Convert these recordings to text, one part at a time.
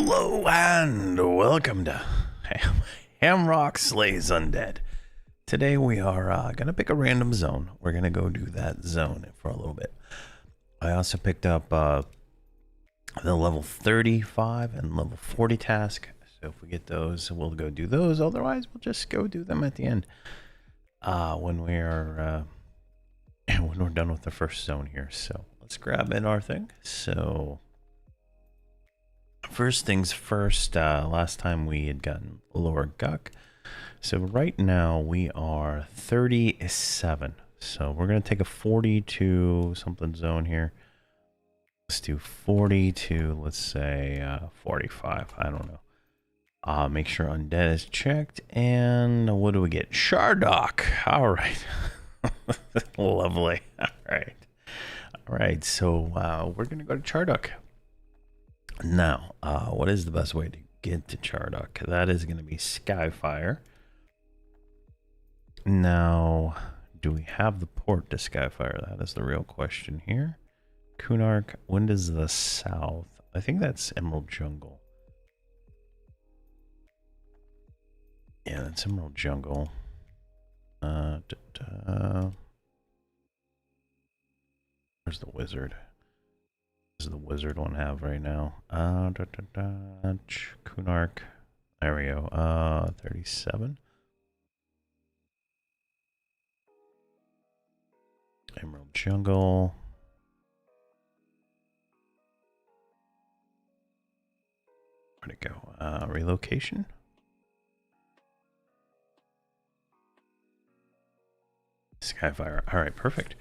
Hello and welcome to Hamrok Slays Undead. Today we are going to pick a random zone. We're going to go do that zone for a little bit. I also picked up the level 35 and level 40 task. So if we get those, we'll go do those. Otherwise, we'll just go do them at the end when we're done with the first zone here. So let's grab in our thing. So first things first, last time we had gotten Lord Guck. So right now we are 37. So we're going to take a 42 something zone here. Let's do 40 to, let's say, 45. I don't know. Make sure Undead is checked. And what do we get? Shardock. All right. Lovely. All right. All right. So we're going to go to Shardock. Now, what is the best way to get to Shardock? That is going to be Skyfire. Now, do we have the port to Skyfire? That is the real question here. Kunark, when does the south? I think that's Emerald Jungle. Yeah, that's Emerald Jungle. Where's the wizard? Does the wizard one have right now? Kunark. There we go. 37. Emerald Jungle. Where'd it go? Relocation. Skyfire. All right, perfect.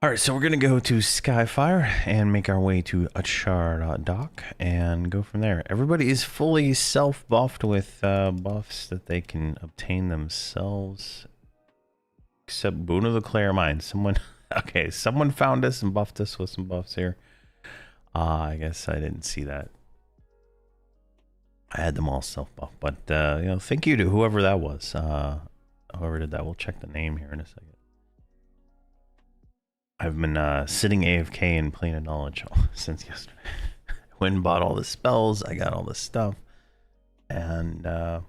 All right, so we're going to go to Skyfire and make our way to Shardock and go from there. Everybody is fully self-buffed with buffs that they can obtain themselves. Except Boon of the Clear Mind. Someone found us and buffed us with some buffs here. I guess I didn't see that. I had them all self-buffed. But, you know, thank you to whoever that was. Whoever did that. We'll check the name here in a second. I've been sitting AFK in plain of knowledge since yesterday. Went and bought all the spells. I got all the stuff. And I'm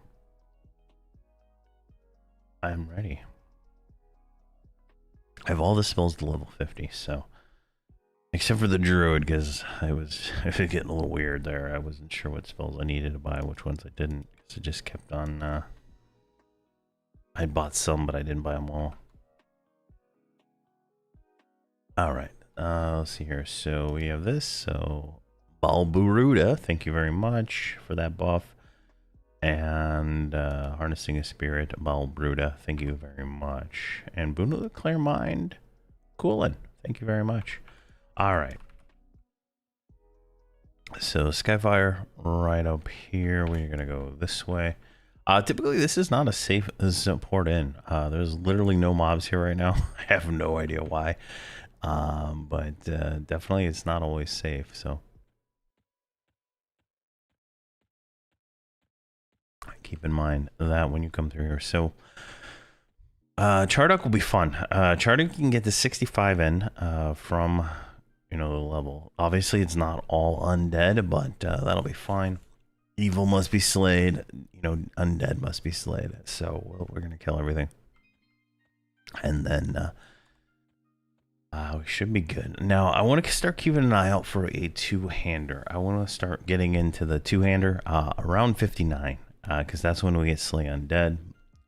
ready. I have all the spells to level 50, so. Except for the Druid, because it was getting a little weird there. I wasn't sure what spells I needed to buy, which ones I didn't. So it just kept on. I bought some, but I didn't buy them all. All right, let's see here. So we have this. So Balburuda, thank you very much for that buff. And Harnessing a Spirit, Balbruda, thank you very much. And Boon of the Clear Mind, Coolin, thank you very much. All right. So Skyfire right up here. We're going to go this way. Typically, this is not a safe port in. There's literally no mobs here right now. I have no idea why. But definitely it's not always safe, so. Keep in mind that when you come through here. So, Shardock will be fun. Shardock can get to 65 in from, you know, the level. Obviously, it's not all undead, but that'll be fine. Evil must be slayed. You know, undead must be slayed. So, we're going to kill everything. And then we should be good. Now, I want to start keeping an eye out for a two-hander. I want to start getting into the two-hander around 59. Because that's when we get Slay Undead,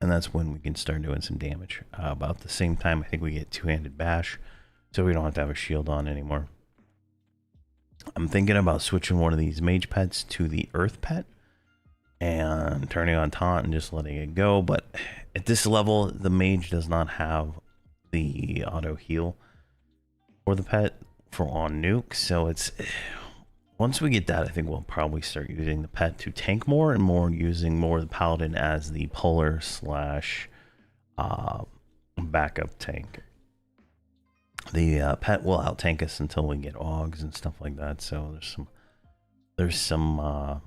and that's when we can start doing some damage. About the same time, I think we get two-handed bash, so we don't have to have a shield on anymore. I'm thinking about switching one of these mage pets to the earth pet, and turning on taunt and just letting it go. But at this level, the mage does not have the auto heal for the pet for on nuke, so it's. Once we get that, I think we'll probably start using the pet to tank more and more using more of the paladin as the puller slash backup tank. The pet will out tank us until we get augs and stuff like that. So there's some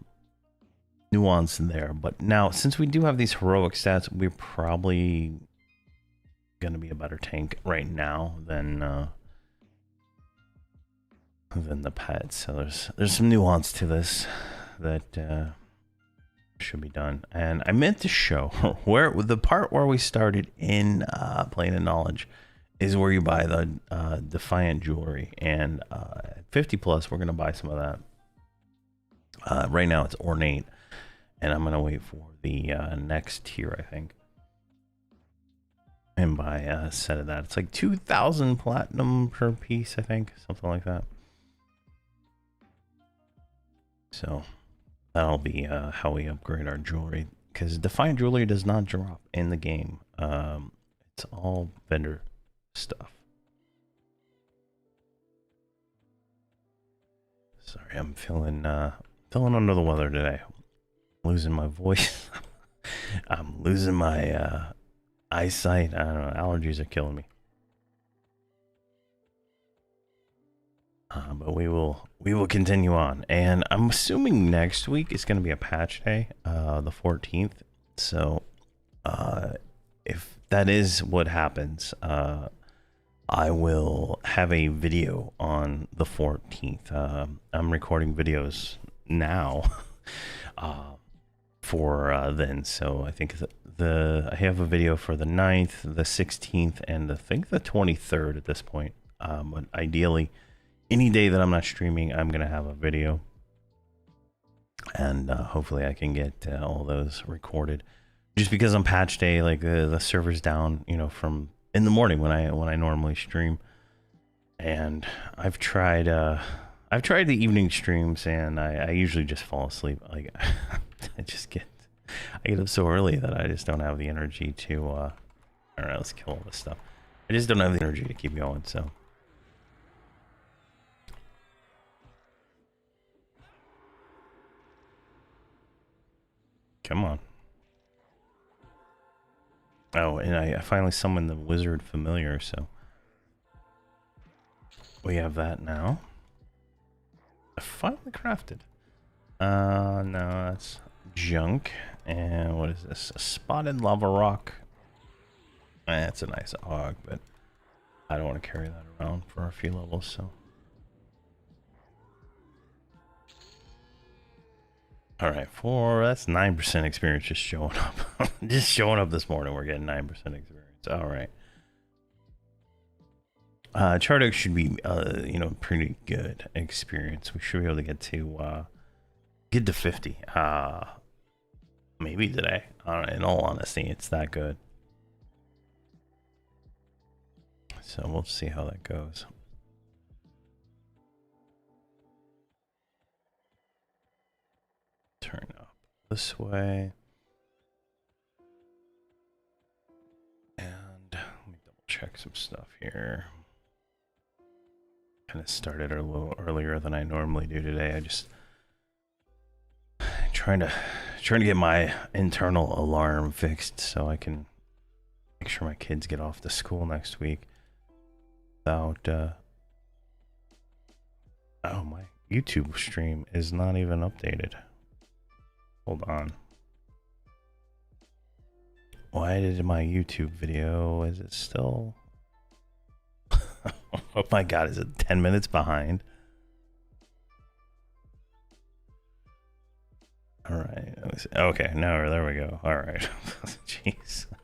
nuance in there. But now, since we do have these heroic stats, we're probably going to be a better tank right now than the pet. So there's some nuance to this. that should be done. And I meant to show where the part where we started in Plane of Knowledge is where you buy the Defiant jewelry. And at 50 plus, we're going to buy some of that. Right now it's Ornate. And I'm going to wait for the next tier, I think. And buy a set of that. It's like 2,000 platinum per piece, I think. Something like that. So that'll be how we upgrade our jewelry. Because Defiant jewelry does not drop in the game. It's all vendor stuff. Sorry, I'm feeling under the weather today. Losing my voice. I'm losing my eyesight. I don't know, allergies are killing me. But we will continue on, and I'm assuming next week is going to be a patch day, the 14th. So if that is what happens, I will have a video on the 14th. I'm recording videos now for then, so I think I have a video for the 9th, the 16th, and I think the 23rd at this point. But ideally, any day that I'm not streaming, I'm gonna have a video, and hopefully I can get all those recorded. Just because on patch day, like the server's down, you know, from in the morning when I normally stream, and I've tried the evening streams, and I usually just fall asleep. Like I get up so early that I just don't have the energy to. All right, let's kill all this stuff. I just don't have the energy to keep going. So. Come on. Oh, and I finally summoned the wizard familiar, so we have that now. I finally crafted. No, that's junk. And what is this? A spotted lava rock. That's a nice AUG, but I don't want to carry that around for a few levels, so. All right, that's 9% experience just showing up. Just showing up this morning, we're getting 9% experience. All right. Chardox should be, you know, pretty good experience. We should be able to get to 50. Maybe today. In all honesty, it's that good. So we'll see how that goes. Turn up this way. And let me double check some stuff here. Kind of started a little earlier than I normally do today. I just trying to get my internal alarm fixed so I can make sure my kids get off to school next week without oh, my YouTube stream is not even updated. Hold on. Why did my YouTube video, is it still? Oh my god, is it 10 minutes behind? Alright, okay, no, there we go. Alright. Jeez. I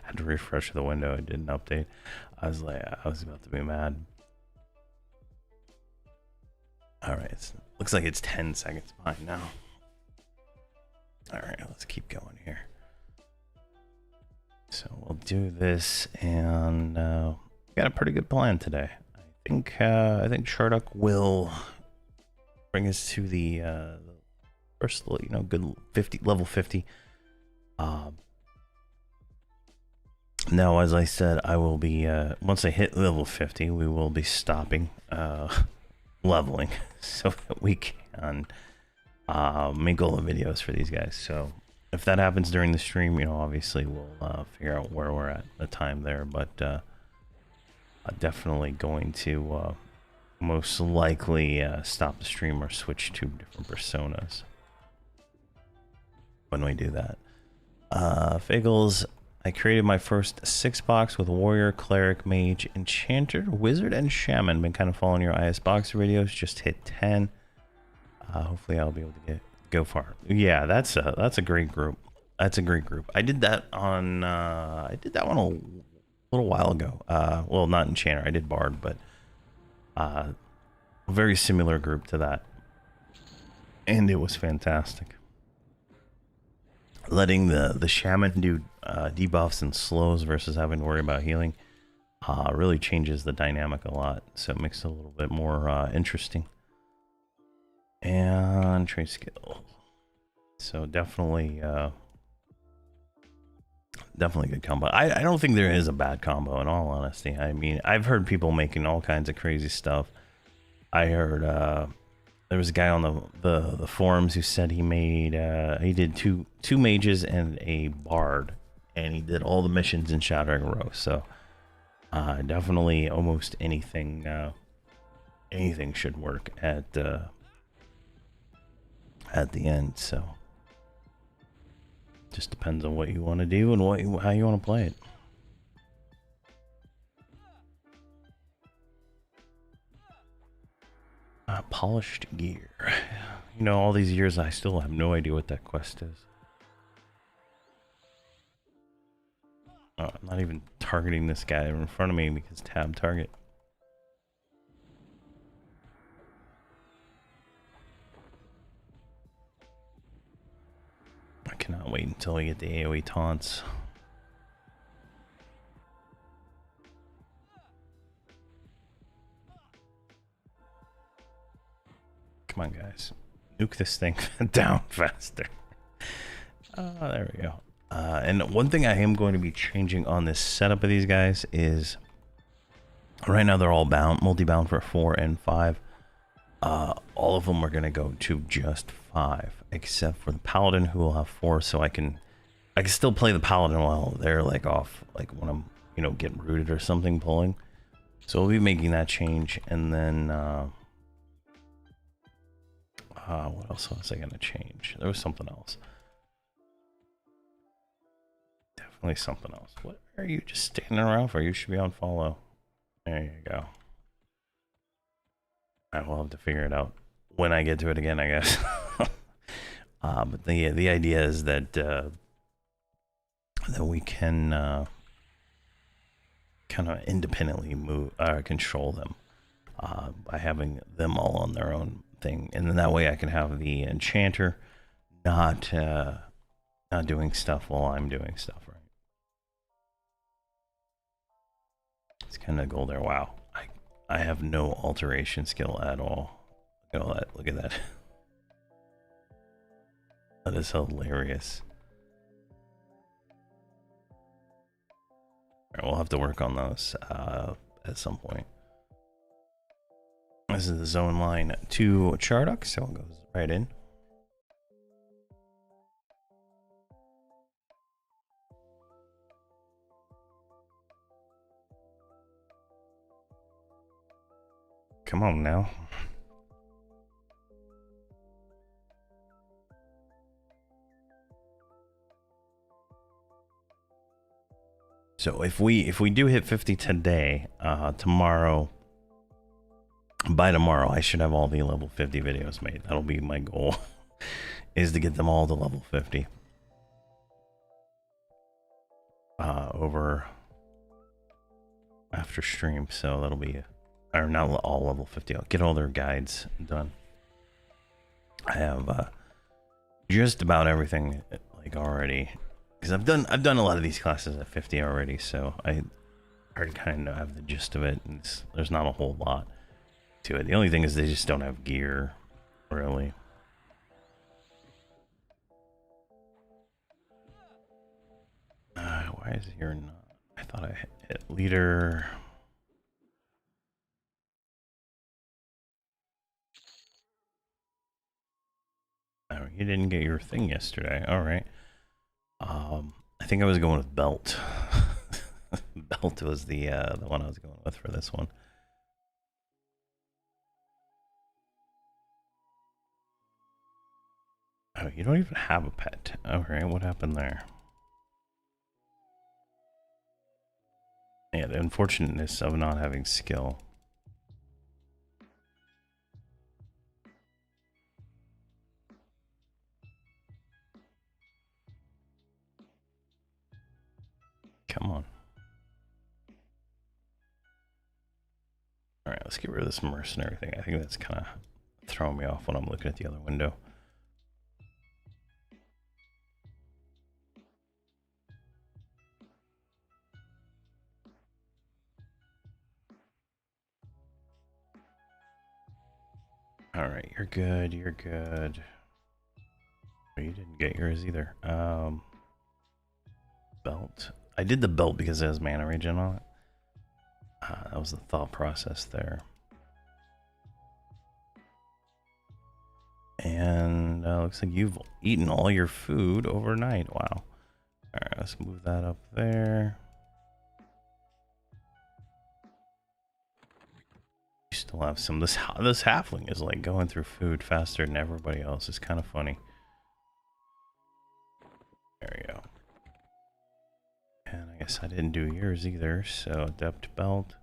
had to refresh the window, it didn't update. I was about to be mad. Alright, looks like it's 10 seconds behind now. Alright, let's keep going here. So we'll do this, and we got a pretty good plan today. I think Chardock will bring us to the first, you know, good level 50. Now, as I said, I will be once I hit level 50, we will be stopping leveling so that we can make all the videos for these guys. So if that happens during the stream, you know, obviously we'll figure out where we're at the time there, but I'm definitely going to most likely stop the stream or switch to different personas when we do that. Figgles, I created my first 6-box with Warrior, Cleric, Mage, Enchanter, Wizard, and Shaman. Been kind of following your IS Boxer videos. Just hit 10. Hopefully I'll be able to go far. Yeah, that's a great group. That's a great group. I did that on I did that one a little while ago. Well, not Enchanter. I did Bard, but a very similar group to that, and it was fantastic. Letting the shaman do debuffs and slows versus having to worry about healing really changes the dynamic a lot, so it makes it a little bit more interesting. And trade skill, so definitely definitely good combo. I don't think there is a bad combo, in all honesty. I mean, I've heard people making all kinds of crazy stuff. I heard there was a guy on the forums who said he made he did two mages and a bard, and he did all the missions in Shattering Row. So definitely almost anything anything should work at the end. So just depends on what you want to do and how you want to play it. Polished gear. You know, all these years I still have no idea what that quest is. Oh, I'm not even targeting this guy in front of me because tab target. I cannot wait until we get the AoE taunts. Come on, guys. Nuke this thing down faster. There we go. And one thing I am going to be changing on this setup of these guys is right now they're all bound, multi-bound for 4 and 5. All of them are going to go to just 5, except for the Paladin, who will have 4, so I can still play the Paladin while they're like off, like when I'm, you know, getting rooted or something, pulling. So we'll be making that change, and then what else was I gonna change? There was something else. Definitely something else. What are you just standing around for? You should be on follow. There you go. I will have to figure it out when I get to it again, I guess. But the idea is that that we can kind of independently control them by having them all on their own thing, and then that way I can have the enchanter not doing stuff while I'm doing stuff. Right? It's kind of goal there. Wow, I have no alteration skill at all. Look at all that. Look at that. That is hilarious. All right, we'll have to work on those at some point. This is the zone line to Charduk, so it goes right in. Come on now. So if we do hit 50 today, tomorrow, by tomorrow, I should have all the level 50 videos made. That'll be my goal, is to get them all to level 50. Over after stream, so that'll be, or not all level 50. I'll get all their guides done. I have just about everything like already, because I've done a lot of these classes at 50 already, so I already kind of have the gist of it. And there's not a whole lot to it. The only thing is they just don't have gear, really. Why is it here not? I thought I hit leader. Oh, you didn't get your thing yesterday. All right. I think I was going with belt. Belt was the one I was going with for this one. Oh, you don't even have a pet. Okay, what happened there? Yeah, the unfortunateness of not having skill. Come on. All right, let's get rid of this mercenary thing. I think that's kind of throwing me off when I'm looking at the other window. All right, you're good. You're good. Oh, you didn't get yours either. Belt. I did the belt because it has mana regen on it. That was the thought process there. And looks like you've eaten all your food overnight. Wow. All right, let's move that up there. You still have some. This halfling is like going through food faster than everybody else. It's kind of funny. There we go. And I guess I didn't do yours either. So adept belt.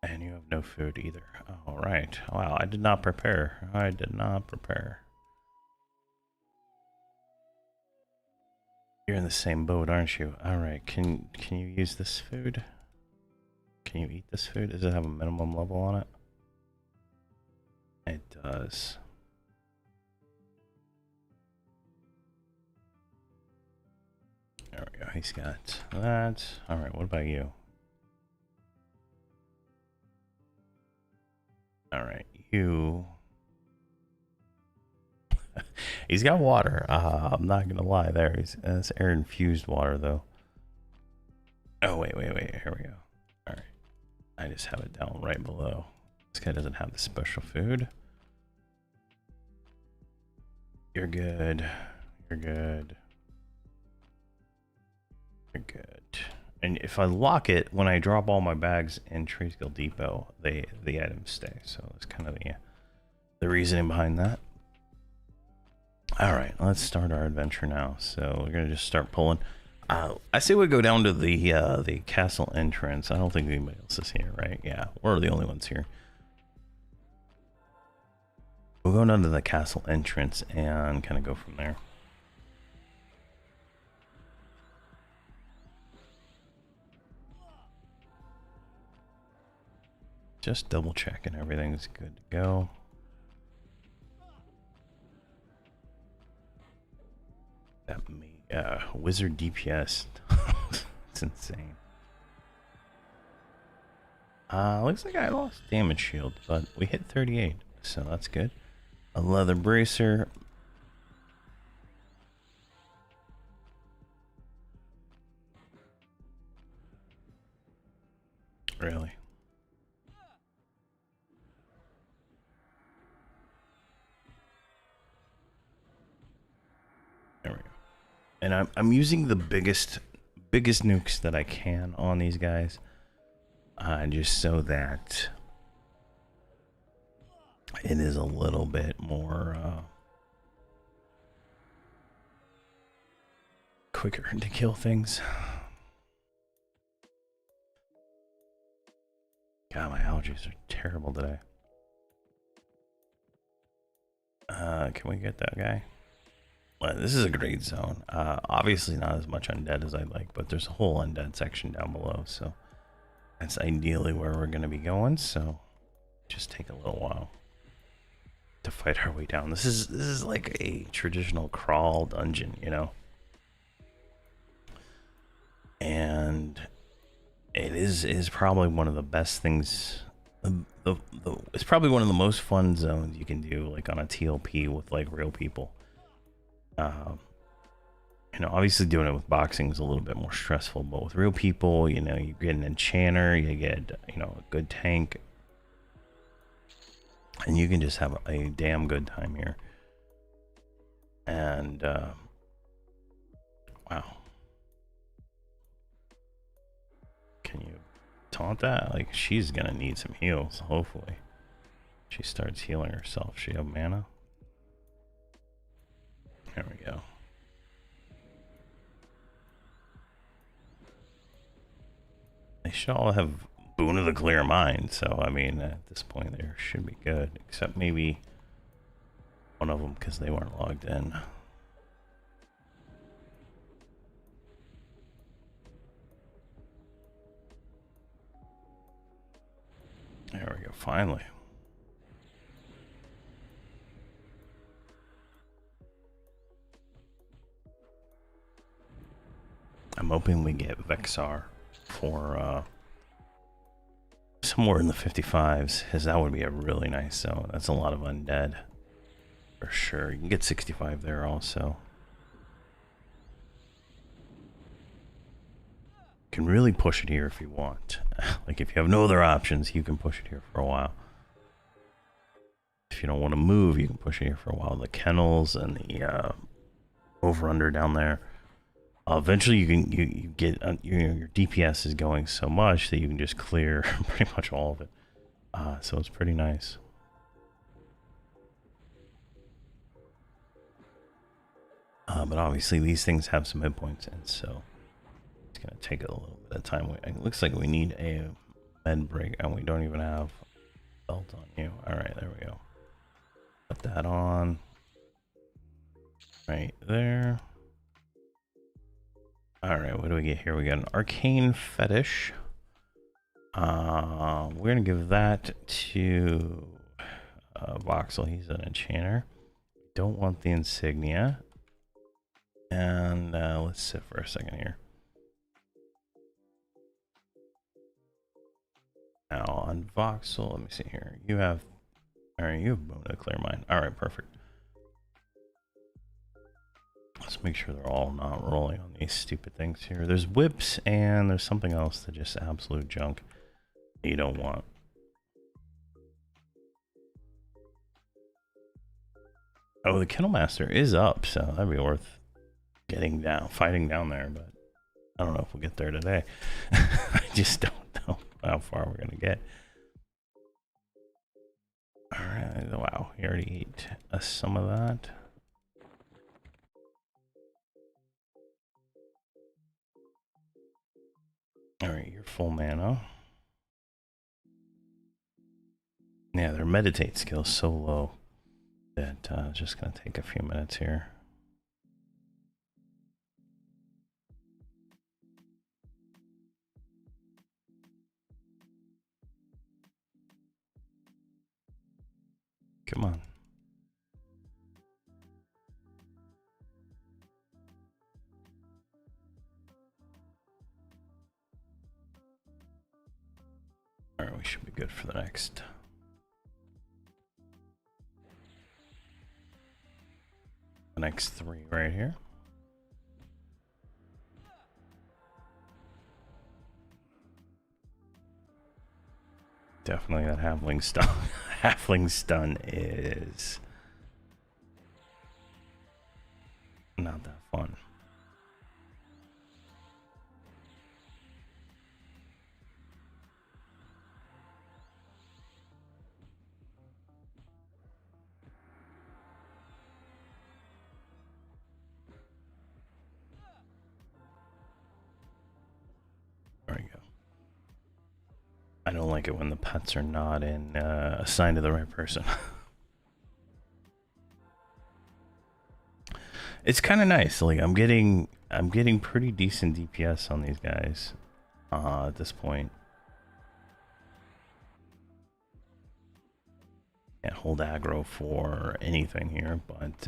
And you have no food either. All right. Wow, I did not prepare. I did not prepare. You're in the same boat, aren't you? All right. Can you use this food? Can you eat this food? Does it have a minimum level on it? It does. There we go. He's got that. All right. What about you? All right. You. He's got water. I'm not gonna lie. There. It's air infused water though. Oh wait. Here we go. All right. I just have it down right below. This guy doesn't have the special food. You're good. You're good. You're good. And if I lock it, when I drop all my bags in Tree Skill Depot, the items stay. So that's kind of the reasoning behind that. All right, let's start our adventure now. So we're gonna just start pulling. I say we go down to the castle entrance. I don't think anybody else is here, right? Yeah, we're the only ones here. We'll go down to the castle entrance and kind of go from there. Just double checking everything's good to go. That wizard DPS. It's insane. Looks like I lost damage shield, but we hit 38, so that's good. A leather bracer. Really? There we go. And I'm using the biggest nukes that I can on these guys, just so that it is a little bit more quicker to kill things. God, my allergies are terrible today. Can we get that guy? Well, this is a great zone. Obviously not as much undead as I'd like, but there's a whole undead section down below, so that's ideally where we're going to be going. So just take a little while to fight our way down. This is like a traditional crawl dungeon, you know, and it is probably one of the best things. It's probably one of the most fun zones you can do, like on a TLP with like real people. You know, obviously doing it with boxing is a little bit more stressful, but with real people, you know, you get an enchanter, you get, you know, a good tank, and you can just have a damn good time here. And wow, can you taunt that? Like, she's gonna need some heals. Hopefully she starts healing herself. She have mana. There we go. They should all have Boon of the Clear Mind, so I mean, at this point, they should be good. Except maybe one of them because they weren't logged in. we go, finally. I'm hoping we get Vexar for somewhere in the 55s, because that would be a really nice zone. That's a lot of undead. For sure. You can get 65 there also. You can really push it here if you want. Like, if you have no other options, you can push it here for a while. If you don't want to move, you can push it here for a while. The kennels and the over-under down there. Eventually, you get your DPS is going so much that you can just clear pretty much all of it. So it's pretty nice. But obviously, these things have some hit points, and so it's gonna take a little bit of time. It looks like we need a med break, and we don't even have a belt on you. All right, there we go. Put that on right there. Alright, what do we get here? We got an arcane fetish. We're gonna give that to Voxel. He's an enchanter. Don't want the insignia. And let's sit for a second here. Now on Voxel, let me see here. You have, alright, you have Boon to clear mine. Alright, perfect. Let's make sure they're all not rolling on these stupid things here. There's whips and there's something else that just absolute junk that you don't want. Oh, the Kennel Master is up, so that'd be worth getting down, fighting down there, but I don't know if we'll get there today. I just don't know how far we're gonna get. Alright, wow, he already ate some of that. Alright, you're full mana. Yeah, their meditate skill is so low that it's just going to take a few minutes here. Come on. Alright, we should be good for the next. The next 3 right here. Definitely that halfling stun. Halfling stun is not that fun. There we go. I don't like it when the pets are not assigned to the right person. It's kind of nice. Like I'm getting pretty decent DPS on these guys at this point. Can't hold aggro for anything here, but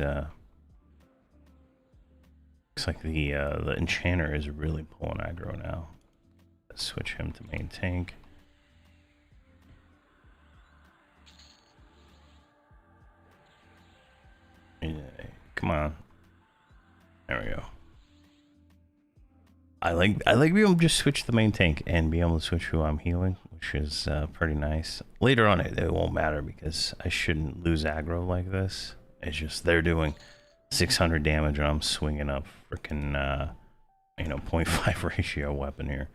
looks like the enchanter is really pulling aggro now. Let's switch him to main tank. Yeah, come on. There we go. I like being able to just switch the main tank and be able to switch who I'm healing, which is pretty nice. Later on, it won't matter because I shouldn't lose aggro like this. It's just they're doing 600 damage and I'm swinging up freaking 0.5 ratio weapon here.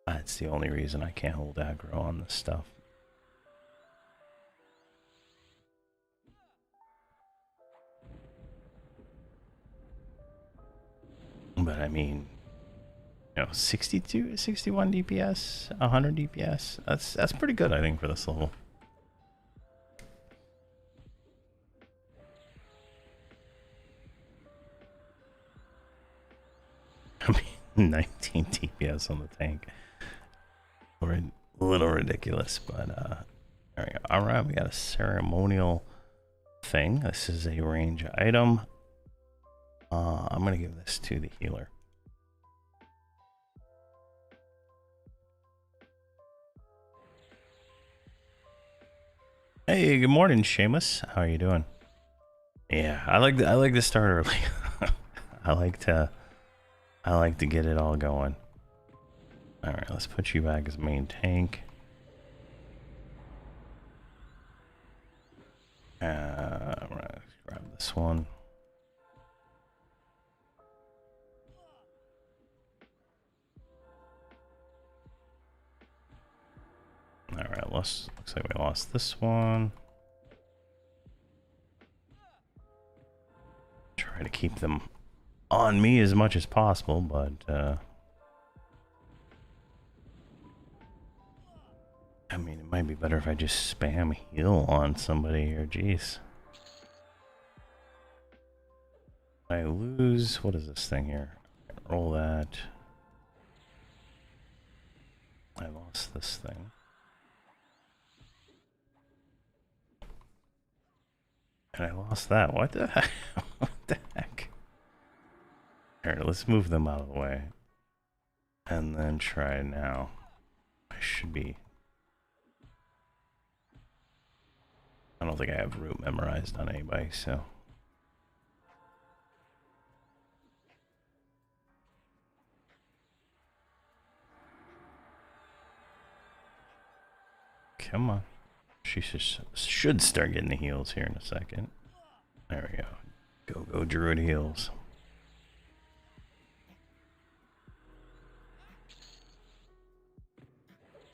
That's the only reason I can't hold aggro on this stuff. But I mean, 62, 61 DPS, 100 DPS. That's pretty good, I think, for this level. I mean, 19 DPS on the tank. Or A little ridiculous, but there we go. All right, we got a ceremonial thing. This is a range item. I'm gonna give this to the healer. Hey, good morning, Seamus. How are you doing? Yeah, I like to start early. I like to get it all going. All right, let's put you back as main tank. All right, grab this one. All right, looks like we lost this one. Try to keep them on me as much as possible, but I mean, it might be better if I just spam heal on somebody here. Jeez. I lose. What is this thing here? Roll that. I lost this thing. And I lost that. What the heck? What the heck? Alright, let's move them out of the way. And then try now. I should be... I don't think I have route memorized on anybody, so... Come on. She should start getting the heals here in a second. There we go. Go, Druid heals.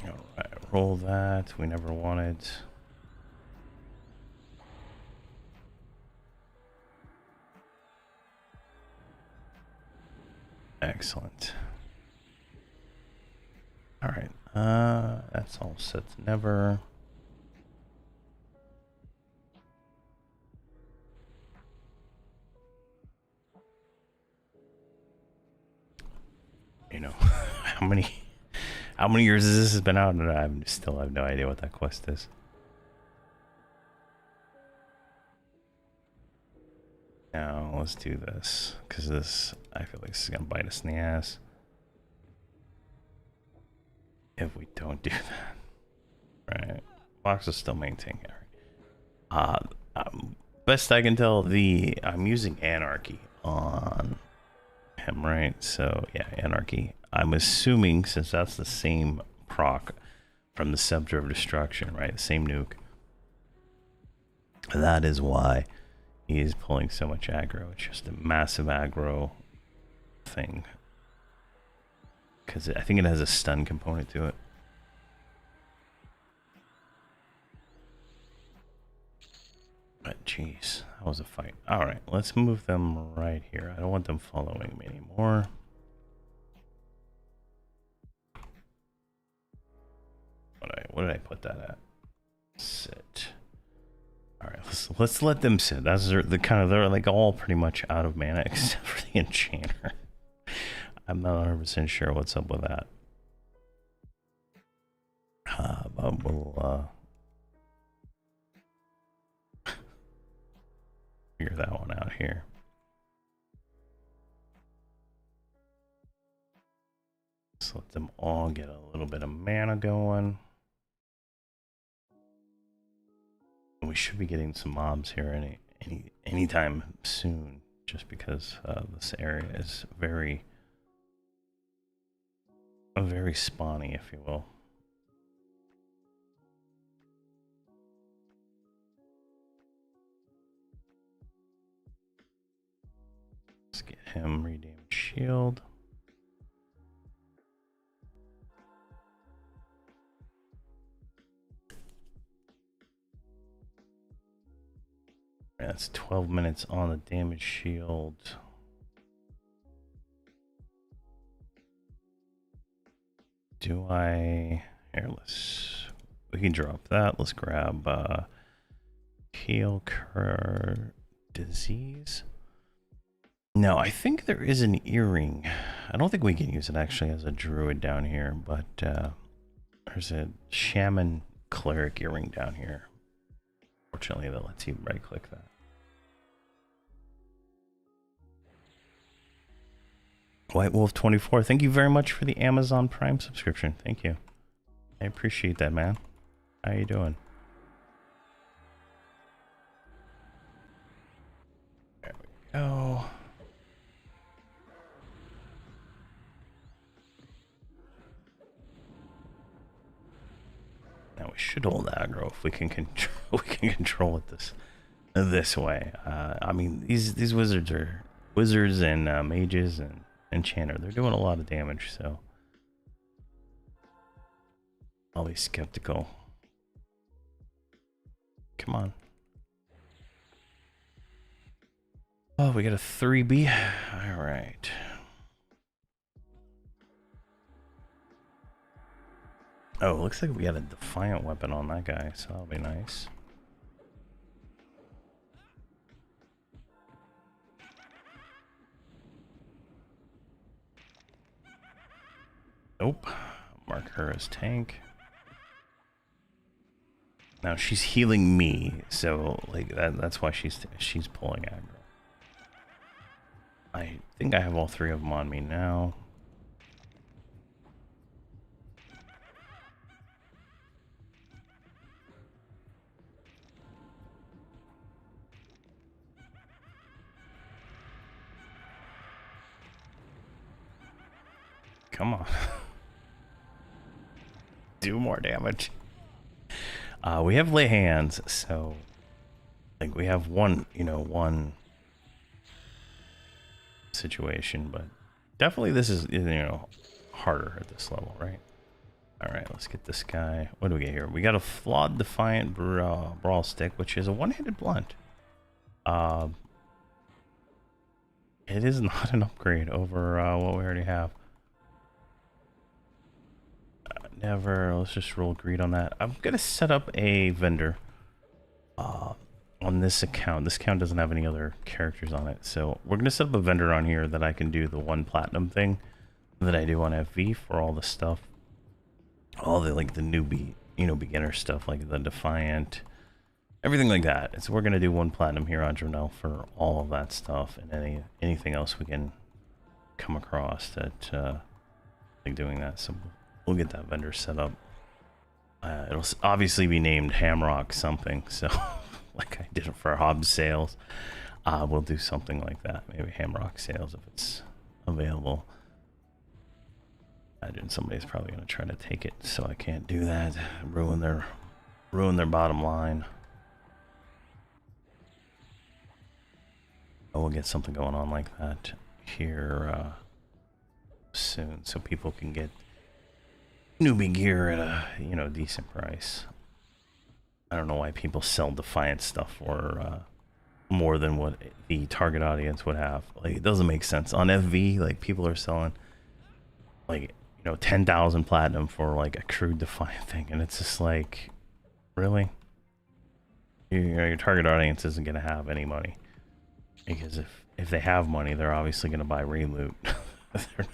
Alright, roll that. We never wanted. Excellent. Alright, that's all set to never. You know, how many years has this been out, and I still have no idea what that quest is. Now let's do this, because this, I feel like this is gonna bite us in the ass if we don't do that. Right, box is still maintaining it. Best I can tell, I'm using Anarchy on him, right? So yeah, Anarchy. I'm assuming, since that's the same proc from the Scepter of Destruction, right? The same nuke. That is why he is pulling so much aggro. It's just a massive aggro thing. Because I think it has a stun component to it. But jeez, that was a fight. Alright, let's move them right here. I don't want them following me anymore. What did I put that at? Sit. Alright, let's let them sit. That's they're like all pretty much out of mana except for the enchanter. I'm not 100% sure what's up with that. But we'll figure that one out here. Let's let them all get a little bit of mana going. We should be getting some mobs here anytime soon, just because this area is very spawny, if you will. Let's get him redeemed shield. That's 12 minutes on the damage shield. Do I... Here, we can drop that. Let's grab heal cure disease. No, I think there is an earring. I don't think we can use it actually as a druid down here, but There's a shaman cleric earring down here. Fortunately, that lets you right click that. White Wolf 24, thank you very much for the Amazon Prime subscription. Thank you. I appreciate that, man. How you doing? There we go. Now we should hold aggro if we can control it this way. I mean, these wizards are wizards and mages and enchanter. They're doing a lot of damage, so I'll be skeptical. Come on. Oh, we got a 3B. All right. Oh, looks like we got a defiant weapon on that guy, so that'll be nice. Nope. Mark her as tank. Now she's healing me, so like that's why she's pulling aggro. I think I have all three of them on me now. Come on. Do more damage. We have lay hands, so like we have one situation, but definitely this is, harder at this level, right? All right, let's get this guy. What do we get here? We got a flawed defiant brawl stick, which is a one-handed blunt. It is not an upgrade over what we already have. Never. Let's just roll greed on that. I'm gonna set up a vendor on this account. This account doesn't have any other characters on it, so we're gonna set up a vendor on here that I can do the 1 platinum thing that I do on FV for all the stuff, all the like the newbie, beginner stuff like the defiant, everything like that. And so we're gonna do 1 platinum here on Dronell for all of that stuff and anything else we can come across that like doing that. So we'll get that vendor set up. It'll obviously be named Hamrok something, so like I did it for Hobbs sales. We'll do something like that. Maybe Hamrok sales if it's available. Imagine somebody's probably going to try to take it, so I can't do that. Ruin their bottom line. But we'll get something going on like that here soon, so people can get newbie gear at a decent price. I don't know why people sell defiant stuff for more than what the target audience would have. Like, it doesn't make sense. On FV, like, people are selling like 10,000 platinum for like a crude defiant thing, and it's just like, really? Your target audience isn't gonna have any money, because if they have money, they're obviously gonna buy reloot. They're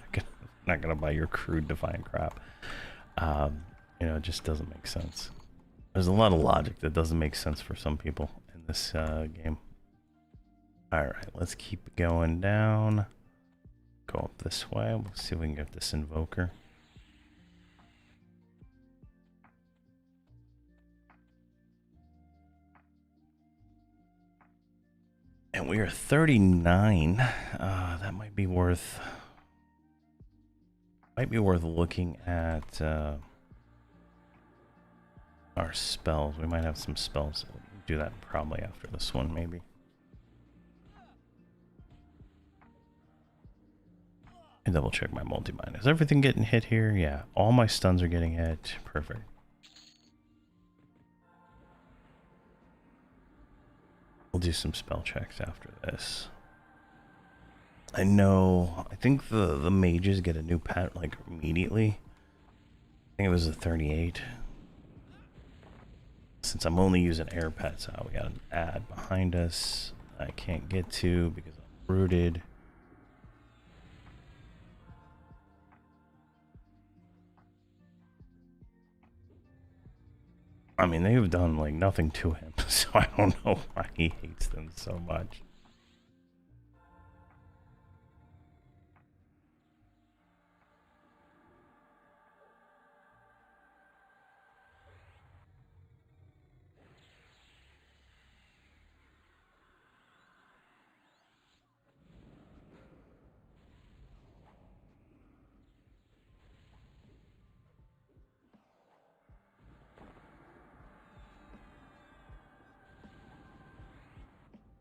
not gonna buy your crude defiant crap. It just doesn't make sense. There's a lot of logic that doesn't make sense for some people in this game. Alright, let's keep going down. Go up this way. We'll see if we can get this invoker. And we are 39. That might be worth looking at our spells. We might have some spells. We'll do that probably after this one, maybe. And double check my multi-mine. Is everything getting hit here? Yeah, all my stuns are getting hit. Perfect. We'll do some spell checks after this. I think the mages get a new pet like immediately. I think it was a 38. Since I'm only using air pets, we got an ad behind us I can't get to because I'm rooted. I mean, they've done like nothing to him, so I don't know why he hates them so much.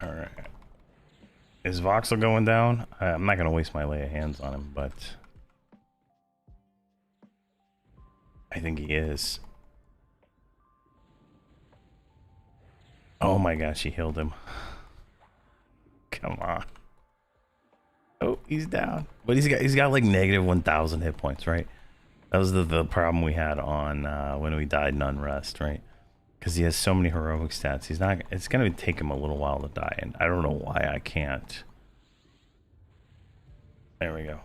All right. Is Voxel going down? I'm not gonna waste my lay of hands on him, but I think he is. Oh my gosh, he healed him. Come on. Oh, he's down. But he's got like negative 1,000 hit points, right? That was the problem we had on when we died in Unrest, right? Because he has so many heroic stats. He's not. It's gonna take him a little while to die, and I don't know why I can't. There we go.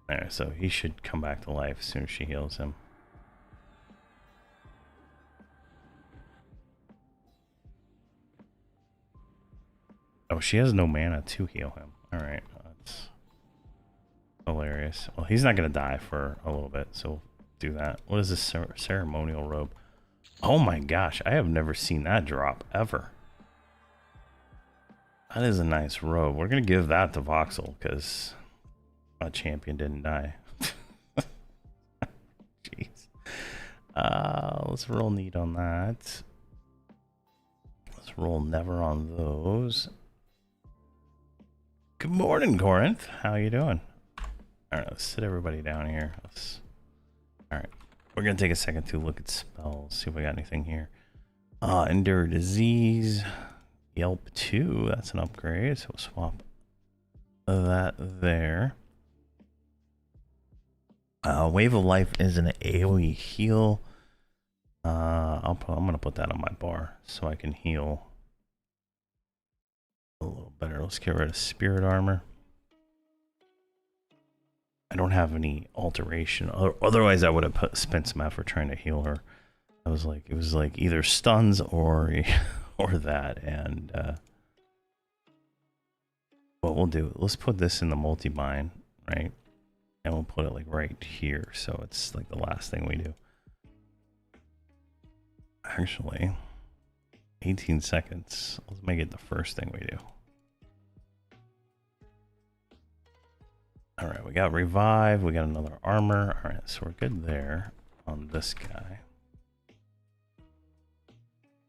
There, so he should come back to life as soon as she heals him. Oh, she has no mana to heal him. All right, that's hilarious. Well, he's not gonna die for a little bit, so we'll do that. What is this ceremonial robe? Oh my gosh, I have never seen that drop ever. That is a nice robe. We're gonna give that to Voxel because a champion didn't die. Jeez. Let's roll neat on that. Let's roll never on those. Good morning, Corinth. How you doing? All right, let's sit everybody down here. All right. We're gonna take a second to look at spells, see if we got anything here. Endure Disease, Yelp 2, that's an upgrade, so we'll swap that there. Wave of Life is an AoE heal. I'm gonna put that on my bar so I can heal a little better. Let's get rid of Spirit Armor. I don't have any alteration. Otherwise, I would have spent some effort trying to heal her. I was like, it was like either stuns or that. And what we'll do, let's put this in the multi-bind, right? And we'll put it like right here, so it's like the last thing we do. Actually, 18 seconds. Let's make it the first thing we do. All right, we got revive, we got another armor. All right, so we're good there on this guy.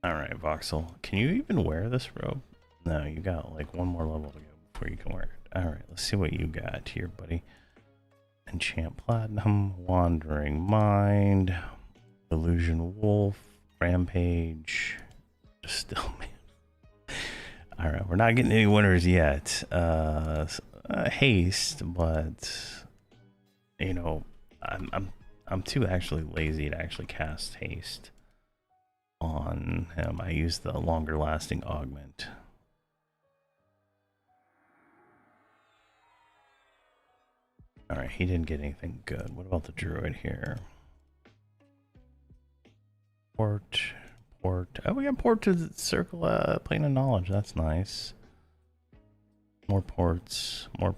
All right, Voxel, can you even wear this robe? No, you got like one more level to go before you can wear it. All right, let's see what you got here, buddy. Enchant Platinum, Wandering Mind, Illusion Wolf, Rampage, Still Man. All right, we're not getting any winners yet. Haste, but you know, I'm too actually lazy to actually cast haste on him. I use the longer lasting augment. All right, he didn't get anything good. What about the druid here? Port. Oh, we got port to the circle plane of knowledge. That's nice. More ports. I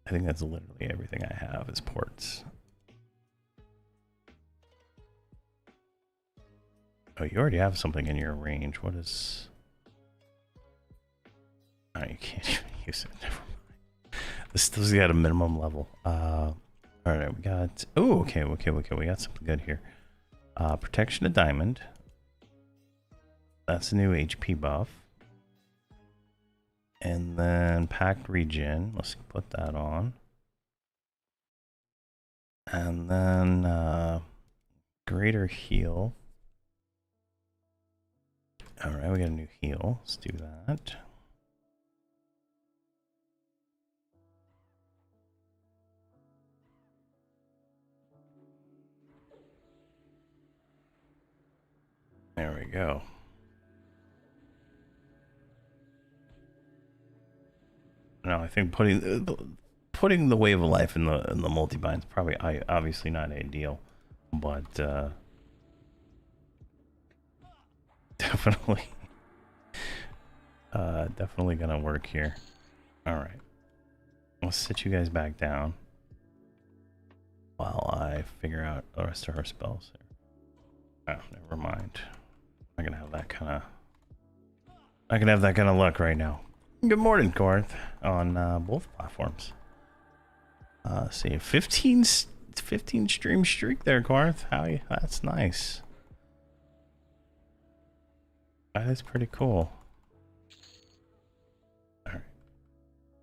think that's literally everything I have is ports. Oh, you already have something in your range. What is... Oh, you can't even use it. Never mind. This still's got a minimum level. All right, we got... Oh, okay. We got something good here. Protection of Diamond. That's a new HP buff. And then Packed Regen. Let's put that on. And then Greater Heal. All right, we got a new heal. Let's do that. There we go. No, I think putting the Wave of Life in the multi-bind is probably obviously not ideal, but definitely, definitely gonna work here. All right, I'll sit you guys back down while I figure out the rest of her spells here. Oh, never mind. I'm gonna have that kind of. I can have that kind of luck right now. Good morning, Garth, on both platforms. See, 15 stream streak there, Garth. How you? That's nice. That is pretty cool. All right,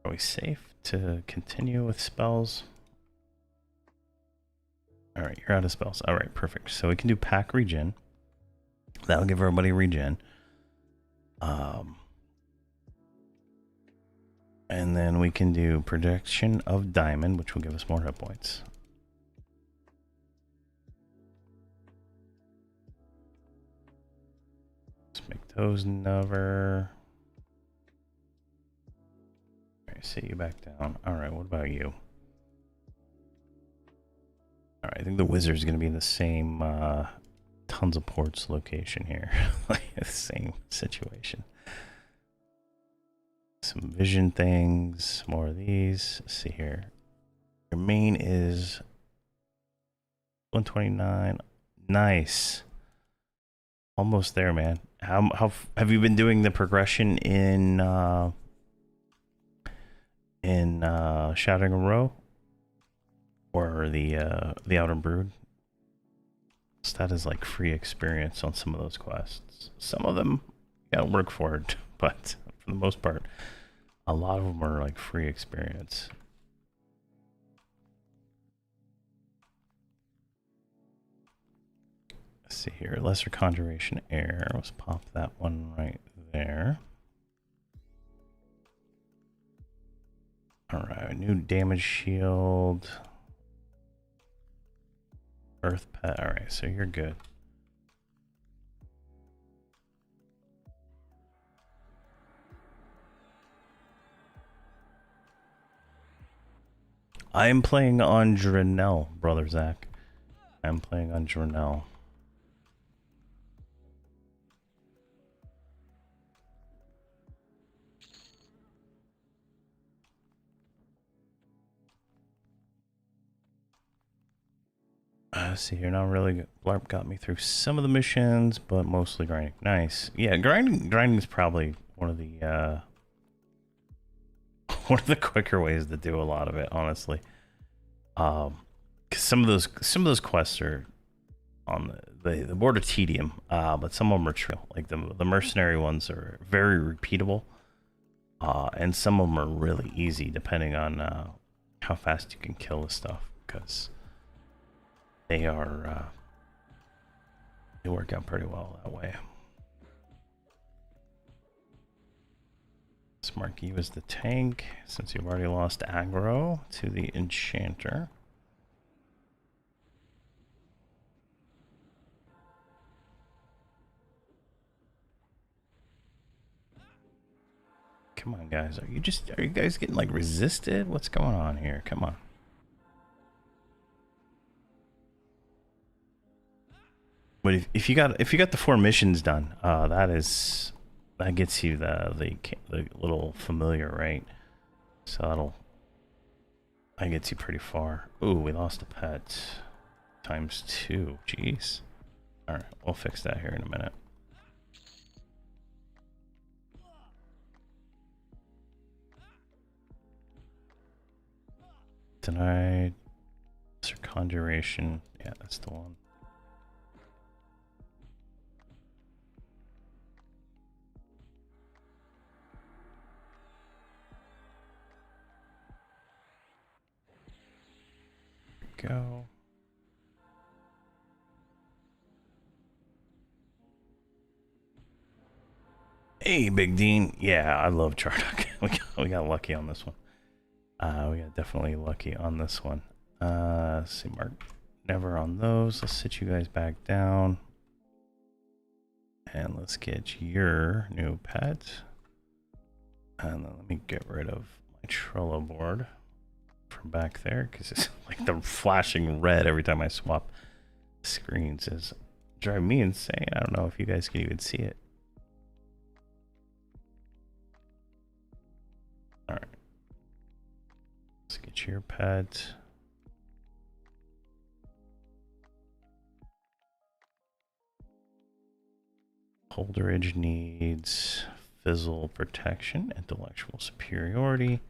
are we safe to continue with spells? All right, you're out of spells. All right, perfect. So we can do pack regen. That'll give everybody regen. And then we can do projection of diamond, which will give us more hit points. Let's make those never. All right, sit you back down. All right, what about you? All right, I think the wizard's going to be in the same tons of ports location here. Like the same situation. Some vision things, more of these. Let's see here. Your main is 129. Nice. Almost there, man. How have you been doing the progression in Shattering Row or the Outer Brood? So that is like free experience on some of those quests. Some of them you gotta work for it, but for the most part, a lot of them are like free experience. Let's see here. Lesser Conjuration Air. Let's pop that one right there. Alright, new damage shield. Earth pet. Alright, so you're good. I am playing on Drenell, brother Zach. I'm playing on Drenell. See, you're not really good. Blarp got me through some of the missions, but mostly grinding. Nice. Yeah, grinding is probably one of the one of the quicker ways to do a lot of it, honestly. 'Cause some of those quests are on the border tedium, but some of them are true. Like the mercenary ones are very repeatable, and some of them are really easy depending on how fast you can kill the stuff, because they are they work out pretty well that way. Let's mark you as the tank since you've already lost aggro to the enchanter. Come on, guys. Are you guys getting like resisted? What's going on here? Come on. But if you got the 4 missions done, that gets you the little familiar, right? So that gets you pretty far. Ooh, we lost a pet. ×2. Jeez. All right, we'll fix that here in a minute. Denied. Sir Conjuration. Yeah, that's the one. Go. Hey, Big Dean. Yeah, I love Chardock. we got lucky on this one. We got definitely lucky on this one. Let's see, Mark. Never on those. Let's sit you guys back down. And let's get your new pet. And then let me get rid of my Trello board from back there, because it's like the flashing red every time I swap screens is driving me insane. I don't know if you guys can even see it. Cheer pet. Holderage needs fizzle protection, intellectual superiority.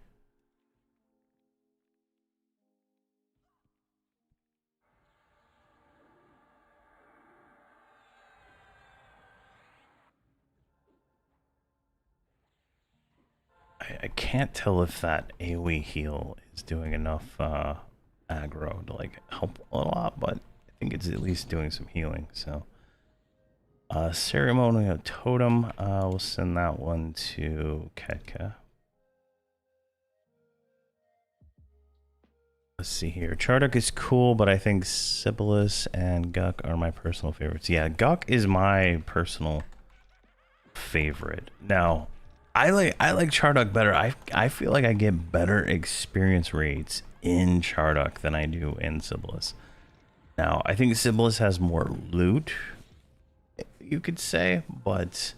I can't tell if that AoE heal is doing enough aggro to like help a lot, but I think it's at least doing some healing. So ceremonial totem, we'll send that one to Ketka. Let's see here. Charduk is cool, but I think Sibyllus and Guk are my personal favorites. Yeah, Guk is my personal favorite. Now, I like Charduk better. I feel like I get better experience rates in Charduk than I do in Sibyllus. Now, I think Sibyllus has more loot, you could say, but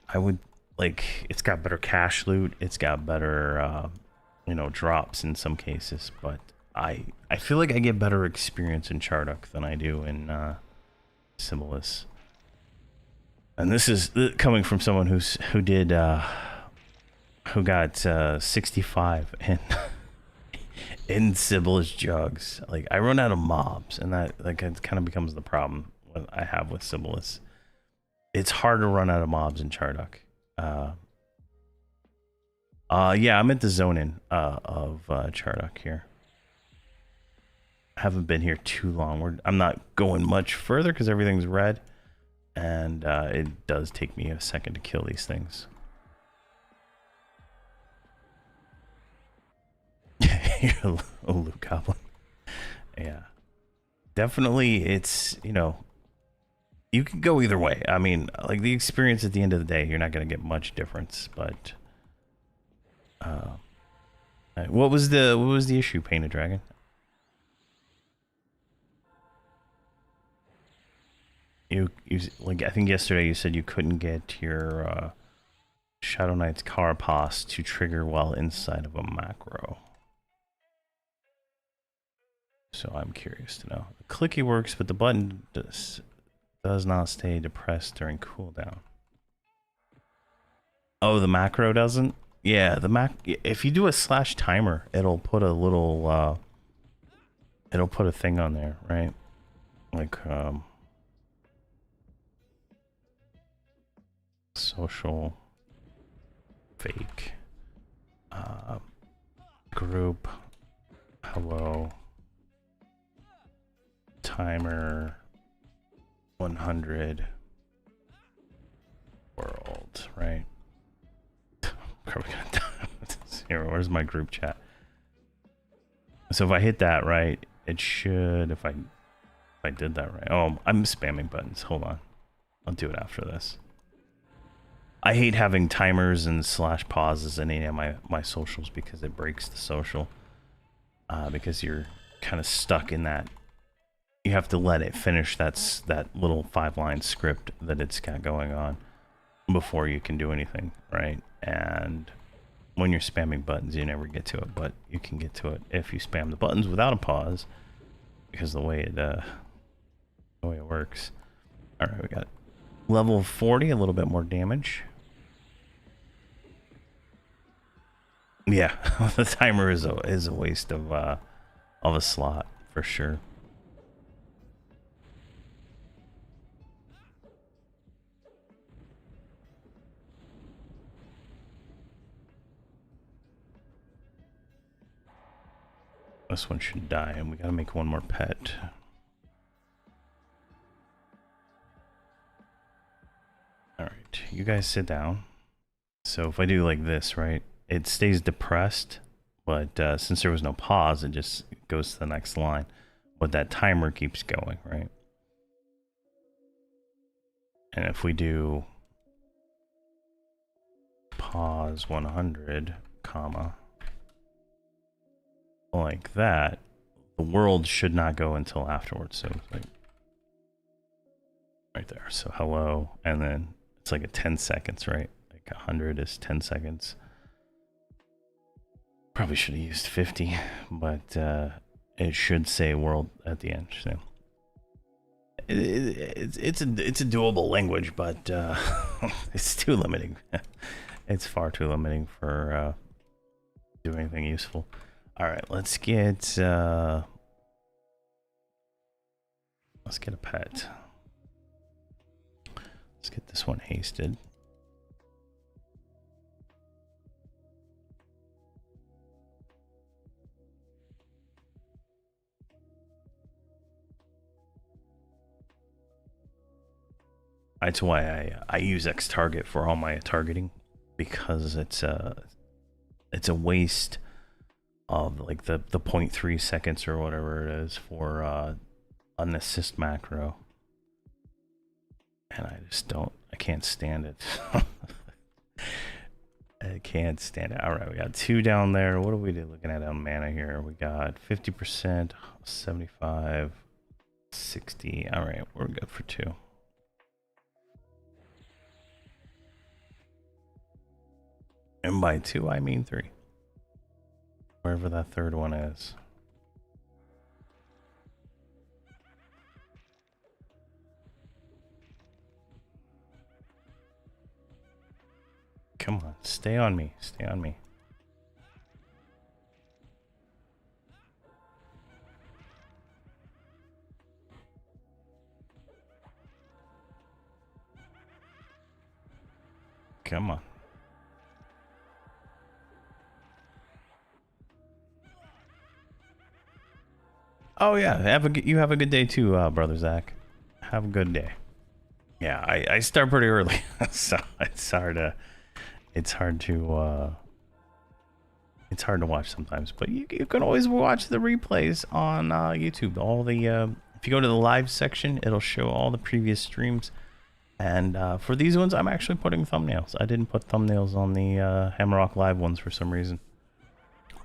I would like it's got better cash loot. It's got better you know, drops in some cases, but I feel like I get better experience in Charduk than I do in Sibyllus. And this is coming from someone who got 65 in Sibyllus jugs. Like I run out of mobs, and that kind of becomes the problem I have with Sibyllus. It's hard to run out of mobs in Charduk. Yeah, I'm at the zone in of Charduk here. I haven't been here too long. I'm not going much further because everything's red, and it does take me a second to kill these things. You're a loot goblin. Yeah, definitely. It's, you know, you can go either way. I mean, like the experience at the end of the day, you're not going to get much difference, but. What was the issue, Painted Dragon? You like, I think yesterday you said you couldn't get your Shadow Knight's Carapace to trigger while inside of a macro. So I'm curious to know. The clicky works, but the button does not stay depressed during cooldown. Oh, the macro doesn't? Yeah, the if you do a slash timer, it'll put a little it'll put a thing on there, right? Like social fake group hello timer 100 world, right? Here, where's my group chat? So if I hit that right, it should, if I did that right. Oh, I'm spamming buttons. Hold on. I'll do it after this. I hate having timers and slash pauses in any of my socials because it breaks the social. Because you're kind of stuck in that. You have to let it finish that little 5-line script that it's got going on before you can do anything, right? And when you're spamming buttons, you never get to it, but you can get to it if you spam the buttons without a pause, because the way it works. All right, we got level 40, a little bit more damage. Yeah, the timer is a waste of a slot for sure. This one should die, and we gotta make one more pet. Alright, you guys sit down. So if I do like this, right, it stays depressed, but since there was no pause, it just goes to the next line. But that timer keeps going, right? And if we do pause 100, comma, like that, the world should not go until afterwards. So like right there. So hello, and then it's like a 10 seconds, right? Like 100 is 10 seconds. Probably should have used 50, but it should say world at the end. So it's a doable language, but it's too limiting. It's far too limiting for doing anything useful. All right, let's get a pet. Let's get this one hasted. That's why I use Xtarget for all my targeting, because it's a waste of like the 0.3 seconds or whatever it is for an assist macro, and I can't stand it. I can't stand it. All right, we got 2 down there. What are we looking at on mana here? We got 50%, 75, 60. All right, we're good for 2. And by 2, I mean 3. Wherever that third one is. Come on, stay on me. Stay on me. Come on. Oh yeah, you have a good day too, brother Zach. Have a good day. Yeah, I start pretty early, so it's hard to watch sometimes. But you can always watch the replays on YouTube. All the if you go to the live section, it'll show all the previous streams. And for these ones, I'm actually putting thumbnails. I didn't put thumbnails on the Hamrok Live ones for some reason.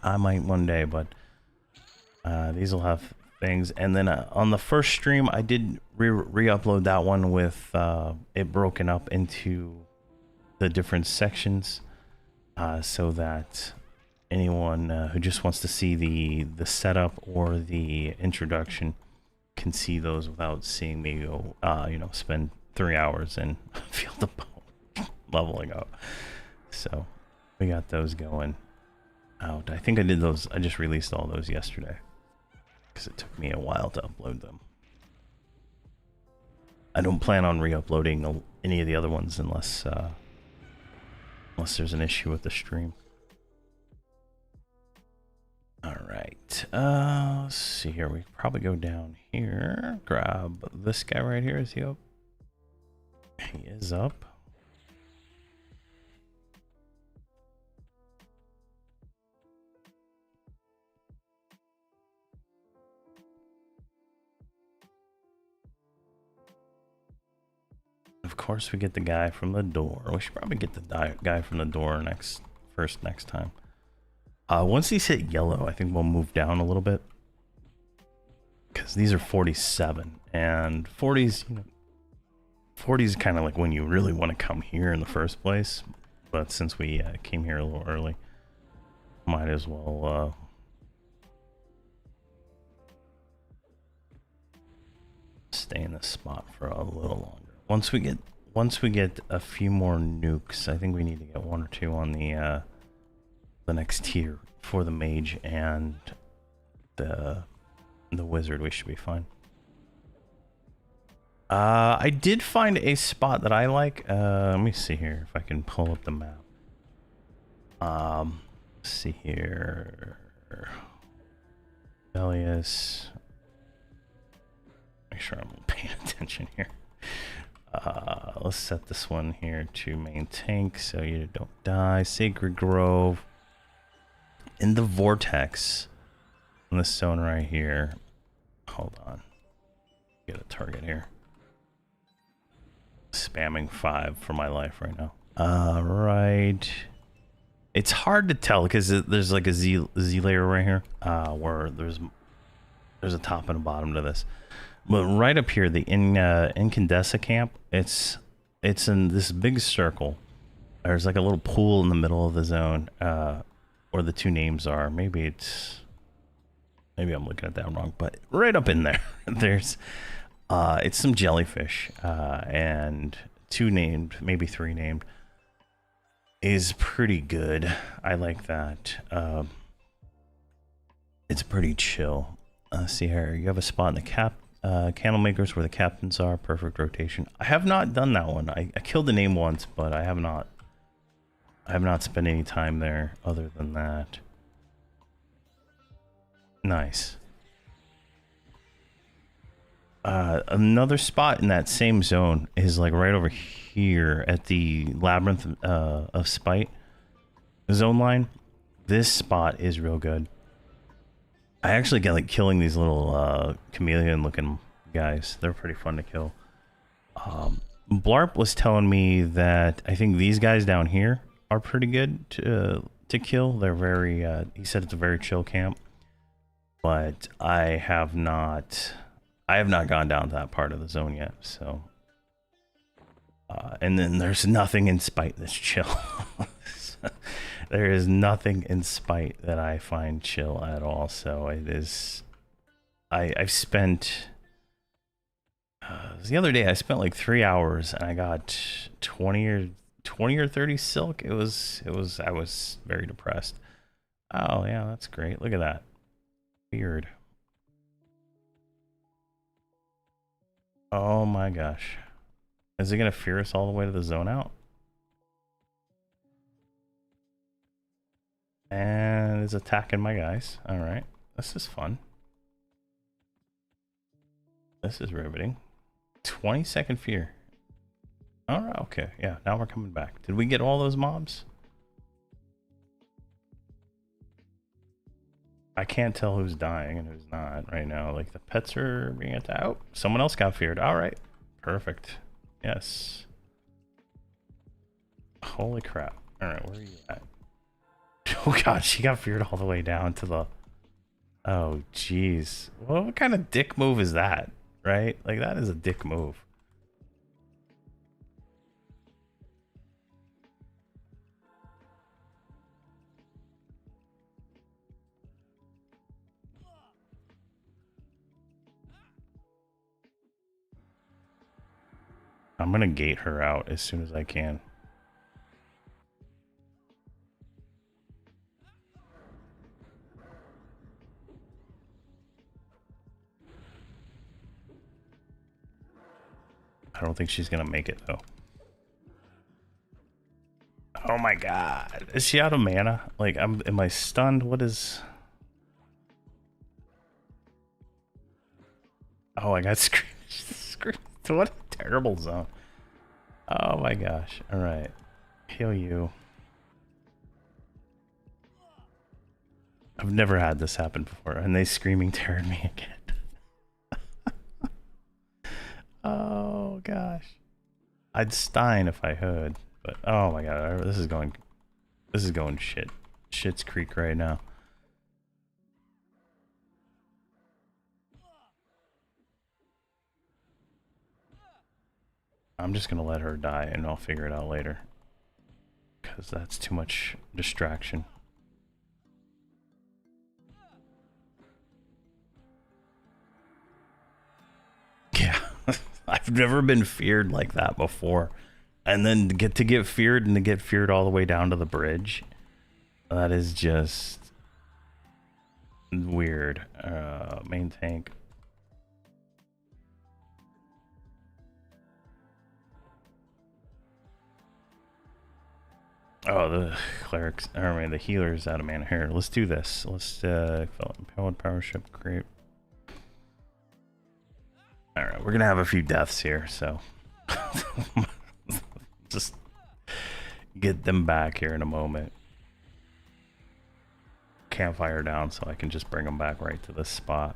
I might one day, but these will have things. And then on the first stream, I did re-upload that one with it broken up into the different sections, so that anyone who just wants to see the setup or the introduction can see those without seeing me go, spend 3 hours in Field of Bone leveling up. So we got those going out. I think I did those. I just released all those yesterday because it took me a while to upload them. I don't plan on re-uploading any of the other ones unless there's an issue with the stream. All right. Let's see here. We could probably go down here. Grab this guy right here. Is he up? He is up. Of course, we get the guy from the door. We should probably get the guy from the door next time. Once these hit yellow, I think we'll move down a little bit, because these are 47, and 40s, 40s kind of like when you really want to come here in the first place. But since we came here a little early, might as well stay in this spot for a little longer. Once we get a few more nukes, I think we need to get 1 or 2 on the next tier for the mage and the wizard. We should be fine. I did find a spot that I like. Let me see here if I can pull up the map. Let's see here. Elias. Make sure I'm paying attention here. Let's set this one here to main tank so you don't die. Sacred Grove. In the vortex. In this zone right here. Hold on. Get a target here. Spamming 5 for my life right now. Right. It's hard to tell because there's like a Z layer right here, where there's a top and a bottom to this. But right up here, the incandescent camp, it's in this big circle. There's like a little pool in the middle of the zone. or the two names are. Maybe I'm looking at that wrong, but right up in there, there's it's some jellyfish, and two named, maybe three named, is pretty good. I like that. It's pretty chill. See here, you have a spot in the candle makers where the captains are. Perfect rotation. I have not done that one. I killed the name once, but I have not spent any time there other than that. Nice. Another spot in that same zone is like right over here at the Labyrinth of Spite zone line. This spot is real good. I actually get like killing these little chameleon looking guys. They're pretty fun to kill. Blarp was telling me that I think these guys down here are pretty good to kill. They're very he said it's a very chill camp, but I have not gone down to that part of the zone yet. So and then there's nothing in Spite that's chill. There is nothing in Spite that I find chill at all. So it is. I've spent the other day. I spent like 3 hours and I got 20 or 30 silk. It was. I was very depressed. Oh yeah, that's great. Look at that. Weird. Oh my gosh. Is it gonna fear us all the way to the zone out? And it's attacking my guys. Alright. This is fun. This is riveting. 20-second fear. Alright, okay. Yeah, now we're coming back. Did we get all those mobs? I can't tell who's dying and who's not right now. Like the pets are being attacked. Oh, someone else got feared. Alright. Perfect. Yes. Holy crap. Alright, where are you at? Oh god, she got feared all the way down to the... Oh, jeez. Well, what kind of dick move is that? Right? Like, that is a dick move. I'm gonna gate her out as soon as I can. I don't think she's gonna make it though. Oh my god. Is she out of mana? Like, am I stunned? What is... Oh, I got screamed. What a terrible zone. Oh my gosh. Alright. Heal you. I've never had this happen before, and they screaming terrored me again. Oh gosh. I'd Stein if I could, but oh my god, this is going shit's creek right now. I'm just gonna let her die and I'll figure it out later, because that's too much distraction. Yeah. I've never been feared like that before. And then get feared and to get feared all the way down to the bridge. That is just weird. Main tank. Oh, the clerics, I mean, the healer's out of mana. Here, let's do this. Let's power ship, great. Alright, we're gonna have a few deaths here, so just get them back here in a moment. Campfire down so I can just bring them back right to this spot.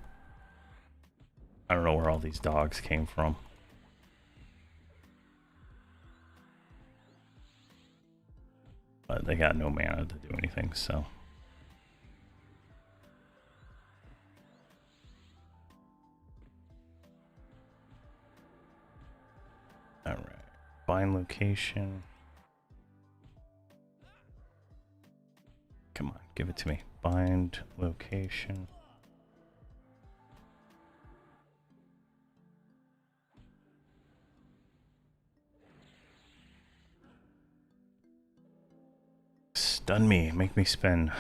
I don't know where all these dogs came from. But they got no mana to do anything, so. Alright. Find location. Come on, give it to me. Bind location. Stun me, make me spin.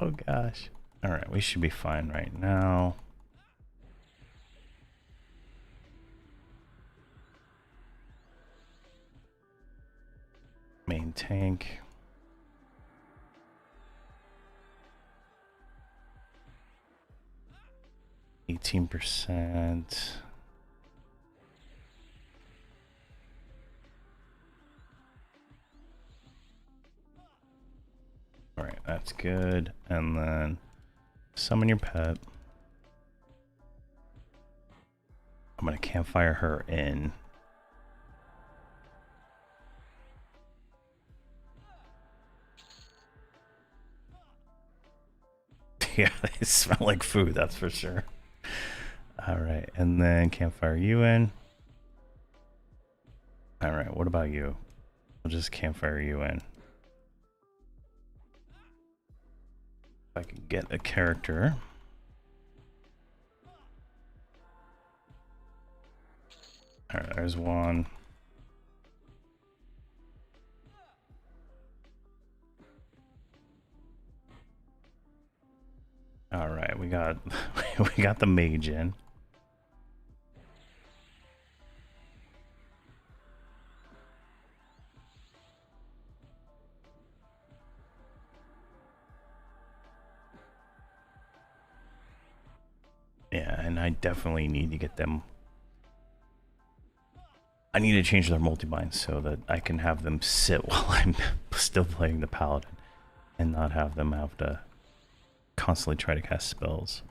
Oh gosh. Alright, we should be fine right now. Main tank. %. Alright, that's good. And then summon your pet. I'm gonna campfire her in. Yeah, they smell like food, that's for sure. Alright, and then campfire you in. Alright, what about you? We'll just campfire you in. If I can get a character. Alright, there's one. Alright, we got we got the mage in. Yeah, and I definitely need to get them. I need to change their multi-bind so that I can have them sit while I'm still playing the paladin and not have them have to constantly try to cast spells.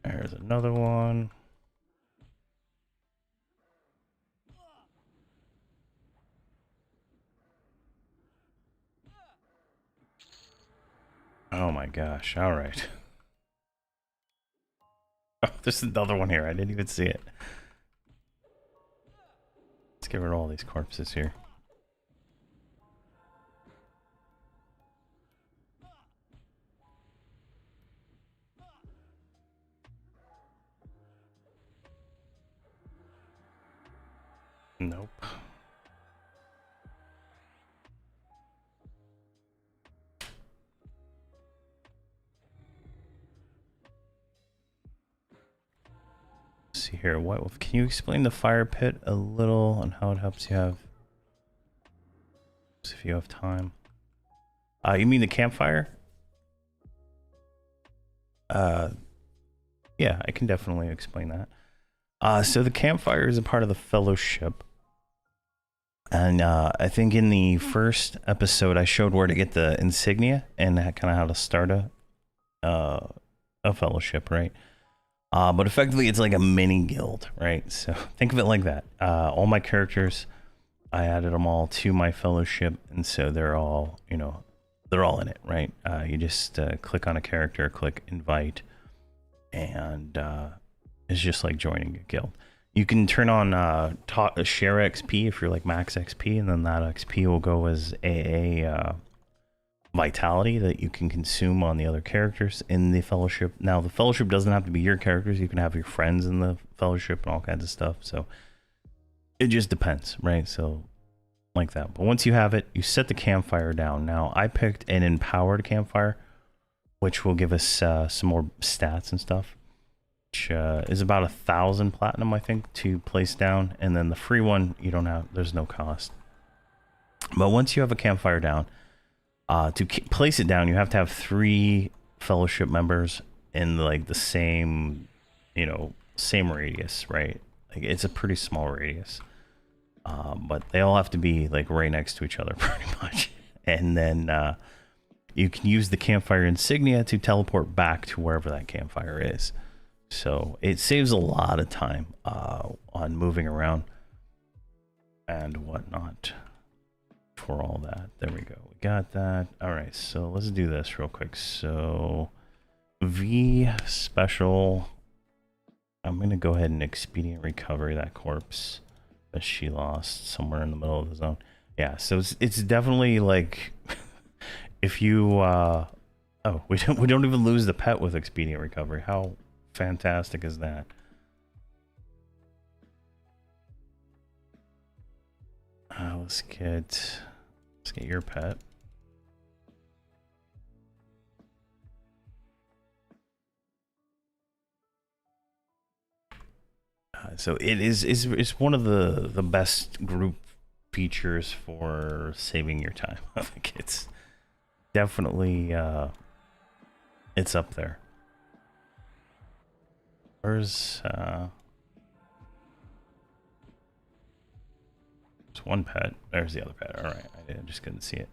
There's another one. Oh my gosh, all right. Oh, there's another one here. I didn't even see it. Let's get rid of all these corpses here. Nope. Let's see here. What can you explain the fire pit a little and how it helps you have, if you have time? You mean the campfire? Yeah, I can definitely explain that. So the campfire is a part of the fellowship. And I think in the first episode, I showed where to get the insignia and kind of how to start a fellowship, right? But effectively, it's like a mini guild, right? So think of it like that. All my characters, I added them all to my fellowship, and so they're all, you know, they're all in it, right? You just click on a character, click invite, and it's just like joining a guild. You can turn on share XP if you're like max XP, and then that XP will go as a vitality that you can consume on the other characters in the fellowship. Now, the fellowship doesn't have to be your characters. You can have your friends in the fellowship and all kinds of stuff. So it just depends, right? So like that. But once you have it, you set the campfire down. Now, I picked an empowered campfire, which will give us some more stats and stuff. Which is about 1,000 platinum, I think, to place down. And then the free one, you don't have, there's no cost. But once you have a campfire down, to place it down, you have to have 3 fellowship members in like the same, you know, same radius, right? Like it's a pretty small radius. But they all have to be like right next to each other pretty much. And then you can use the campfire insignia to teleport back to wherever that campfire is. So it saves a lot of time on moving around and whatnot for all that. There we go. We got that. All right, so let's do this real quick. So V special. I'm gonna go ahead and expedient recovery that corpse that she lost somewhere in the middle of the zone. Yeah, so it's definitely like if you oh, we don't even lose the pet with expedient recovery. How fantastic is that? Let's get your pet. So it's one of the best group features for saving your time. I think it's definitely it's up there. Where's there's one pet. There's the other pet. All right, I just couldn't see it.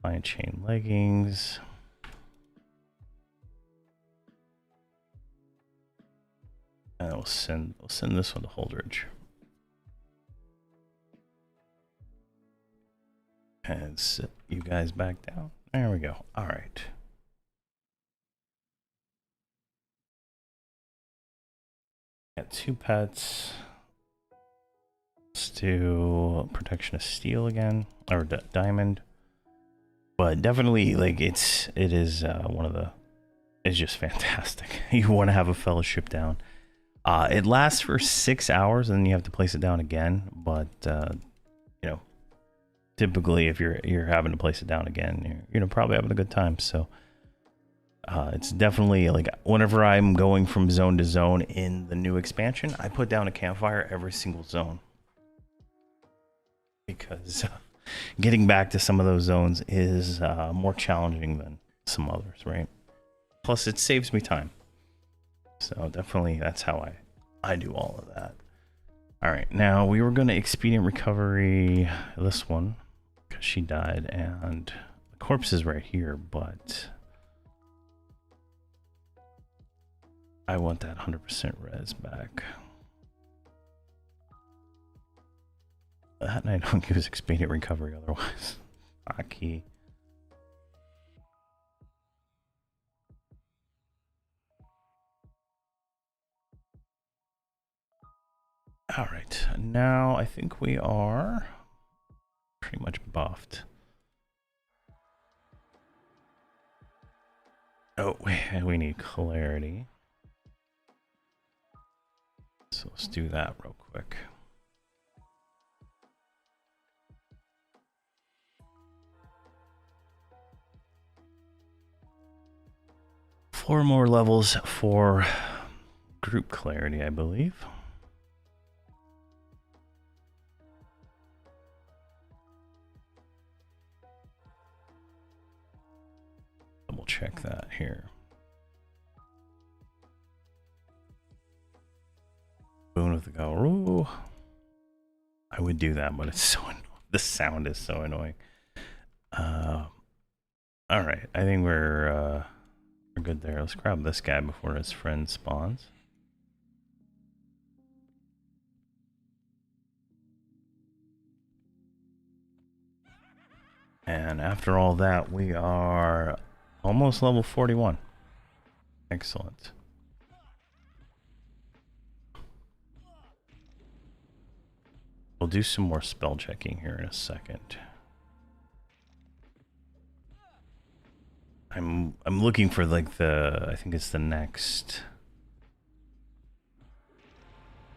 Lion chain leggings. And we'll send this one to Holdridge. And sit you guys back down. There we go. All right. Got 2 pets. Let's do protection of steel again, or diamond. But definitely, like it is one of the. It's just fantastic. You want to have a fellowship down. It lasts for 6 hours, and then you have to place it down again. But you know, typically, if you're having to place it down again, you're probably having a good time. So it's definitely like whenever I'm going from zone to zone in the new expansion, I put down a campfire every single zone because getting back to some of those zones is more challenging than some others, right? Plus, it saves me time. So definitely that's how I do all of that. All right, now we were going to expedient recovery this one because she died and the corpse is right here, but I want that 100% res back. That I don't use expedient recovery otherwise. Aki. All right, now I think we are pretty much buffed. Oh, we need clarity. So let's do that real quick. Four more levels for group clarity, I believe. Double check that here. Boon with the go. I would do that, but it's so annoying. The sound is so annoying. All right, I think we're good there. Let's grab this guy before his friend spawns. And after all that, we are almost level 41. Excellent. We'll do some more spell checking here in a second. I'm looking for like I think it's the next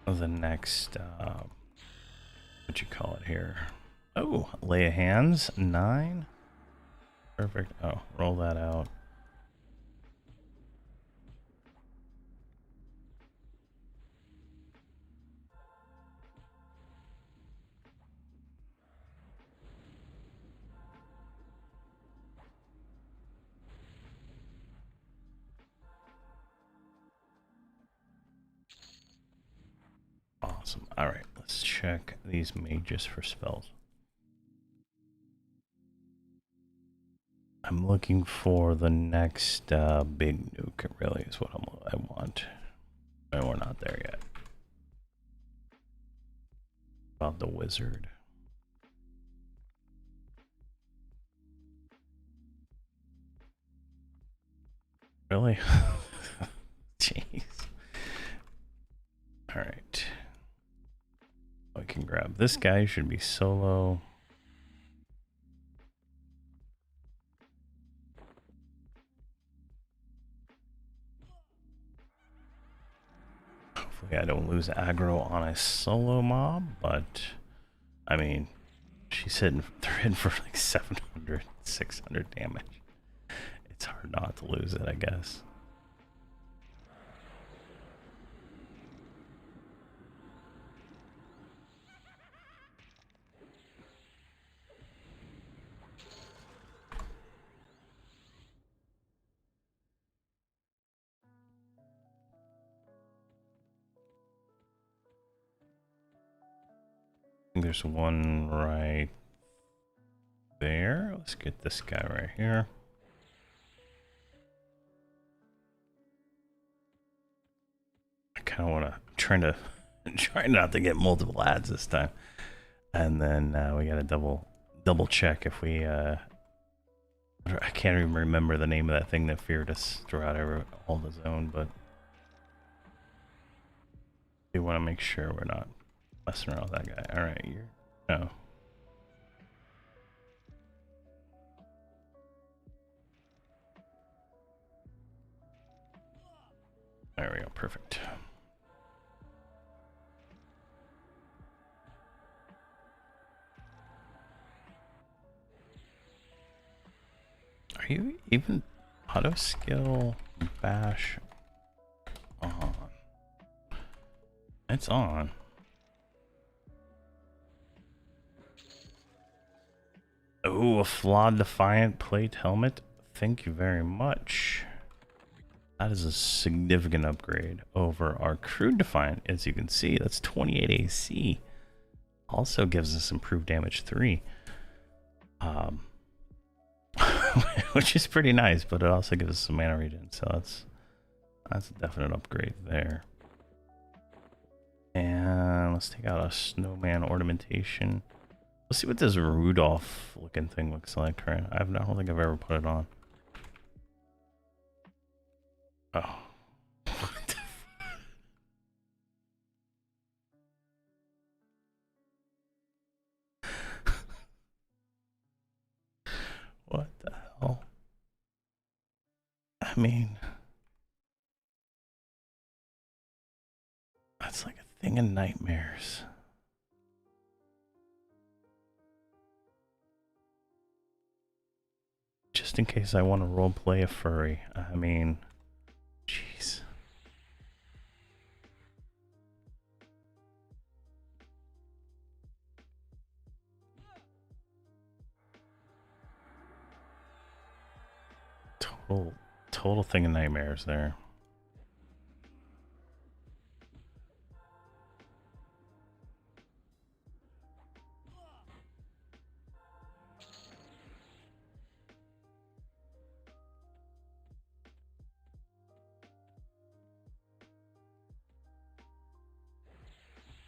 what you call it here. Oh, lay of hands, 9. Perfect. Oh, roll that out. Awesome. All right, let's check these mages for spells. I'm looking for the next big nuke. It really is what I want. And we're not there yet. About the wizard. Really? Jeez. Alright. We can grab this guy, should be solo. Hopefully I don't lose aggro on a solo mob, but I mean, they're hitting for like 700, 600 damage. It's hard not to lose it, I guess. I think there's one right there. Let's get this guy right here. I kind of want to, trying not to get multiple ads this time. And then we got to double check if we, I can't even remember the name of that thing that feared us throughout all the zone, but we want to make sure we're not messing around with that guy. All right, no. There we go, perfect. Are you even auto skill bash on? It's on. Oh, a flawed defiant plate helmet. Thank you very much. That is a significant upgrade over our crude defiant. As you can see, that's 28 AC. Also gives us improved damage 3. Which is pretty nice, but it also gives us some mana regen, so that's a definite upgrade there. And let's take out a snowman ornamentation. Let's see what this Rudolph looking thing looks like, right? I don't think I've ever put it on. Oh. What the hell? I mean, that's like a thing of nightmares. Just in case I want to roleplay a furry. I mean, jeez. Total thing of nightmares there.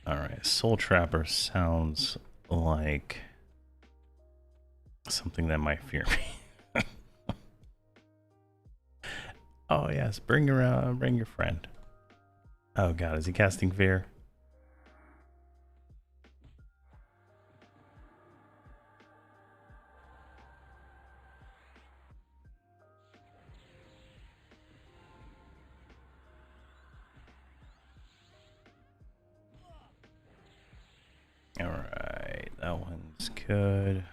Alright, Soul Trapper sounds like something that might fear me. Oh yes, bring your friend. Oh god, is he casting fear? Alright, that one's good.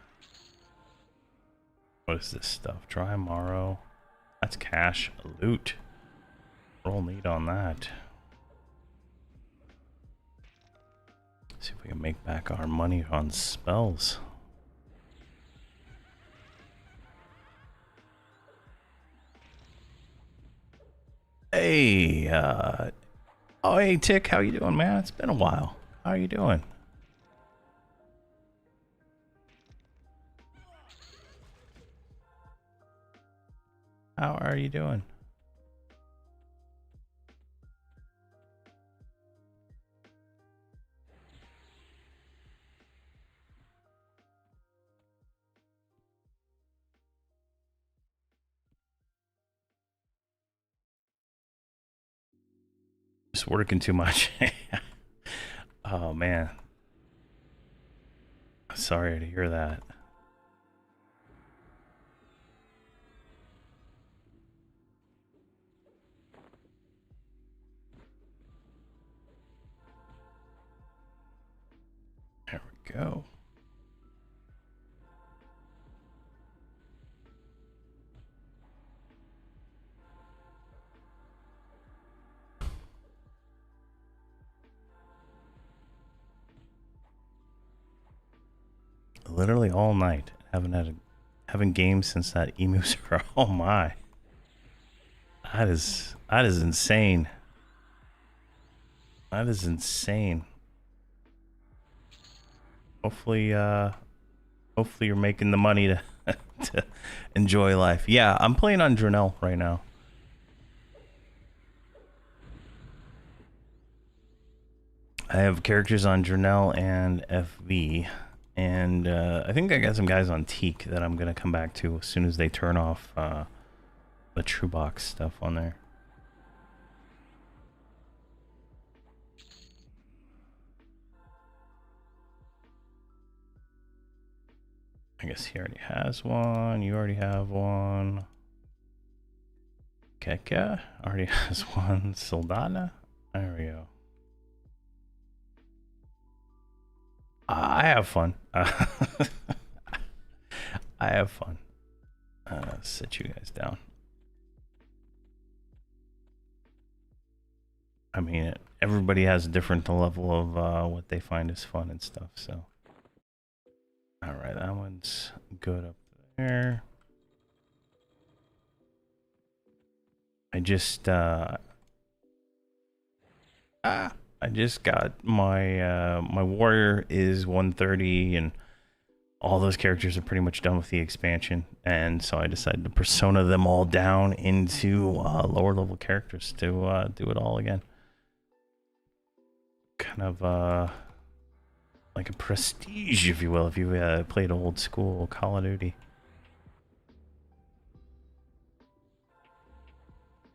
What is this stuff? Dry Morrow. That's cash. Loot. Roll neat on that. See if we can make back our money on spells. Hey, oh hey Tick, how you doing, man? It's been a while. How are you doing? How are you doing? just working too much. Oh man. Sorry to hear that. There we go. Literally all night. Haven't gamed since that emu scroll. Oh my. That is insane. That is insane. Hopefully you're making the money to to enjoy life. Yeah, I'm playing on Dronell right now. I have characters on Dronell and FV. And I think I got some guys on Teak that I'm gonna come back to as soon as they turn off the True Box stuff on there. I guess he already has one. You already have one. Keka already has one. Soldana. There we go. I have fun. I have fun. Sit you guys down. I mean, everybody has a different level of what they find is fun and stuff, so. Alright, that one's good up there. I just got my my warrior is 130 and all those characters are pretty much done with the expansion, and so I decided to persona them all down into lower level characters to do it all again. Kind of like a prestige, if you will, if you played old school Call of Duty.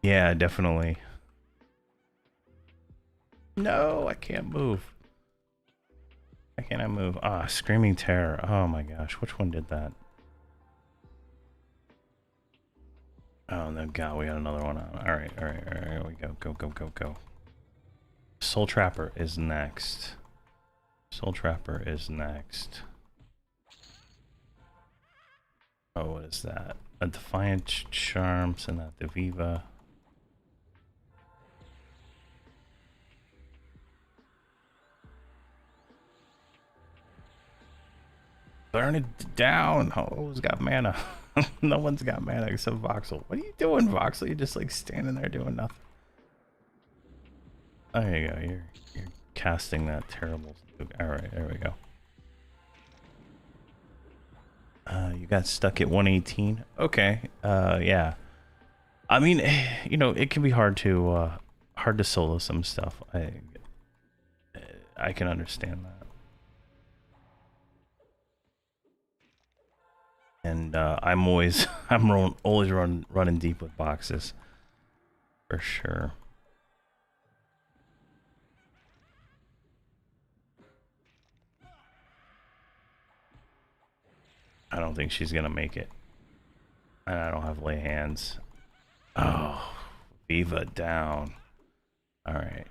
Yeah, definitely. No, I can't move. Why can't I move? Ah, Screaming Terror. Oh my gosh, which one did that? Oh no, God, we got another one on. All right, here we go. Go. Soul Trapper is next. Soul Trapper is next. Oh, what is that? A Defiant Charm, send that to Viva. Burn it down. Oh, who's got mana? No one's got mana except Voxel. What are you doing, Voxel? You're just like standing there doing nothing. There you go. You're casting that terrible. All right, there we go. You got stuck at 118. Okay. Yeah. I mean, you know, it can be hard to solo some stuff. I can understand that. And I'm always running deep with boxes, for sure. I don't think she's gonna make it, and I don't have lay hands. Oh, Viva down. All right.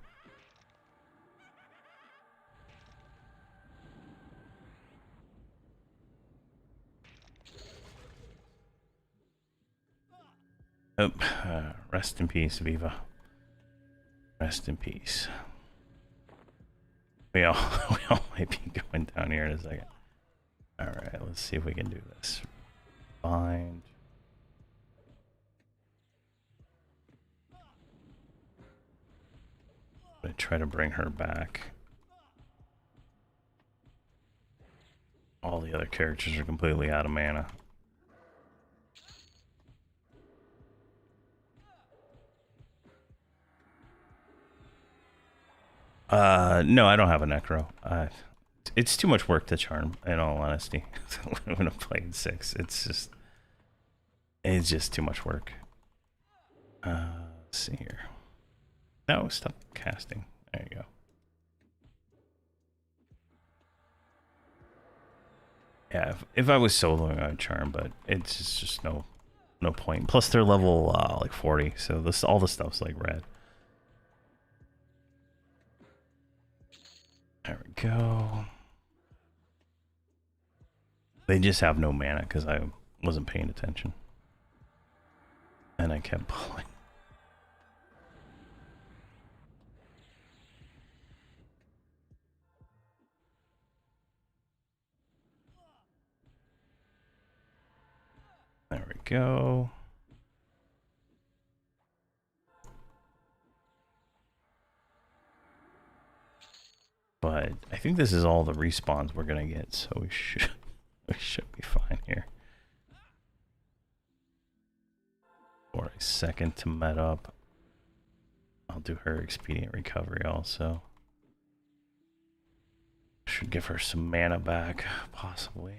Oh, rest in peace, Viva. Rest in peace. We all might be going down here in a second. All right, let's see if we can do this. Bind. I'm gonna try to bring her back. All the other characters are completely out of mana. No, I don't have a Necro. It's too much work to charm, in all honesty. When I'm playing 6, it's just too much work. Let's see here. No, stop casting. There you go. Yeah, if I was soloing, I'd charm, but it's just no point. Plus, they're level like 40, so this all the stuff's like red. There we go. They just have no mana because I wasn't paying attention, and I kept pulling. There we go. But I think this is all the respawns we're gonna get, so we should be fine here. For a second to met up. I'll do her expedient recovery also. Should give her some mana back, possibly.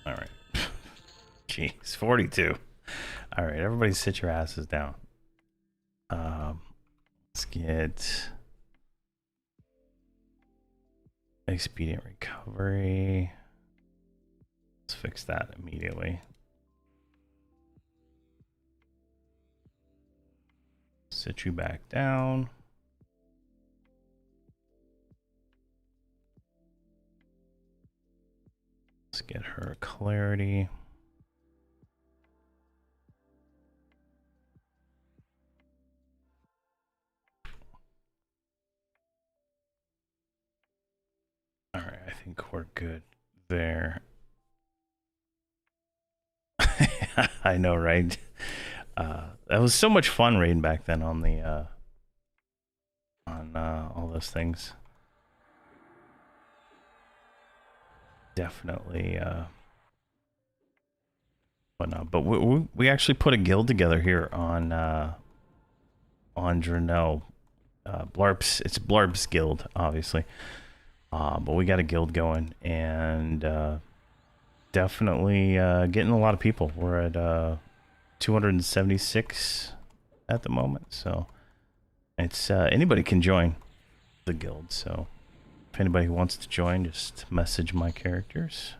All right. Jeez, 42. All right, everybody sit your asses down. Let's get expedient recovery. Let's fix that immediately. Sit you back down. Let's get her clarity. All right, I think we're good there. I know, right? That was so much fun raiding back then on the all those things. Definitely whatnot. But we actually put a guild together here on Drenell. Blarps, it's Blarp's guild, obviously. But we got a guild going, and definitely getting a lot of people. We're at 276 at the moment, so it's anybody can join the guild. So if anybody wants to join, just message my characters,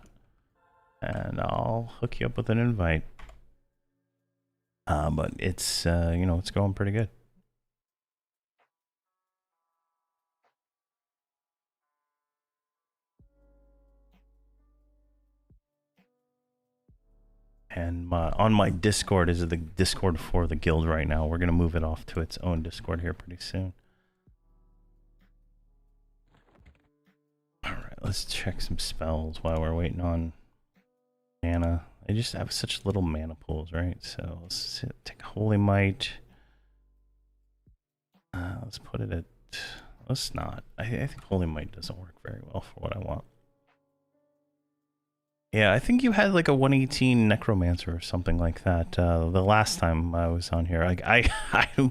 and I'll hook you up with an invite. But it's you know, it's going pretty good. And on my Discord is the Discord for the guild right now. We're gonna move it off to its own Discord here pretty soon. All right, let's check some spells while we're waiting on mana. I just have such little mana pools, right? So let's take Holy Might. Let's put it at. Let's not. I think Holy Might doesn't work very well for what I want. Yeah, I think you had like a 118 Necromancer or something like that the last time I was on here. I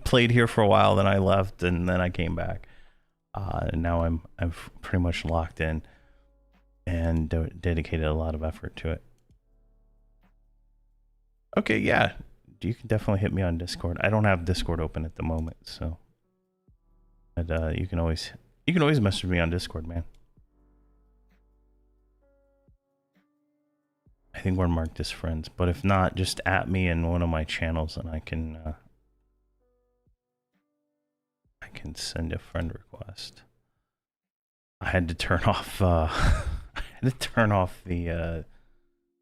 played here for a while, then I left, and then I came back. And now I'm pretty much locked in and dedicated a lot of effort to it. Okay, yeah, you can definitely hit me on Discord. I don't have Discord open at the moment, so but you can always message me on Discord, man. I think we're marked as friends, but if not, just at me in one of my channels, and I can send a friend request. I had to turn off the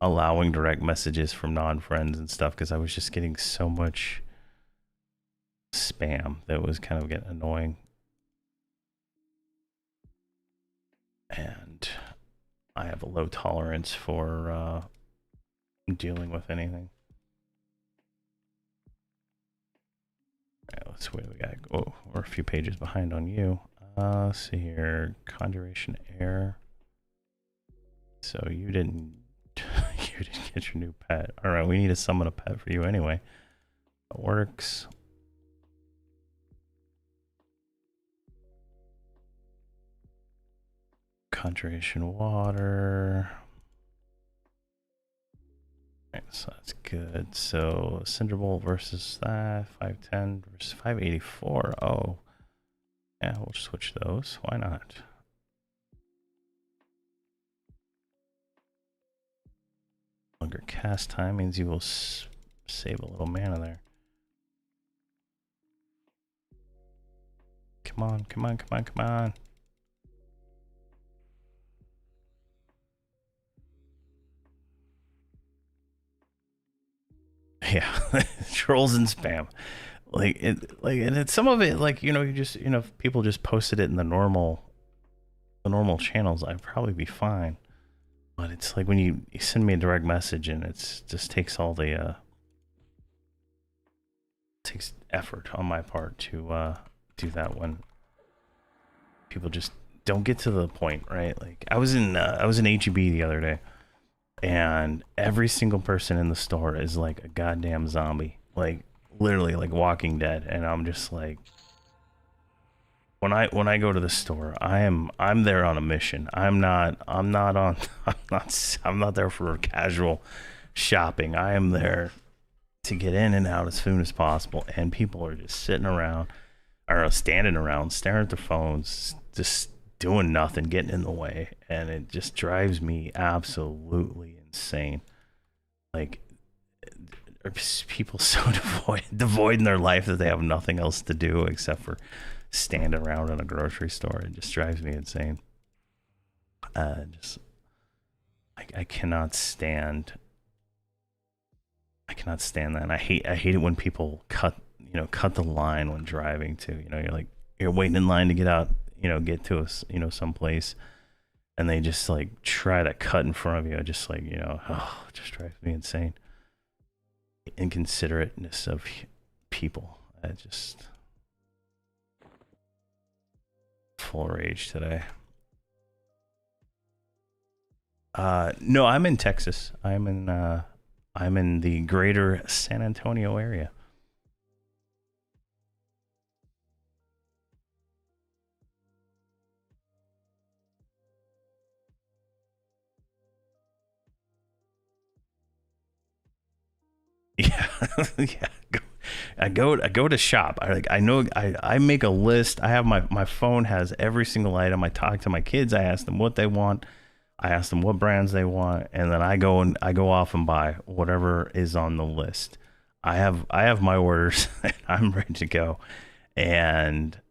allowing direct messages from non-friends and stuff because I was just getting so much spam that was kind of getting annoying. And I have a low tolerance for dealing with anything. All right, let's wait. We got. Oh, we're a few pages behind on you. Let's see here. Conjuration Air. So you didn't get your new pet. All right, we need to summon a pet for you anyway. That works. Concentration water. Right, so that's good. So Cinderbolt versus that 510 versus 584. Oh, yeah, we'll switch those. Why not? Longer cast time means you will save a little mana there. Come on, come on, come on, come on. Yeah, trolls and spam. Like and it's some of it, like, you know, if people just posted it in the normal channels, I'd probably be fine. But it's like when you send me a direct message and it's just takes all the takes effort on my part to do that when people just don't get to the point, right? Like I was in HEB the other day, and every single person in the store is like a goddamn zombie, like literally like Walking Dead, and I'm just like, when I go to the store, I'm there on a mission. I'm not there for casual shopping. I am there to get in and out as soon as possible, and people are just sitting around or standing around staring at their phones, just doing nothing, getting in the way, and it just drives me absolutely insane. Like, are people so devoid in their life that they have nothing else to do except for stand around in a grocery store? It just drives me insane. I cannot stand that. And I hate it when people cut the line when driving too. You know, you're waiting in line to get out, get to us, someplace, and they just like try to cut in front of you. Just like, it just drives me insane. Inconsiderateness of people. I just full rage today. No, I'm in Texas. I'm in the greater San Antonio area. Yeah, yeah. I go to shop. I know I make a list. I have my phone has every single item. I talk to my kids. I ask them what they want. I ask them what brands they want, and then I go off and buy whatever is on the list. I have my orders. And I'm ready to go, and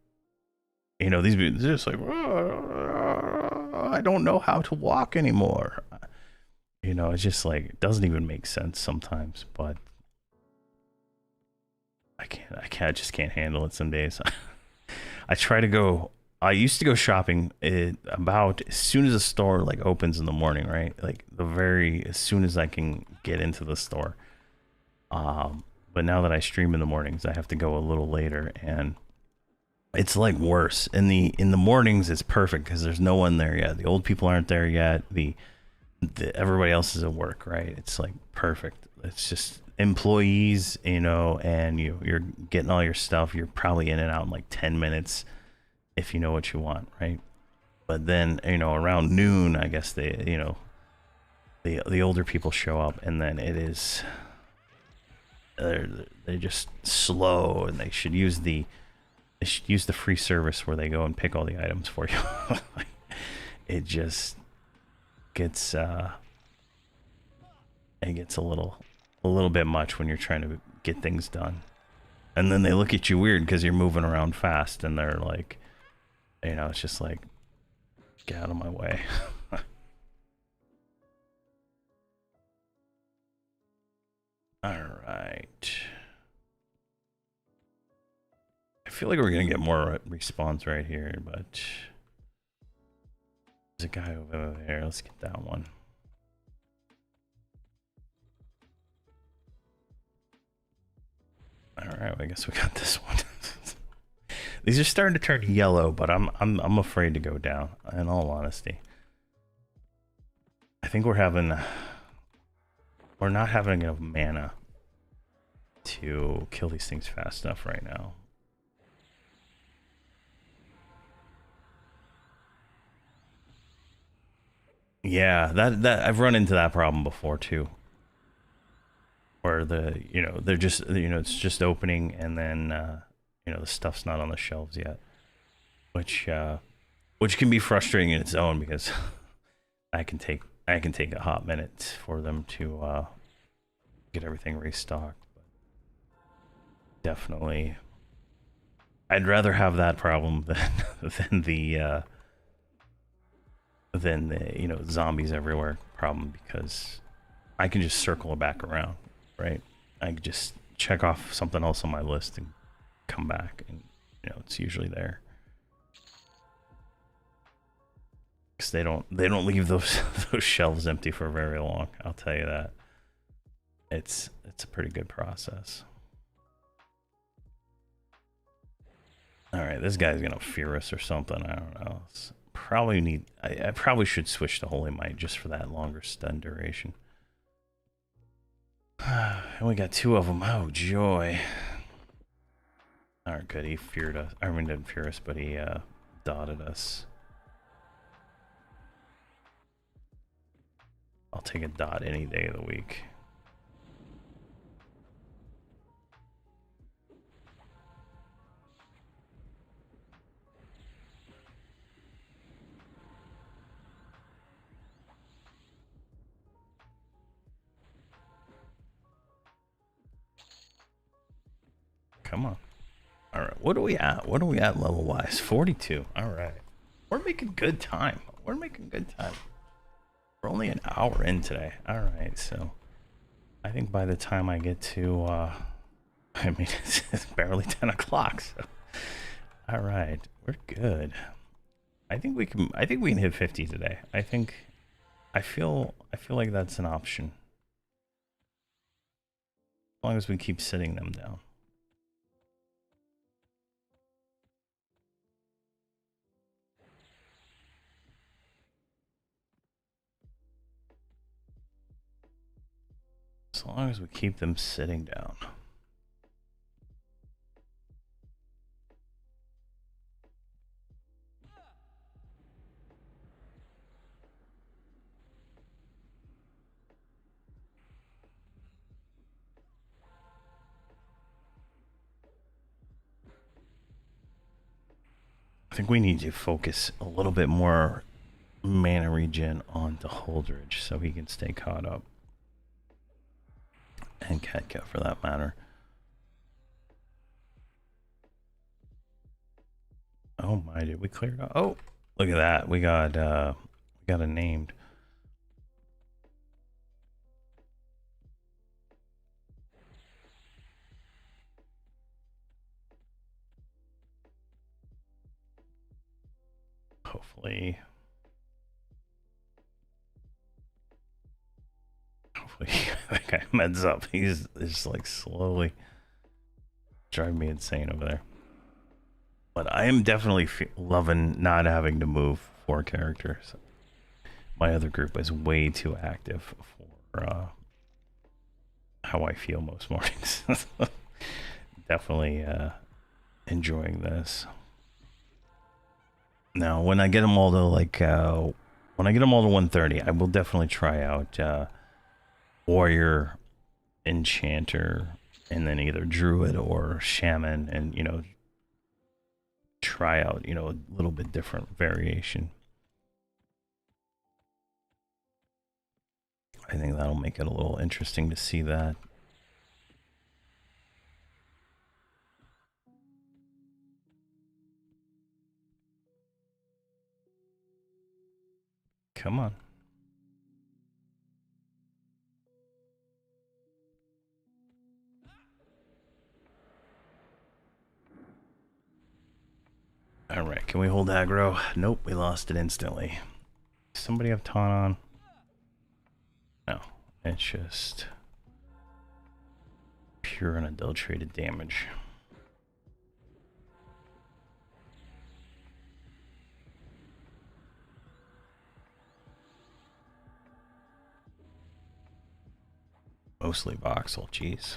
these people are just like, oh, I don't know how to walk anymore. It's just like, it doesn't even make sense sometimes, but I just can't handle it some days. I used to go shopping about as soon as the store like opens in the morning, right? Like as soon as I can get into the store. But now that I stream in the mornings, I have to go a little later, and it's like worse. In the mornings, it's perfect because there's no one there yet. The old people aren't there yet. Everybody else is at work, right? It's like perfect. It's just employees, and you're getting all your stuff. You're probably in and out in like 10 minutes if you know what you want, right? But then, around noon, I guess the older people show up, and then they're just slow, and they should use the free service where they go and pick all the items for you. It just gets it gets a little bit much when you're trying to get things done, and then they look at you weird because you're moving around fast, and they're like, it's just like, get out of my way. All right. I feel like we're gonna get more response right here, but there's a guy over there. Let's get that one. All right, I guess we got this one. These are starting to turn yellow, but I'm afraid to go down. In all honesty, I think we're not having enough mana to kill these things fast enough right now. Yeah, that I've run into that problem before too. Where they're just, it's just opening and then the stuff's not on the shelves yet. Which can be frustrating in its own because I can take a hot minute for them to get everything restocked. But definitely, I'd rather have that problem than the zombies everywhere problem, because I can just circle it back around, right? I can just check off something else on my list and come back, and it's usually there. Because they don't leave those shelves empty for very long. I'll tell you that. It's a pretty good process. All right, this guy's gonna fear us or something. I don't know. I probably should switch to Holy Might just for that longer stun duration. And we got 2 of them. Oh joy! All right, good. He feared us. I mean, didn't fear us, but he dotted us. I'll take a dot any day of the week. Come on. All right, what are we at? What are we at level wise? 42. All right. We're making good time. We're making good time. We're only an hour in today. All right, so I think by the time I get to, I mean, it's barely 10 o'clock. So, all right, we're good. I think we can hit 50 today. I feel like that's an option. As long as we keep sitting them down. As long as we keep them sitting down. I think we need to focus a little bit more mana regen onto Holdridge so he can stay caught up. And Ketka for that matter. Oh my, did we clear it out? Oh, look at that. We got a named. Hopefully that guy meds up. He's just like slowly driving me insane over there. But I am definitely loving not having to move 4 characters. My other group is way too active for how I feel most mornings. Definitely enjoying this. Now, when I get them all to when I get them all to 130, I will definitely try out Warrior, Enchanter, and then either Druid or Shaman, and try out a little bit different variation. I think that'll make it a little interesting to see that. Come on. All right, can we hold aggro? Nope, we lost it instantly. Somebody have taunt on? No, it's just pure unadulterated damage. Mostly voxel, jeez.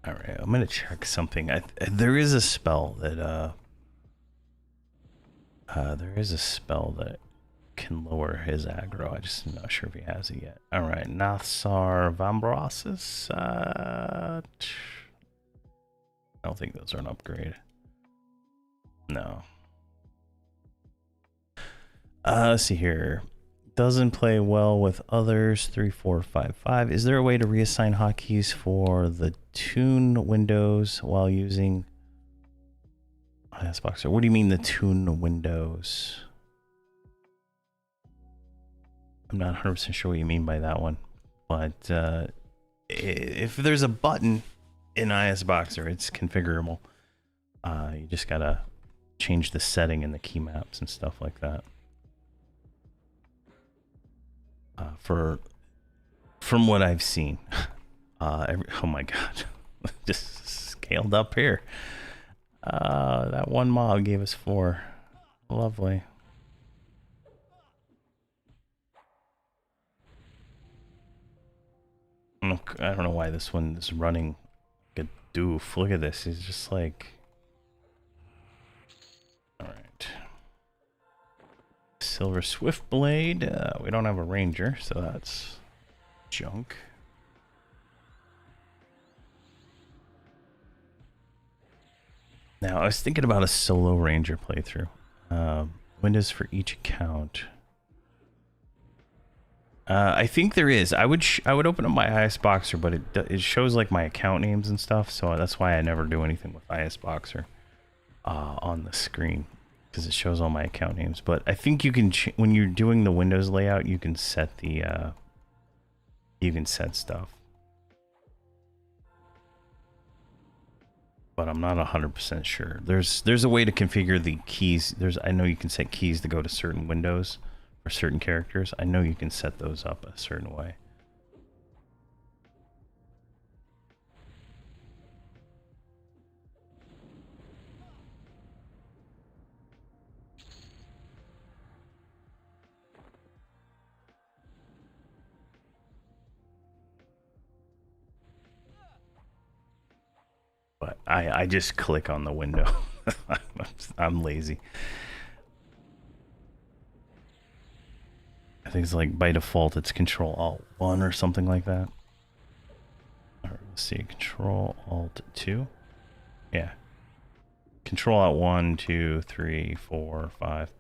All right, I'm gonna check something. There is a spell that can lower his aggro. I just am not sure if he has it yet. All right, Nathsar Vambrosis. I don't think those are an upgrade. No. Let's see here. Doesn't play well with others. 3, 4, 5, 5. Is there a way to reassign hotkeys for the tune windows while using Xbox? What do you mean the tune windows? I'm not 100% sure what you mean by that one, but if there's a button in ISBoxer, it's configurable. You just gotta change the setting in the key maps and stuff like that. From what I've seen, oh my god, just scaled up here. That one mob gave us 4. Lovely. I don't know why this one is running like a doof. Look at this. He's just like... Alright. Silver Swift Blade. We don't have a ranger, so that's junk. Now, I was thinking about a solo ranger playthrough. Windows for each account. I think there is. I would open up my ISBoxer, but it shows like my account names and stuff, so that's why I never do anything with ISBoxer on the screen, because it shows all my account names. But I think you can when you're doing the Windows layout, you can set the stuff. But I'm not 100% sure. There's a way to configure the keys. I know you can set keys to go to certain windows for certain characters. I know you can set those up a certain way. But I just click on the window. I'm lazy. I think it's like by default it's Control-Alt-1 or something like that. Alright, let's see, Control-Alt-2. Yeah. Control-Alt-1, 2, 3, 4, 5.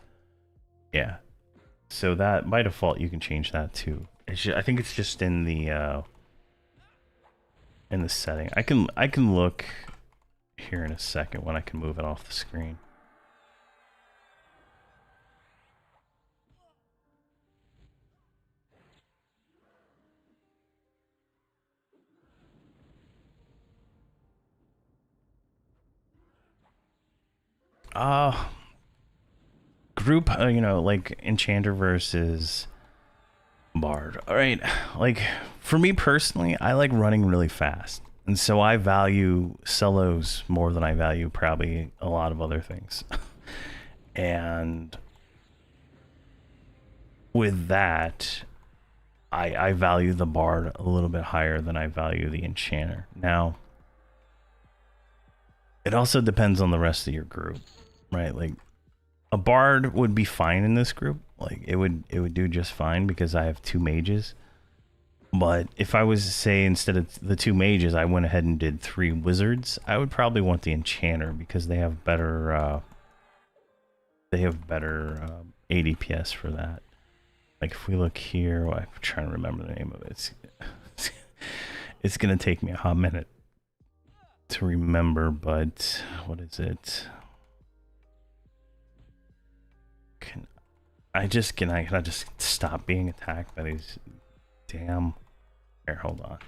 Yeah. So that by default you can change that too. I think it's just in the setting. I can look here in a second when I can move it off the screen. Group, you know, like Enchanter versus Bard. All right, like for me personally, I like running really fast, and so I value solos more than I value probably a lot of other things. And with that, I value the Bard a little bit higher than I value the Enchanter. Now, it also depends on the rest of your group, right? Like a Bard would be fine in this group. Like it would do just fine because I have 2 mages. But if I was to say instead of the 2 mages, I went ahead and did 3 wizards, I would probably want the Enchanter because they have better ADPS for that. Like if we look here, I'm trying to remember the name of it. It's gonna take me a hot minute to remember, but what is it? Can I just stop being attacked by these damn... Here, hold on.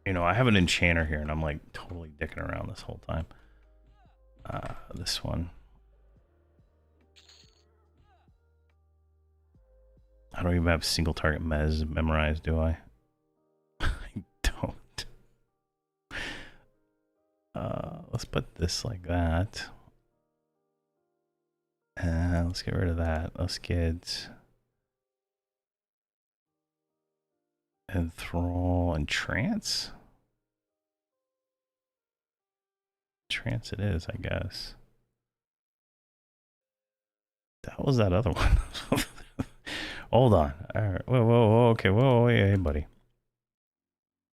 You know, I have an Enchanter here and I'm like totally dicking around this whole time. This one. I don't even have single target mez memorized, do I? I don't. Let's put this like that. Let's get rid of that. Let's get Enthrall and Trance. trance it is, I guess. That was that other one. Hold on. All right. Whoa, okay. Whoa, hey, buddy.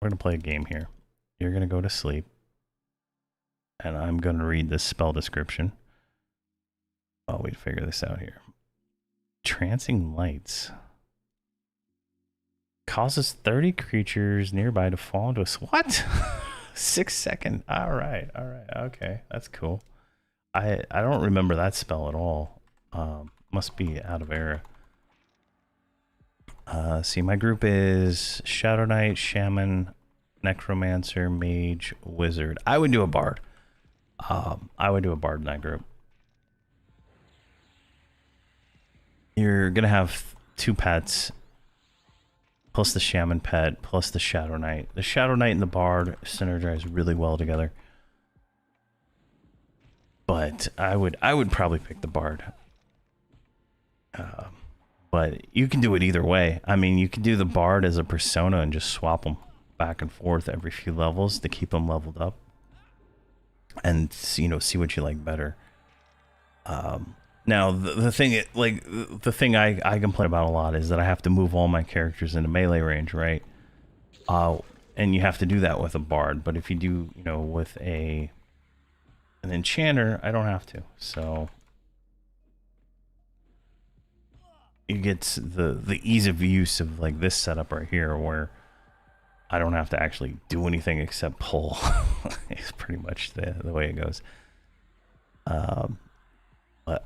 We're going to play a game here. You're going to go to sleep. And I'm going to read this spell description. Oh, we figure this out here. Trancing lights. Causes 30 creatures nearby to fall into a... What? 6 second. All right. Okay. That's cool. I don't remember that spell at all. Must be out of era. See, my group is Shadow Knight, Shaman, Necromancer, Mage, Wizard. I would do a Bard. I would do a Bard in that group. You're gonna have 2 pets, plus the Shaman pet, plus the Shadow Knight. The Shadow Knight and the Bard synergize really well together. But I would probably pick the Bard. But you can do it either way. I mean, you can do the Bard as a persona and just swap them back and forth every few levels to keep them leveled up. And, you know, see what you like better. Now, the thing I complain about a lot is that I have to move all my characters into melee range, right? And you have to do that with a Bard. But if you do, you know, with an Enchanter, I don't have to. So... you get the ease of use of like this setup right here where I don't have to actually do anything except pull. It's pretty much the way it goes. But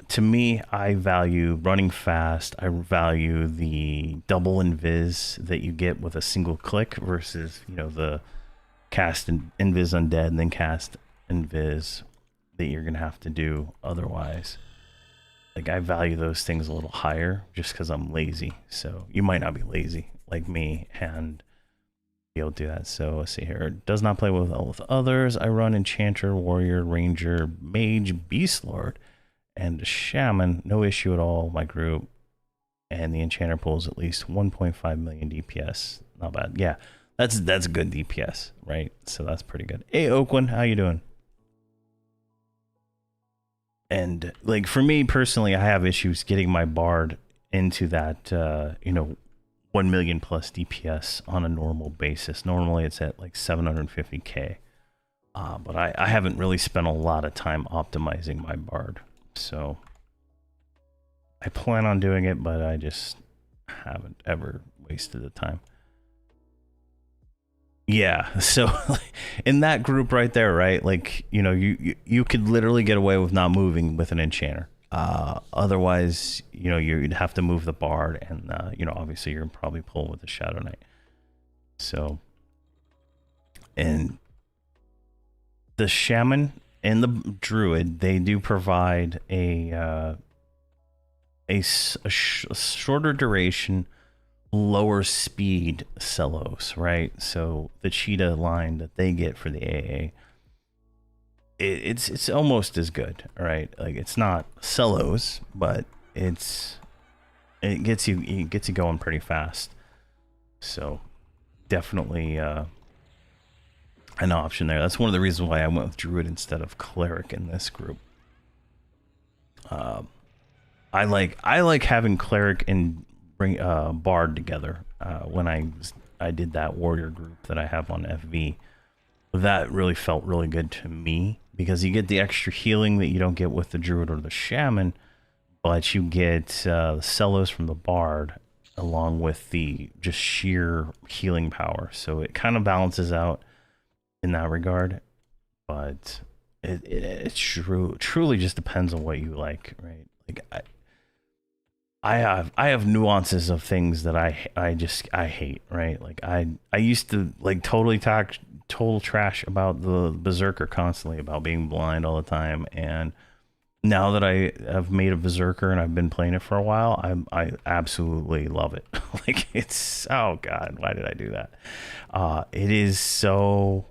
to me, I value running fast. I value the double invis that you get with a single click versus, you know, the cast invis undead and then cast invis that you're going to have to do otherwise. Like, I value those things a little higher just because I'm lazy. So you might not be lazy like me and be able to do that. So let's see here. It does not play with others. I run Enchanter, Warrior, Ranger, Mage, Beast Lord, and Shaman. No issue at all. My group. And the Enchanter pulls at least 1.5 million DPS. Not bad. Yeah, that's good DPS, right? So that's pretty good. Hey, Oakland, how you doing? And like for me personally, I have issues getting my Bard into that, you know, 1 million plus DPS on a normal basis. Normally it's at like 750k. But I haven't really spent a lot of time optimizing my Bard. So I plan on doing it, but I just haven't ever wasted the time. Yeah, so in that group right there, right? Like, you know, you could literally get away with not moving with an Enchanter. Otherwise, you know, you'd have to move the Bard, and you know, obviously you're probably pull with the Shadow Knight. So, and the Shaman and the Druid, they do provide a shorter duration, lower speed Celos, right? So the cheetah line that they get for the AA, it's almost as good, right? Like, it's not Celos, but it gets you going pretty fast. So definitely an option there. That's one of the reasons why I went with Druid instead of Cleric in this group. I like having Cleric and bring Bard together. When I did that warrior group that I have on FV, that really felt really good to me, because you get the extra healing that you don't get with the Druid or the Shaman, but you get the Celos from the Bard along with the just sheer healing power. So it kind of balances out in that regard, but it truly just depends on what you like, right? Like I have nuances of things that I hate, right? Like I used to like totally talk total trash about the Berserker constantly, about being blind all the time, and now that I have made a Berserker and I've been playing it for a while, I absolutely love it. Like, it's, oh god, why did I do that? It is so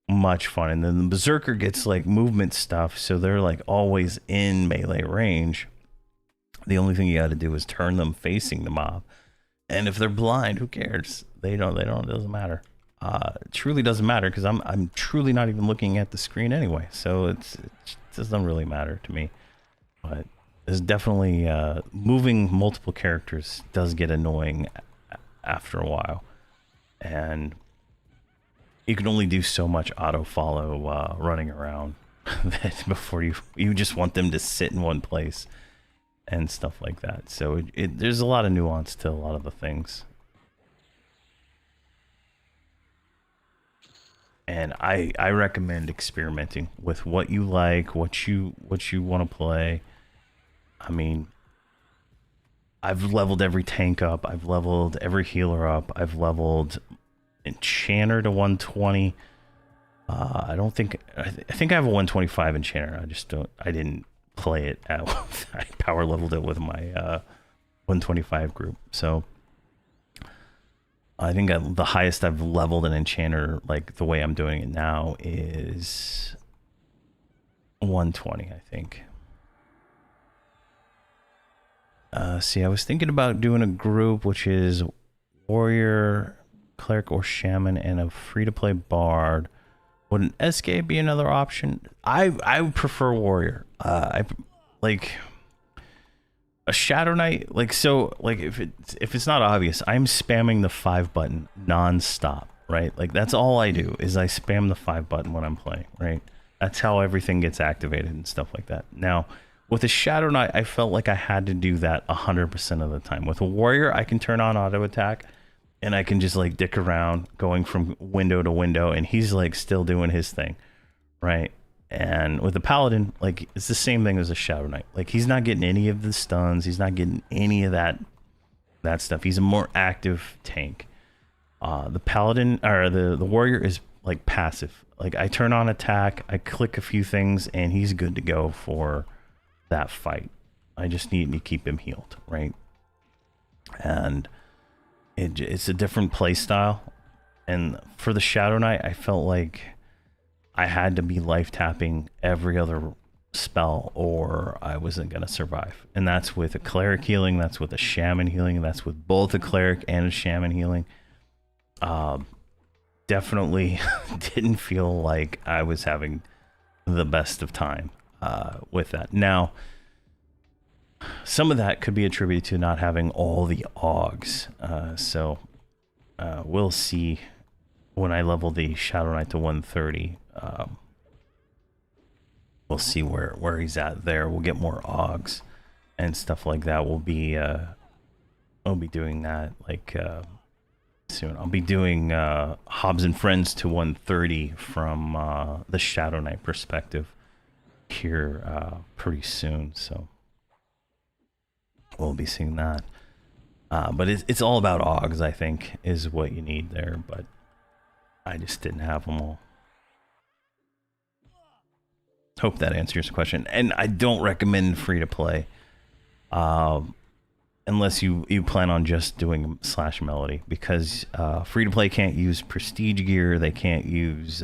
much fun. And then the Berserker gets like movement stuff, so they're like always in melee range. The only thing you got to do is turn them facing the mob, and if they're blind, who cares? They don't. It doesn't matter. It truly doesn't matter because I'm truly not even looking at the screen anyway, so it doesn't really matter to me. But there's definitely moving multiple characters does get annoying after a while, and you can only do so much auto follow running around that before you just want them to sit in one place and stuff like that. So there's a lot of nuance to a lot of the things. And I recommend experimenting with what you like, what you want to play. I mean, I've leveled every tank up, I've leveled every healer up, I've leveled Enchanter to 120. I think I have a 125 Enchanter. I didn't play it at I power leveled it with my 125 group. So I think the highest I've leveled an Enchanter, like the way I'm doing it now, is 120, I think. See, I was thinking about doing a group which is Warrior, Cleric, or Shaman, and a free-to-play Bard. Would an SK be another option? I would prefer Warrior. I like a Shadow Knight. Like, so, like, if it's not obvious, I'm spamming the 5 button non-stop, right? Like, that's all I do is I spam the 5 button when I'm playing, right? That's how everything gets activated and stuff like that. Now, with a Shadow Knight, I felt like I had to do that 100% of the time. With a Warrior, I can turn on auto attack, and I can just like dick around going from window to window, and he's like still doing his thing, right? And with the Paladin, like, it's the same thing as a Shadow Knight. Like, he's not getting any of the stuns, he's not getting any of that stuff. He's a more active tank. The Paladin, or the Warrior, is like passive. Like, I turn on attack, I click a few things, and he's good to go for that fight. I just need to keep him healed, right? And it's a different play style. And for the Shadow Knight, I felt like I had to be life tapping every other spell or I wasn't going to survive. And that's with a Cleric healing, that's with a Shaman healing, that's with both a Cleric and a Shaman healing. Definitely didn't feel like I was having the best of time with that. Now, some of that could be attributed to not having all the augs. So we'll see when I level the Shadow Knight to 130. We'll see where he's at there. We'll get more augs and stuff like that. I'll be doing that like soon. I'll be doing Hobbs and Friends to 130 from the Shadow Knight perspective here pretty soon. So we'll be seeing that. But it's all about augs, I think, is what you need there. But I just didn't have them all. Hope that answers your question. And I don't recommend free to play, unless you plan on just doing / melody, because free to play can't use prestige gear. They can't use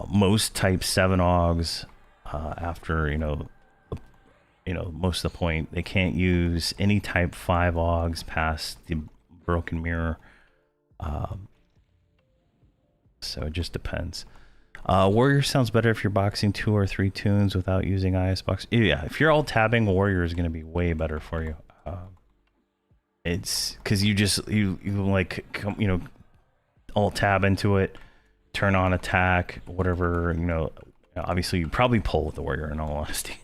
most type 7 augs after most of the point. They can't use any type 5 augs past the broken mirror. So it just depends. Warrior sounds better if you're boxing 2 or 3 tunes without using IS box. Yeah, if you're all tabbing, Warrior is going to be way better for you. It's because you like all tab into it, turn on attack, whatever. Obviously you probably pull with the Warrior in all honesty.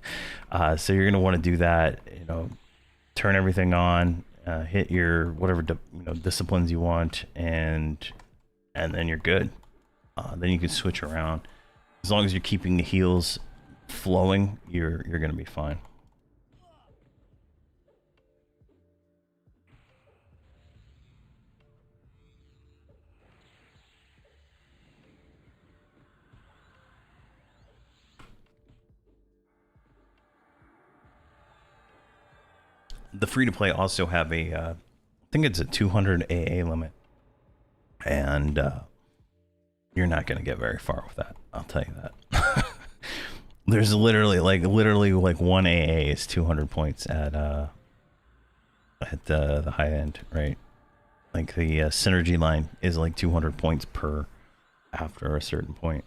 So you're going to want to do that. Turn everything on, hit your whatever disciplines you want, and then you're good. Then you can switch around. As long as you're keeping the heals flowing, you're going to be fine. The free-to-play also have I think it's a 200 AA limit. And you're not going to get very far with that. I'll tell you that. There's literally like 1 AA is 200 points at at the high end, right? Like the synergy line is like 200 points per after a certain point.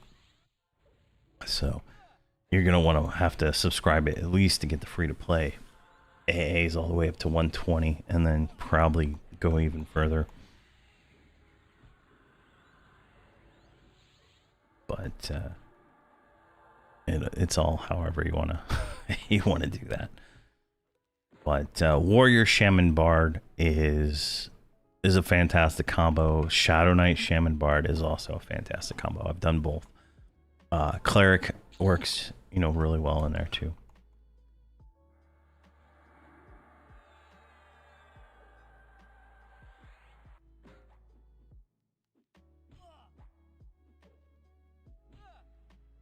So you're going to want to have to subscribe it at least to get the free to play. AAs all the way up to 120 and then probably go even further. But it's all however you want to do that. But Warrior Shaman Bard is a fantastic combo. Shadow Knight Shaman Bard is also a fantastic combo. I've done both. Cleric works, really well in there too.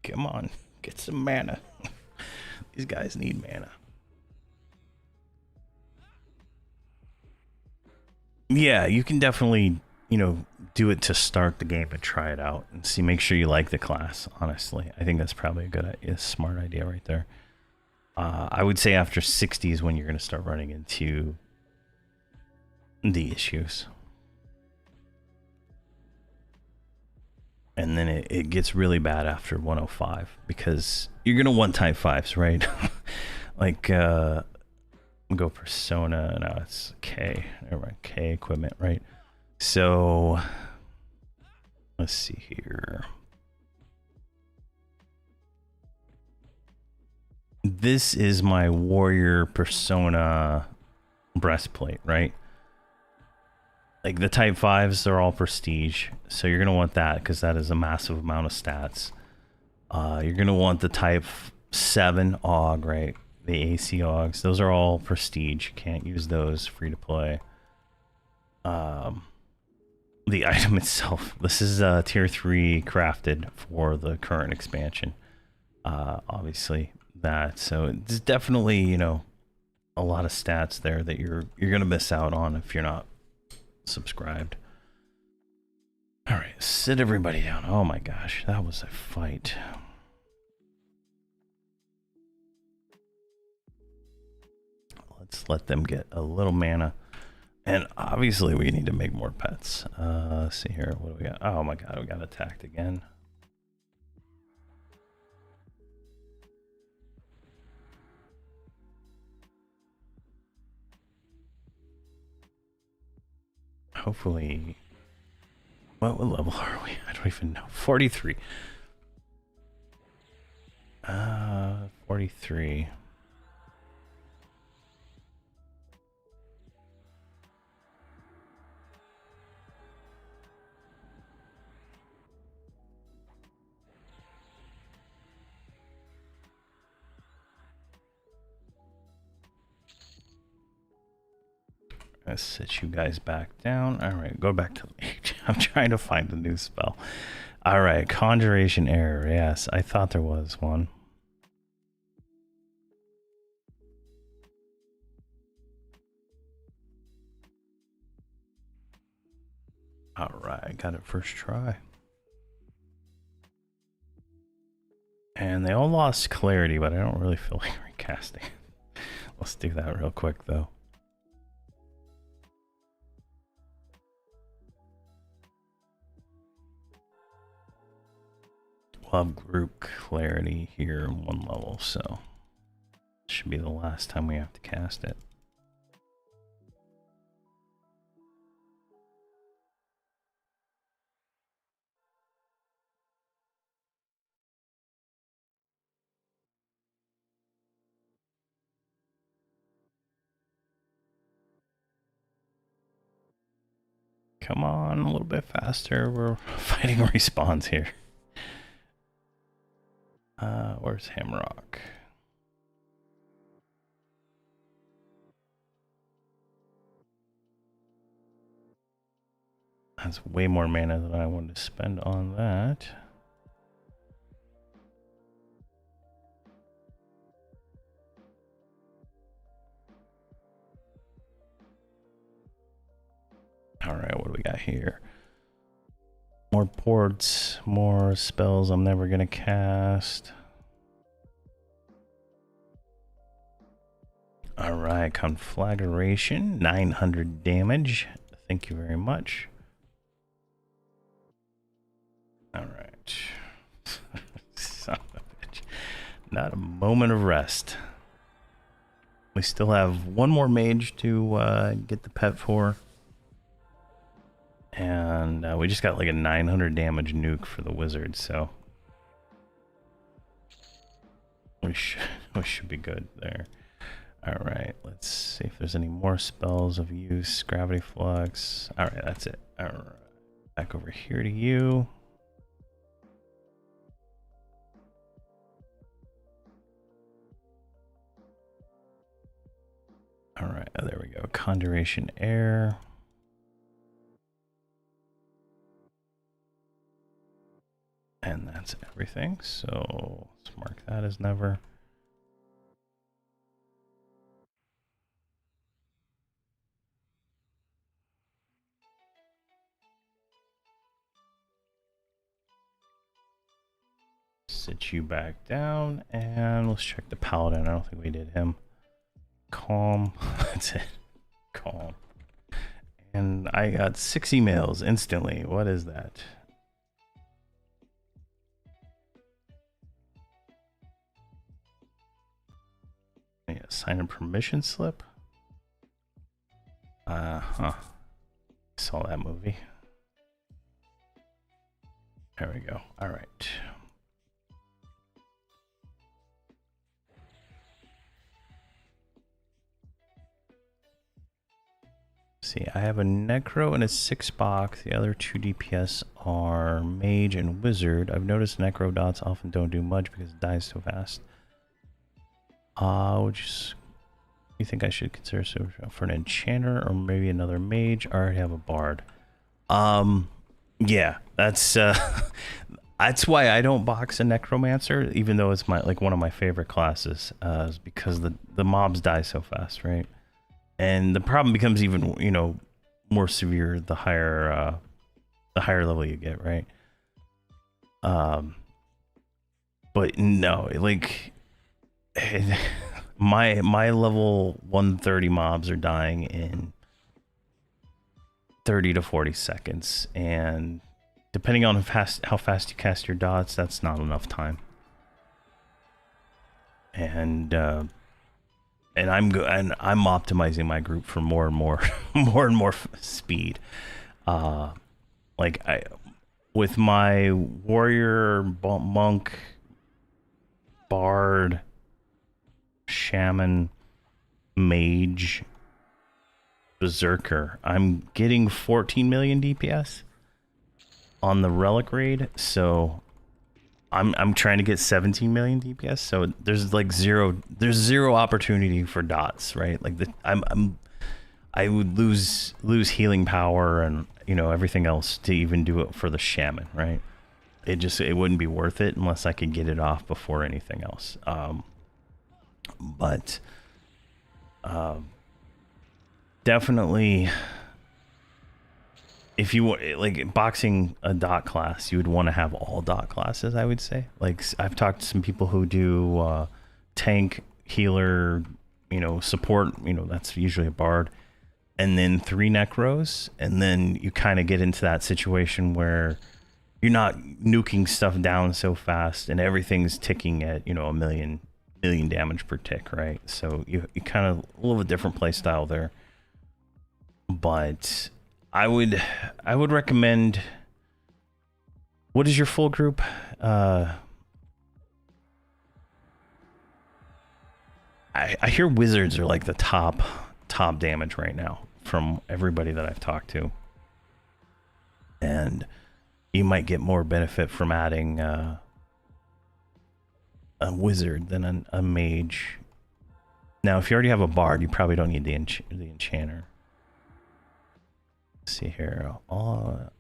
Come on, get some mana. These guys need mana. Yeah, you can definitely, do it to start the game and try it out and see. Make sure you like the class. Honestly, I think that's probably a smart idea right there. I would say after 60 is when you're going to start running into the issues. And then it gets really bad after 105 because you're going to want type 5s, right? Like, go Persona. No, it's K. Never mind. K equipment, right? So, let's see here. This is my Warrior Persona breastplate, right? Like the type 5s, they're all prestige. So you're going to want that because that is a massive amount of stats. You're going to want the type 7 AUG, right? The AC AUGs. Those are all prestige. You can't use those free to play. The item itself. This is tier 3 crafted for the current expansion. Obviously that. So it's definitely, a lot of stats there that you're going to miss out on if you're not subscribed. All right, sit everybody down. Oh my gosh, that was a fight. Let's let them get a little mana. And obviously we need to make more pets. Let's see here. What do we got? Oh my god, we got attacked again. Hopefully. What level are we? I don't even know. 43. 43. Let's sit you guys back down. All right, go back to the page. I'm trying to find a new spell. All right, conjuration error. Yes, I thought there was one. All right, got it first try. And they all lost clarity, but I don't really feel like recasting. Let's do that real quick, though. We'll have group clarity here in 1 level, so it should be the last time we have to cast it. Come on, a little bit faster. We're fighting respawns here. Where's Hamrok? That's way more mana than I wanted to spend on that. All right, what do we got here? More ports, more spells I'm never gonna cast. All right, conflagration, 900 damage. Thank you very much. All right. Son of a bitch. Not a moment of rest. We still have one more mage to get the pet for. And we just got like a 900 damage nuke for the wizard, so we should be good there. All right, let's see if there's any more spells of use. Gravity flux. All right, that's it. All right, back over here to you. All right, there we go. Conjuration air. And that's everything. So let's mark that as never. Sit you back down, and let's check the paladin. I don't think we did him. Calm. That's it. Calm. And I got 6 emails instantly. What is that? Yeah, sign a permission slip. Saw that movie. There we go. All right. See, I have a necro and a 6-box. The other 2 DPS are mage and wizard. I've noticed necro dots often don't do much because it dies so fast. You think I should consider for an enchanter or maybe another mage? I already have a bard. Yeah, that's that's why I don't box a necromancer, even though it's one of my favorite classes, is because the mobs die so fast, right? And the problem becomes even, more severe the higher level you get, right? But no, my level 130 mobs are dying in 30 to 40 seconds, and depending on how fast you cast your dots, that's not enough time. And I'm optimizing my group for more and more speed. With my warrior, monk, bard, shaman, mage, berserker, I'm getting 14 million DPS on the relic raid, so I'm trying to get 17 million DPS, so there's zero opportunity for dots, right? I would lose healing power and everything else to even do it for the shaman, right? It wouldn't be worth it unless I could get it off before anything else. But definitely, if you boxing a dot class, you would want to have all dot classes, I would say. I've talked to some people who do tank, healer, support, that's usually a bard, and then 3 necros, and then you kind of get into that situation where you're not nuking stuff down so fast and everything's ticking at a million damage per tick, right? So you kind of a little bit different play style there. But I would recommend. What is your full group? I hear wizards are like the top damage right now from everybody that I've talked to, and you might get more benefit from adding a wizard than a mage. Now, if you already have a bard, you probably don't need the enchanter. Let's see here. I'll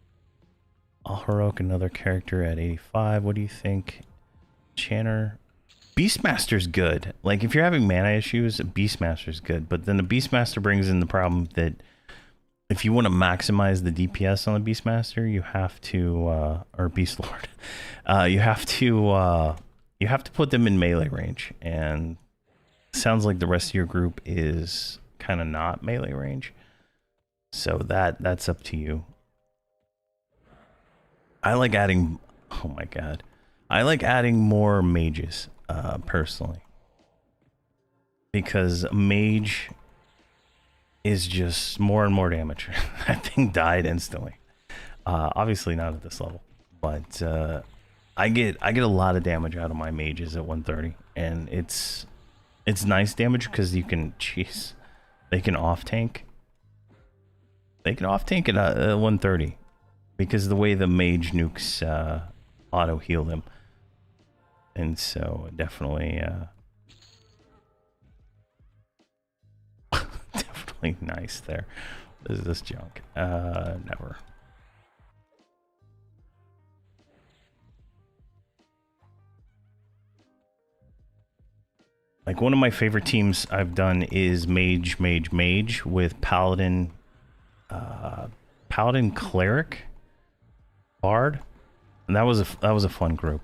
heroic another character at 85. What do you think? Enchanter. Beastmaster's good. If you're having mana issues, Beastmaster's good. But then the Beastmaster brings in the problem that if you want to maximize the DPS on the Beastmaster, you have to, or Beast Lord, you have to put them in melee range, and sounds like the rest of your group is kind of not melee range. So that's up to you. I like adding, oh my god. I like adding more mages, personally. Because mage is just more and more damage. That thing died instantly. Obviously not at this level, but I get a lot of damage out of my mages at 130, and it's nice damage because you can, jeez, they can off tank. They can off tank at 130 because the way the mage nukes auto heal them, and so definitely definitely nice there. What is this junk? Never. Like, one of my favorite teams I've done is mage with paladin, paladin cleric, bard, and that was a fun group.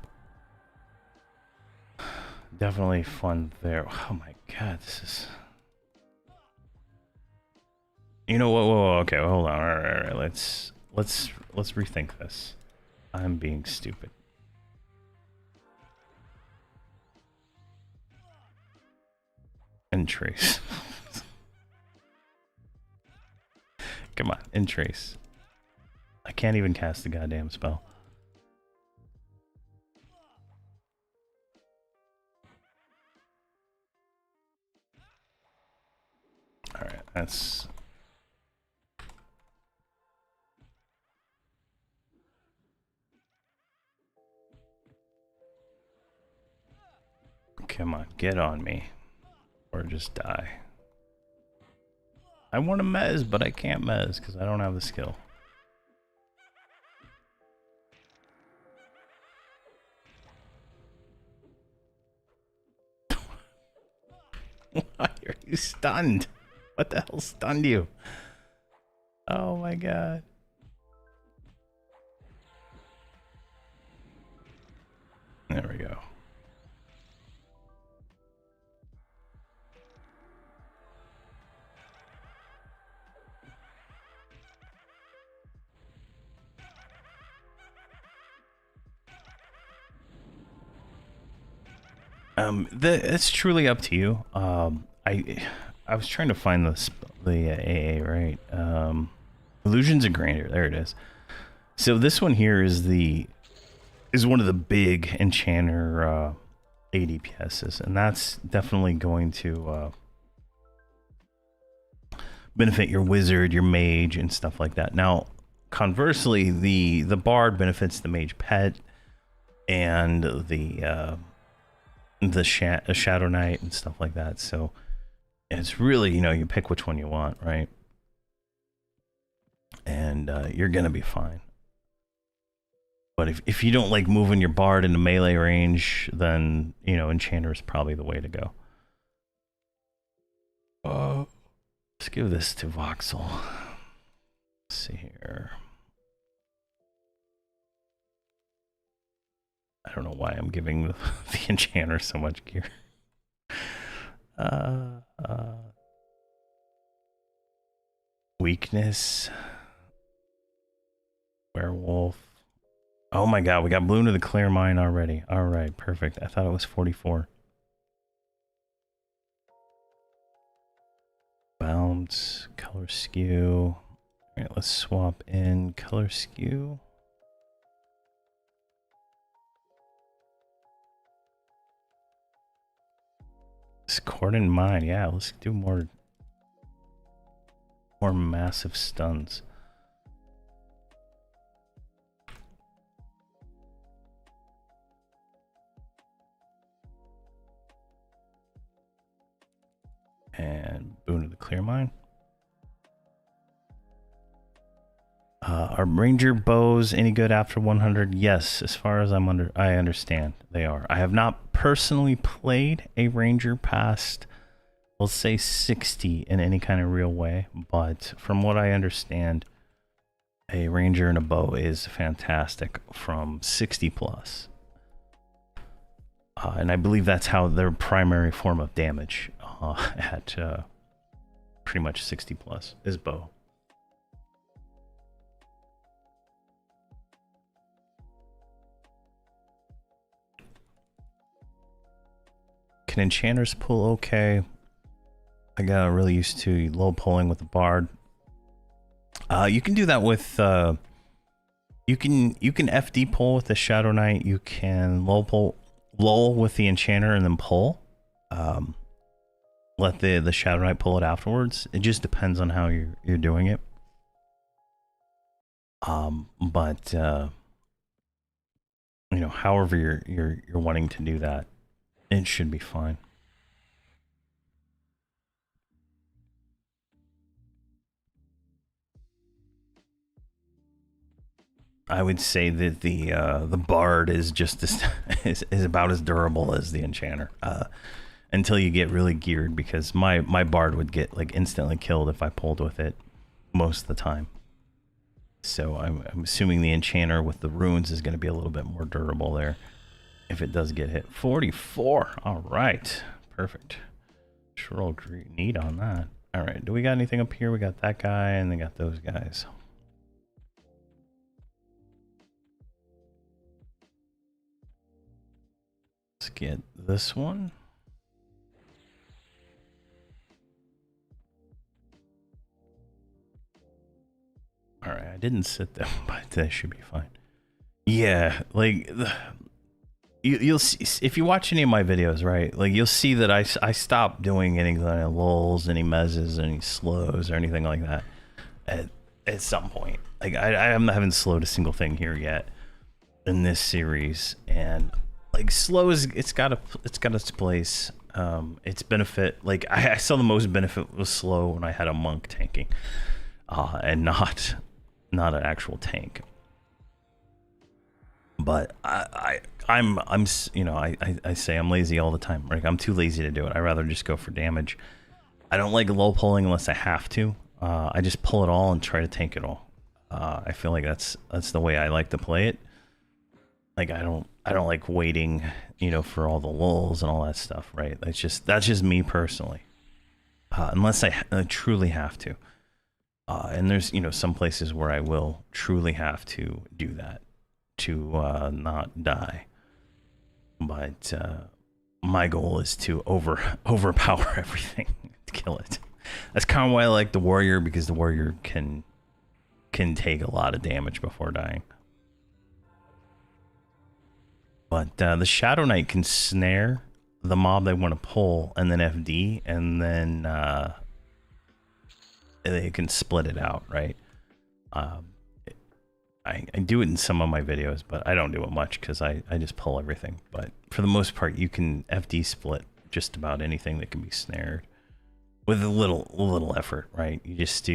Definitely fun there. Oh my god, this is. You know what? Whoa, okay, hold on. All right. Let's rethink this. I'm being stupid. And trace. Come on, and trace. I can't even cast the goddamn spell. Alright, that's... Come on, get on me. Or just die. I want to mez, but I can't mez because I don't have the skill. Why are you stunned? What the hell stunned you? Oh my god. There we go. It's truly up to you. I was trying to find the AA, right? Illusions of Grandeur. There it is. So this one here is one of the big enchanter ADPSs, and that's definitely going to benefit your wizard, your mage, and stuff like that. Now, conversely, the bard benefits the mage pet and the Shadow Knight and stuff like that. So it's really, you know, you pick which one you want, right? And you're gonna be fine. But if you don't like moving your bard into melee range, then, you know, enchanter is probably the way to go. Let's give this to Voxel. Let's see here. I don't know why I'm giving the enchanter so much gear. Weakness. Werewolf. Oh my god, we got Bloom to the Clear Mine already. Alright, perfect. I thought it was 44. Bounce. Color skew. Alright, let's swap in color skew. Discordant Mine, yeah, let's do more massive stuns. And Boon of the Clear Mine. Are Ranger bows any good after 100? Yes, as far as I understand, they are. I have not personally played a Ranger past, let's say, 60 in any kind of real way, but from what I understand, a Ranger and a bow is fantastic from 60 plus. And I believe that's how their primary form of damage at pretty much 60 plus is bow. Can enchanters pull okay? I got really used to low pulling with the bard. You can do that with you can FD pull with the Shadow Knight. You can lull with the enchanter and then pull. Let the Shadow Knight pull it afterwards. It just depends on how you're doing it. But you know, however you're wanting to do that, it should be fine. I would say that the bard is just is about as durable as the enchanter, until you get really geared, because my bard would get like instantly killed if I pulled with it most of the time. So I'm assuming the enchanter with the runes is going to be a little bit more durable there if it does get hit. 44. All right, perfect. Sure, I'll need on that. All right, do we got anything up here? We got that guy, and they got those guys. Let's get this one. All right, I didn't sit them, but that should be fine. Yeah, like you'll see if you watch any of my videos, right? Like you'll see that I stopped doing any kind of lulls, any mezzes, any slows, or anything like that at some point. Like I haven't slowed a single thing here yet in this series, and like slows, it's got its place. Its benefit, like I saw the most benefit was slow when I had a monk tanking, and not an actual tank. But I'm you know, I say I'm lazy all the time. Like I'm too lazy to do it. I rather just go for damage. I don't like low pulling unless I have to. I just pull it all and try to tank it all. I feel like that's the way I like to play it. Like I don't like waiting, you know, for all the lulls and all that stuff, right? That's just me personally. Unless I truly have to. And there's, you know, some places where I will truly have to do that to not die. But my goal is to overpower everything to kill it. That's kind of why I like the warrior, because the warrior can take a lot of damage before dying. But the Shadow Knight can snare the mob they want to pull and then FD, and then they can split it out, right? I do it in some of my videos, but I don't do it much because I just pull everything. But for the most part, you can FD split just about anything that can be snared with a little effort, right? You just do,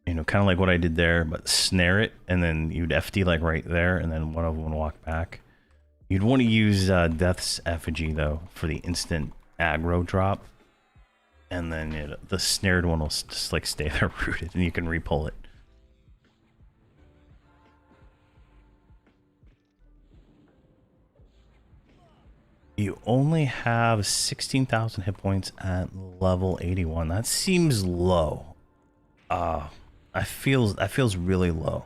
you know, kind of like what I did there, but snare it, and then you'd FD like right there, and then one of them would walk back. You'd want to use Death's Effigy, though, for the instant aggro drop. And then the snared one will just like stay there rooted, and you can re-pull it. You only have 16,000 hit points at level 81. That seems low. That feels really low.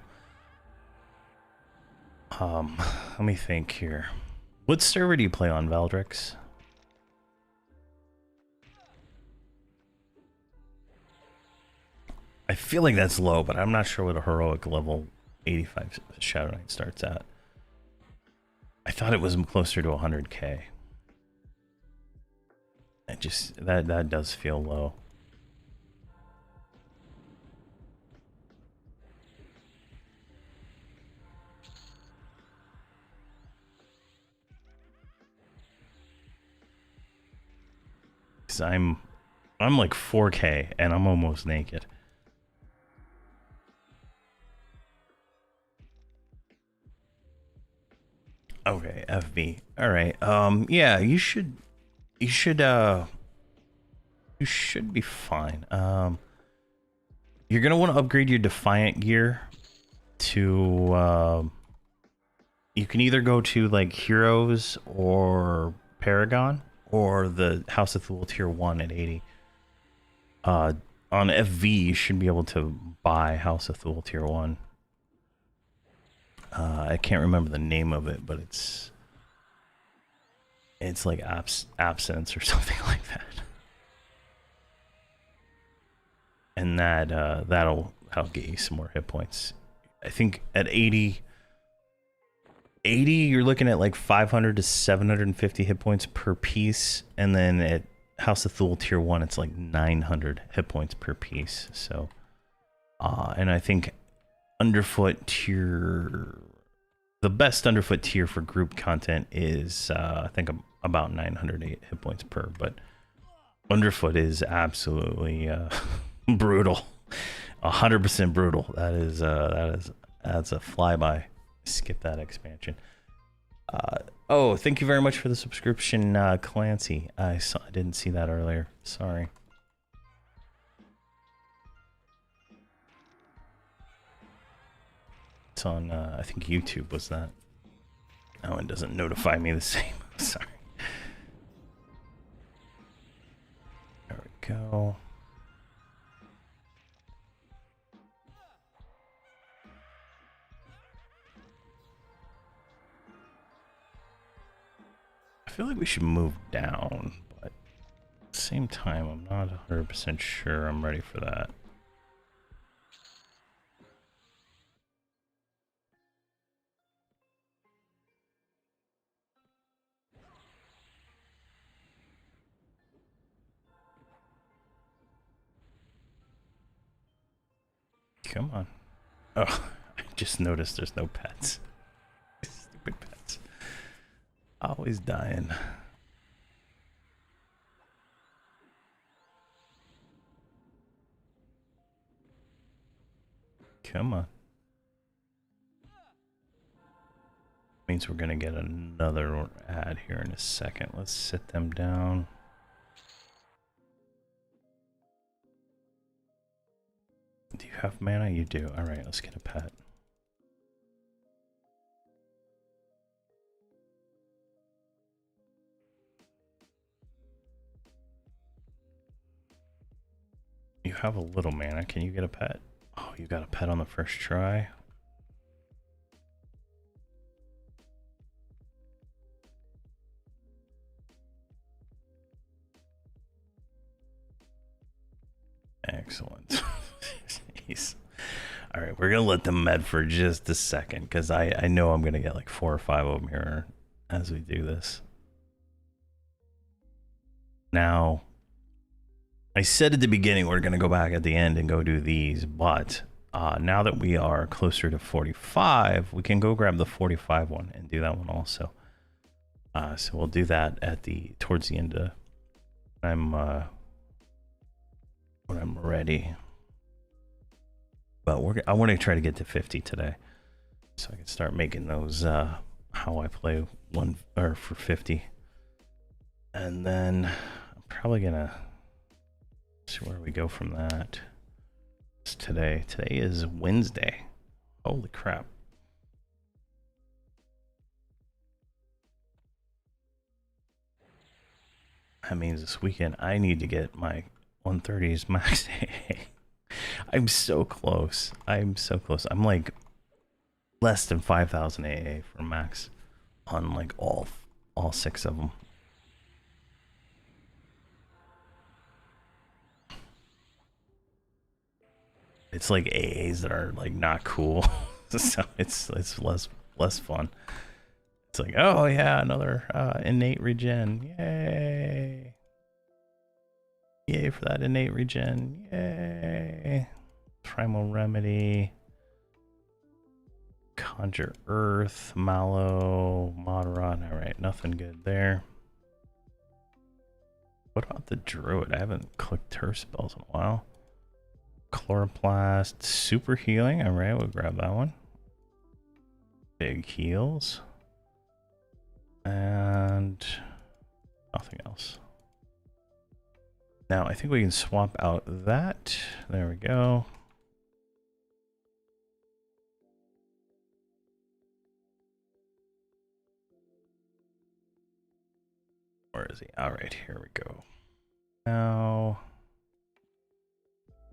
Let me think here. What server do you play on, Valdrix? I feel like that's low, but I'm not sure what a heroic level 85 Shadow Knight starts at. I thought it was closer to 100k. It just that does feel low. Cause I'm like 4k and I'm almost naked. Okay, FB. All right. Yeah, you should be fine. You're gonna want to upgrade your Defiant gear to you can either go to like Heroes or Paragon, or the House of Thule Tier 1 at 80. On FV, you should be able to buy House of Thule Tier 1. I can't remember the name of it, but it's like Absence or something like that. And that'll get you some more hit points. I think at 80, you're looking at like 500 to 750 hit points per piece, and then at House of Thule Tier 1, it's like 900 hit points per piece. So, and I think Underfoot tier, the best Underfoot tier for group content is, I think about 900 hit points per, but Underfoot is absolutely brutal. 100% brutal. That's a flyby. Skip that expansion. Oh, thank you very much for the subscription, Clancy. I didn't see that earlier. Sorry. It's on, I think YouTube was that. Oh, it doesn't notify me the same. Sorry. There we go. I feel like we should move down, but at the same time, I'm not 100% sure I'm ready for that. Come on. Oh, I just noticed there's no pets. Stupid pets. Always dying. Come on. Means we're gonna get another ad here in a second. Let's sit them down. Do you have mana? You do. Alright, let's get a pet. You have a little mana. Can you get a pet? Oh, you got a pet on the first try? Excellent. Jeez. All right, we're gonna let them med for just a second because I know I'm gonna get like 4 or 5 of them here as we do this. Now, I said at the beginning we're gonna go back at the end and go do these, but now that we are closer to 45, we can go grab the 45 one and do that one also. So we'll do that at towards the end of when I'm ready. But I want to try to get to 50 today, so I can start making those how I play for 50, and then I'm probably gonna see where we go from that. It's today. Today is Wednesday. Holy crap! That means this weekend I need to get my 130s max AA. I'm so close. I'm so close. I'm like less than 5,000 AA for max on like all 6 of them. It's like AAs that are like not cool, so it's less fun. It's like, oh yeah, another innate regen, yay! Yay for that innate regen, yay! Primal Remedy, Conjure Earth, Mallow, Moderat. All right, nothing good there. What about the Druid? I haven't clicked her spells in a while. Chloroplast, Super Healing. All right, we'll grab that one. Big heals. And nothing else. Now, I think we can swap out that. There we go. Where is he? All right, here we go. Now,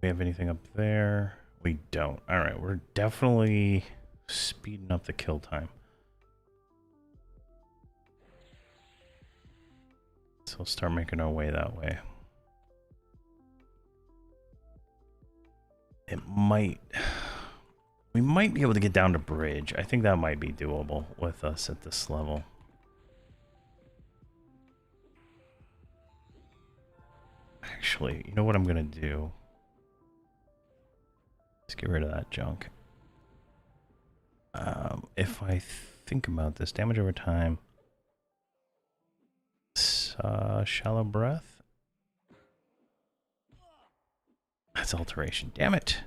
we have anything up there? We don't. All right, we're definitely speeding up the kill time. So we'll start making our way that way. We might be able to get down to bridge. I think that might be doable with us at this level. Actually, you know what I'm gonna do? Let's get rid of that junk. If I think about this, damage over time, shallow breath. That's alteration. Damn it.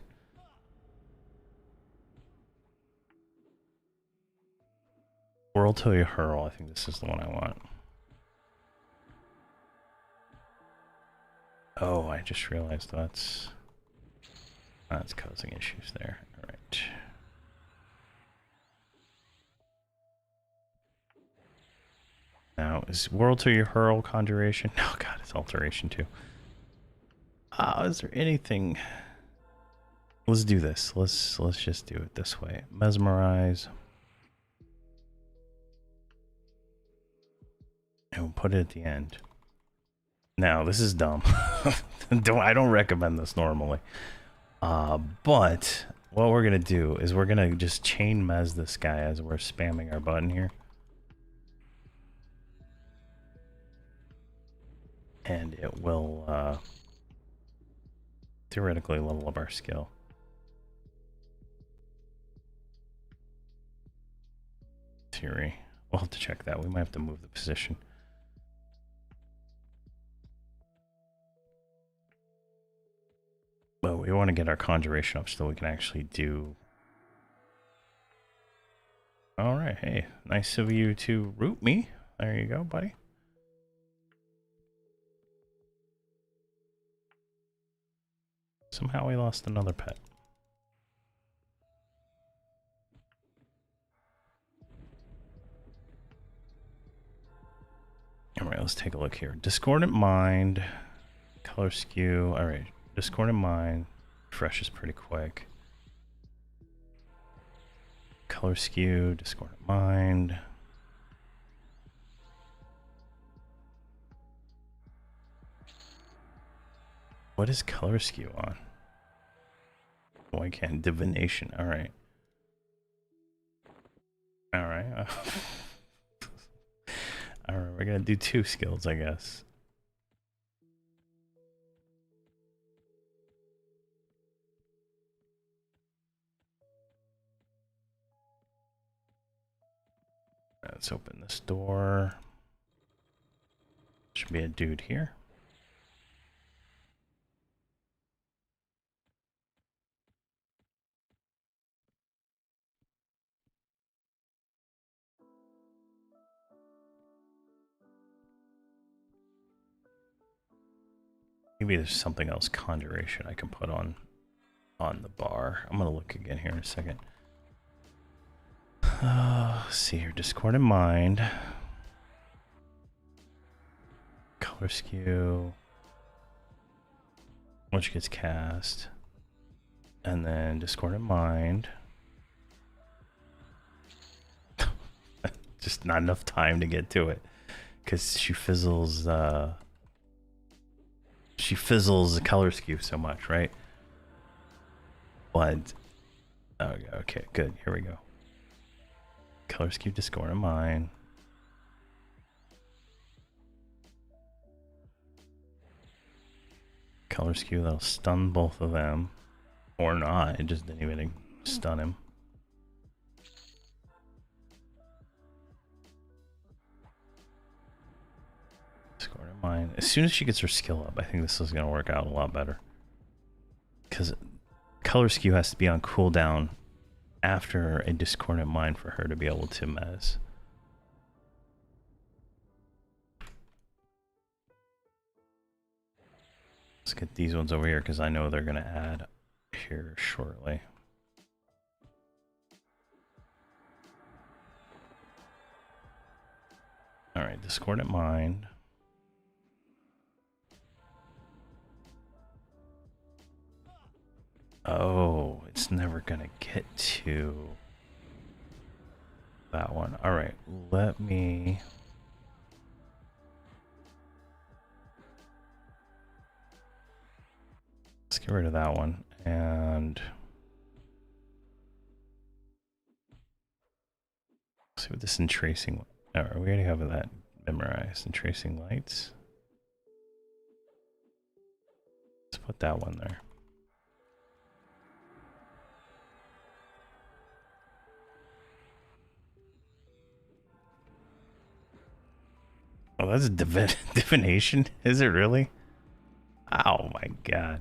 Whirl till you hurl. I think this is the one I want. Oh, I just realized that's causing issues there. All right. Now, is Whirl till you hurl conjuration? Oh god, it's alteration too. Is there anything? Let's do this. Let's just do it this way. Mesmerize. And we'll put it at the end. Now, this is dumb. I don't recommend this normally. But what we're gonna do is we're gonna just chain mez this guy as we're spamming our button here. And it will theoretically level up our skill. Theory. We'll have to check that. We might have to move the position. But we want to get our conjuration up so we can actually do... Alright, hey, nice of you to root me. There you go, buddy. Somehow we lost another pet. Alright, let's take a look here. Discordant Mind, color skew. Alright, Discordant Mind. Fresh is pretty quick. Color skew, Discordant Mind. What is color skew on? Oh, I can't. Divination. Alright. Alright. Alright, we're gonna do 2 skills, I guess. Let's open this door. Should be a dude here. Maybe there's something else, conjuration, I can put on the bar. I'm gonna look again here in a second. Let's see here, Discordant Mind. Color skew. Which gets cast. And then Discordant Mind. Just not enough time to get to it. Because she fizzles the color skew so much, right? But okay, good. Here we go. Color skew, Discordant Mind. Color skew, that'll stun both of them. Or not, it just didn't even stun him. Discordant Mind. As soon as she gets her skill up, I think this is going to work out a lot better. Because color skew has to be on cooldown after a Discordant Mind for her to be able to mez. Let's get these ones over here because I know they're going to add here shortly. Alright, Discordant Mind. Oh, it's never gonna get to that one. All right, let me. Let's get rid of that one and see what this in tracing. Oh, we already have that memorized. In tracing lights. Let's put that one there. Oh, that's divination? Is it really? Oh my god.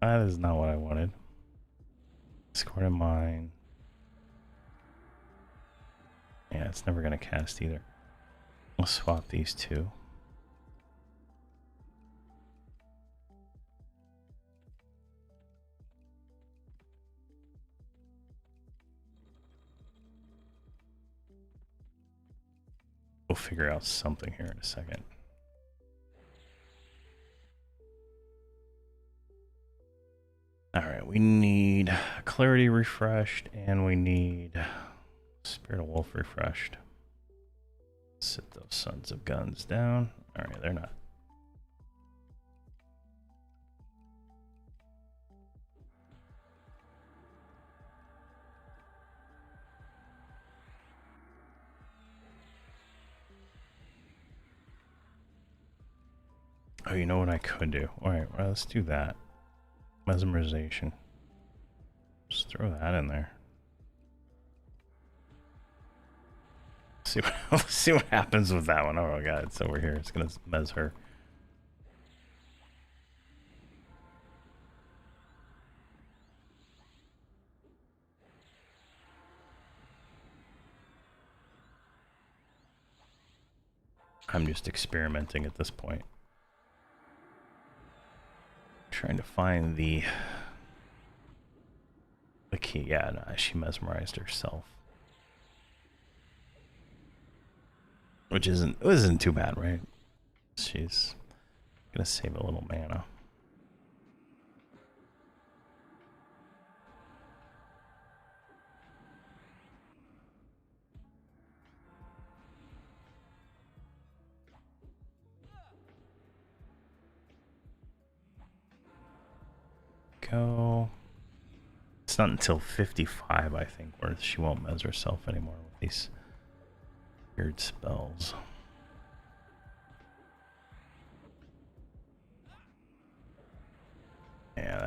That is not what I wanted. Score to mine. Yeah, it's never gonna cast either. We'll swap these two. We'll figure out something here in a second. All right, we need clarity refreshed and we need Spirit of Wolf refreshed. Sit those sons of guns down. All right, they're not. Oh, you know what I could do? All right, well, let's do that. Mesmerization. Just throw that in there. See what, let's see what happens with that one. Oh my god, it's over here. It's gonna mez her. I'm just experimenting at this point. Trying to find the key. Yeah, no, she mesmerized herself. Which isn't too bad, right? She's gonna save a little mana. Go. It's not until 55, I think, where she won't mess herself anymore with these weird spells. Yeah,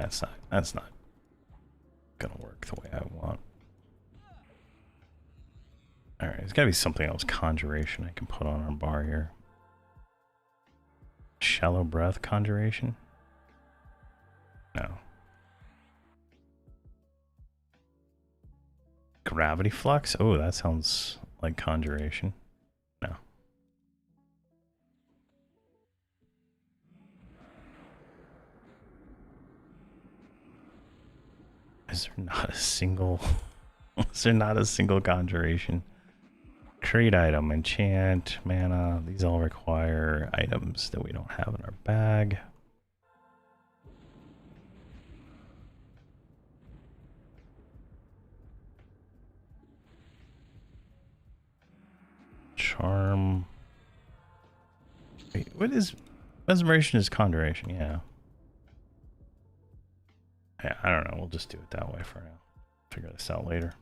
that's not gonna work the way I want. All right, there's gotta be something else. Conjuration I can put on our bar here. Shallow breath conjuration. No. Gravity flux? Oh, that sounds like conjuration. No. Is there not a single... is there not a single conjuration? Create item, enchant, mana. These all require items that we don't have in our bag. Charm. Wait, what is... Mesmerization is conjuration, yeah. Yeah, I don't know. We'll just do it that way for now. Figure this out later.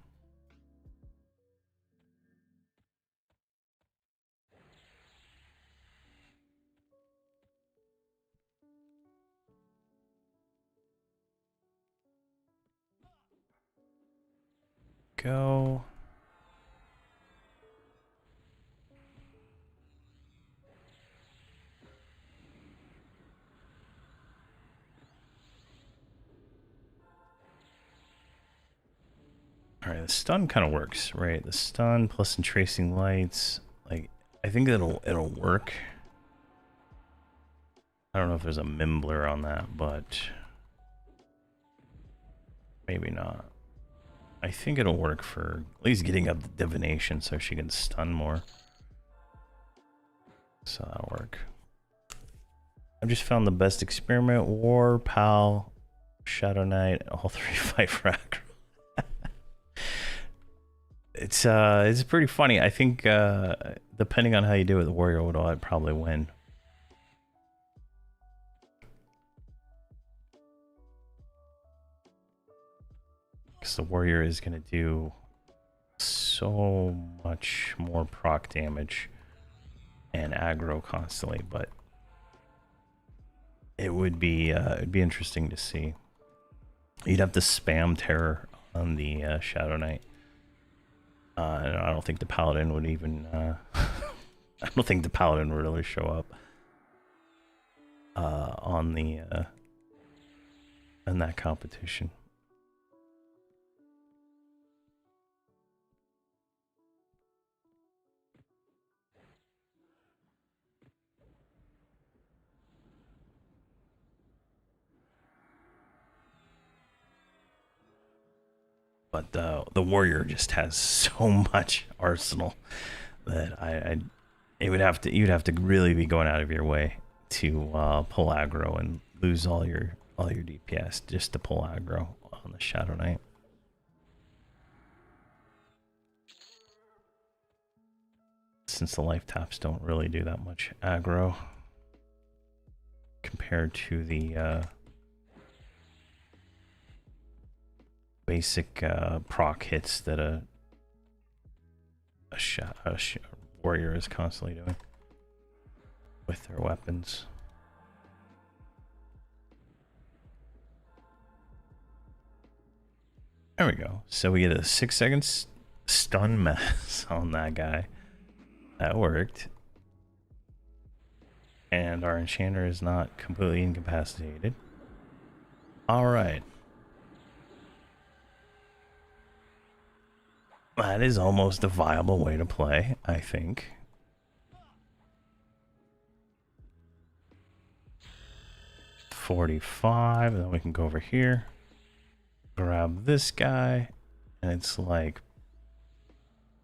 Go. All right, the stun kind of works, right? The stun plus in tracing lights, like I think it'll work. I don't know if there's a Mimbler on that, but maybe not. I think it'll work for at least getting up the divination so she can stun more. So that'll work. I've just found the best experiment. War, pal, Shadow Knight, all 3 fight for aggro. It's pretty funny. I think depending on how you do it, the warrior would probably win. Because the warrior is going to do so much more proc damage and aggro constantly, but it'd be interesting to see. You'd have to spam terror on the Shadow Knight. I don't think the paladin would even. I don't think the paladin would really show up on the in that competition. But the warrior just has so much arsenal that you'd have to really be going out of your way to pull aggro and lose all your DPS just to pull aggro on the Shadow Knight. Since the life taps don't really do that much aggro compared to the basic proc hits that a warrior is constantly doing with their weapons. There we go. So we get a 6 seconds stun mess on that guy. That worked. And our enchanter is not completely incapacitated. All right. That is almost a viable way to play, I think. $45, and then we can go over here, grab this guy, and it's like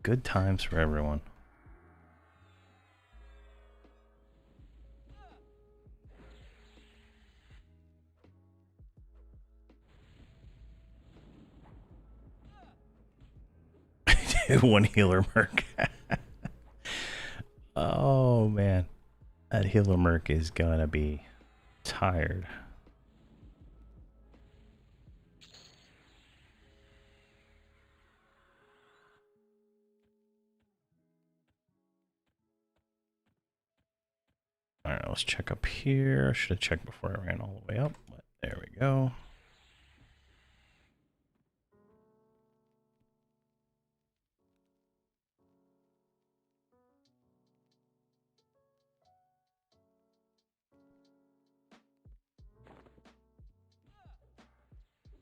good times for everyone. One healer merc. Oh man, that healer merc is gonna be tired. All right, let's check up here. I should have checked before I ran all the way up, but there we go.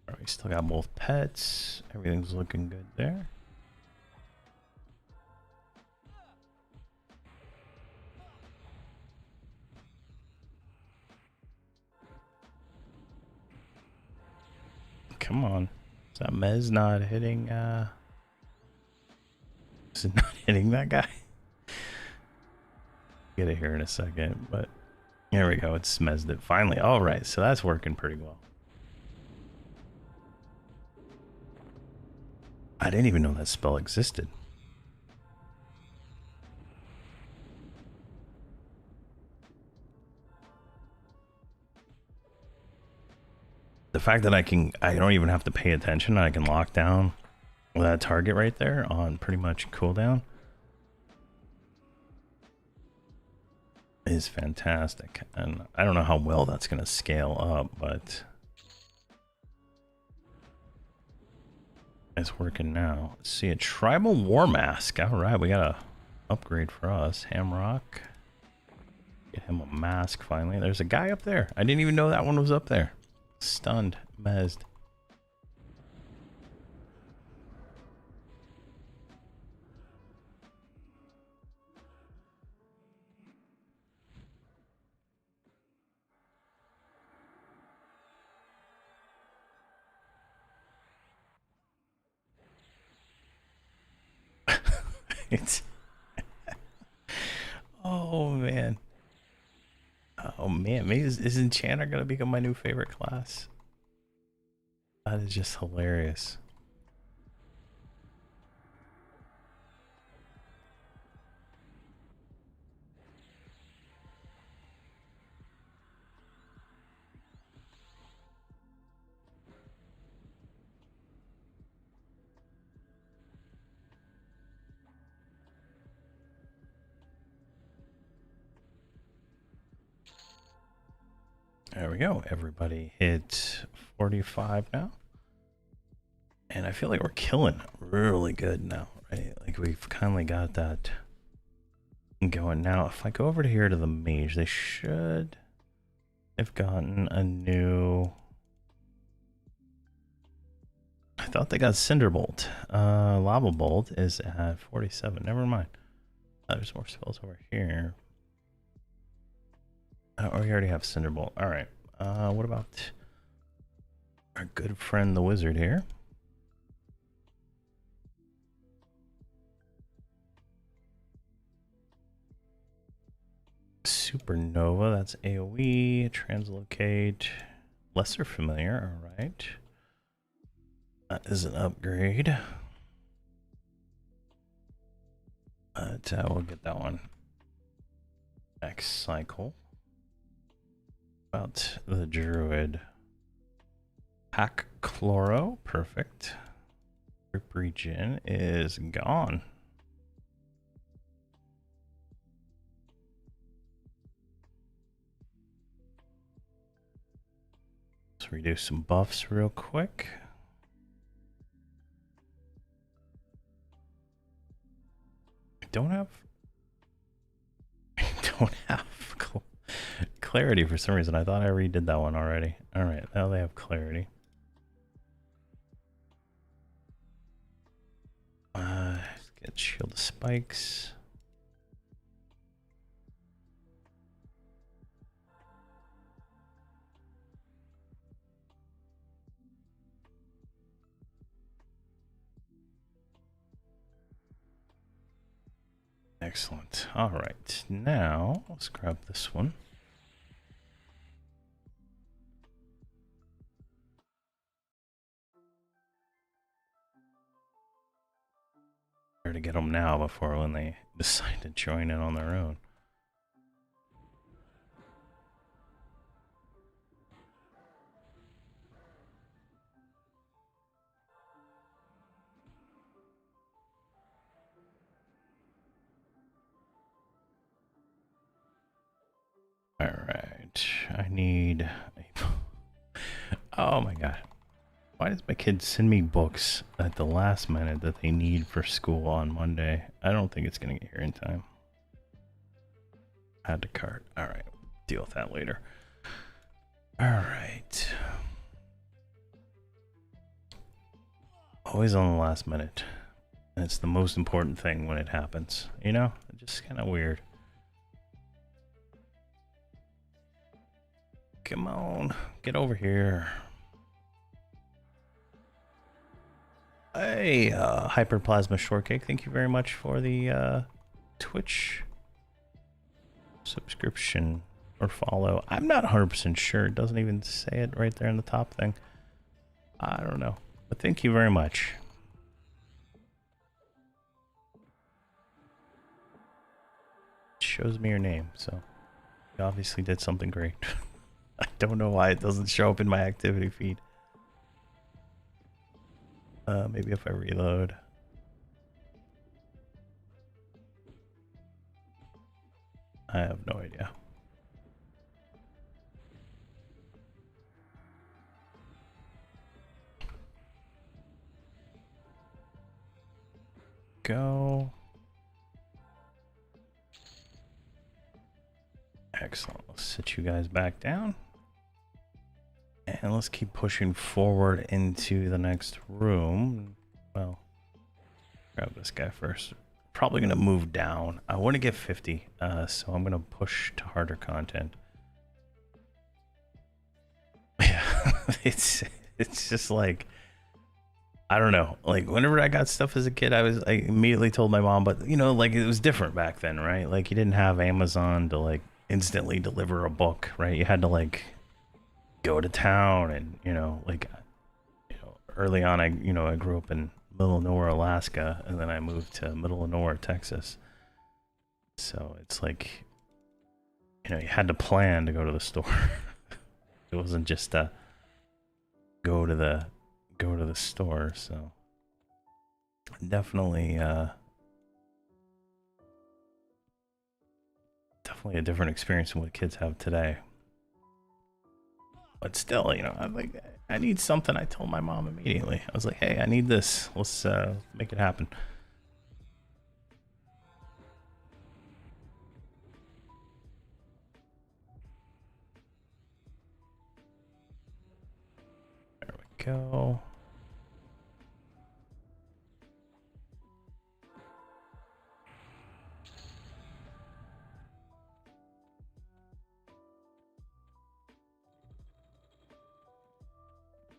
All right, we still got both pets. Everything's looking good there. Come on. Is that Mez not hitting is it not hitting that guy? Get it here in a second, but here we go. It's Mezed it finally. All right, so that's working pretty well. I didn't even know that spell existed. The fact that I don't even have to pay attention. I can lock down with that target right there on pretty much cooldown is fantastic. And I don't know how well that's going to scale up, but it's working now. Let's see, a tribal war mask. All right, we got a upgrade for us. Hamrok. Get him a mask finally. There's a guy up there. I didn't even know that one was up there. Stunned, mezzed. It's oh man. Oh man, maybe is Enchanter gonna become my new favorite class? That is just hilarious. There we go. Everybody hit 45 now. And I feel like we're killing really good now, right? Like we've kindly got that going. Now, if I go over to here to the mage, they should have gotten a new... I thought they got Cinderbolt. Lava Bolt is at 47. Never mind. There's more spells over here. Oh, we already have Cinderbolt. All right. What about our good friend the wizard here? Supernova, that's AoE. Translocate, lesser familiar. All right. That is an upgrade. But we'll get that one next cycle. About the druid. Hack Chloro, perfect. Grip regen is gone. Let's reduce some buffs real quick. I don't have clarity for some reason. I thought I redid that one already. All right, now they have clarity. Let's get shield of spikes. Excellent. All right, now let's grab this one. To get them now before when they decide to join in on their own. All right, I need a... Oh my god. Why does my kid send me books at the last minute that they need for school on Monday? I don't think it's going to get here in time. Add to cart. All right, deal with that later. All right. Always on the last minute. And it's the most important thing when it happens. You know, it's just kind of weird. Come on, get over here. Hey, Hyperplasma Shortcake, thank you very much for the Twitch subscription or follow. I'm not 100% sure. It doesn't even say it right there in the top thing. I don't know, but thank you very much. It shows me your name, so you obviously did something great. I don't know why it doesn't show up in my activity feed. Maybe if I reload. I have no idea. Go. Excellent. Let's sit you guys back down. And let's keep pushing forward into the next room. Well, grab this guy first. Probably going to move down. I want to get 50, so I'm going to push to harder content. Yeah, it's just like, I don't know. Like, whenever I got stuff as a kid, I immediately told my mom, but, you know, like, it was different back then, right? Like, you didn't have Amazon to, like, instantly deliver a book, right? You had to, like, go to town and, you know, like, you know, early on, I grew up in middle of nowhere, Alaska, and then I moved to middle of nowhere, Texas. So it's like, you had to plan to go to the store. It wasn't just go to the store. So definitely definitely a different experience than what kids have today. But still, I'm like, I need something. I told my mom immediately. I was like, hey, I need this. Let's make it happen. There we go.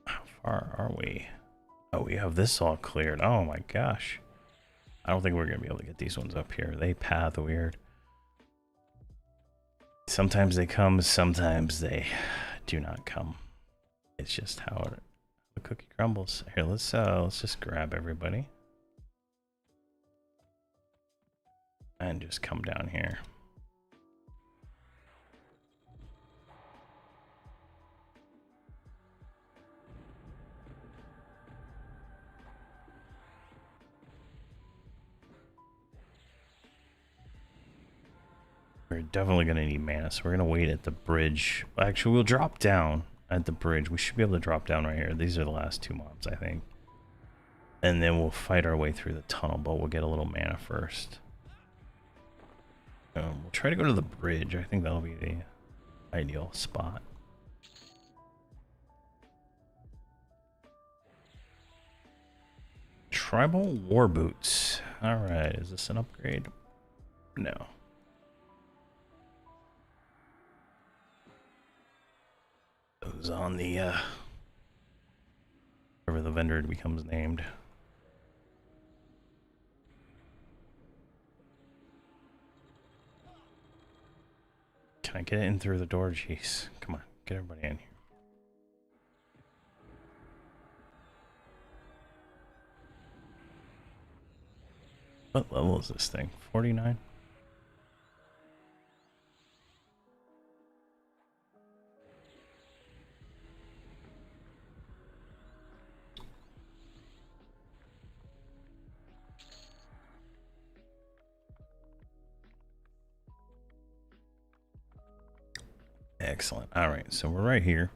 How far are we? Oh, we have this all cleared. Oh my gosh. I don't think we're going to be able to get these ones up here. They path weird. Sometimes they come, sometimes they do not come. It's just how the cookie crumbles. Here, let's just grab everybody. And just come down here. We're definitely going to need mana, so we're going to wait at the bridge. Actually, we'll drop down at the bridge. We should be able to drop down right here. These are the last two mobs, I think. And then we'll fight our way through the tunnel, but we'll get a little mana first. We'll try to go to the bridge. I think that'll be the ideal spot. Tribal war boots. All right, is this an upgrade? No. Those on the whatever the vendor becomes named. Can I get in through the door? Jeez, come on, get everybody in here. What level is this thing? 49? Excellent. All right, so we're right here.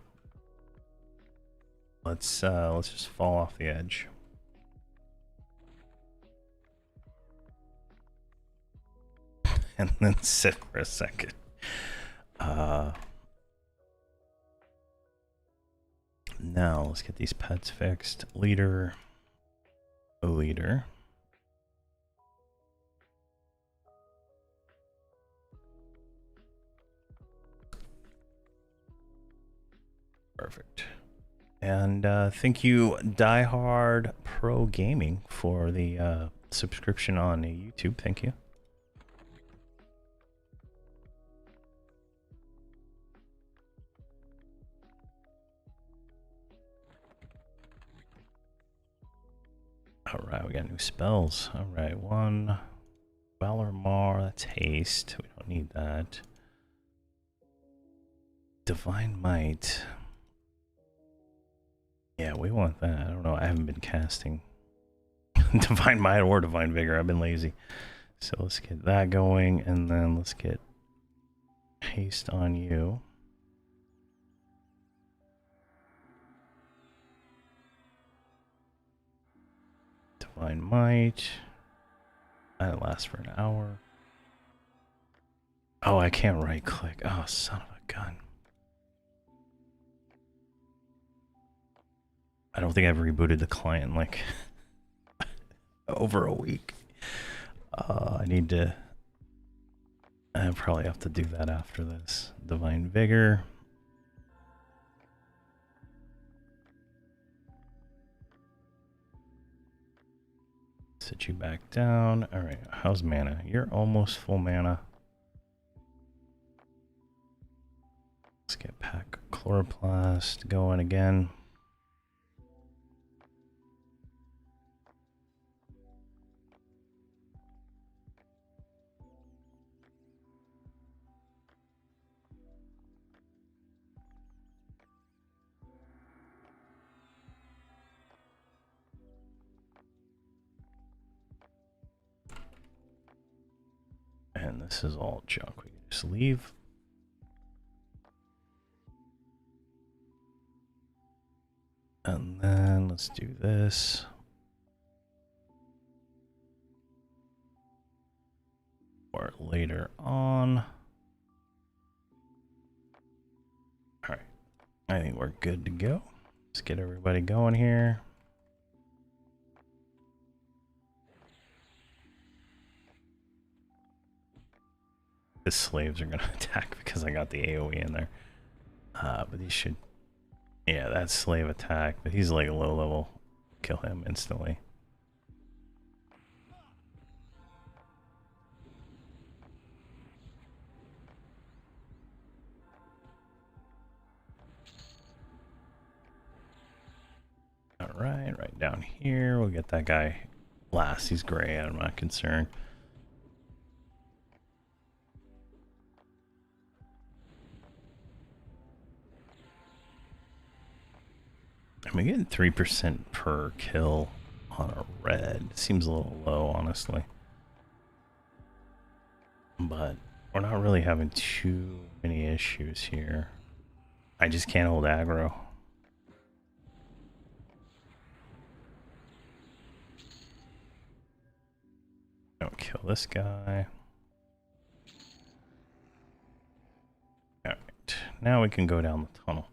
Let's just fall off the edge. And then sit for a second. Now let's get these pets fixed. Leader. A leader. Perfect. And thank you, Die Hard Pro Gaming, for the subscription on YouTube. Thank you. All right, we got new spells. All right, one Valor Mar. That's haste. We don't need that. Divine Might. Yeah, we want that. I don't know. I haven't been casting Divine Might or Divine Vigor. I've been lazy. So let's get that going, and then let's get haste on you. Divine Might. That lasts for an hour. Oh, I can't right click. Oh, son of a gun. I don't think I've rebooted the client in like over a week. I probably have to do that after this. Divine Vigor. Sit you back down. All right, how's mana? You're almost full mana. Let's get Pack Chloroplast going again. And this is all junk. We can just leave. And then let's do this. Or later on. All right. I think we're good to go. Let's get everybody going here. The slaves are going to attack because I got the AoE in there. But these should... Yeah, that's slave attack, but he's like a low level. Kill him instantly. Alright, right down here. We'll get that guy last. He's gray, I'm not concerned. I'm getting 3% per kill on a red. Seems a little low, honestly. But we're not really having too many issues here. I just can't hold aggro. Don't kill this guy. Alright, now we can go down the tunnel.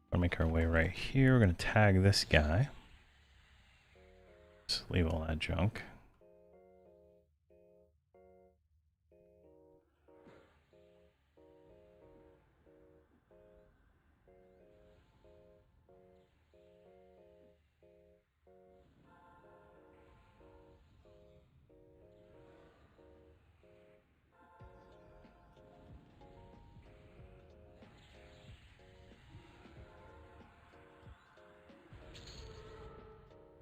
We'll make our way right here. We're going to tag this guy. Just leave all that junk.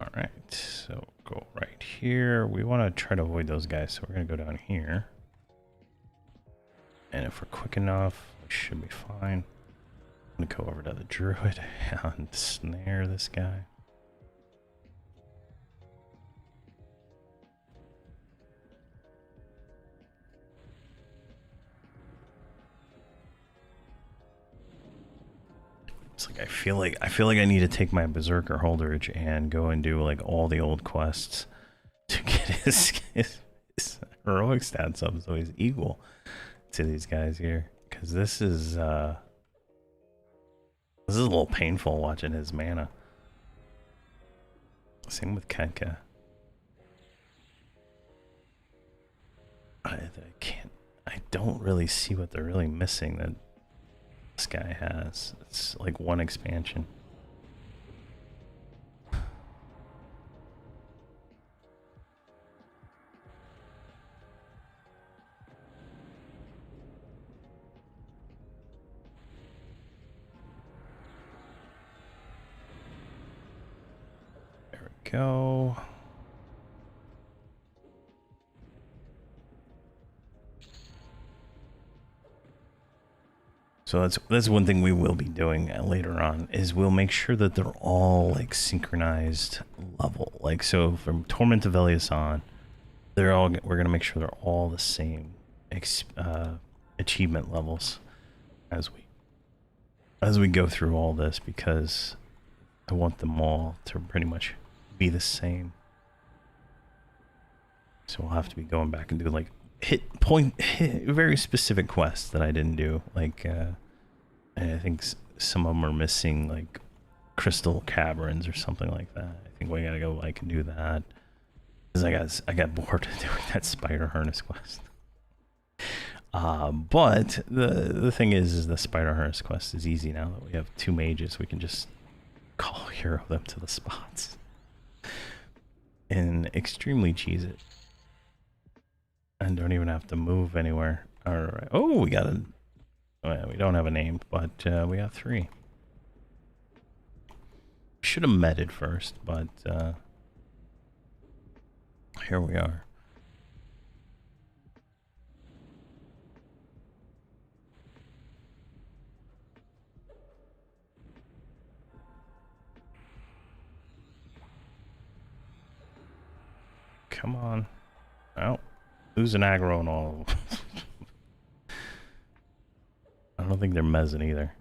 Alright, so go right here. We want to try to avoid those guys, so we're going to go down here. And if we're quick enough, we should be fine. I'm going to go over to the druid and snare this guy. It's like I feel like I need to take my berserker holderage and go and do like all the old quests to get his heroic stats up so he's equal to these guys here. Because this is a little painful watching his mana. Same with Kenka. I don't really see what they're really missing that this guy has. It's like one expansion. There we go. So that's one thing we will be doing later on, is we'll make sure that they're all like synchronized level. Like, so from Torment of Velius on, we're gonna make sure they're all the same achievement levels as we go through all this, because I want them all to pretty much be the same. So we'll have to be going back and do like hit very specific quests that I didn't do. Like I think some of them are missing, like crystal caverns or something like that. I think we gotta go like and do that, because I got bored doing that spider harness quest. But the thing is the spider harness quest is easy now that we have 2 mages. We can just call hero them to the spots and extremely cheese it, and don't even have to move anywhere. All right. Oh, we got well, we don't have a name, but we have 3. Should have meted first, but here we are. Come on. Oh, Losing aggro and all of them. I don't think they're mezzing either.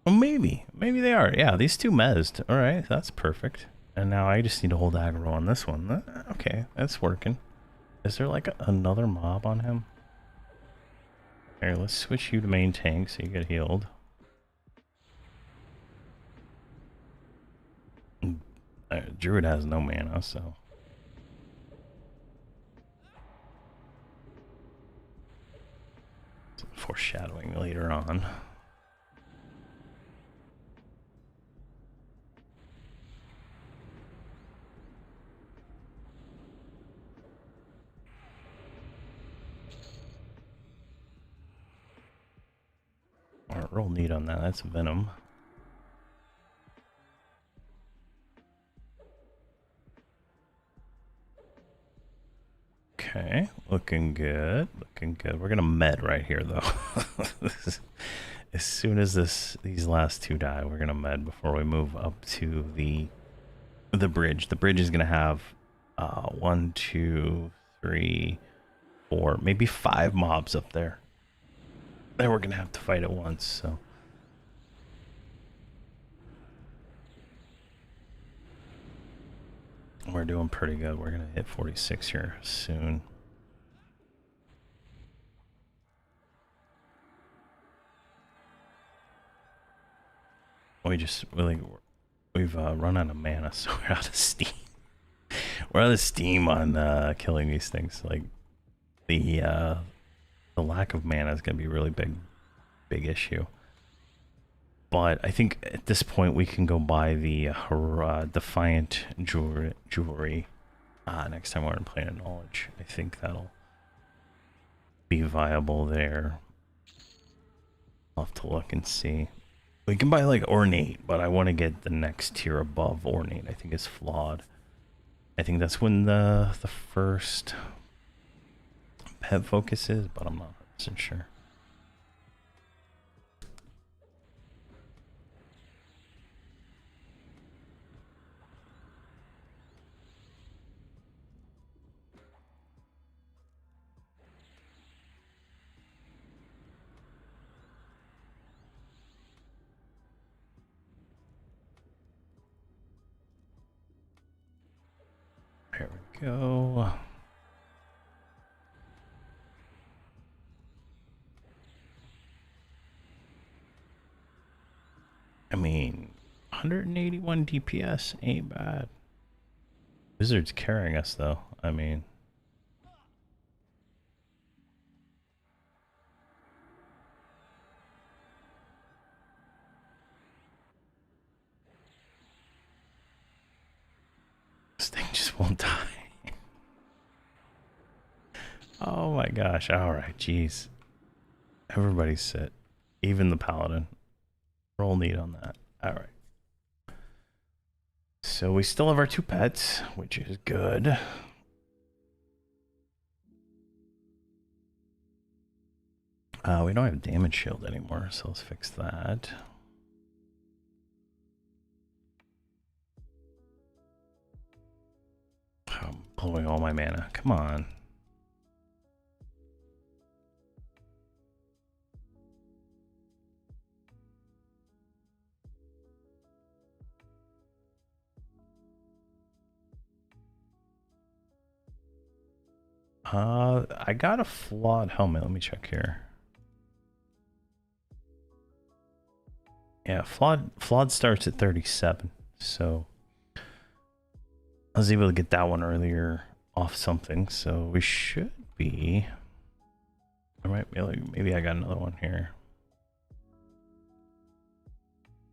Well, maybe. Maybe they are. Yeah, these two mezzed. Alright, that's perfect. And now I just need to hold aggro on this one. Okay, that's working. Is there like another mob on him? Here, let's switch you to main tank so you get healed. Druid has no mana, so... Foreshadowing later on. Alright, roll neat on that. That's Venom. Okay, looking good. Looking good. We're gonna med right here, though. As soon as these last two die, we're gonna med before we move up to the bridge. The bridge is gonna have 1, 2, 3, 4, maybe 5 mobs up there. Then we're gonna have to fight at once. So. We're doing pretty good. We're gonna hit 46 here soon. We've run out of mana, so we're out of steam. We're out of steam on killing these things. Like the lack of mana is gonna be a really big issue. But I think at this point we can go buy the Defiant jewelry next time we're in Plane of Knowledge. I think that'll be viable there. I'll have to look and see. We can buy like Ornate, but I want to get the next tier above Ornate. I think it's flawed. I think that's when the first pet focus is, but I'm not 100% sure. There we go. I mean, 181 DPS ain't bad. Wizard's carrying us though. I mean, this thing just won't die. Oh my gosh. Alright, jeez. Everybody sit. Even the paladin. Roll neat on that. Alright. So we still have our 2 pets, which is good. We don't have damage shield anymore, so let's fix that. I'm blowing all my mana. Come on. I got a flawed helmet. Let me check here. Yeah, flawed starts at 37. So I was able to get that one earlier off something. So we should be. I might be like, maybe I got another one here.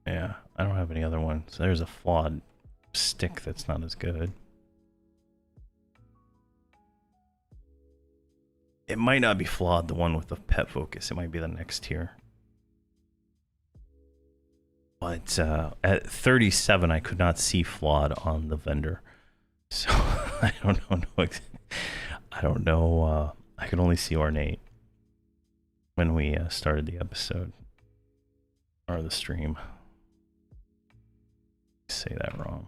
Yeah, I don't have any other ones. So there's a flawed stick that's not as good. It might not be flawed, the one with the pet focus. It might be the next tier. But at 37, I could not see flawed on the vendor. So I don't know. I don't know. I could only see ornate when we started the episode or the stream. Say that wrong.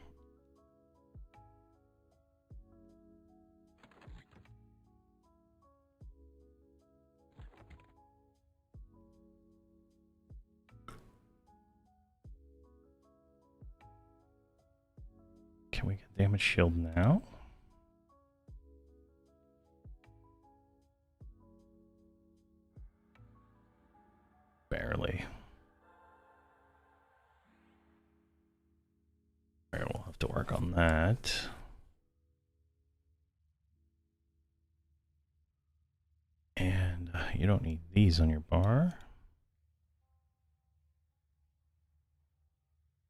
Can we get damage shield now? Barely. Alright, we'll have to work on that. And you don't need these on your bar.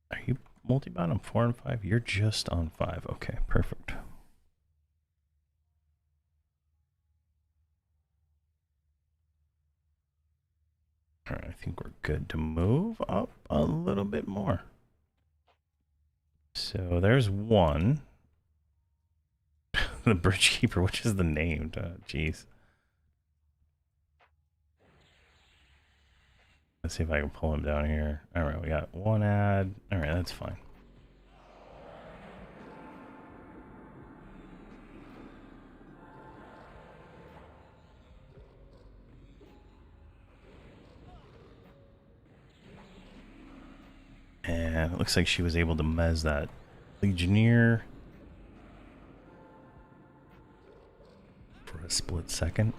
Are you multi-bound on 4 and 5? You're just on 5. Okay, perfect. Alright, I think we're good to move up a little bit more. So there's one. The Bridge Keeper, which is the name? Jeez. Let's see if I can pull him down here. Alright, we got one ad. Alright, that's fine. And it looks like she was able to mez that Legionnaire for a split second.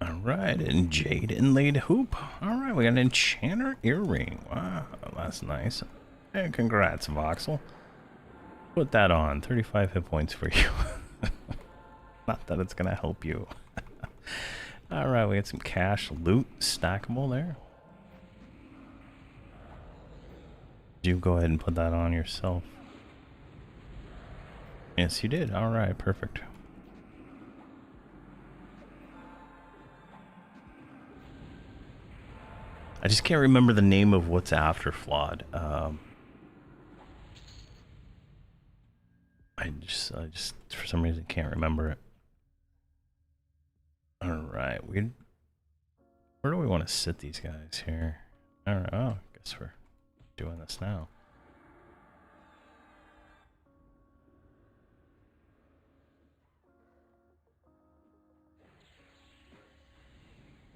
Alright, and Jade Inlaid Hoop. Alright, we got an Enchanter Earring. Wow, that's nice. And congrats, Voxel. Put that on. 35 hit points for you. Not that it's gonna help you. Alright, we got some cash loot stackable there. You go ahead and put that on yourself. Yes, you did. Alright, perfect. I just can't remember the name of what's after Flawed. I just for some reason can't remember it. All right, where do we want to sit these guys here? All right, oh, I guess we're doing this now.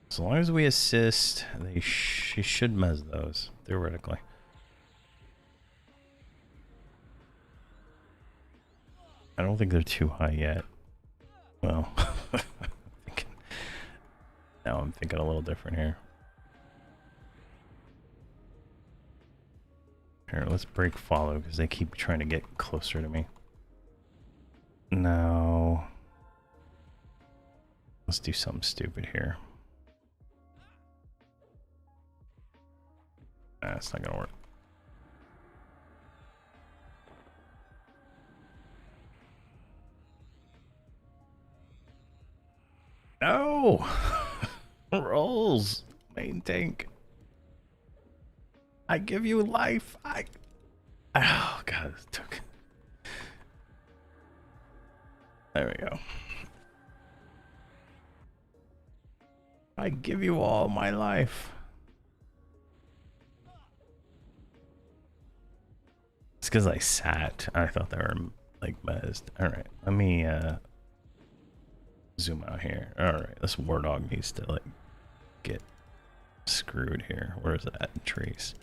As long as we assist, she should mez those, theoretically. I don't think they're too high yet. Well, now I'm thinking a little different here. Here, let's break follow because they keep trying to get closer to me. No. Let's do something stupid here. Nah, it's not gonna work. No! Rolls! Main tank. I give you life. Oh god, this took. There we go. I give you all my life. It's because I sat. I thought they were like mezzed. Alright, let me zoom out here. Alright, this war dog needs to like get screwed here. Where is that? Trace.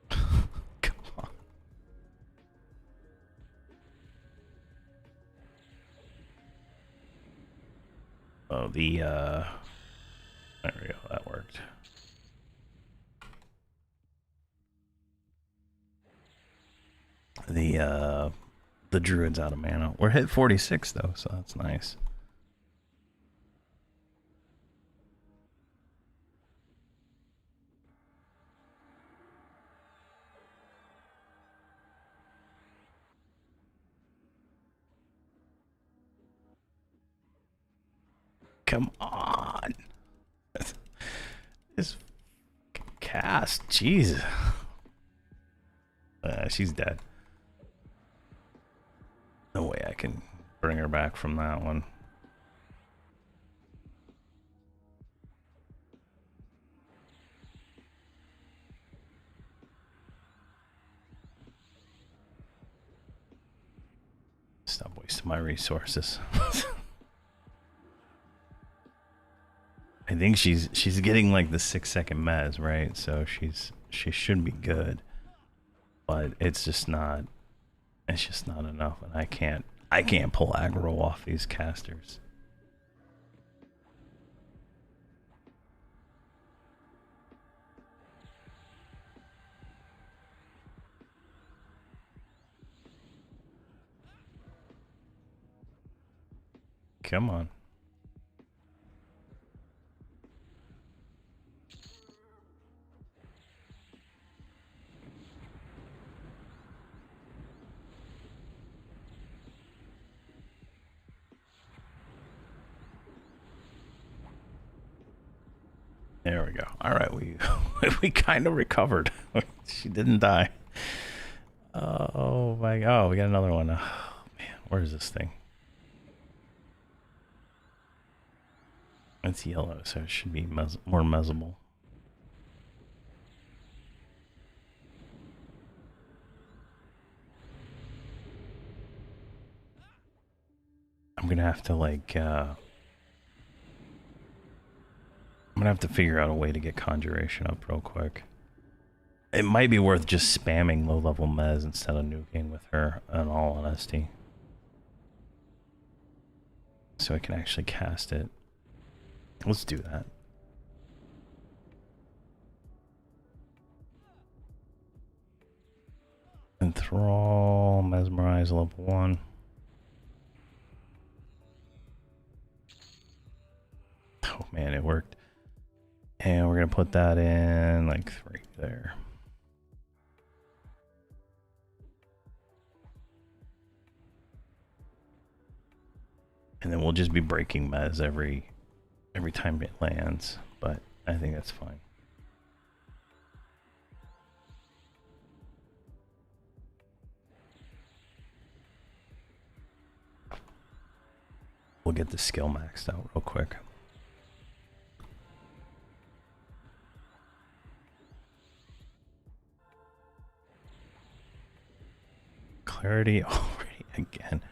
Come on. Oh, there we go, that worked. The druid's out of mana. We're hit 46 though, so that's nice. Come on. This cast, jeez. She's dead. No way I can bring her back from that one. waste of my resources. I think she's getting like the 6-second mez, right? So she should be good, but it's just not enough, and I can't pull aggro off these casters. Come on. There we go. All right, we kind of recovered. She didn't die. Oh my god, we got another one. Oh man, where is this thing? It's yellow, so it should be more mezzable. I'm gonna have to like I'm gonna have to figure out a way to get conjuration up real quick. It might be worth just spamming low-level mez instead of nuking with her, in all honesty. So I can actually cast it. Let's do that. Enthrall, mesmerize level 1. Oh man, it worked. And we're gonna put that in like 3 there. And then we'll just be breaking mez every time it lands, but I think that's fine. We'll get the skill maxed out real quick. Clarity already again.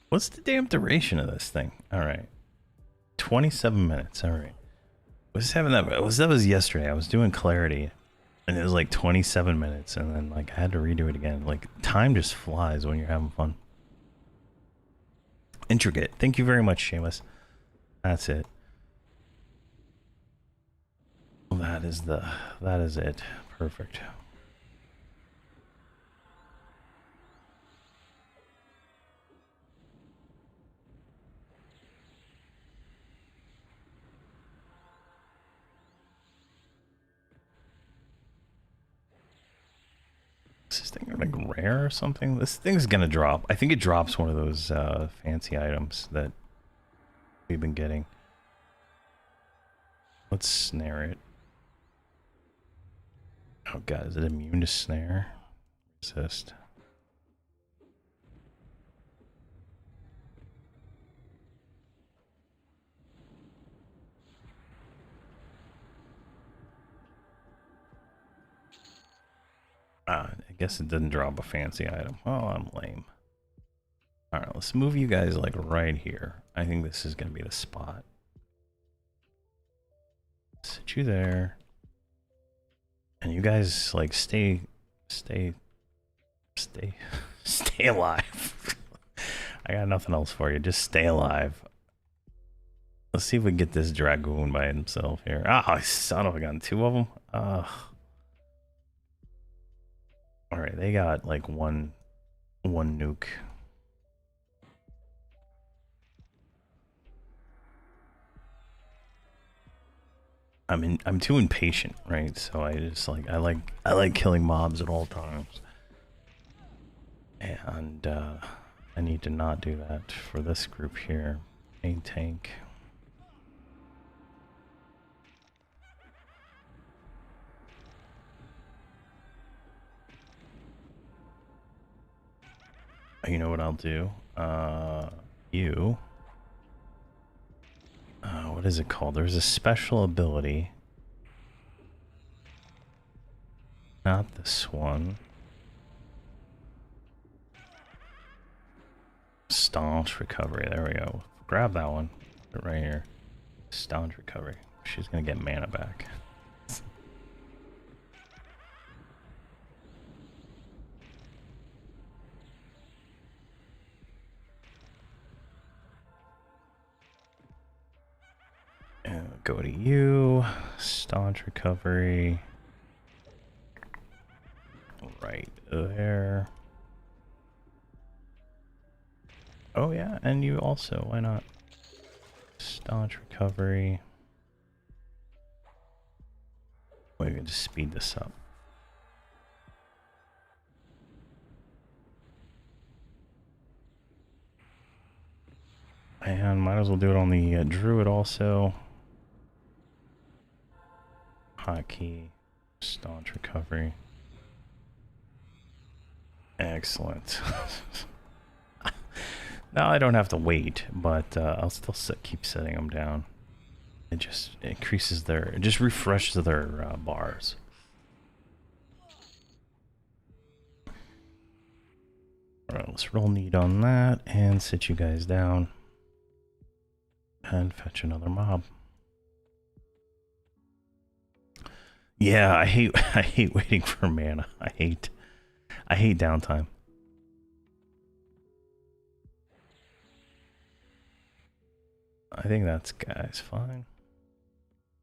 What's the damn duration of this thing? All right, 27 minutes. All right, was having that was yesterday. I was doing clarity, and it was like 27 minutes, and then like I had to redo it again. Like time just flies when you're having fun. Intricate. Thank you very much, Seamus. That's it. That is it. Perfect. Is this thing like rare or something? This thing's gonna drop. I think it drops one of those fancy items that we've been getting. Let's snare it. Oh god, is it immune to snare? Resist. I guess it didn't drop a fancy item. Oh, I'm lame. Alright, let's move you guys like right here. I think this is gonna be the spot. Sit you there. And you guys like stay alive. I got nothing else for you. Just stay alive. Let's see if we can get this dragoon by himself here. Ah, son of a gun. 2 of them. Ugh. All right, they got like one nuke. I'm too impatient, right? So I just like I like killing mobs at all times. And I need to not do that for this group here. Main tank. You know what I'll do? What is it called? There's a special ability. Not this one. Staunch Recovery. There we go. Grab that one. Put it right here. Staunch Recovery. She's gonna get mana back. And go to you. Staunch Recovery. Right there. Oh yeah, and you also, why not? Staunch Recovery. We can just speed this up. And might as well do it on the Druid also. Hotkey, Staunch Recovery. Excellent. Now I don't have to wait, but I'll still keep setting them down. It just increases their, it just refreshes their bars. Alright, let's roll need on that and sit you guys down. And fetch another mob. Yeah, I hate waiting for mana. I hate downtime. I think that's guys fine.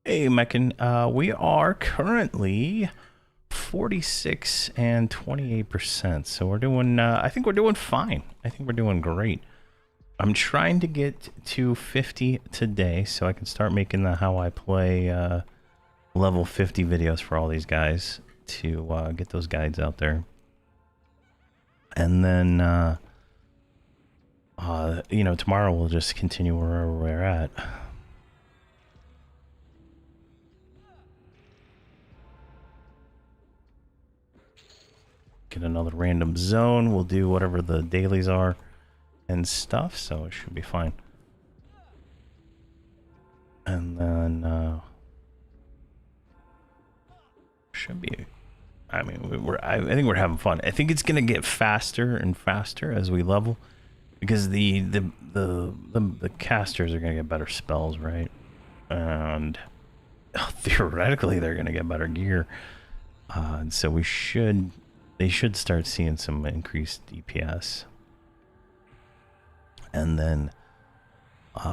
Hey Meccan, we are currently 46 and 28%. So we're doing I think we're doing fine. I think we're doing great. I'm trying to get to 50 today so I can start making the how I play level 50 videos for all these guys to get those guides out there. And then you know, tomorrow we'll just continue where we're at. Get another random zone. We'll do whatever the dailies are and stuff, so it should be fine. And then should be, I mean, I think we're having fun. I think it's gonna get faster and faster as we level, because the casters are gonna get better spells, right? And theoretically they're gonna get better gear. So they should start seeing some increased DPS. And then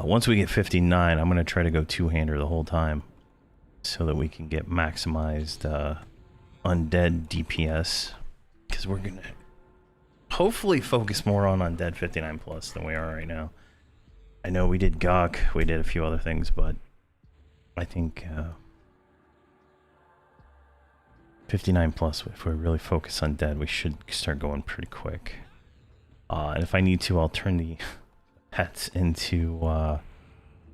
once we get 59, I'm gonna try to go two-hander the whole time, so that we can get maximized undead DPS, because we're gonna hopefully focus more on undead 59 plus than we are right now. I know we did Gawk, we did a few other things, but I think 59 plus, if we really focus on dead, we should start going pretty quick. And if I need to, I'll turn the pets into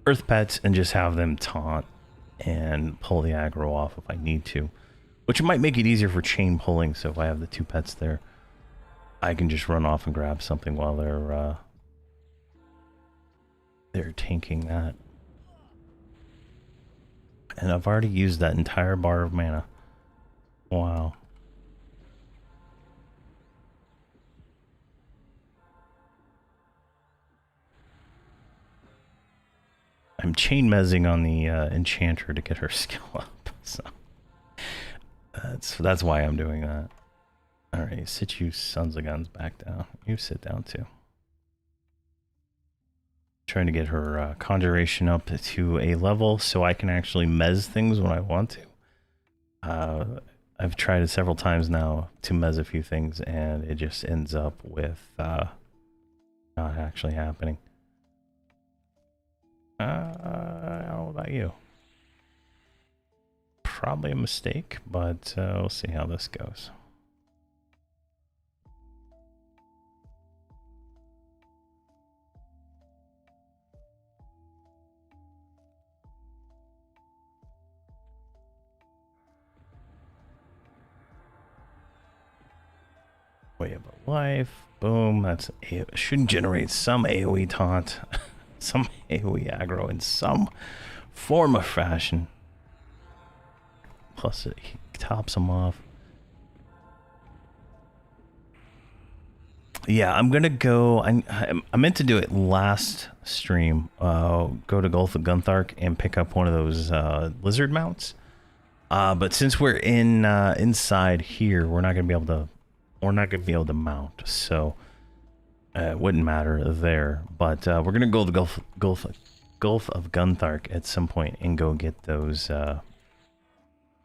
earth pets and just have them taunt and pull the aggro off if I need to, which might make it easier for chain pulling. So if I have the two pets there, I can just run off and grab something while they're tanking that. And I've already used that entire bar of mana. Wow. I'm chain mezzing on the enchanter to get her skill up, so that's why I'm doing that. All right, sit you sons of guns back down. You sit down too. Trying to get her conjuration up to a level so I can actually mez things when I want to. I've tried it several times now to mez a few things, and it just ends up with not actually happening. I don't know about you. Probably a mistake, but we'll see how this goes. Way of a life. Boom. That's should generate some AoE taunt. Some AoE aggro in some form or fashion. Plus it tops them off. Yeah, I'm gonna go. I meant to do it last stream. Go to Gulf of Gunthark and pick up one of those lizard mounts. But since we're inside here, we're not gonna be able to. We're not gonna be able to mount, so it wouldn't matter there. But we're gonna go to the Gulf of Gunthark at some point and go get those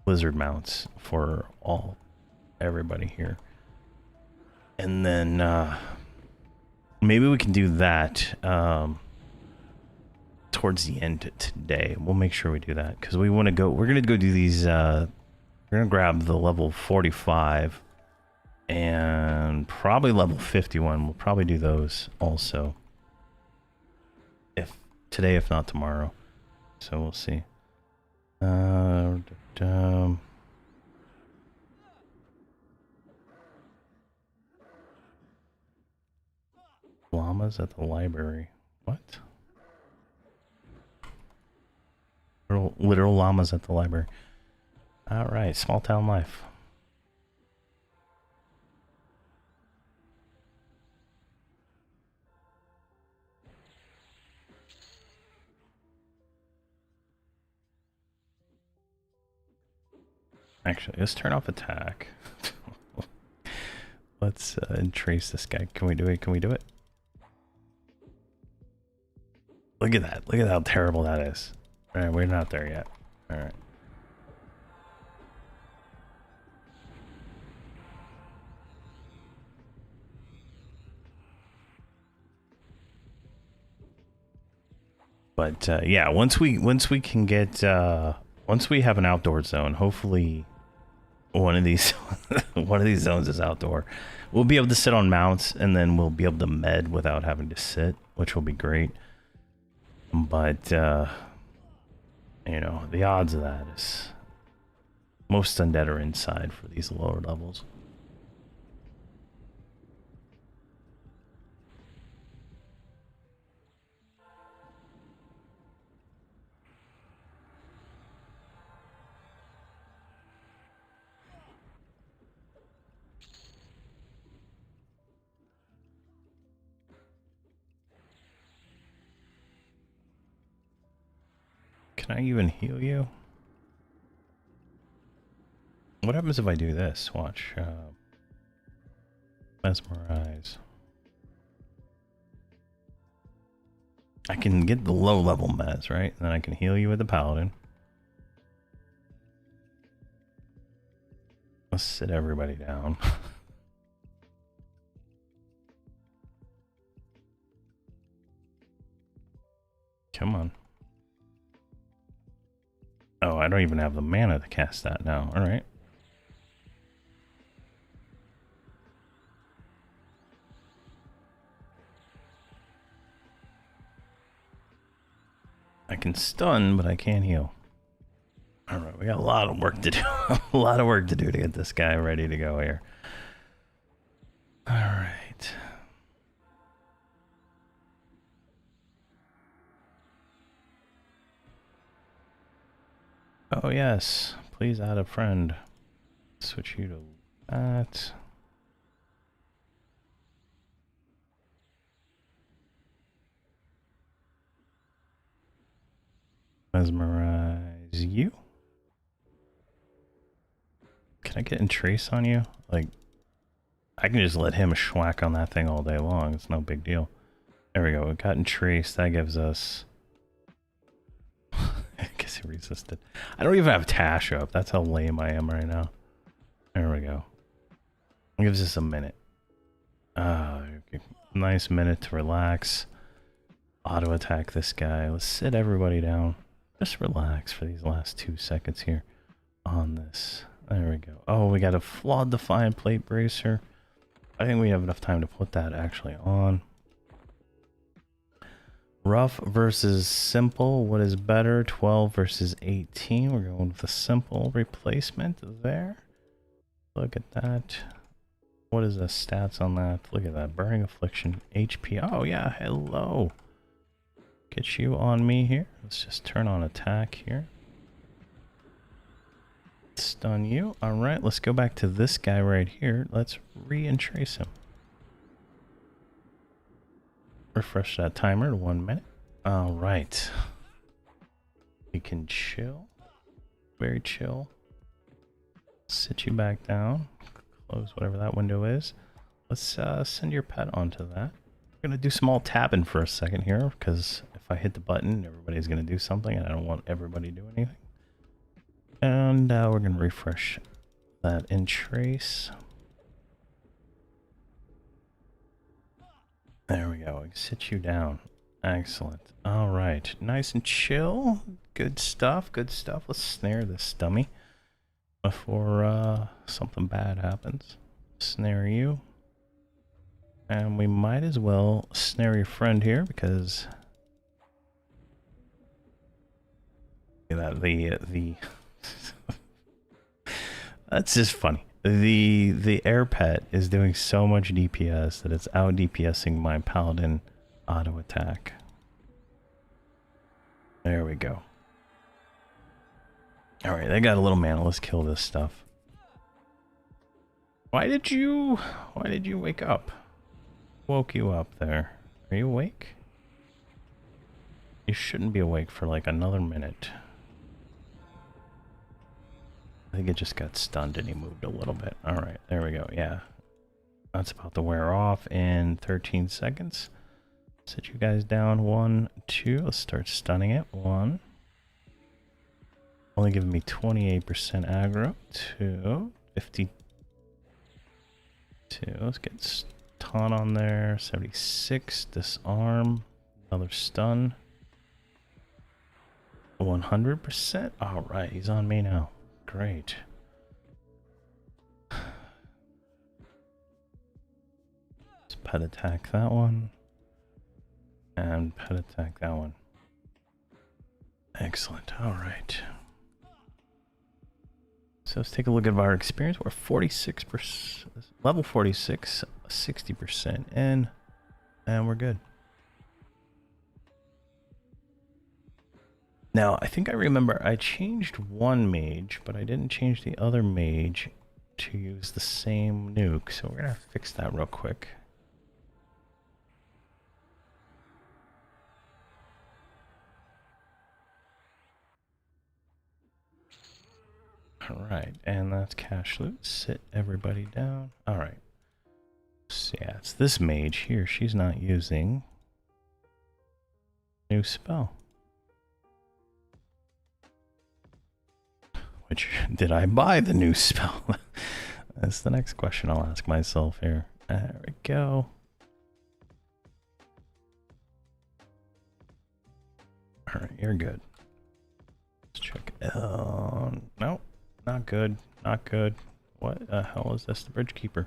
lizard mounts for everybody here. And then maybe we can do that towards the end today. We'll make sure we do that because we want to go. We're gonna go do these. We're gonna grab the level 45 and probably level 51. We'll probably do those also. If today, if not tomorrow. So we'll see. Llamas at the library. What? Literal llamas at the library. All right, small town life. Actually, let's turn off attack. Let's trace this guy. Can we do it? Can we do it? Look at that. Look at how terrible that is. All right, we're not there yet. All right. But yeah, once we can get once we have an outdoor zone, hopefully one of these zones is outdoor. We'll be able to sit on mounts and then we'll be able to med without having to sit, which will be great. But you know, the odds of that is most undead are inside for these lower levels. Can I even heal you? What happens if I do this? Watch. Mesmerize. I can get the low level mez, right? And then I can heal you with the paladin. Let's sit everybody down. Come on. Oh, I don't even have the mana to cast that now. All right. I can stun, but I can't heal. All right, we got a lot of work to do. A lot of work to do to get this guy ready to go here. All right. Oh, yes. Please add a friend. Switch you to that. Mesmerize you. Can I get in trace on you? Like, I can just let him schwack on that thing all day long. It's no big deal. There we go. We got in trace. That gives us... I guess he resisted. I don't even have Tash up. That's how lame I am right now. There we go. It gives us a minute. Nice minute to relax. Auto attack this guy. Let's sit everybody down. Just relax for these last 2 seconds here on this. There we go. Oh, we got a flawed defiant plate bracer. I think we have enough time to put that actually on. Rough versus simple. What is better? 12 versus 18. We're going with the simple replacement there. Look at that. What is the stats on that? Look at that. Burning Affliction. HP. Oh, yeah. Hello. Get you on me here. Let's just turn on attack here. Stun you. All right. Let's go back to this guy right here. Let's re-entrace him. refresh that timer to 1 minute. All right. We can chill. Very chill. Sit you back down. Close whatever that window is. Let's send your pet onto that. We're going to do some alt tabbing for a second here, because if I hit the button, everybody's going to do something, and I don't want everybody to do anything. And we're going to refresh that in trace. There we go. We can sit you down. Excellent. All right. Nice and chill. Good stuff. Good stuff. Let's snare this dummy before something bad happens. Snare you. And we might as well snare your friend here, because the that's just funny. The air pet is doing so much DPS that it's out DPSing my paladin auto attack. There we go. All right, they got a little mana. Let's kill this stuff. Why did you wake up? Woke you up there. Are you awake? You shouldn't be awake for like another minute. I think it just got stunned and he moved a little bit. All right, there we go. Yeah, that's about to wear off in 13 seconds. Sit you guys down. 1, 2. Let's start stunning it. 1. Only giving me 28% aggro. 2. 52. Let's get stun on there. 76. Disarm. Another stun. 100%. All right, he's on me now. Great. Let's pet attack that one. And pet attack that one. Excellent. All right. So let's take a look at our experience. We're 46%, level 46, 60% in, and we're good. Now, I think I remember I changed one mage, but I didn't change the other mage to use the same nuke, so we're going to fix that real quick. Alright, and that's cash loot. Sit everybody down. Alright. So yeah, it's this mage here. She's not using new spell. Which, did I buy the new spell? That's the next question I'll ask myself here. There we go. Alright, you're good. Let's check. No, not good. Not good. What the hell is this? The Bridge Keeper.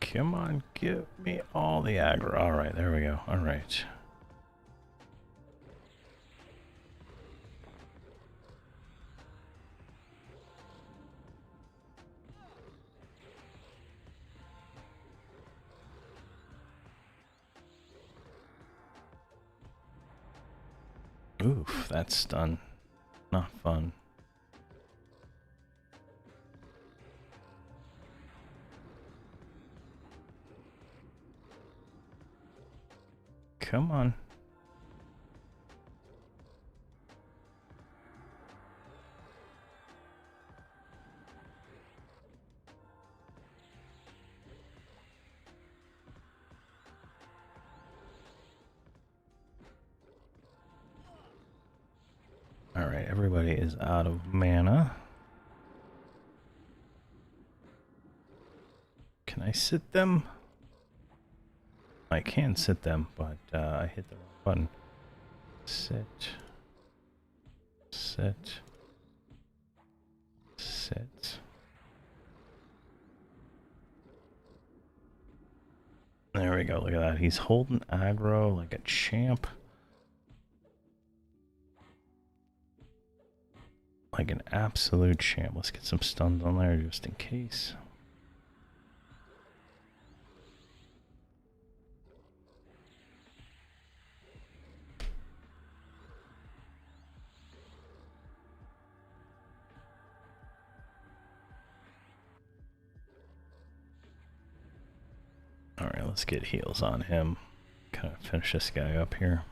Come on, give me all the aggro. All right, there we go. All right. Oof, that's done. Not fun. Come on. All right, everybody is out of mana. Can I sit them? I can sit them, but I hit the wrong button. Sit. Sit. Sit. There we go, look at that. He's holding aggro like a champ. Like an absolute champ. Let's get some stuns on there just in case. Let's get heals on him. Kind of finish this guy up here.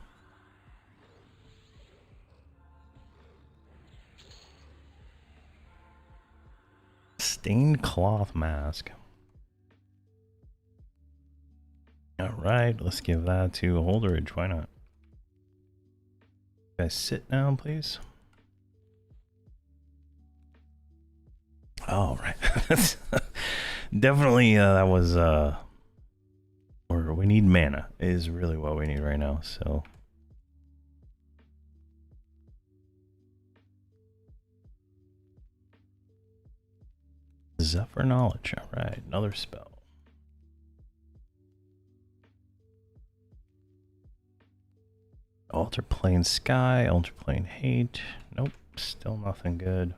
Stained cloth mask. Alright, let's give that to Holderidge. Why not? Guys, sit down, please. Oh, right. Definitely, that was, or we need mana, is really what we need right now, so. Zephyr Knowledge, alright, another spell. Alter Plane Sky, Alter Plane Hate. Nope, still nothing good.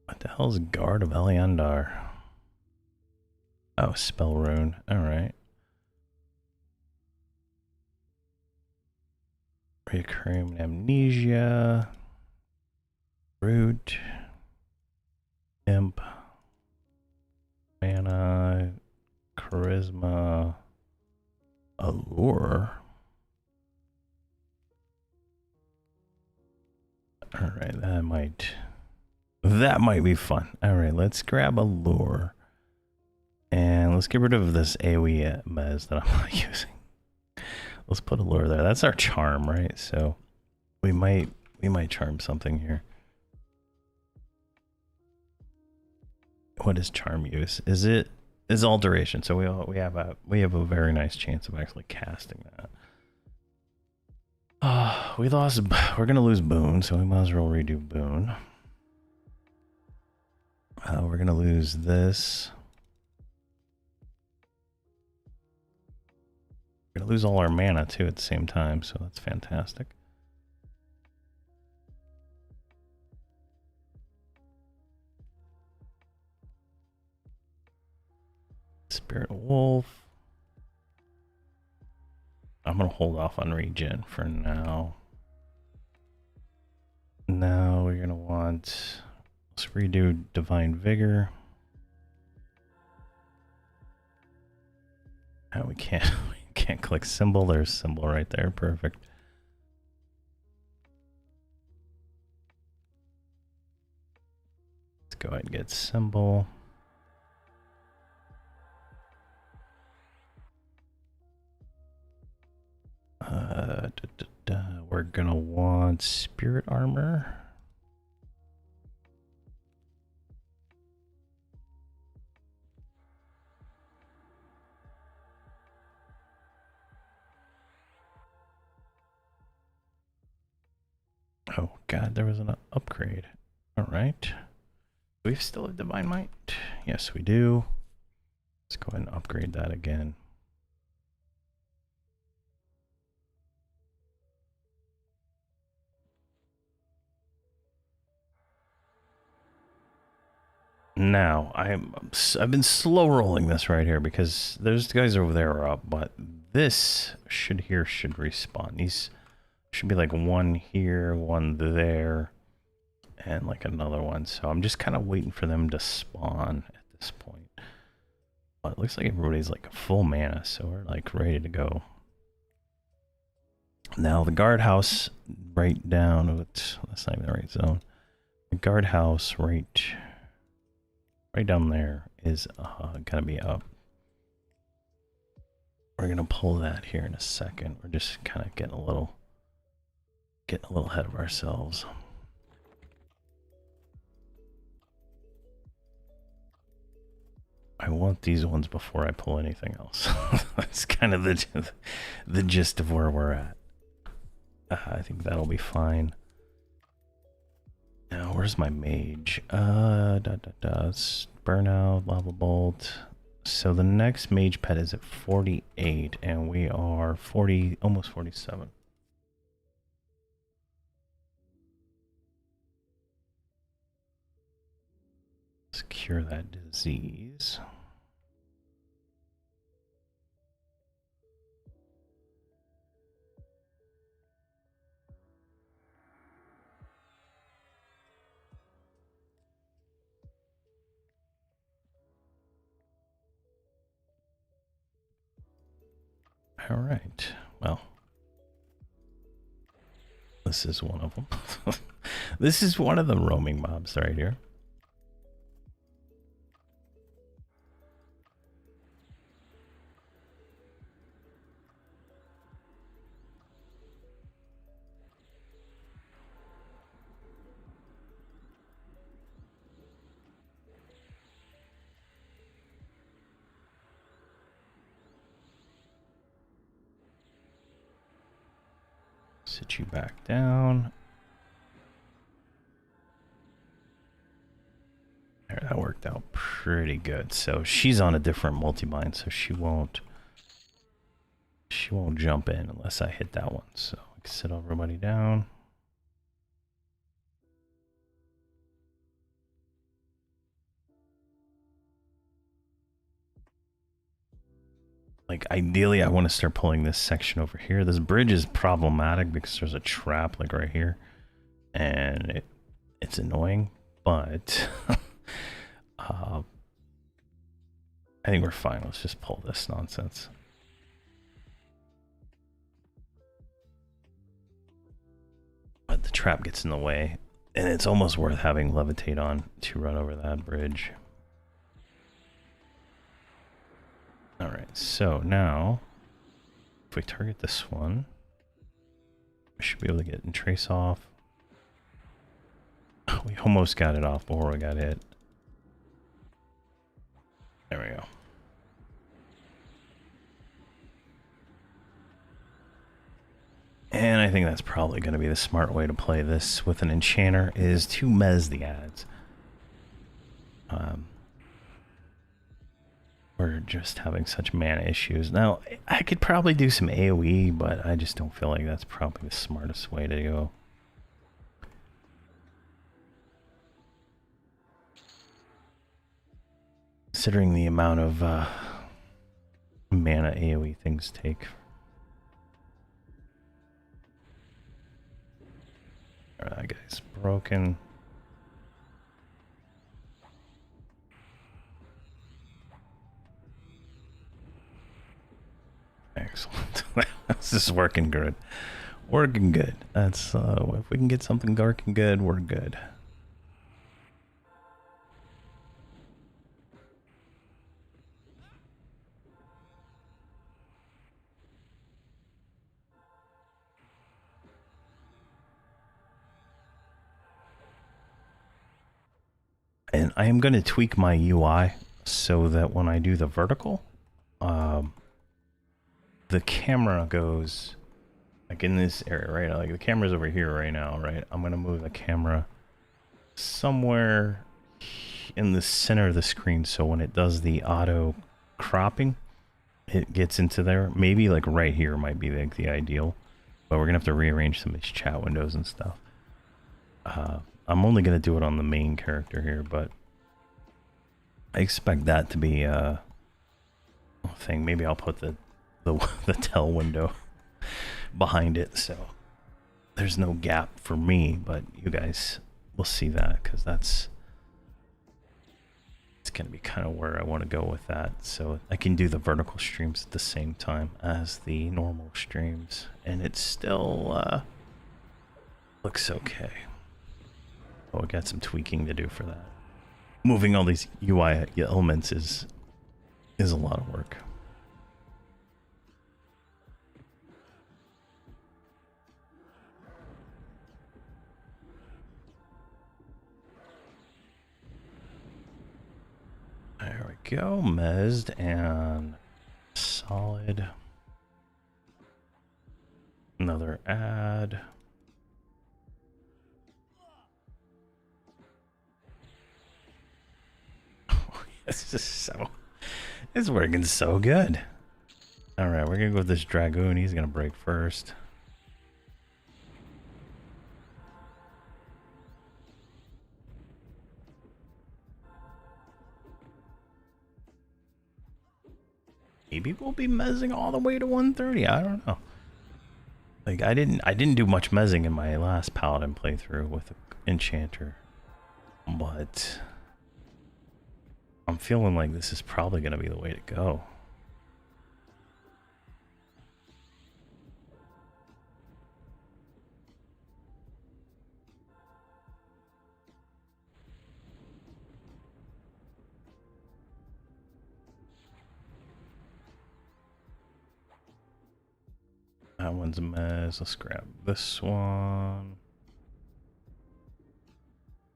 What the hell is Guard of Eleandar? Oh, Spell Rune, alright. Recurring Amnesia. Root. Imp. Mana. Charisma. Allure. Alright, that might be fun. Alright, let's grab Allure. And let's get rid of this AoE mez that I'm not using. Let's put Allure there. That's our charm, right? So we might charm something here. What is charm use? Is alteration. So we have a very nice chance of actually casting that. We're gonna lose Boon, so we might as well redo Boon. We're gonna lose this. We're gonna lose all our mana too at the same time, so that's fantastic. Spirit Wolf. I'm gonna hold off on regen for now. Now we're gonna want, let's redo Divine Vigor. Oh, we can't click symbol. There's symbol right there. Perfect. Let's go ahead and get symbol. We're gonna want spirit armor. Oh god, there was an upgrade. All right. Do we still have Divine Might? Yes, we do. Let's go ahead and upgrade that again. Now, I've been slow rolling this right here because those guys over there are up, but this should respawn. These should be like one here, one there, and like another one. So I'm just kind of waiting for them to spawn at this point. But it looks like everybody's like full mana, so we're like ready to go. Now the guardhouse right down, that's not even the right zone. The guardhouse right down there is gonna be up. We're gonna pull that here in a second. We're just kind of getting a little ahead of ourselves. I want these ones before I pull anything else. That's kind of the gist of where we're at. I think that'll be fine. Now, where's my mage? Burnout, Lava Bolt. So the next mage pet is at 48, and we are 40, almost 47. Let's cure that disease. All right. Well, this is one of them. This is one of the roaming mobs right here. Sit you back down. There, that worked out pretty good. So she's on a different multi-bind, so she won't jump in unless I hit that one. So I can sit everybody down. Like ideally I want to start pulling this section over here. This bridge is problematic because there's a trap like right here. And it's annoying, but I think we're fine. Let's just pull this nonsense. But the trap gets in the way, and it's almost worth having levitate on to run over that bridge. All right, so now if we target this one, we should be able to get and trace off. We almost got it off before we got hit. There we go. And I think that's probably going to be the smart way to play this with an enchanter, is to mez the ads. We're just having such mana issues. Now, I could probably do some AoE, but I just don't feel like that's probably the smartest way to go. Considering the amount of mana AoE things take. That guy's broken. Excellent. This is working good. Working good. That's if we can get something working good, we're good. And I am going to tweak my UI so that when I do the vertical, the camera goes like in this area, right? Like the camera's over here right now, right? I'm going to move the camera somewhere in the center of the screen, so when it does the auto cropping, it gets into there. Maybe like right here might be like the ideal, but we're going to have to rearrange some of these chat windows and stuff. I'm only going to do it on the main character here, but I expect that to be a thing. Maybe I'll put the tell window behind it, so there's no gap for me, but you guys will see that, because it's going to be kind of where I want to go with that, so I can do the vertical streams at the same time as the normal streams, and it still looks okay. Oh, I got some tweaking to do for that. Moving all these UI elements is a lot of work. There we go, mezzed and solid. Another ad. It's working so good. All right, we're gonna go with this dragoon. He's gonna break first. Maybe we'll be mezzing all the way to 130. I don't know. Like I didn't do much mezzing in my last paladin playthrough with enchanter, but I'm feeling like this is probably gonna be the way to go. That one's a mess. Let's grab this one.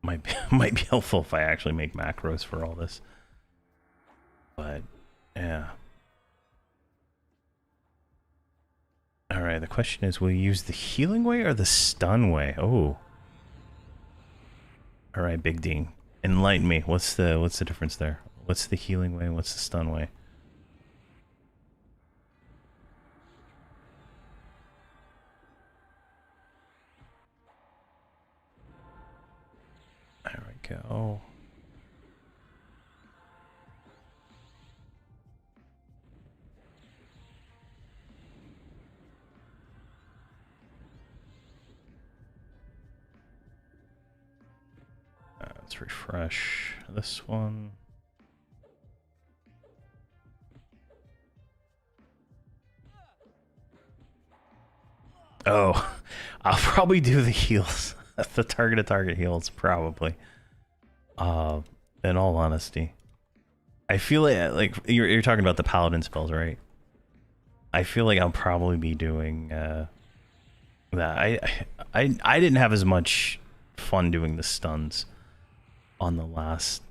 Might be helpful if I actually make macros for all this. But yeah. All right. The question is, will you use the healing way or the stun way? Oh. All right, Big Dean. Enlighten me. What's the difference there? What's the healing way? What's the stun way? There we go. Let's refresh this one. Oh, I'll probably do the heals. The target heals, probably. In all honesty. I feel like you're talking about the paladin spells, right? I feel like I'll probably be doing that. I didn't have as much fun doing the stuns on the last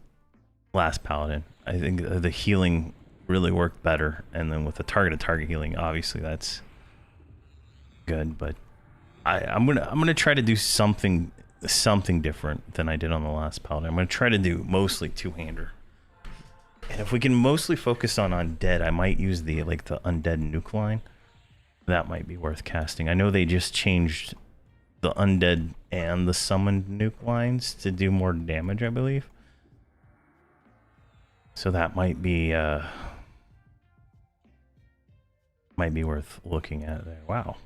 paladin. I think the healing really worked better, and then with the target healing, obviously that's good. But I'm gonna try to do something different than I did on the last paladin. I'm gonna try to do mostly two-hander. And if we can mostly focus on undead, I might use the undead nuke line. That might be worth casting. I know they just changed the undead and the summoned nuke lines to do more damage, I believe. So that might be worth looking at there. Wow.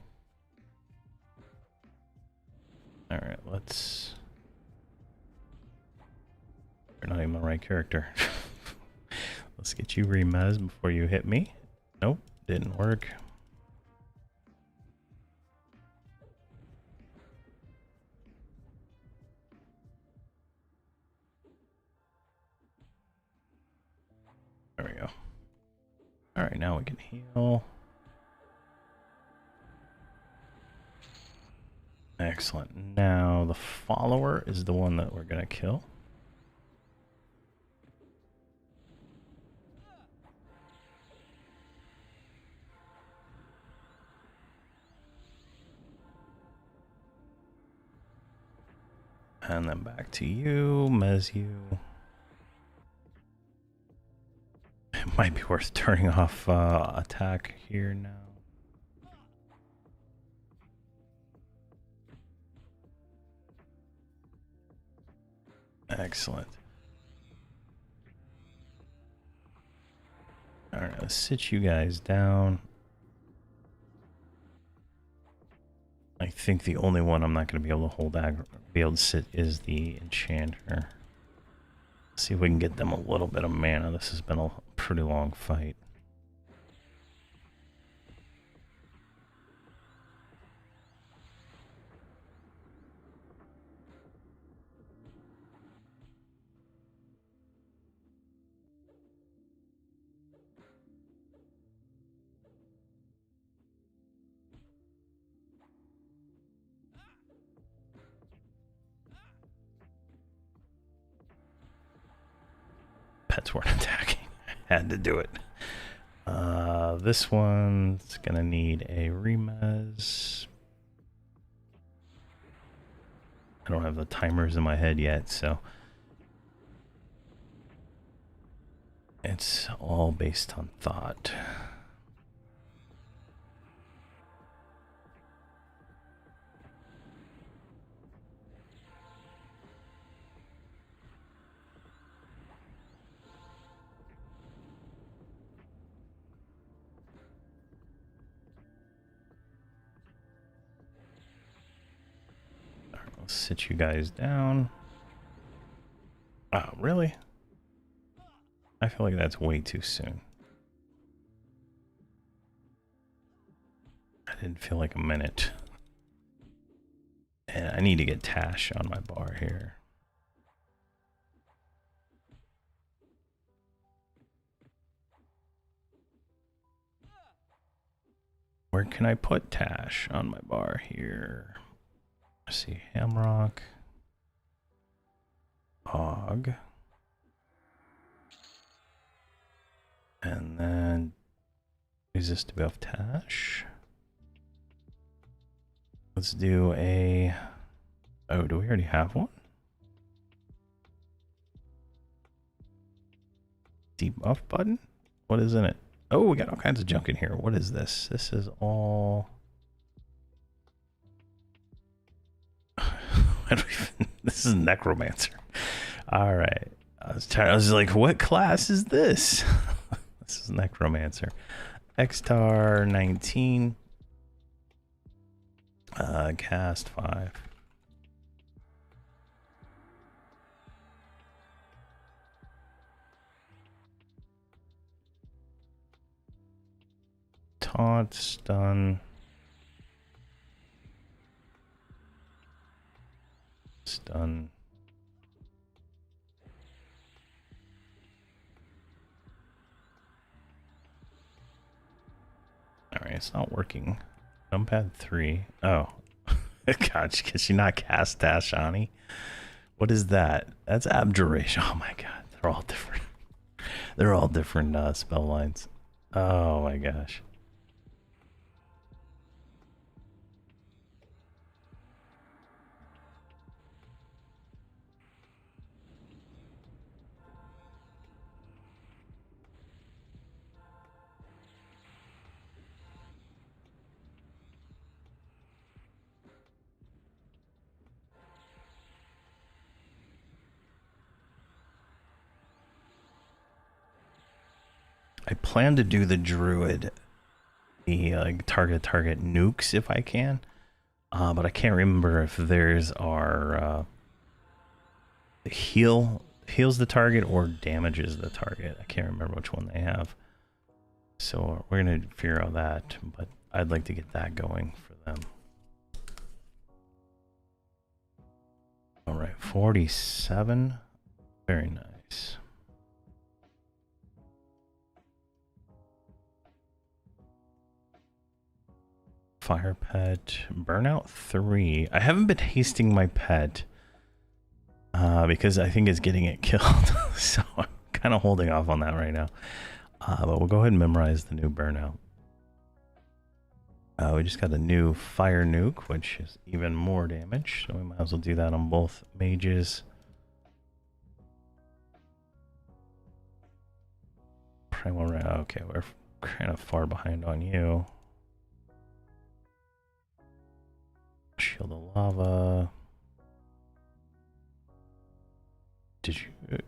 All right, let's. You're not even the right character. Let's get you remez before you hit me. Nope, didn't work. There we go. All right, now we can heal. Excellent. Now the follower is the one that we're gonna kill. And then back to you, Mez you. It might be worth turning off attack here now. Excellent. All right, let's sit you guys down. I think the only one I'm not going to be able to be able to sit is the enchanter. See if we can get them a little bit of mana. This has been a pretty long fight. Pets weren't attacking. Had to do it. This one's gonna need a remez. I don't have the timers in my head yet, so it's all based on thought. I'll sit you guys down. Oh, really? I feel like that's way too soon. I didn't feel like a minute. And I need to get Tash on my bar here. Where can I put Tash on my bar here? Let's see, Hamrok, Og, and then resist above Tash. Let's do a. Oh, do we already have one? Debuff button? What is in it? Oh, we got all kinds of junk in here. What is this? This is all. This is Necromancer. All right. I was like, what class is this? This is Necromancer. Xtar 19. Cast 5. Taunt, stun. Stun. Alright, it's not working. Numpad 3. Oh. Gosh, can she not cast Tashani? What is that? That's Abjuration. Oh my god. They're all different. They're all different spell lines. Oh my gosh. I plan to do the druid, the target nukes if I can, but I can't remember if theirs are heals the target or damages the target. I can't remember which one they have, so we're gonna figure out that. But I'd like to get that going for them. All right, 47, very nice. Fire pet, burnout 3. I haven't been hasting my pet because I think it's getting it killed. So I'm kind of holding off on that right now. But we'll go ahead and memorize the new burnout. We just got a new fire nuke, which is even more damage. So we might as well do that on both mages. Primal, okay, we're kind of far behind on you. Shield of lava. Did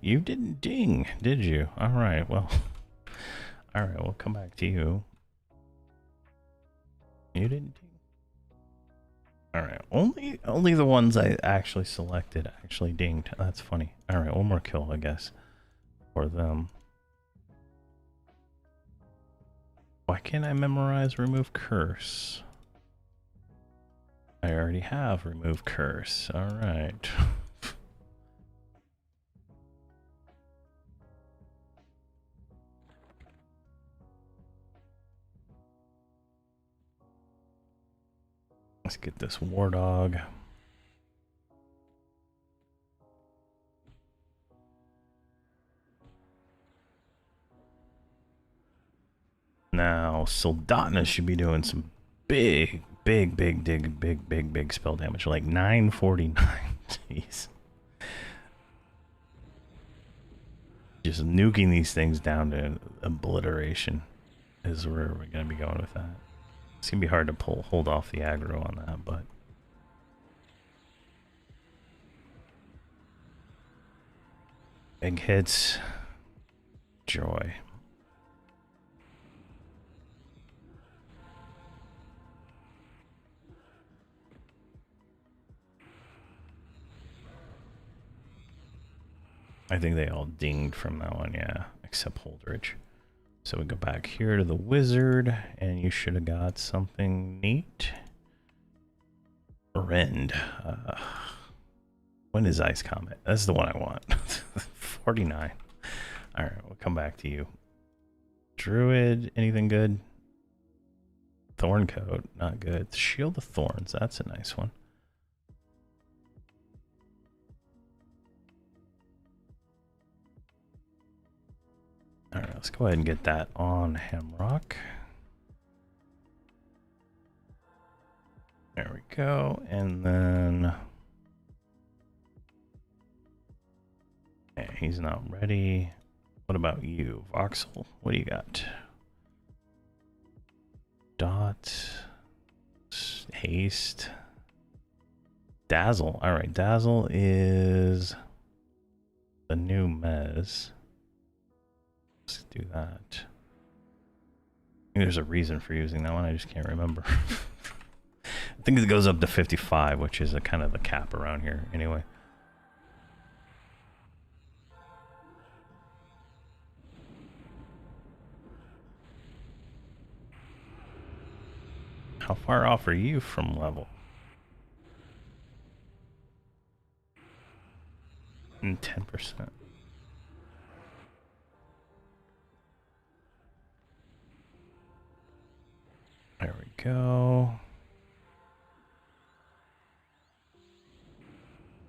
you didn't ding, did you? All right, well, all right, we'll come back to you. You didn't ding. All right, only the ones I actually selected actually dinged. That's funny. All right, one more kill, I guess, for them. Why can't I memorize remove curse? I already have remove curse. All right. Let's get this war dog. Now, Soldotna should be doing some big spell damage, like 949. Jeez. Just nuking these things down to obliteration is where we're going to be going with that. It's going to be hard to hold off the aggro on that, but big hits, joy. I think they all dinged from that one, yeah, except Holdridge. So we go back here to the wizard, and you should have got something neat. Rend. When is Ice Comet? That's the one I want. 49. All right, we'll come back to you. Druid, anything good? Thorn coat, not good. Shield of Thorns, that's a nice one. All right, let's go ahead and get that on Hamrok. There we go, and then okay, he's not ready. What about you, Voxel? What do you got? Dot, haste, dazzle. All right, dazzle is the new mez. Let's do that. I think there's a reason for using that one. I just can't remember. I think it goes up to 55, which is a kind of the cap around here anyway. How far off are you from level? 10%. There we go.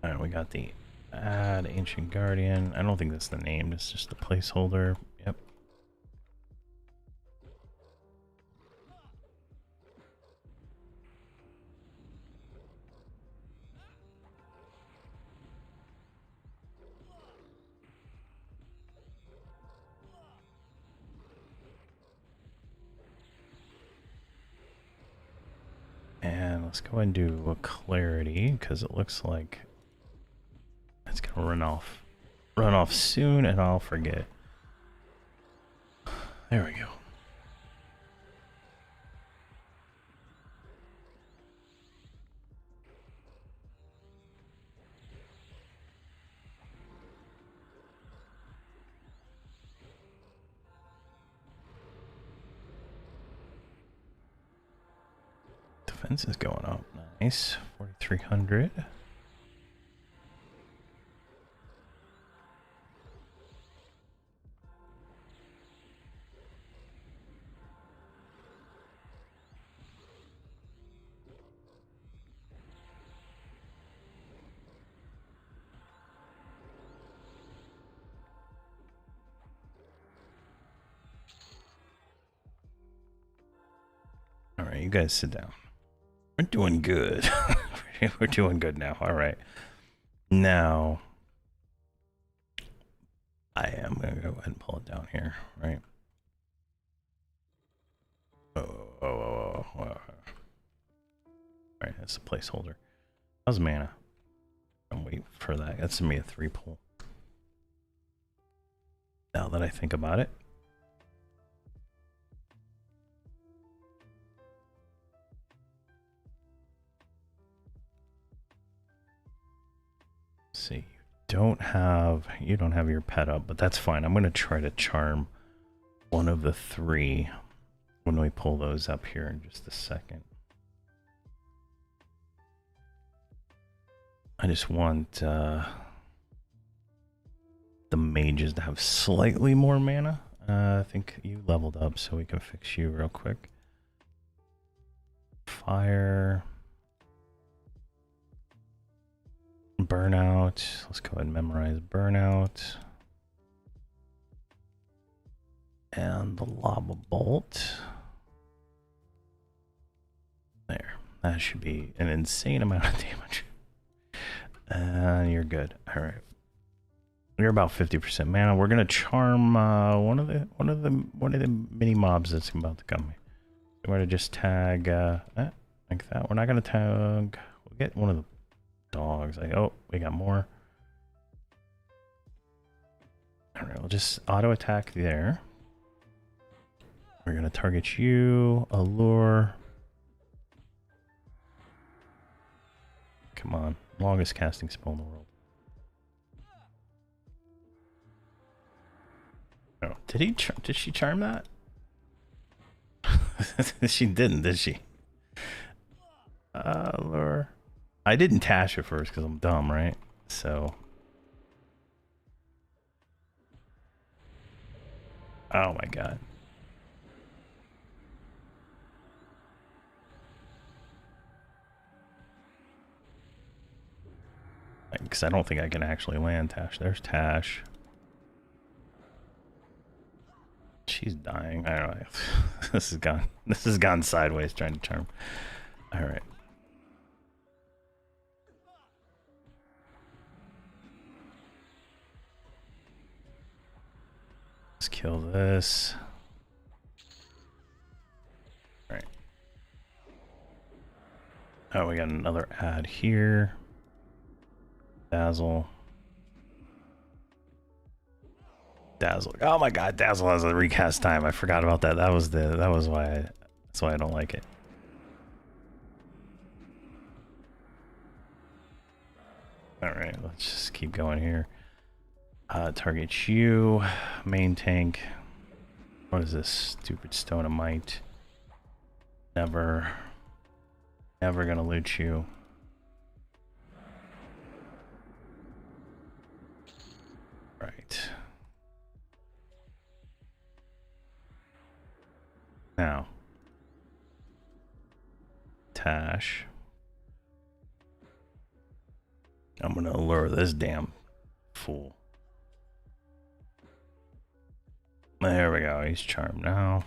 All right, we got the add Ancient Guardian. I don't think that's the name. It's just a placeholder. Yep. And let's go ahead and do a clarity because it looks like it's gonna run off soon, and I'll forget. There we go. Defense is going up. Nice. 4,300. All right, you guys sit down. We're doing good. We're doing good now. All right. Now, I am going to go ahead and pull it down here, right? Oh. All right, that's a placeholder. How's mana? I'm waiting for that. That's me a 3 pull. Now that I think about it. See, you don't have your pet up, but that's fine. I'm going to try to charm one of the 3 when we pull those up here in just a second. I just want the mages to have slightly more mana. I think you leveled up, so we can fix you real quick. Fire. Burnout. Let's go ahead and memorize burnout. And the lava bolt. There. That should be an insane amount of damage. And you're good. All right. You're about 50% mana. We're gonna charm one of the mini mobs that's about to come. We're gonna just tag like that. We're not gonna tag. We'll get one of the dogs. Like, oh, we got more. All right, we'll just auto attack there. We're gonna target you. Allure. Come on, longest casting spell in the world. Oh, did she charm that? She didn't, did she? Allure. I didn't Tash it first because I'm dumb, right? So. Oh my god. because I don't think I can actually land Tash. There's Tash. She's dying. I don't know. This has gone. This has gone sideways trying to charm. All right. Let's kill this. All right. Oh, we got another ad here. Dazzle. Dazzle. Oh my god, Dazzle has a recast time. I forgot about that. That was why that's why I don't like it. Alright, let's just keep going here. Target you, main tank. What is this stupid stone of might? Never gonna loot you. Right. Now, Tash. I'm gonna lure this damn fool. There we go, he's charmed now.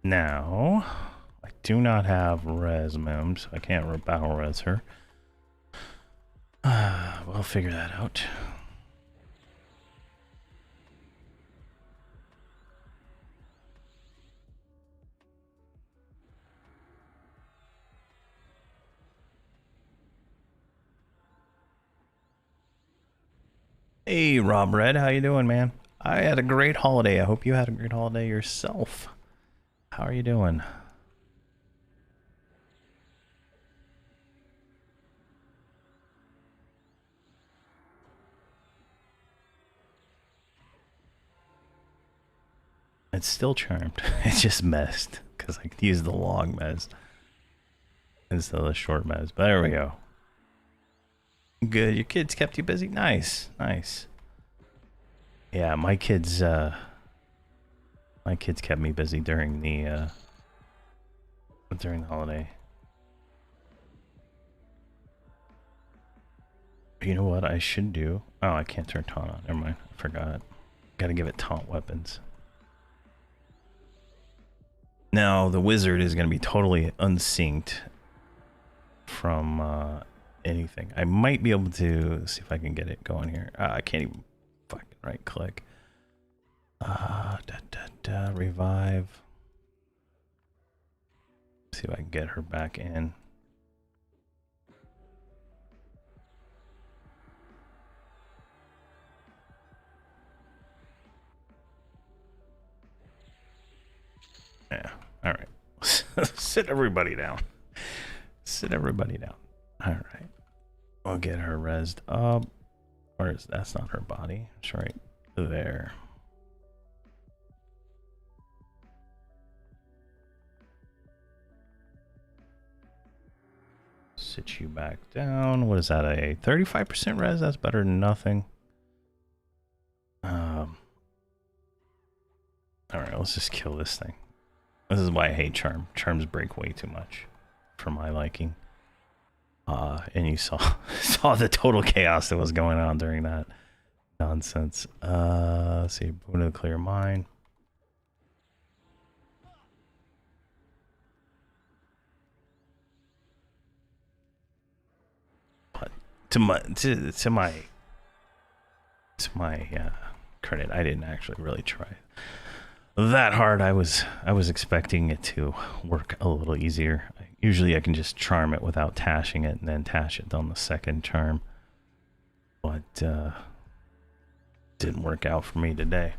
Now, I do not have res mem, so I can't battle res her. We'll figure that out. Hey, Rob Red, how you doing, man? I had a great holiday. I hope you had a great holiday yourself. How are you doing? It's still charmed. It just messed because I could use the long mez instead of the short mez. But there we go. Good. Your kids kept you busy. Nice, nice. Yeah, my kids kept me busy during the holiday. You know what I should do? Oh, I can't turn taunt on. Never mind. I forgot. Gotta give it taunt weapons. Now the wizard is gonna be totally unsynced from anything. I might be able to see if I can get it going here. I can't even fucking right click. Revive. See if I can get her back in. Yeah. All right. Sit everybody down. Sit everybody down. All right. We'll get her rezzed up. Or is that's not her body? It's right there. Sit you back down. What is that? A 35% res? That's better than nothing. All right. Let's just kill this thing. This is why I hate charm. Charms break way too much for my liking. And you saw the total chaos that was going on during that nonsense. Let's see, Boon of the Clear Mind. But to my credit, I didn't actually really try that hard. I was expecting it to work a little easier. Usually I can just charm it without tashing it and then tash it on the second charm. But didn't work out for me today.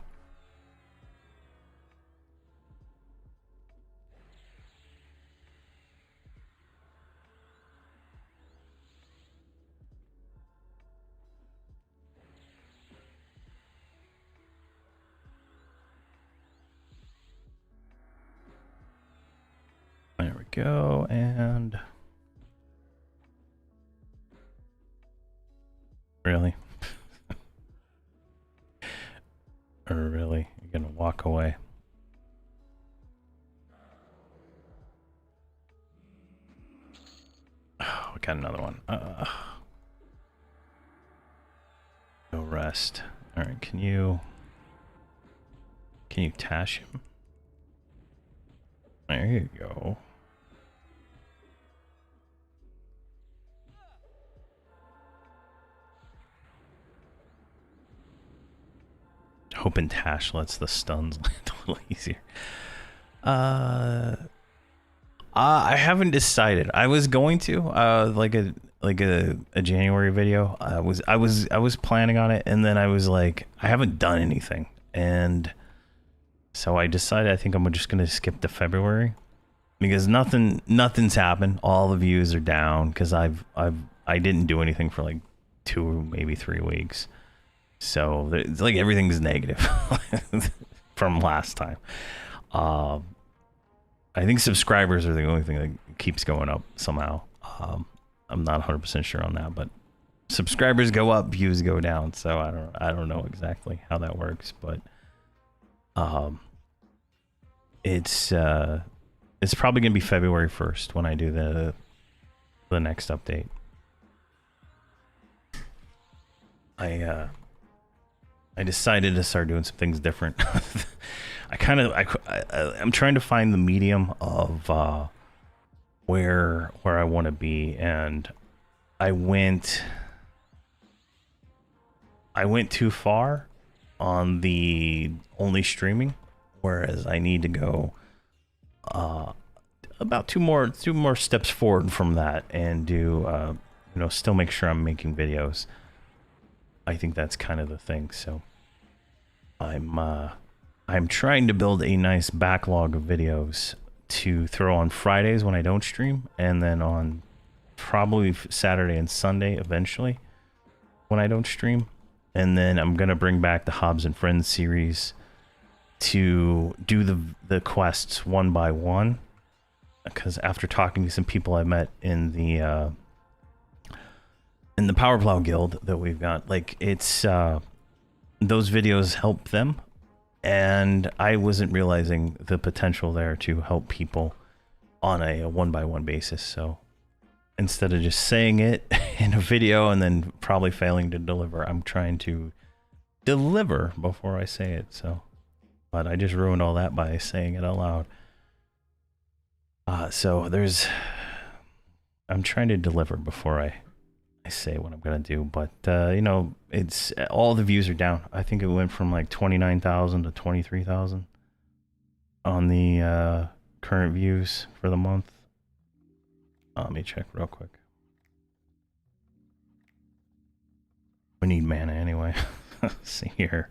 There we go, and really? Or really? You're gonna walk away? got another one. No rest. All right, can you tash him? There you go. Hoping Tash lets the stuns land a little easier. I haven't decided. I was going to like a January video. I was planning on it, and then I was like, I haven't done anything, and so I decided I think I'm just gonna skip to February because nothing's happened. All the views are down because I didn't do anything for like 2 maybe 3 weeks. So it's like everything's negative from last time. I think subscribers are the only thing that keeps going up somehow. I'm not 100% sure on that, but subscribers go up, views go down. So I don't know exactly how that works, but it's probably gonna be February 1st when I do the next update. I decided to start doing some things different. I'm trying to find the medium of where I want to be, and I went too far on the only streaming, whereas I need to go about two more steps forward from that and do still make sure I'm making videos. I think that's kind of the thing. So I'm trying to build a nice backlog of videos to throw on Fridays when I don't stream, and then on probably Saturday and Sunday eventually when I don't stream. And then I'm gonna bring back the Hobbs and Friends series to do the quests one by one, because after talking to some people I met in the Power Plow Guild that we've got, like, it's those videos help them, and I wasn't realizing the potential there to help people on a one-by-one basis. So instead of just saying it in a video and then probably failing to deliver, I'm trying to deliver before I say it. So, but I just ruined all that by saying it out loud. So I'm trying to deliver before I say what I'm gonna do, but it's all the views are down. I think it went from like 29,000 to 23,000 on the current views for the month. Let me check real quick. We need mana anyway. Let's see here.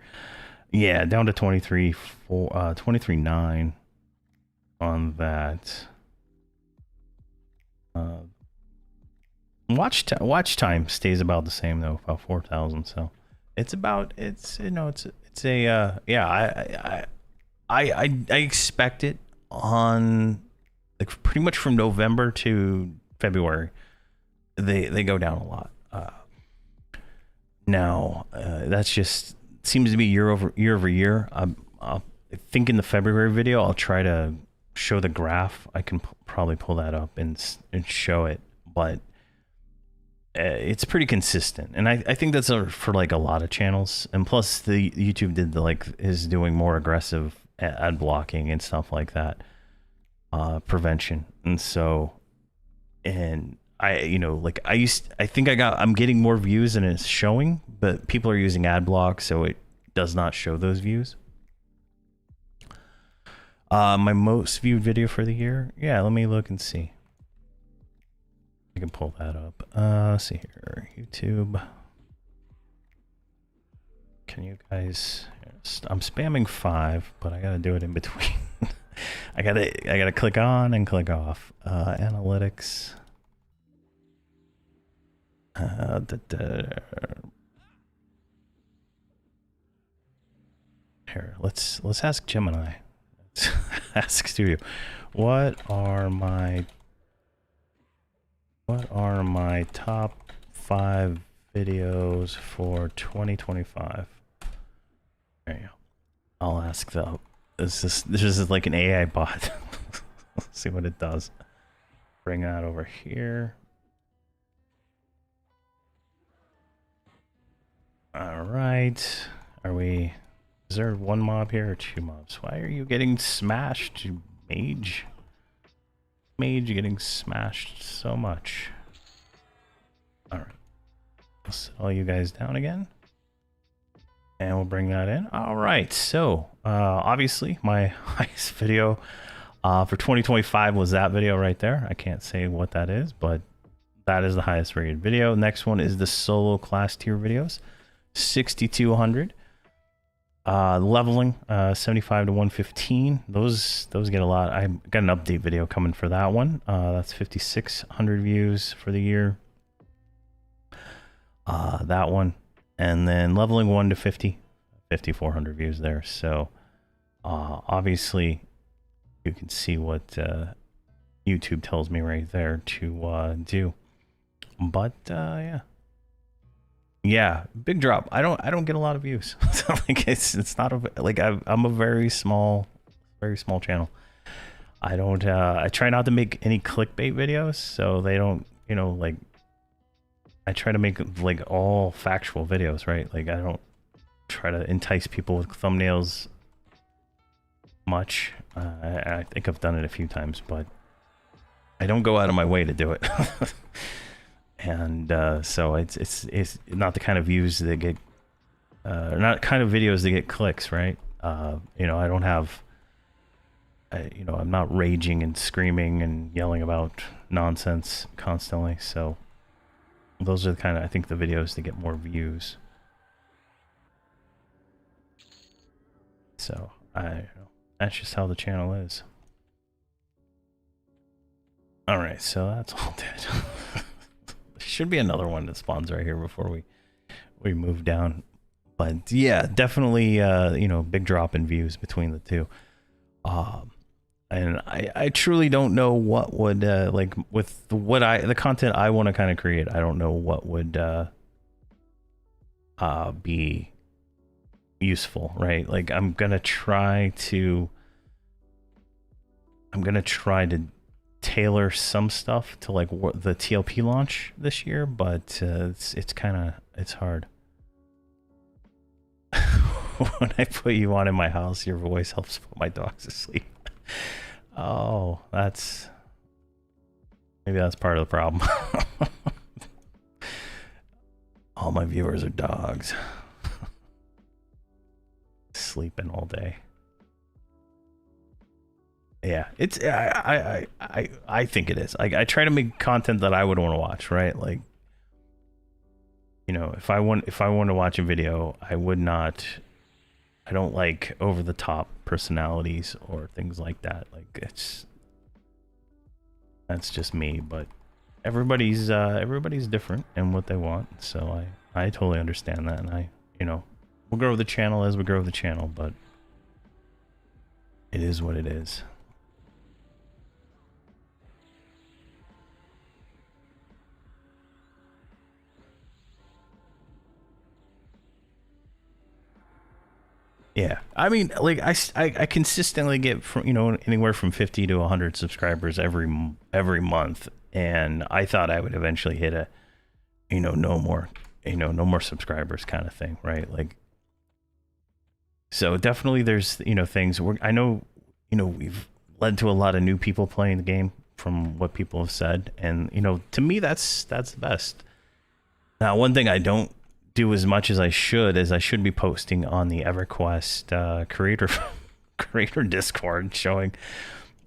Yeah, down to 23.9 on that. Watch time stays about the same though, about 4,000. So it's I expect it on like pretty much from November to February. They go down a lot. Now that's just seems to be year over year. I think in the February video I'll try to show the graph. I can probably pull that up and show it, but it's pretty consistent, and I think that's for like a lot of channels. And plus, the YouTube is doing more aggressive ad blocking and stuff like that, prevention. And so, and I'm getting more views than it's showing, but people are using ad block, so it does not show those views. My most viewed video for the year, yeah. Let me look and see. I can pull that up. Let's see here, YouTube. Can you guys? I'm spamming 5, but I gotta do it in between. I gotta click on and click off. Analytics. Here, let's ask Gemini. Let's ask Studio. What are my top 5 videos for 2025? There you go. I'll ask this is like an AI bot. Let's see what it does. Bring that over here. All right. Are we... Is there one mob here or two mobs? Why are you getting smashed, you mage? Mage getting smashed so much. All right. I'll set all you guys down again. And we'll bring that in. All right. So, obviously, my highest video for 2025 was that video right there. I can't say what that is, but that is the highest rated video. Next one is the solo class tier videos. 6,200. Leveling 75 to 115. Those get a lot. I got an update video coming for that one. That's 5,600 views for the year. That one, and then leveling 1 to 50, 5,400 views there. So obviously you can see what YouTube tells me right there to do. But yeah, big drop. I don't get a lot of views. So like it's not a, like I'm a very small channel. I try not to make any clickbait videos, so they don't, you know, like I try to make like all factual videos, right? Like I don't try to entice people with thumbnails much. I think I've done it a few times, but I don't go out of my way to do it. And so it's not the kind of views that get not kind of videos that get clicks, right? You know, I don't have you know, I'm not raging and screaming and yelling about nonsense constantly. So those are the kind of, I think, the videos that get more views. So I don't know, that's just how the channel is. All right, so that's all dead. Should be another one that spawns right here before we move down. But yeah, definitely you know, big drop in views between the two. And I truly don't know what would like with the content I want to kind of create. I don't know what would be useful, right? Like I'm gonna try to tailor some stuff to like the TLP launch this year, but it's hard. When I put you on in my house, your voice helps put my dogs to sleep. Oh, maybe that's part of the problem. All my viewers are dogs. Sleeping all day. Yeah, it's I think it is. I try to make content that I would want to watch, right? Like, you know, if I want to watch a video, I don't like over the top personalities or things like that. Like that's just me, but everybody's different in what they want. So I totally understand that, and you know, we'll grow the channel as we grow the channel, but it is what it is. Yeah, I mean, like I consistently get from, you know, anywhere from 50 to 100 subscribers every month, and I thought I would eventually hit a, you know, no more subscribers kind of thing, right? Like, so definitely there's, you know, things where I know, you know, we've led to a lot of new people playing the game from what people have said, and you know, to me that's the best. Now, one thing I don't do as much as I should be posting on the Everquest creator Discord, showing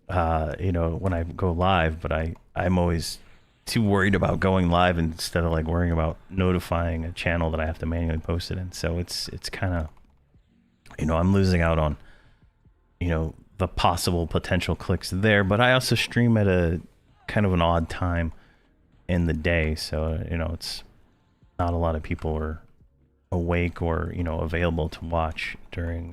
you know, when I go live, but I'm always too worried about going live instead of like worrying about notifying a channel that I have to manually post it in. So it's kind of, you know, I'm losing out on, you know, the possible potential clicks there, but I also stream at a kind of an odd time in the day, so you know, it's not a lot of people are awake or, you know, available to watch during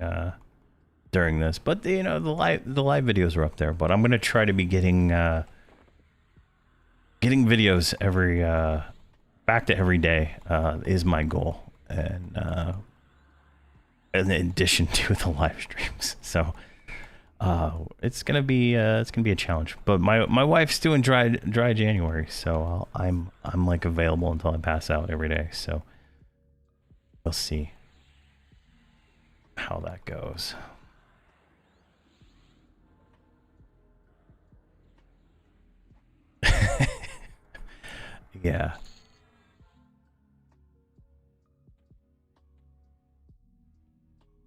this. But you know, the live videos are up there. But I'm gonna try to be getting videos every back to every day is my goal, and in addition to the live streams. So it's gonna be a challenge. But my wife's doing dry January, so I'm like available until I pass out every day. So we'll see how that goes. Yeah.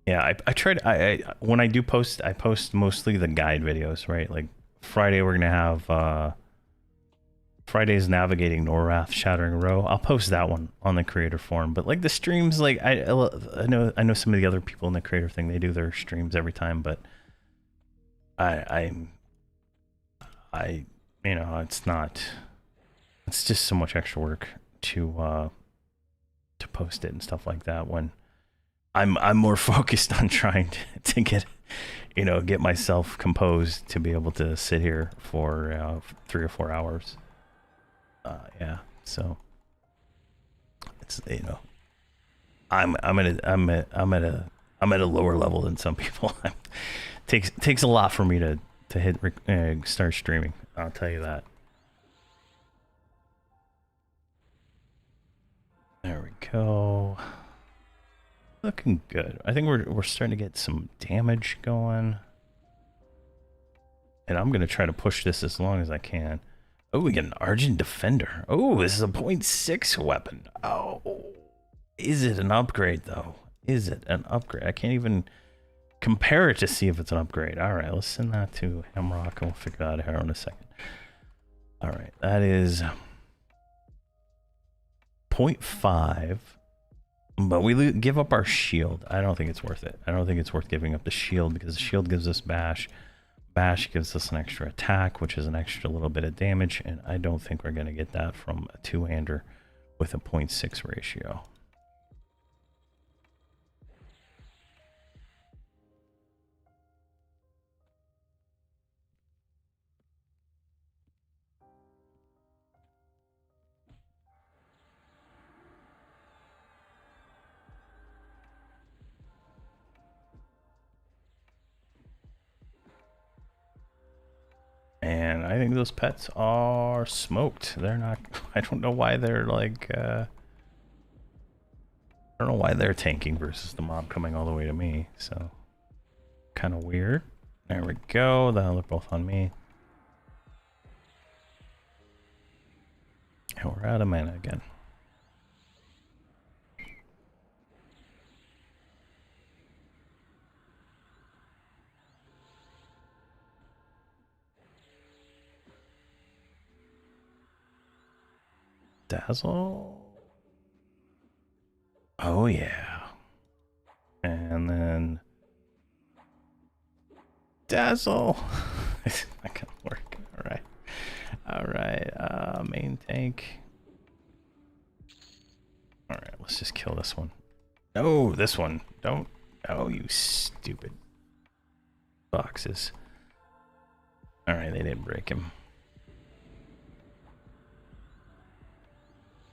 Yeah, I tried. When I do post, I post mostly the guide videos, right? Like Friday, we're gonna have Friday's navigating Norrath Shattering Row. I'll post that one on the creator forum. But like the streams, like I know some of the other people in the creator thing, they do their streams every time, but I you know, it's just so much extra work to post it and stuff like that when I'm more focused on trying to get, you know, get myself composed to be able to sit here for 3 or 4 hours. Yeah, so it's, you know, I'm at a lower level than some people. Takes a lot for me to hit start streaming. I'll tell you that. There we go. Looking good. I think we're starting to get some damage going. And I'm going to try to push this as long as I can. Oh, we get an Argent Defender. Oh, this is a .6 weapon. Oh, is it an upgrade, though? Is it an upgrade? I can't even compare it to see if it's an upgrade. All right, let's send that to Hamrok, and we'll figure that out here in a second. All right, that is .5. But we give up our shield. I don't think it's worth it. I don't think it's worth giving up the shield because the shield gives us bash. Bash gives us an extra attack, which is an extra little bit of damage. And I don't think we're going to get that from a two-hander with a .6 ratio. And I think those pets are smoked. They're not, I don't know why they're like, I don't know why they're tanking versus the mob coming all the way to me. So, kind of weird. There we go. They're both on me. And we're out of mana again. Dazzle. Oh yeah. And then Dazzle. It's not gonna work. Alright. Alright. Main tank. Alright, let's just kill this one. No, this one. Don't. Oh, you stupid boxes. Alright, they didn't break him.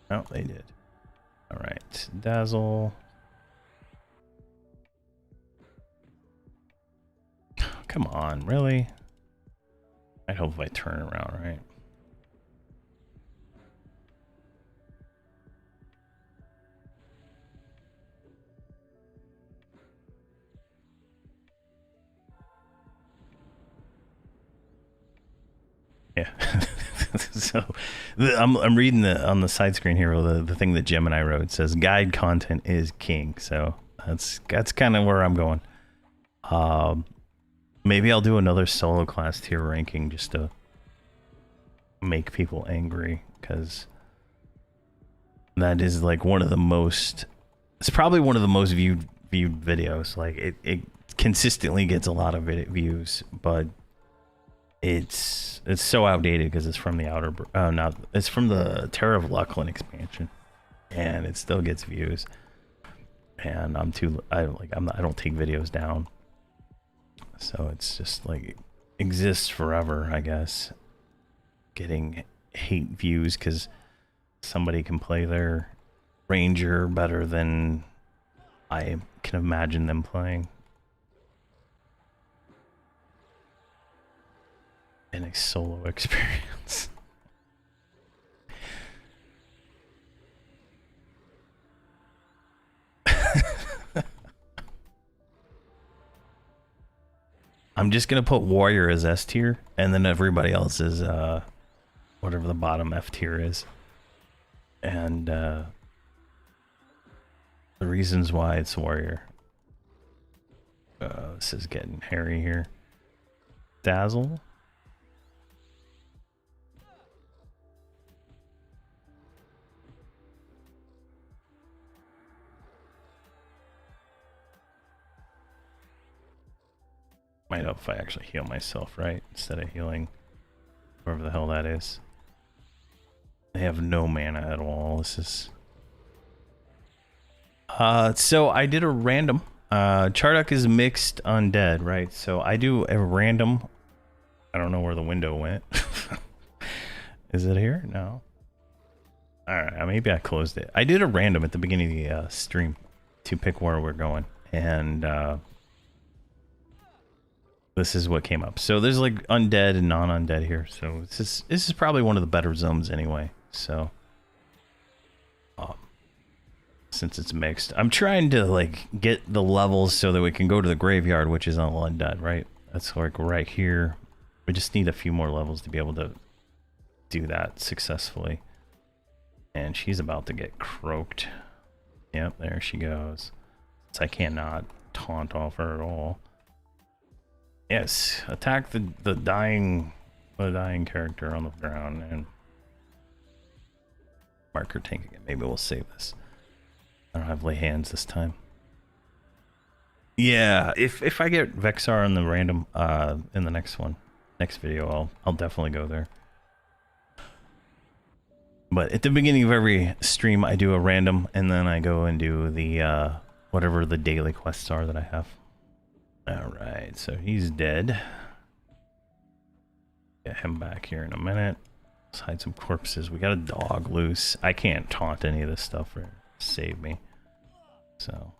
Oh, they did. Alright, Dazzle. Come on, really? I hope if I turn around, right? Yeah. So I'm reading on the side screen here the thing that Jim and I wrote. It says guide content is king. So that's kind of where I'm going. Maybe I'll do another solo class tier ranking just to make people angry, because that is like one of the most, it's probably one of the most viewed videos. Like it consistently gets a lot of views, but it's so outdated because it's from the it's from the Terror of Lucklin expansion, and it still gets views. And I don't take videos down, so it's just like it exists forever, I guess, getting hate views because somebody can play their ranger better than I can imagine them playing in a solo experience. I'm just gonna put warrior as S tier, and then everybody else is whatever the bottom F tier is. And the reasons why it's warrior. This is getting hairy here. Dazzle. Might help if I actually heal myself, right? Instead of healing whoever the hell that is. They have no mana at all. This is... so I did a random. Charduck is mixed undead, right? So I do a random. I don't know where the window went. Is it here? No. Alright, maybe I closed it. I did a random at the beginning of the stream to pick where we're going. And this is what came up. So there's like undead and non-undead here. So this is probably one of the better zones anyway. So since it's mixed, I'm trying to like get the levels so that we can go to the graveyard, which is all undead, right? That's like right here. We just need a few more levels to be able to do that successfully. And she's about to get croaked. Yep, there she goes. So I cannot taunt off her at all. Yes, attack the dying character on the ground and mark her tank again. Maybe we'll save this. I don't have lay hands this time. Yeah, if I get Vexar on the random in the next video, I'll definitely go there. But at the beginning of every stream, I do a random, and then I go and do the whatever the daily quests are that I have. Alright, so he's dead. Get him back here in a minute. Let's hide some corpses. We got a dog loose. I can't taunt any of this stuff or save me. So.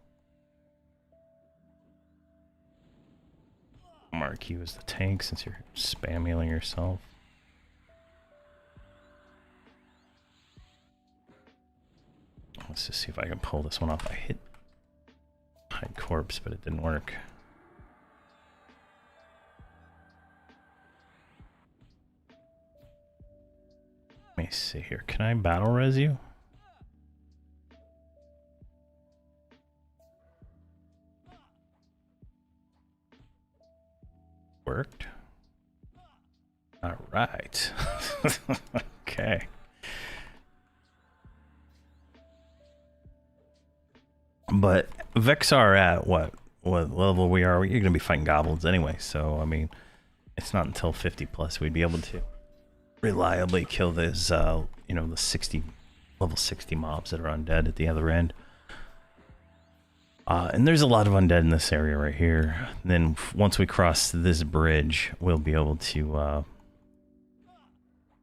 Mark you as the tank since you're spam healing yourself. Let's just see if I can pull this one off. I hit hide corpse, but it didn't work. Let me see here. Can I battle res you? Worked. All right. Okay. But Vexar at what level we are? You're gonna be fighting goblins anyway. So I mean, it's not until 50 plus we'd be able to reliably kill those, you know, the level 60 mobs that are undead at the other end. And there's a lot of undead in this area right here. And then once we cross this bridge, we'll be able to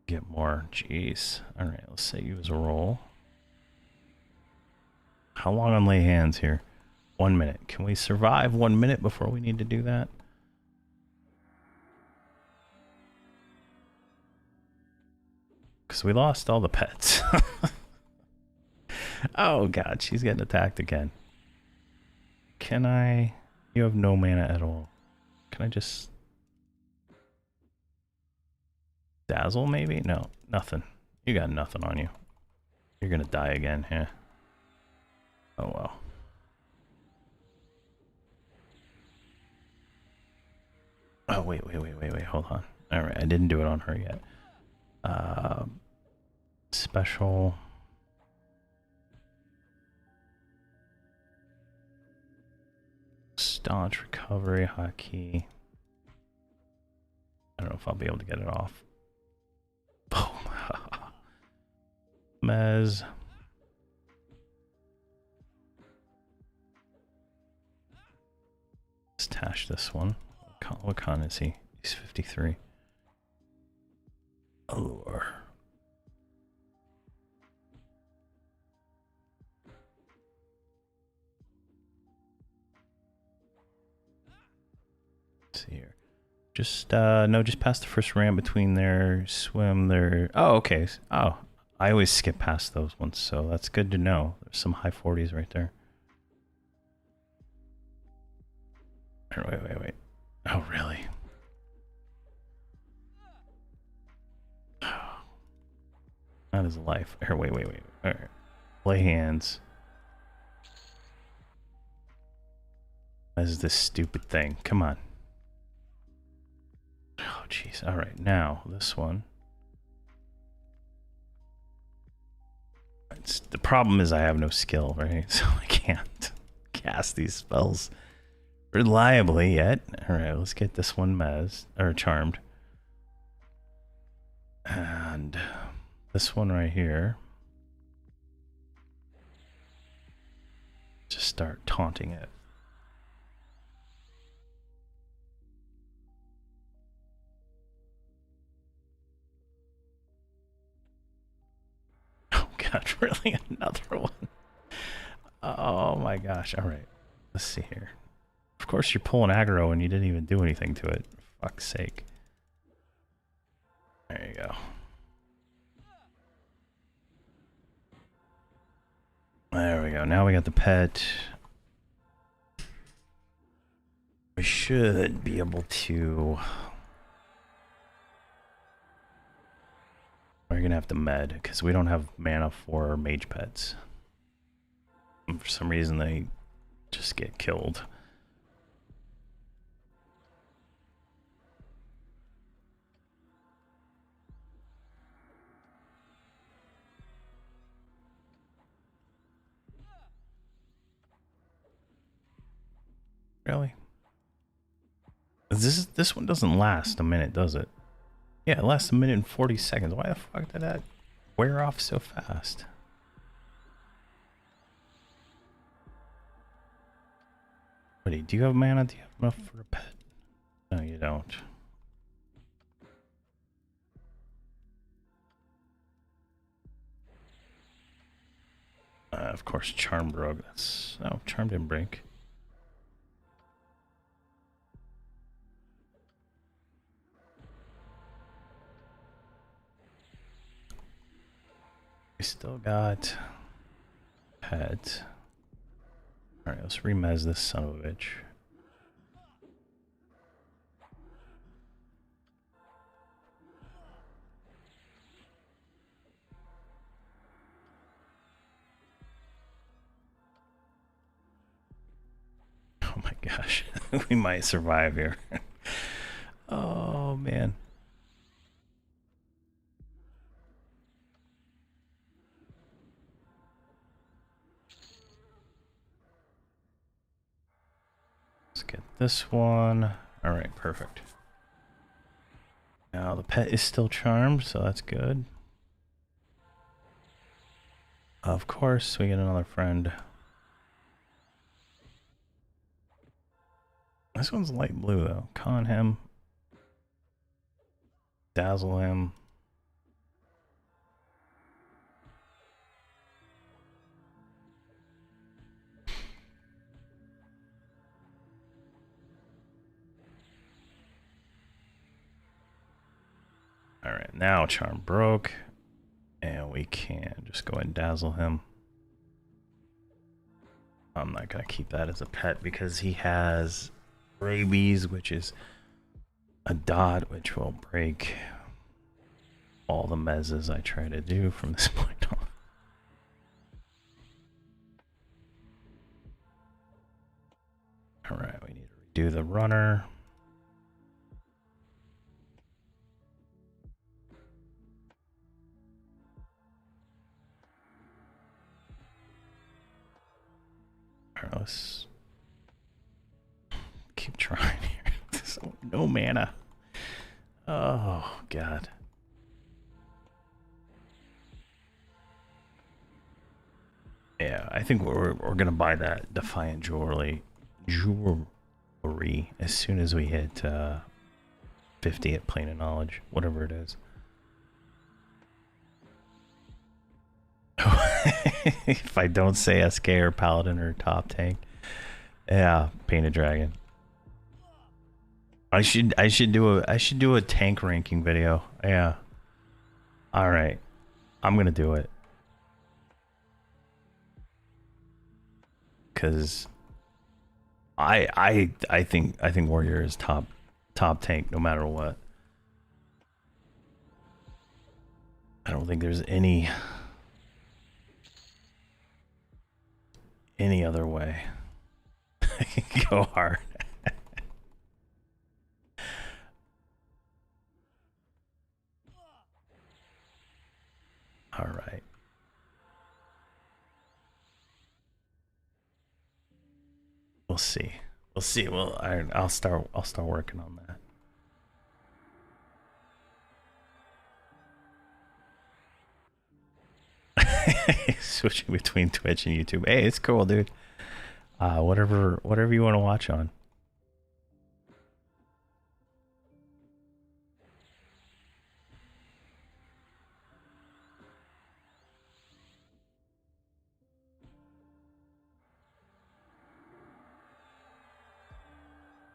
get more. Jeez. All right, let's say you as a roll. How long on lay hands here? 1 minute. Can we survive 1 minute before we need to do that? Because we lost all the pets. Oh god, she's getting attacked again. Can I... You have no mana at all. Can I just... Dazzle maybe? No, nothing. You got nothing on you. You're gonna die again, yeah. Oh well. Oh wait, hold on. Alright, I didn't do it on her yet. Special... Staunch recovery hotkey. I don't know if I'll be able to get it off. Boom. Mez. Let's tash this one. What con is he? He's 53. Allure. Let's see here. Just no, just past the first ramp between there, swim there. Oh, okay. Oh, I always skip past those ones, so that's good to know. There's some high 40s right there. Wait. Oh, really? That is life. Here, wait. All right. Play hands. This is this stupid thing. Come on. Oh, jeez. All right. Now, this one. The problem is I have no skill, right? So I can't cast these spells reliably yet. All right. Let's get this one charmed. And this one right here. Just start taunting it. Oh god, really? Another one? Oh my gosh. All right. Let's see here. Of course you're pulling aggro and you didn't even do anything to it. For fuck's sake. There you go. There we go. Now we got the pet. We should be able to... We're gonna have to med, because we don't have mana for mage pets. And for some reason they just get killed. Really? This one doesn't last a minute, does it? Yeah, it lasts a minute and 40 seconds. Why the fuck did that wear off so fast? Buddy, do you have mana? Do you have enough for a pet? No, you don't. Of course, Charmed Rogue. That's... Oh, Charmed didn't break. We still got pet. Alright, let's remez this son of a bitch. Oh my gosh. We might survive here. Oh man. Let's get this one. Alright, perfect. Now the pet is still charmed, so that's good. Of course, we get another friend. This one's light blue though. Con him. Dazzle him. Alright, now charm broke. And we can just go ahead and dazzle him. I'm not gonna keep that as a pet because he has rabies, which is a dot, which will break all the mezzes I try to do from this point on. Alright, we need to redo the runner. Alright, let's keep trying here. No mana. Oh, God. Yeah, I think we're gonna buy that Defiant Jewelry as soon as we hit 50 at Plane of Knowledge, whatever it is. If I don't say SK or Paladin or top tank, yeah, Painted Dragon. I should do a tank ranking video. Yeah. All right, I'm gonna do it because I think Warrior is top top tank no matter what. I don't think there's any other way. I can go hard. All right. We'll see. We'll see. Well, I'll start working on that. Switching between Twitch and YouTube. Hey, it's cool, dude. Whatever you want to watch on.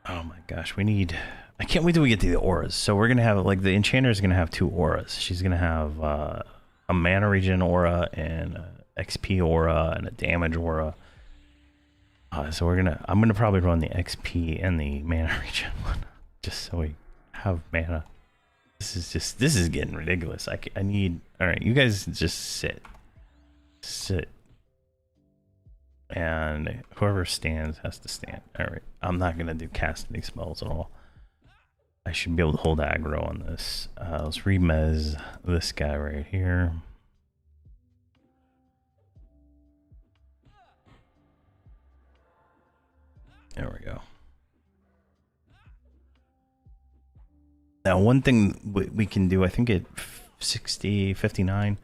Oh my gosh, I can't wait till we get to the auras. So we're gonna have, like, the enchanter is gonna have 2 auras. She's gonna have a mana regen aura and a XP aura and a damage aura. So I'm gonna probably run the XP and the mana regen one, just so we have mana. This is getting ridiculous. I need. All right, you guys just sit, and whoever stands has to stand. All right, I'm not gonna do cast any spells at all. I should be able to hold aggro on this. Let's remez this guy right here. There we go. Now, one thing we can do, I think at 60, 59,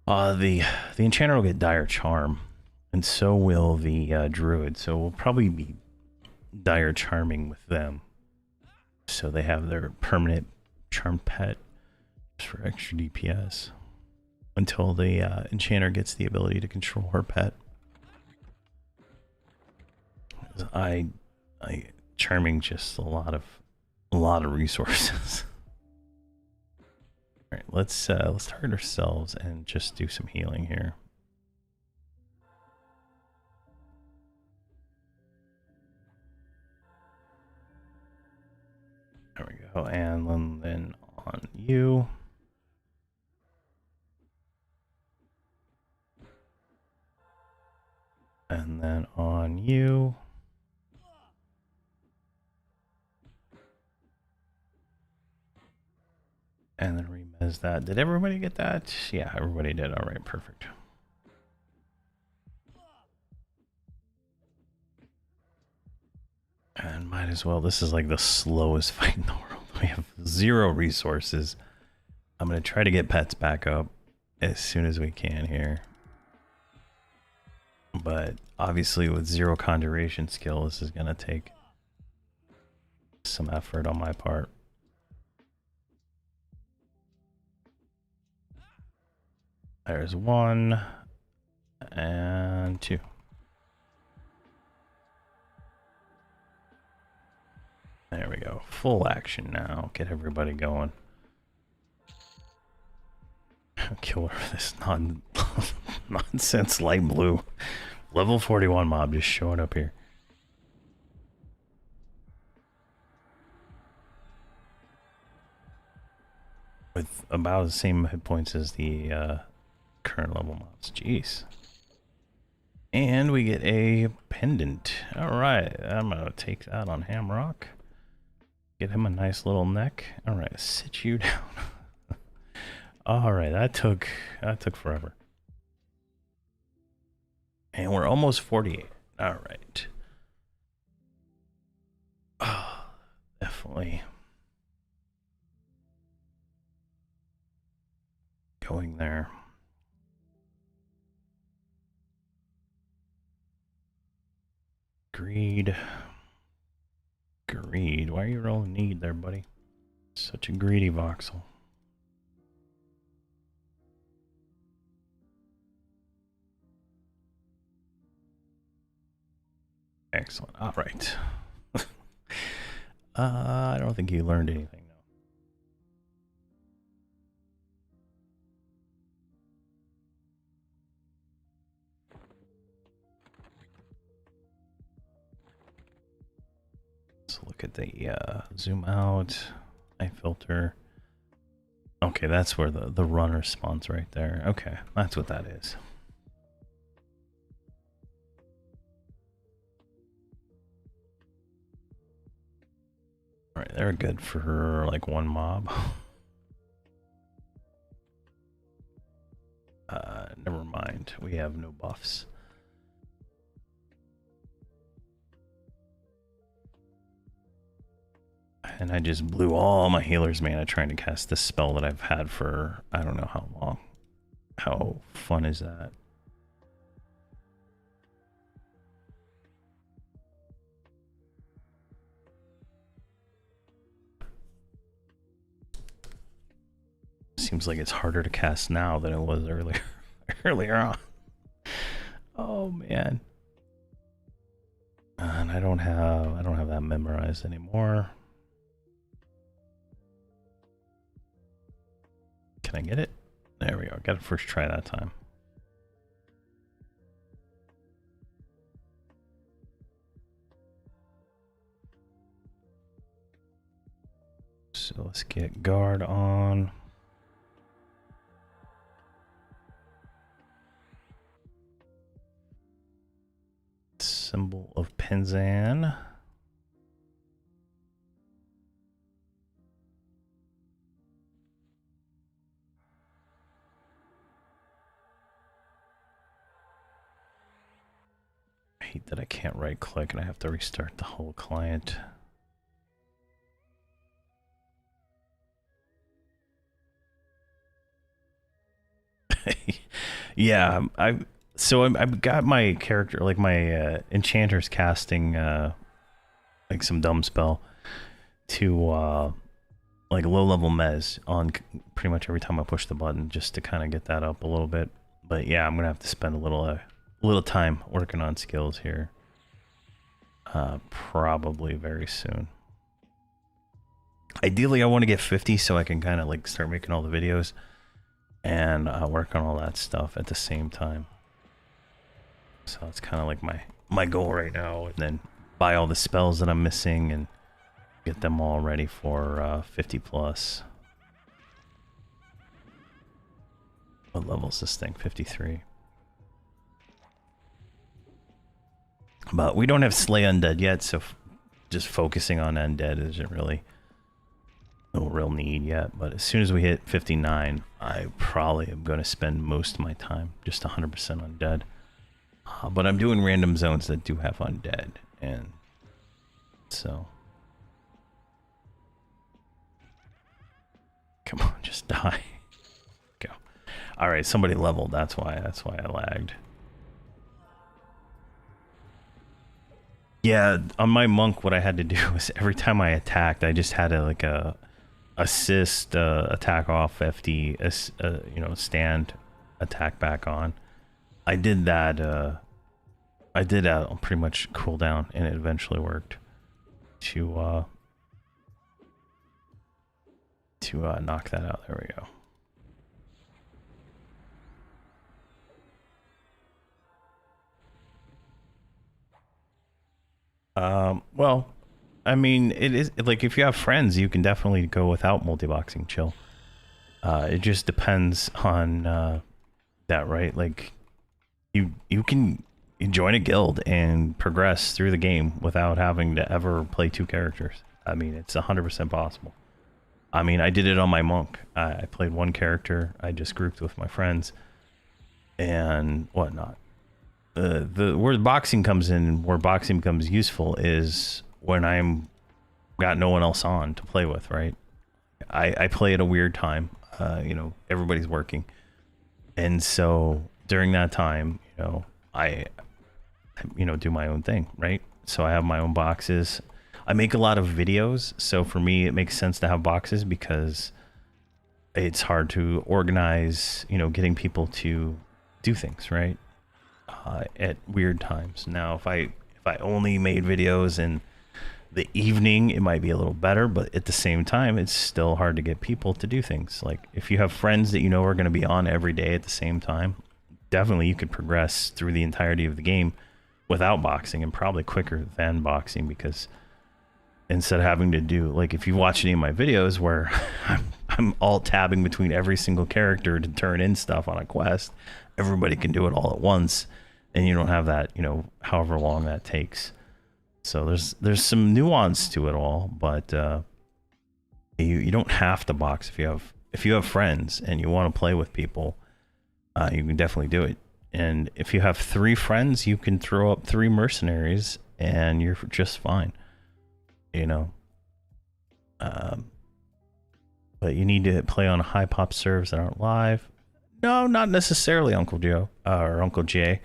the enchanter will get dire charm, and so will the druid. So we'll probably be dire charming with them, so they have their permanent charmed pet just for extra DPS until the enchanter gets the ability to control her pet. I charming just a lot of resources. All right, let's target ourselves and just do some healing here. There we go, and then on you. And then on you. And then remez that. Did everybody get that? Yeah, everybody did. All right, perfect. And might as well. This is like the slowest fight in the world. We have 0 resources. I'm going to try to get pets back up as soon as we can here. But obviously with 0 conjuration skill, this is going to take some effort on my part. There's 1 and 2. There we go. Full action now. Get everybody going. Kill her for this nonsense light blue. Level 41 mob just showing up here. With about the same hit points as the current level mobs. Jeez. And we get a pendant. Alright, I'm gonna take that on Hamrok. Get him a nice little neck. Alright, sit you down. Alright, that took forever. And we're almost 48. Alright. Oh, definitely going there. Greed. Why are you rolling need there, buddy? Such a greedy voxel. Excellent. All right. I don't think you learned anything. Let's look at the zoom out, eye filter. Okay, that's where the runner spawns right there. Okay, that's what that is. All right, they're good for like one mob. Never mind, we have no buffs. And I just blew all my healer's mana trying to cast this spell that I've had for I don't know how long. How fun is that? Seems like it's harder to cast now than it was earlier on. Oh man. And I don't have that memorized anymore. Can I get it? There we go. Got to first try that time. So let's get guard on. Symbol of Penzan. I hate that I can't right click and I have to restart the whole client. Yeah, I've got my character, like my enchanter's casting like some dumb spell to like low level mez on pretty much every time I push the button, just to kind of get that up a little bit. But yeah, I'm gonna have to spend a little time working on skills here. Probably very soon. Ideally, I want to get 50 so I can kind of like start making all the videos and work on all that stuff at the same time. So that's kind of like my goal right now, and then buy all the spells that I'm missing and get them all ready for 50 plus. What level is this thing? 53. But we don't have Slay Undead yet, so just focusing on Undead isn't really no real need yet. But as soon as we hit 59, I probably am going to spend most of my time just 100% Undead. But I'm doing random zones that do have Undead, and so... Come on, just die. Go. Alright, somebody leveled, that's why I lagged. Yeah, on my monk, what I had to do was every time I attacked, I just had to like assist, attack off, FD, you know, stand, attack back on. I did that on pretty much cooldown, and it eventually worked to knock that out. There we go. Well, I mean, it is like if you have friends, you can definitely go without multi-boxing chill. It just depends on that, right? Like you can join a guild and progress through the game without having to ever play two characters. I mean, it's 100% possible. I mean, I did it on my monk. I played one character. I just grouped with my friends and whatnot. Where boxing comes in, where boxing becomes useful is when I'm got no one else on to play with, right? I play at a weird time. You know, everybody's working, and so during that time, you know, I do my own thing, right? So I have my own boxes. I make a lot of videos, so for me it makes sense to have boxes because it's hard to organize, you know, getting people to do things, right? At weird times. Now, if I only made videos in the evening, it might be a little better, but at the same time, it's still hard to get people to do things. Like if you have friends that you know are going to be on every day at the same time, definitely you could progress through the entirety of the game without boxing, and probably quicker than boxing, because instead of having to do, like, if you watch any of my videos where I'm alt tabbing between every single character to turn in stuff on a quest, everybody can do it all at once, and you don't have that, you know, however long that takes. So there's some nuance to it all, but you don't have to box if you have friends and you want to play with people. You can definitely do it. And if you have 3 friends, you can throw up 3 mercenaries and you're just fine, you know. But you need to play on high pop servers that aren't live. No, not necessarily, Uncle Joe or Uncle Jay.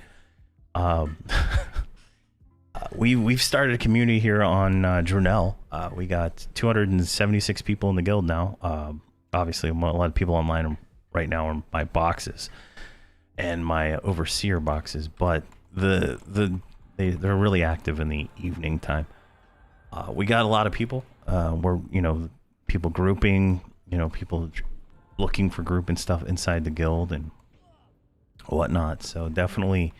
We've started a community here on Drunell. We got 276 people in the guild now. Obviously, a lot of people online right now are my boxes and my overseer boxes, but they're really active in the evening time. We got a lot of people. We're, you know, people grouping, you know, people looking for group and stuff inside the guild and whatnot. So definitely,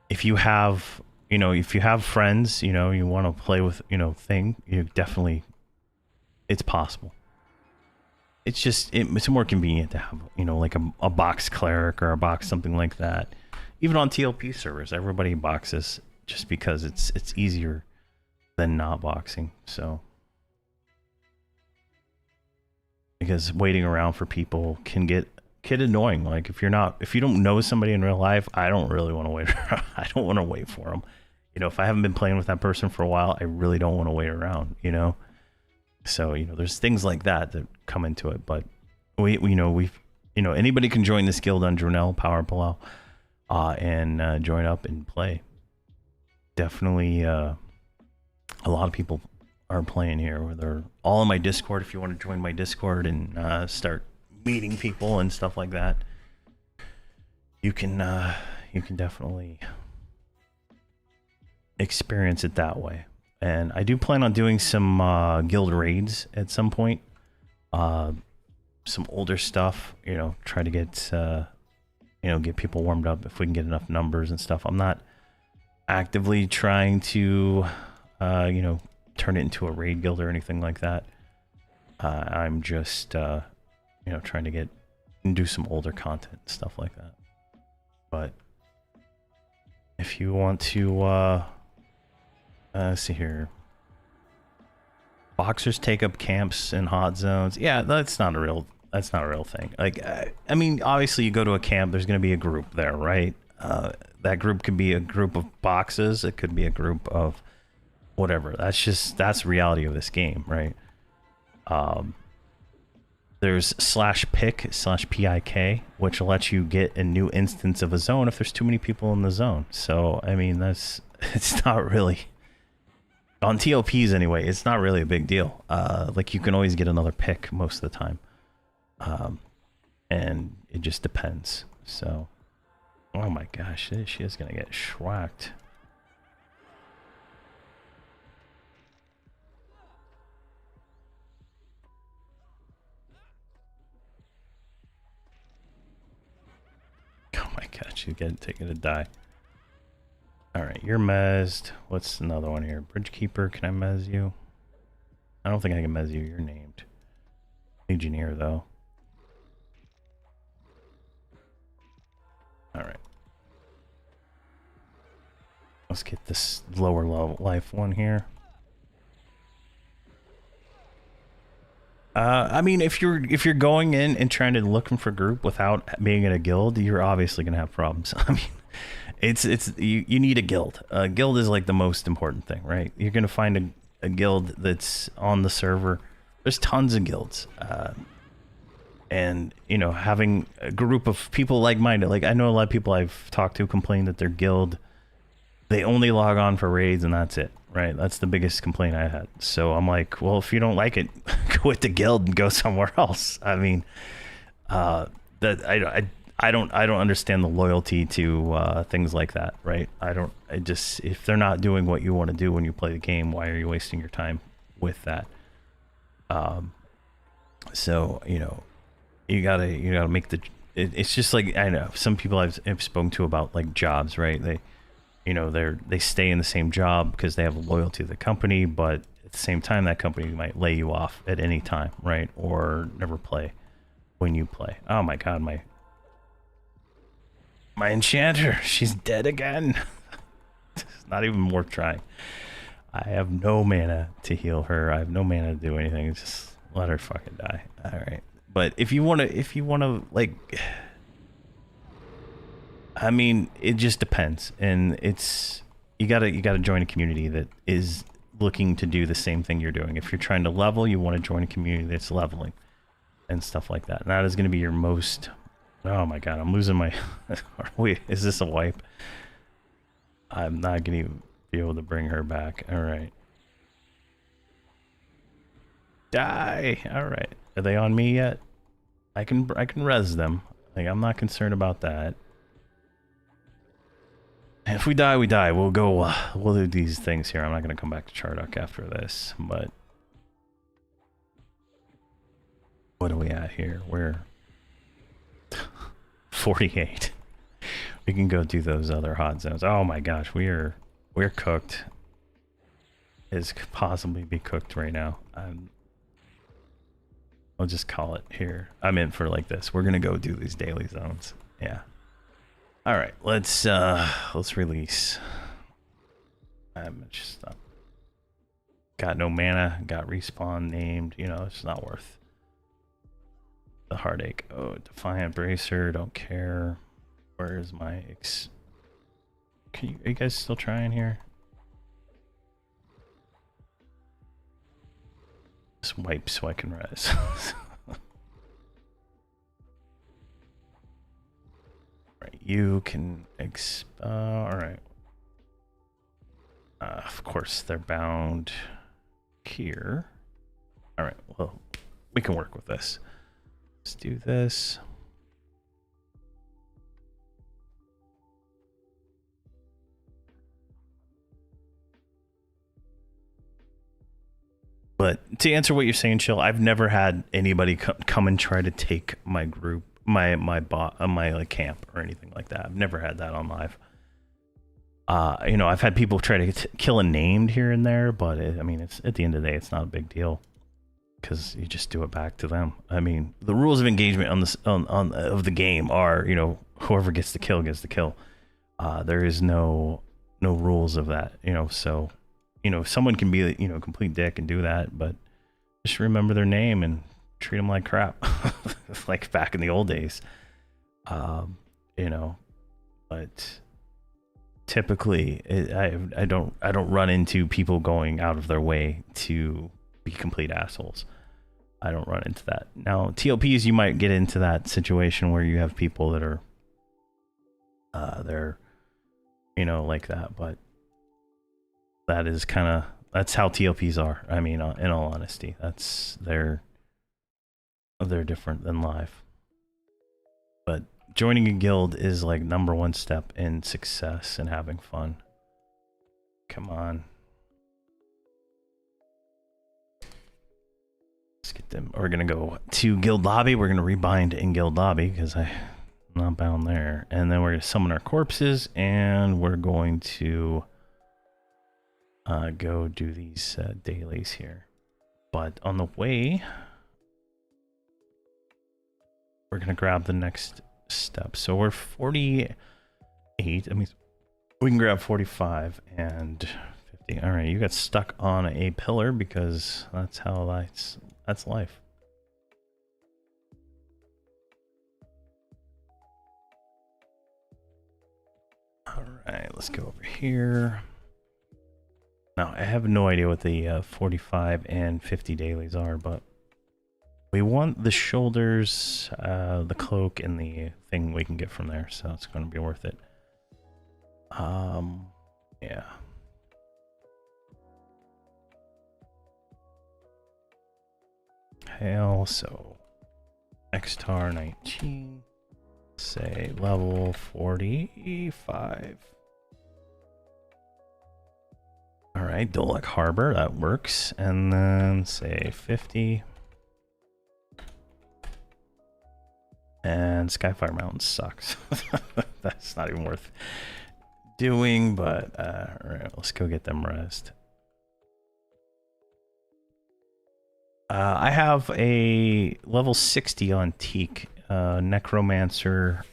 if you have friends, you know, you want to play with, you know, it's possible. It's just, it's more convenient to have, you know, like a box cleric or a box something like that. Even on TLP servers, everybody boxes just because it's easier than not boxing. So, because waiting around for people can get annoying. Like if you don't know somebody in real life, I don't really want to wait around. I don't want to wait for them. You know, if I haven't been playing with that person for a while, I really don't want to wait around, you know? So, you know, there's things like that come into it, but anybody can join this guild on Drunell, Power Palau, and join up and play. Definitely, a lot of people are playing here. They're all in my Discord. If you want to join my Discord and start meeting people and stuff like that, you can definitely experience it that way. And I do plan on doing some guild raids at some point. Some older stuff, you know, try to get get people warmed up if we can get enough numbers and stuff. I'm not actively trying to turn it into a raid guild or anything like that. I'm just trying to get and do some older content and stuff like that. But if you want to let's see here. Boxers take up camps in hot zones. Yeah, that's not a real thing. Like, I mean, obviously you go to a camp, there's going to be a group there, right? That group could be a group of boxes. It could be a group of whatever. That's the reality of this game, right? There's /pick/PIK, which lets you get a new instance of a zone if there's too many people in the zone. So, I mean, it's not really... On TOPs anyway, it's not really a big deal. Like you can always get another pick most of the time. And it just depends. So, oh my gosh, she is gonna get schwacked. Oh my gosh, she's taking a die. Alright, you're mezzed. What's another one here? Bridgekeeper, can I mezz you? I don't think I can mezz you. You're named. Legionnaire, though. Alright. Let's get this lower level life one here. I mean, if you're going in and trying to looking for group without being in a guild, you're obviously gonna have problems. I mean, you need a guild. A guild is like the most important thing, right? You're gonna find a guild that's on the server. There's tons of guilds, and you know, having a group of people like-minded. Like I know a lot of people I've talked to complain that their guild, they only log on for raids and that's it, right? That's the biggest complaint I had. So I'm like, well, if you don't like it, quit the guild and go somewhere else. I mean, I don't understand the loyalty to things like that, right? If they're not doing what you want to do when you play the game, why are you wasting your time with that? So, you know, you gotta make it's just like, I know some people I've spoken to about like jobs, right? They stay in the same job because they have loyalty to the company, but at the same time, that company might lay you off at any time, right? Or never play when you play. Oh my god, my enchanter, she's dead again. It's not even worth trying. I have no mana to heal her. I have no mana to do anything. Just let her fucking die. All right. But if you want to like, I mean, it just depends, and it's you gotta join a community that is looking to do the same thing you're doing. If you're trying to level, you want to join a community that's leveling and stuff like that. And that is going to be your most. Oh my god, I'm losing my. Wait, is this a wipe? I'm not going to be able to bring her back. All right. Die. All right. Are they on me yet? I can res them. Like, I'm not concerned about that. And if we die, we die. We'll go. We'll do these things here. I'm not going to come back to Charduck after this. But what are we at here? We're 48. We can go do those other hot zones. Oh my gosh, we're cooked. As could possibly be cooked right now. I'll just call it here. I'm in for like this. We're gonna go do these daily zones. Yeah. All right, let's release. I'm just got no mana. Got respawn named. You know, it's not worth the heartache. Oh, Defiant Bracer. Don't care. Where's my are you guys still trying here? Just wipe so I can res. Right, you can alright. Of course they're bound here. Alright, well, we can work with this. Let's do this. But to answer what you're saying, Chill, I've never had anybody come and try to take my group, my like camp or anything like that. I've never had that on live. You know, I've had people try to kill a named here and there, but I mean, it's at the end of the day, it's not a big deal because you just do it back to them. I mean, the rules of engagement on this of the game are, you know, whoever gets the kill gets the kill. There is no rules of that, you know, so. You know, someone can be, you know, a complete dick and do that, but just remember their name and treat them like crap, like back in the old days. You know, but typically, I don't run into people going out of their way to be complete assholes. I don't run into that. Now, TLPs, you might get into that situation where you have people that are, they're, you know, like that, but. That is that's how TLPs are. I mean, in all honesty, they're different than live. But joining a guild is like #1 step in success and having fun. Come on. Let's get them. We're going to go to guild lobby. We're going to rebind in guild lobby because I'm not bound there. And then we're going to summon our corpses and we're going to go do these dailies here. But on the way, we're going to grab the next step. So we're 48. I mean, we can grab 45 and 50. All right, you got stuck on a pillar because that's how that's life. All right, let's go over here. Now, I have no idea what the 45 and 50 dailies are, but we want the shoulders, the cloak, and the thing we can get from there, so it's going to be worth it. Yeah. Hail, so Xtar 19, say level 45. All right, Dolek Harbor, that works. And then say 50. And Skyfire Mountain sucks. That's not even worth doing, but all right, let's go get them rest. I have a level 60 on Teak, Necromancer,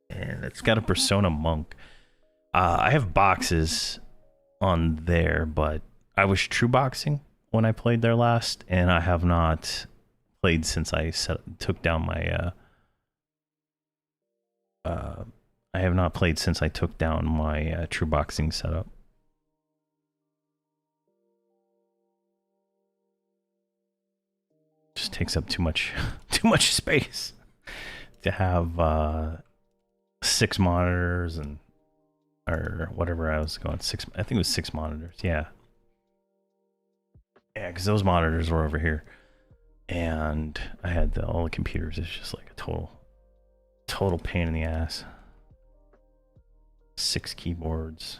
and it's got a Persona Monk. I have boxes on there, but I was true boxing when I played there last, and I have not played since I took down my I have not played since I took down my true boxing setup. Just takes up too much space to have 6 monitors and or whatever I was going. I think it was 6 monitors. Yeah, because those monitors were over here, and I had all the computers. It's just like a total pain in the ass. 6 keyboards.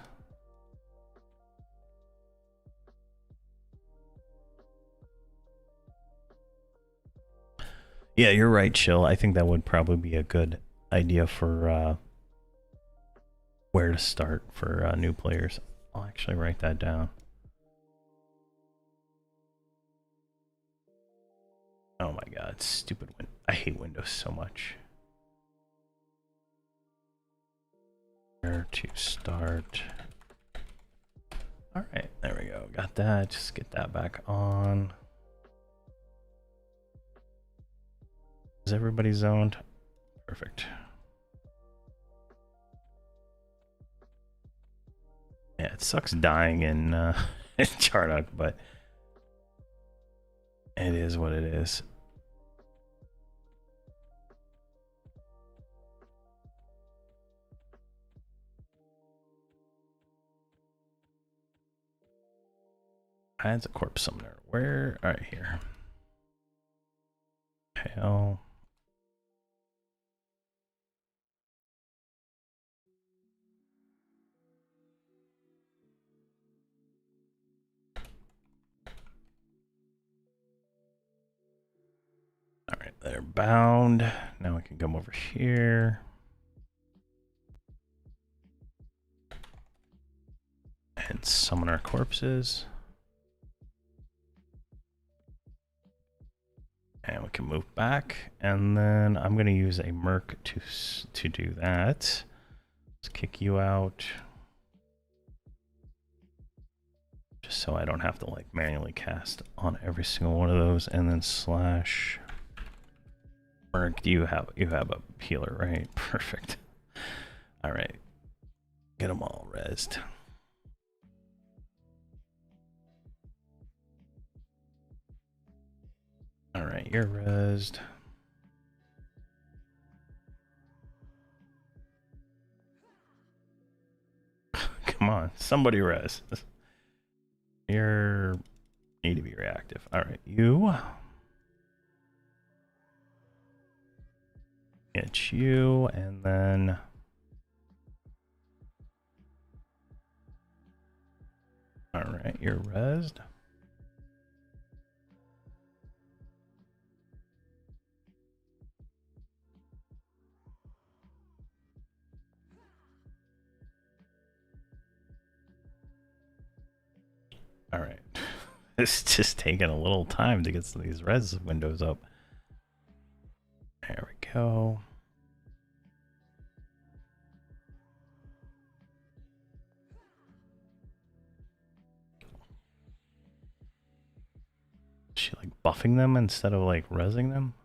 Yeah, you're right, Chill. I think that would probably be a good idea for where to start for new players. I'll actually write that down. Oh my god, stupid I hate Windows so much. Where to start? All right, there we go. Got that. Just get that back on. Is everybody zoned? Perfect. Yeah, it sucks dying in in Charnock, but it is what it is. Adds a corpse summoner. Where? All right, here. Hell. All right, they're bound. Now we can come over here. And summon our corpses. And we can move back, and then I'm going to use a merc to do that. Let's kick you out. Just so I don't have to like manually cast on every single one of those, and then slash merc. You have a healer, right? Perfect. All right, get them all rezzed. All right, you're rezzed. Come on, somebody res. You need to be reactive. All right, you. Get you, and then. All right, you're rezzed. All right. It's just taking a little time to get these res windows up. There we go. Is she like buffing them instead of like resing them?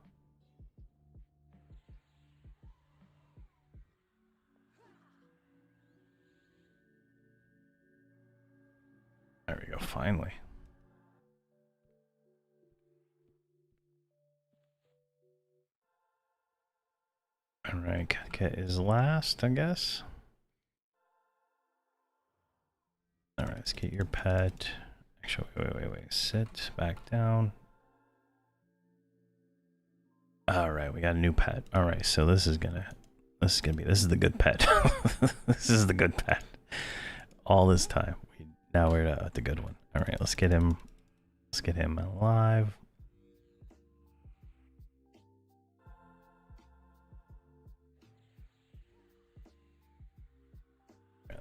There we go, finally. All right, Katka is last, I guess. All right, let's get your pet. Actually, wait. Sit back down. All right, we got a new pet. All right, so this is the good pet. This is the good pet. All this time, now we're at the good one. All right, let's get him alive.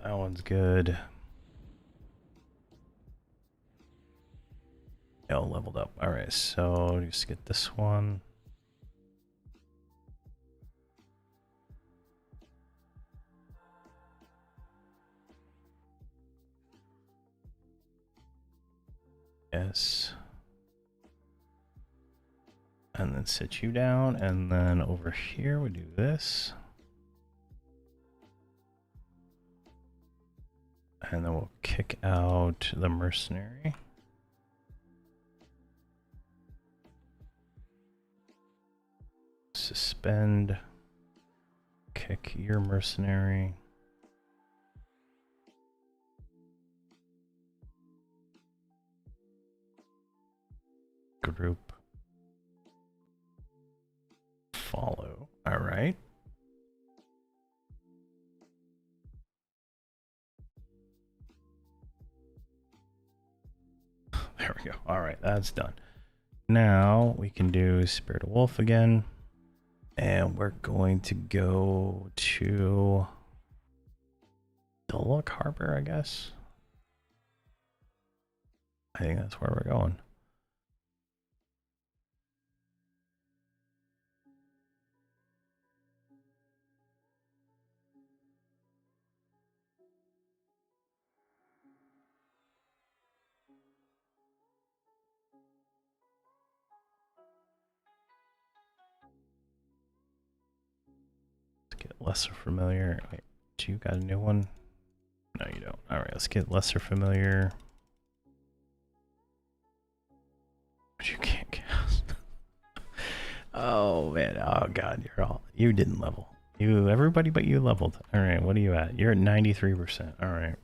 That one's good. Oh, leveled up. All right, so just get this one. Yes. And then sit you down, and then over here we do this. And then we'll kick out the mercenary. Suspend. Kick your mercenary. Group. Follow. All right. There we go. All right, that's done. Now we can do Spirit of Wolf again. And we're going to go to Dullock Harbor, I guess. I think that's where we're going. Let's get lesser familiar. Wait, do you got a new one? No, you don't. All right, let's get lesser familiar. But you can't cast. Oh man, oh god, you didn't level. Everybody but you leveled. All right, what are you at? You're at 93%. All right.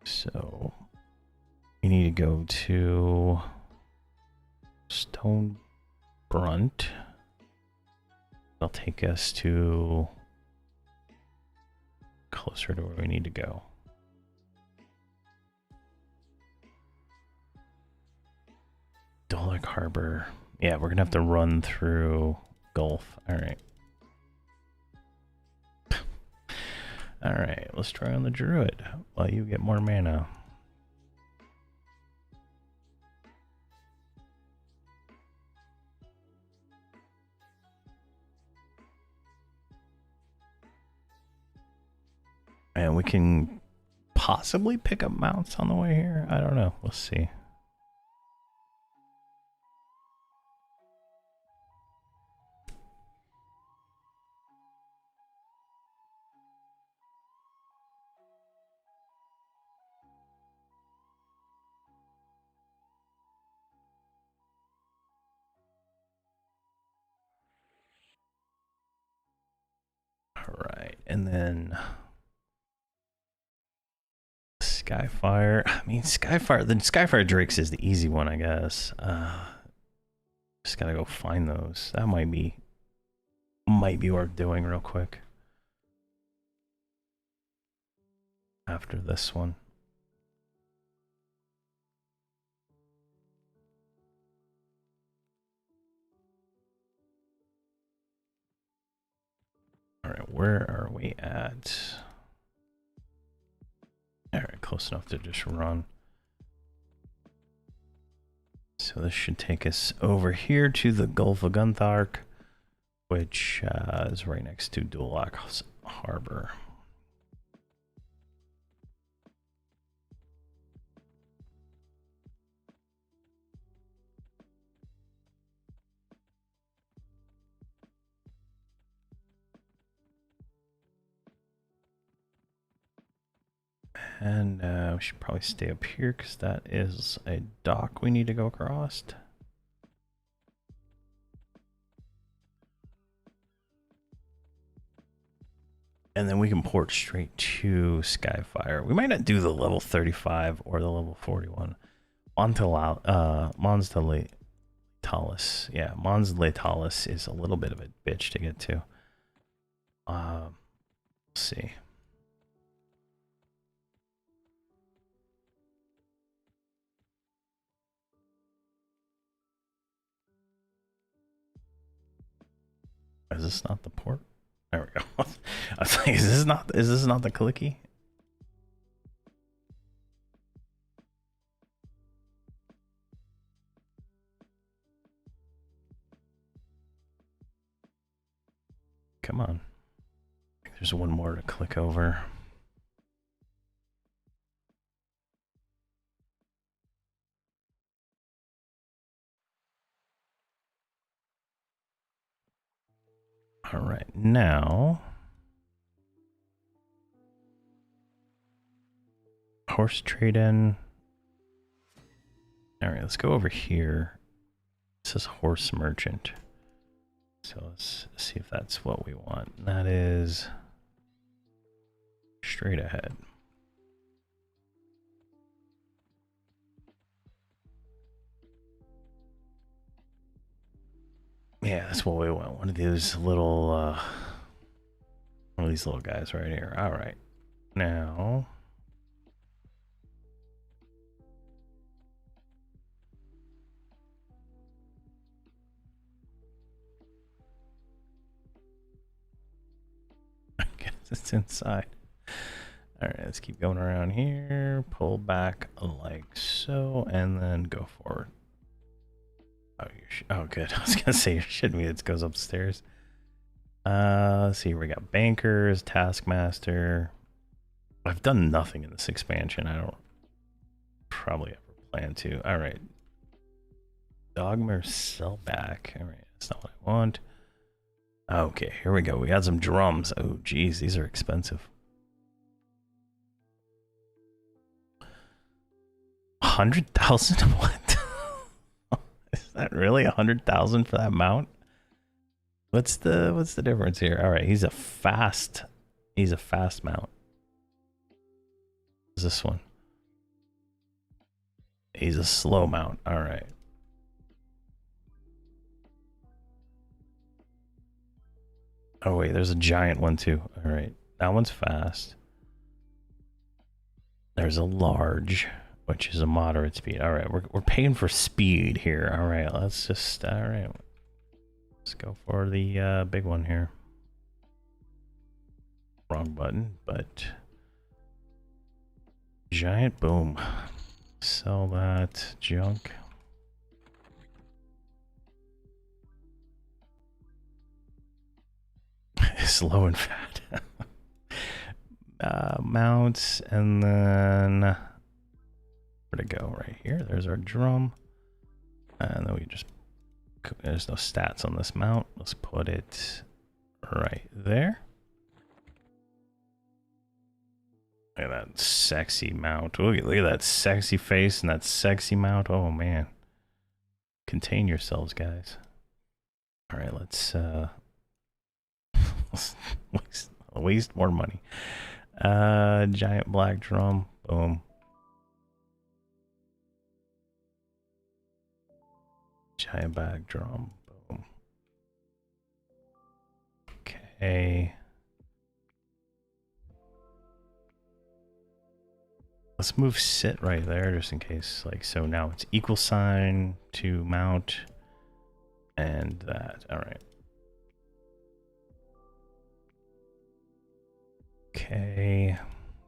So we need to go to Stone Brunt. That'll take us to closer to where we need to go. Dullock Harbor. Yeah, we're gonna have to run through Gulf. All right. All right, let's try on the Druid while you get more mana. And we can possibly pick up mounts on the way here. I don't know. We'll see. All right, and then Skyfire. I mean, Skyfire. The Skyfire Drakes is the easy one, I guess. Just gotta go find those. That might be worth doing real quick. After this one. All right, where are we at? All right, close enough to just run. So this should take us over here to the Gulf of Gunthark, which is right next to Dullock Harbor. And we should probably stay up here because that is a dock we need to go across. And then we can port straight to Skyfire. We might not do the level 35 or the level 41. Mons Letalis. Yeah, Mons Letalis is a little bit of a bitch to get to. Let's see. Is this not the port? There we go. I was like, is this not the clicky? Come on. There's one more to click over. All right, now horse trade-in. All right, let's go over here. This is horse merchant. So let's see if that's what we want. That is straight ahead. Yeah, that's what we want. One of these little, one of these little guys right here. All right, now. I guess it's inside. All right, let's keep going around here. Pull back like so, and then go forward. Oh, good. I was gonna say you're shitting me. It goes upstairs. Let's see. We got bankers, taskmaster. I've done nothing in this expansion. I don't probably ever plan to. All right. Dogmer sell back. All right, that's not what I want. Okay, here we go. We got some drums. Oh, geez, these are expensive. 100,000? What? Is that really 100,000 for that mount? What's the difference here? All right, he's a fast mount. What's this one? He's a slow mount. All right. Oh wait, there's a giant one too. All right, that one's fast. There's a large, which is a moderate speed. All right, we're paying for speed here. All right, let's just let's go for the big one here. Wrong button, but giant. Boom. Sell that junk. Slow and fat. Mounts, and then where to go? Right here. There's our drum, and then we just, there's no stats on this mount. Let's put it right there. Look at that sexy mount. Look at that sexy face and that sexy mount. Oh man, contain yourselves, guys. All right, let's waste more money. Giant black drum. Boom. Giant black drum. Boom. Okay. Let's move sit right there just in case. Like, so now it's equal sign to mount and that. All right. Okay.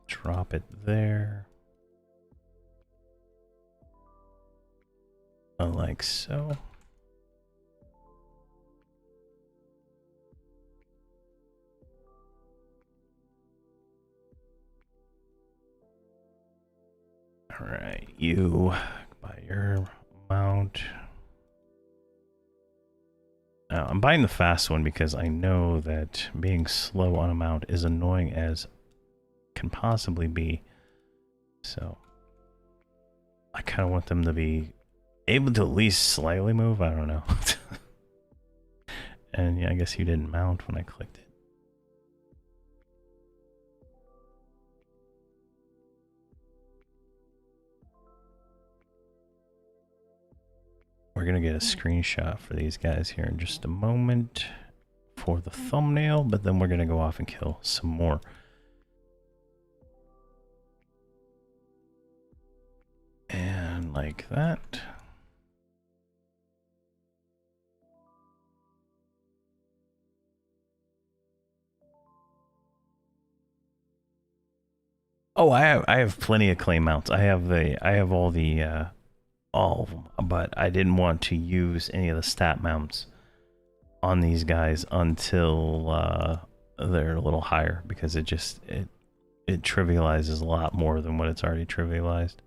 Drop it there. Like so. All right, you buy your mount. Now, I'm buying the fast one because I know that being slow on a mount is annoying as can possibly be. So I kind of want them to be able to at least slightly move. I don't know. And yeah, I guess you didn't mount when I clicked it. We're gonna get a screenshot for these guys here in just a moment for the thumbnail, but then we're gonna go off and kill some more. And like that. Oh, I have plenty of clay mounts. I have all of them, but I didn't want to use any of the stat mounts on these guys until they're a little higher, because it trivializes a lot more than what it's already trivialized.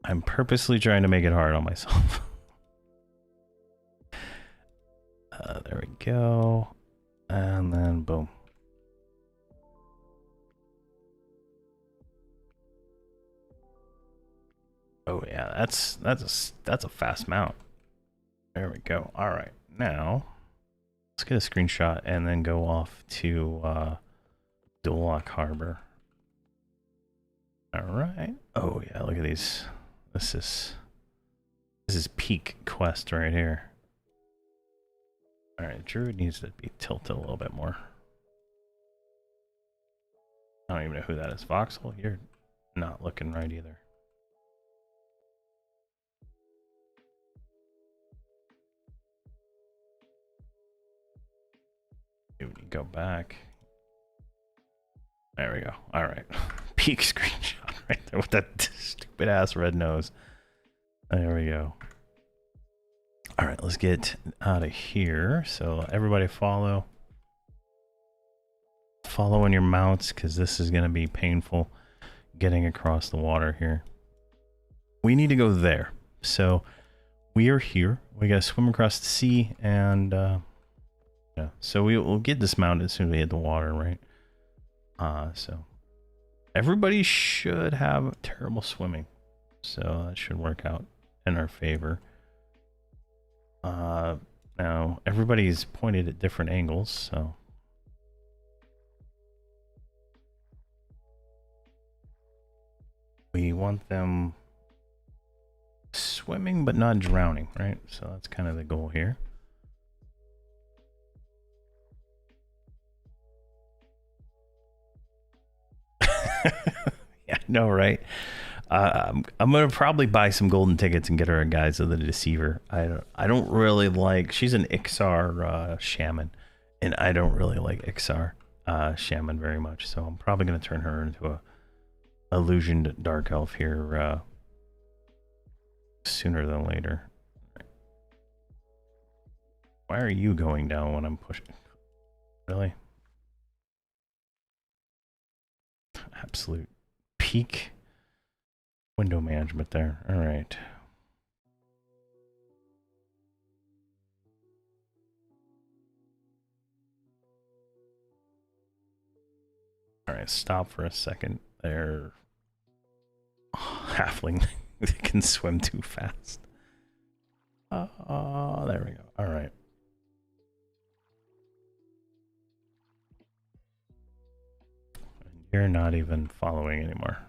I'm purposely trying to make it hard on myself. There we go. And then boom. Oh yeah, that's a fast mount. There we go. All right, now let's get a screenshot and then go off to Duloc Harbor. All right. Oh yeah, look at these. This is peak quest right here. All right, Druid needs to be tilted a little bit more. I don't even know who that is. Voxel, you're not looking right either. When you go back. There we go. All right. Peak screenshot right there with that stupid ass red nose. There we go. All right, let's get out of here. So everybody follow in your mounts, because this is going to be painful getting across the water here. We need to go there. So we are here. We got to swim across the sea, and yeah. So we'll get dismounted as soon as we hit the water, right? So everybody should have terrible swimming, so that should work out in our favor. Now everybody's pointed at different angles, so we want them swimming but not drowning, right? So that's kind of the goal here. Yeah, no, right? I'm gonna probably buy some golden tickets and get her a Guise of the Deceiver. I don't really like. She's an Ixar shaman, and I don't really like Ixar shaman very much. So I'm probably gonna turn her into a illusioned dark elf here sooner than later. Why are you going down when I'm pushing? Really? Absolute peak window management there. All right. All right, stop for a second there. Halfling, they can swim too fast. There we go. All right. You're not even following anymore.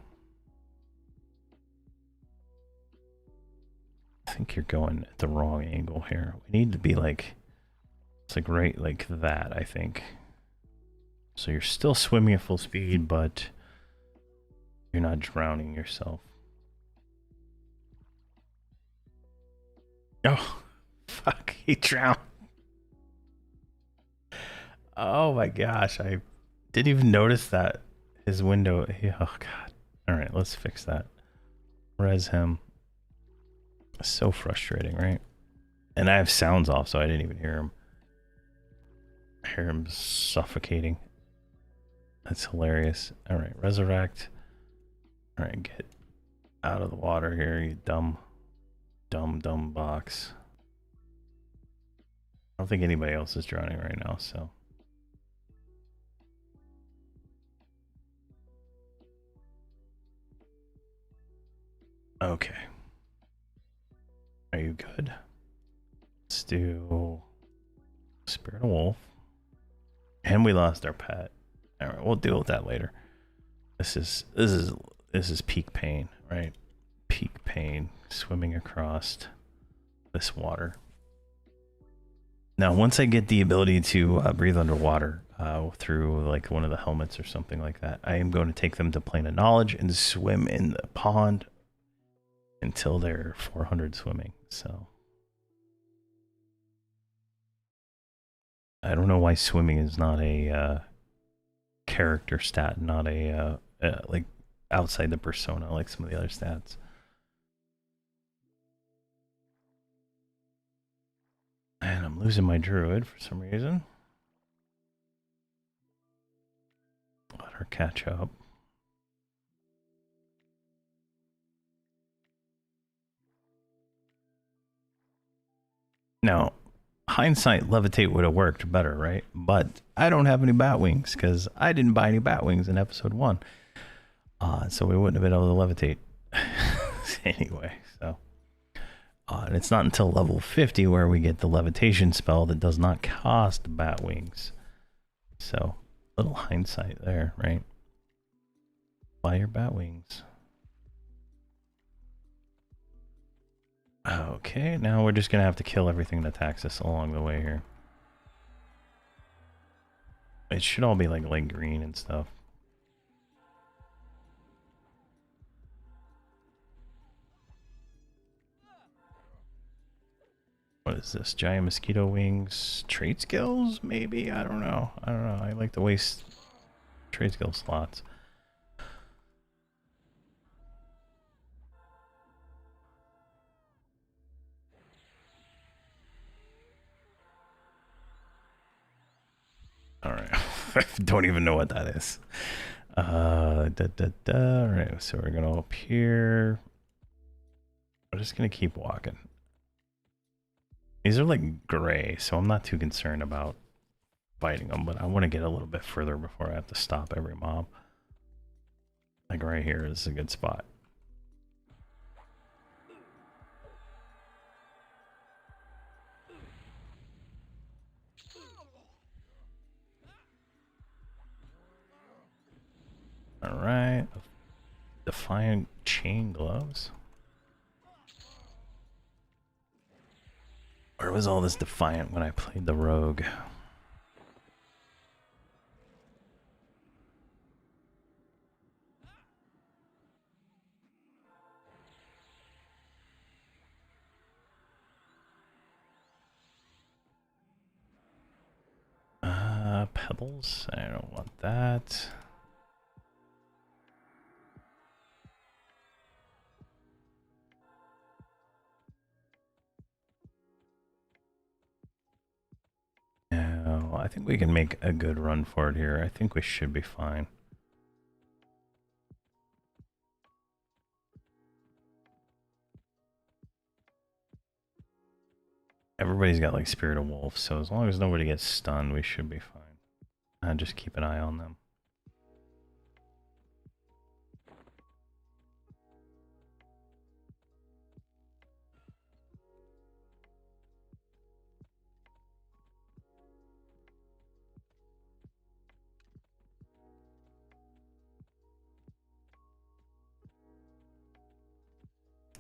I think you're going at the wrong angle here. We need to be like, it's like right like that, I think. So you're still swimming at full speed, but you're not drowning yourself. Oh, fuck, he drowned. Oh my gosh, I didn't even notice that. His window, oh god. All right, let's fix that. Res him. So frustrating, right? And I have sounds off, so I didn't even hear him. I hear him suffocating. That's hilarious. All right, resurrect. All right, get out of the water here, you dumb box. I don't think anybody else is drowning right now, so. Okay. Are you good? Let's do Spirit of Wolf. And we lost our pet. All right, we'll deal with that later. This is peak pain, right? Peak pain swimming across this water. Now, once I get the ability to breathe underwater through like one of the helmets or something like that, I am going to take them to Plane of Knowledge and swim in the pond until they're 400 swimming. So I don't know why swimming is not a character stat, not a like outside the persona, like some of the other stats. And I'm losing my druid for some reason. Let her catch up. Now, hindsight, levitate would have worked better, right? But I don't have any bat wings because I didn't buy any bat wings in episode 1. So we wouldn't have been able to levitate anyway. So, and it's not until level 50 where we get the levitation spell that does not cost bat wings. So, little hindsight there, right? Buy your bat wings. Okay, now we're just gonna have to kill everything that attacks us along the way here. It should all be like light green and stuff. What is this? Giant mosquito wings. Trade skills? Maybe? I don't know. I like to waste trade skill slots. Alright. I don't even know what that is. Alright, so we're gonna up here. We're just gonna keep walking. These are like gray, so I'm not too concerned about fighting them, but I want to get a little bit further before I have to stop every mob. Like right here is a good spot. Alright. Defiant chain gloves. Where was all this Defiant when I played the rogue? Pebbles? I don't want that. No, I think we can make a good run for it here. I think we should be fine. Everybody's got like Spirit of Wolf, so as long as nobody gets stunned, we should be fine. And just keep an eye on them.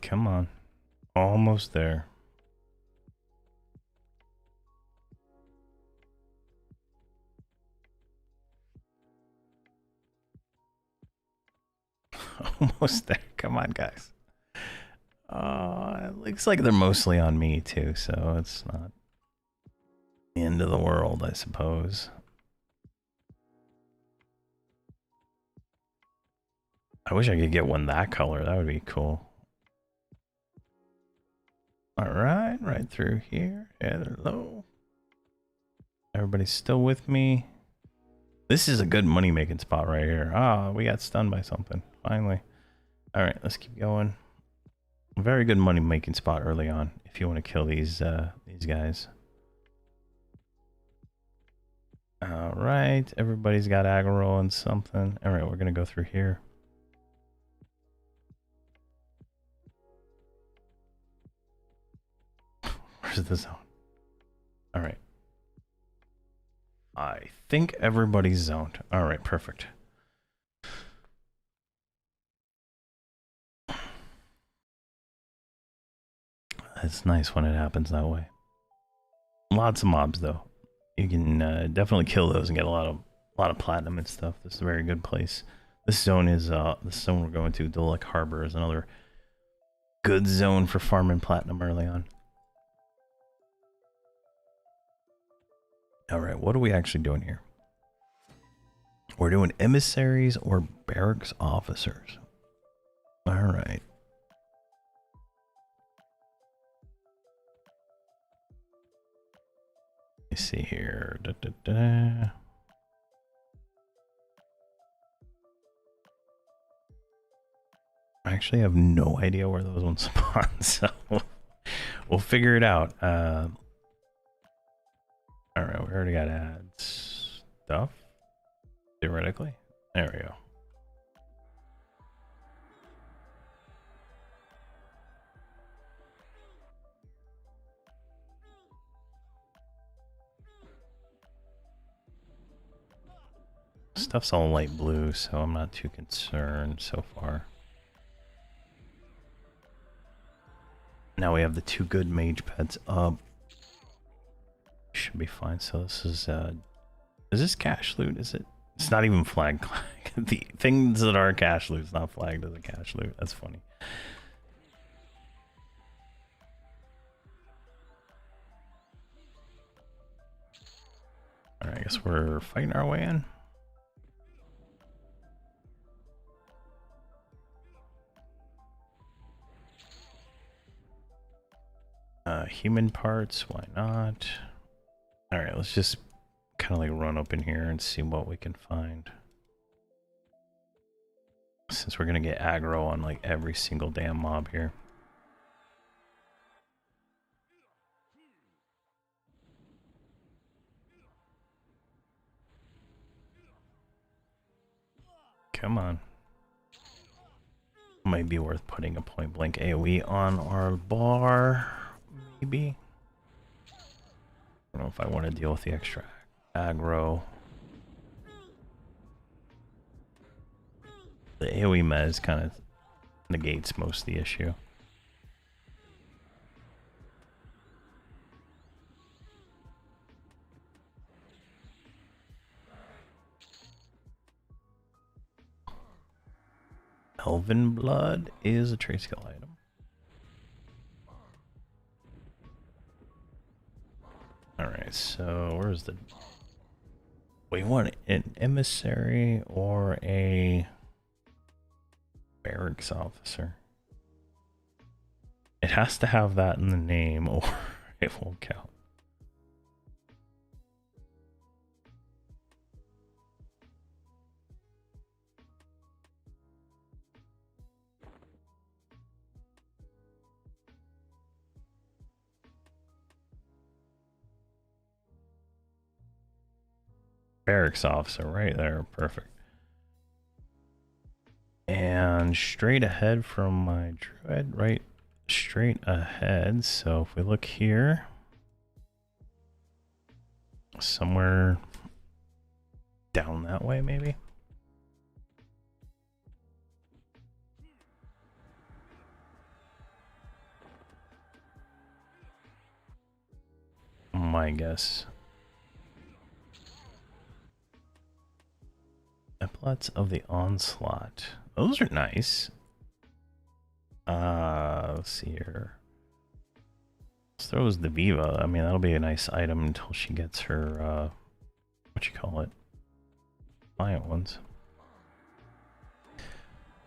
Come on. Almost there. Almost there. Come on, guys. It looks like they're mostly on me, too, so it's not the end of the world, I suppose. I wish I could get one that color. That would be cool. Alright, right through here. Yeah, they're low. Everybody's still with me. This is a good money-making spot right here. Ah, we got stunned by something. Finally. Alright, let's keep going. Very good money-making spot early on if you want to kill these guys. Alright, everybody's got aggro and something. Alright, we're gonna go through here. Where's the zone? Alright. I think everybody's zoned. Alright, perfect. It's nice when it happens that way. Lots of mobs though. You can definitely kill those and get a lot of platinum and stuff. This is a very good place. This zone is the zone we're going to. Dulek Harbor is another good zone for farming platinum early on. All right, what are we actually doing here? We're doing emissaries or barracks officers. All right. Let me see here. I actually have no idea where those ones spawn, so we'll figure it out. All right, we already got ads stuff. Theoretically, there we go. Stuff's all light blue, so I'm not too concerned so far. Now we have the 2 good mage pets up. Should be fine. So this is this cash loot? Is it? It's not even flagged. The things that are cash loot is not flagged as a cash loot. That's funny. All right, I guess we're fighting our way in. Human parts, why not? All right, let's just kind of like run up in here and see what we can find. Since we're gonna get aggro on like every single damn mob here. Come on. Might be worth putting a point blank AoE on our bar, maybe. I don't know if I want to deal with the extra aggro. The AoE mez kind of negates most of the issue. Elven blood is a trade skill item. Alright, so where's the... We want an emissary or a barracks officer. It has to have that in the name or it won't count. Barracks officer right there, perfect. And straight ahead from my druid, right straight ahead. So if we look here, somewhere down that way maybe. My guess. Epaulets of the Onslaught. Those are nice. Let's see here. Let's throw the Viva. I mean, that'll be a nice item until she gets her, what you call it? Client ones.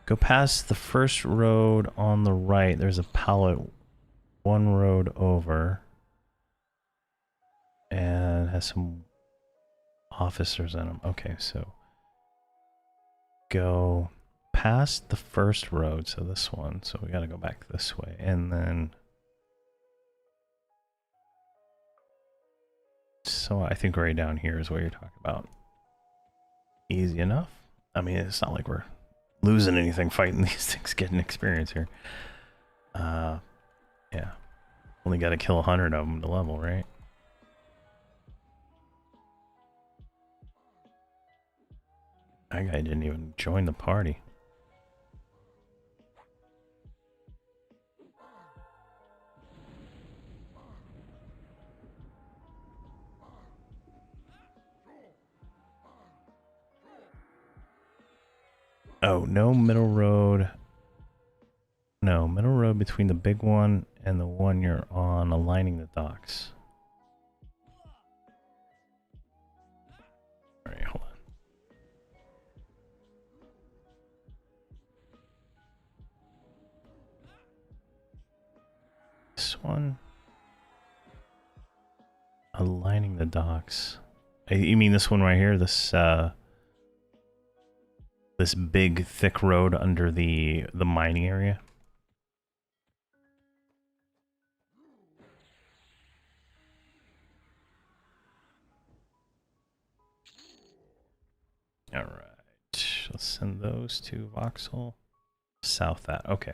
Go past the first road on the right. There's a pallet 1 road over. And has some officers in them. Okay, so go past the first road, so this one, so we got to go back this way, and then so I think right down here is what you're talking about. Easy enough. I mean, it's not like we're losing anything fighting these things, getting experience here. Yeah, only got to kill 100 of them to level, right? That guy didn't even join the party. Oh, no middle road. No, middle road between the big one and the one you're on, aligning the docks. Alright, hold on. this one? Aligning the docks. You mean this one right here? This this big thick road under the mining area? All right. Let's send those to Voxel. South that. Okay.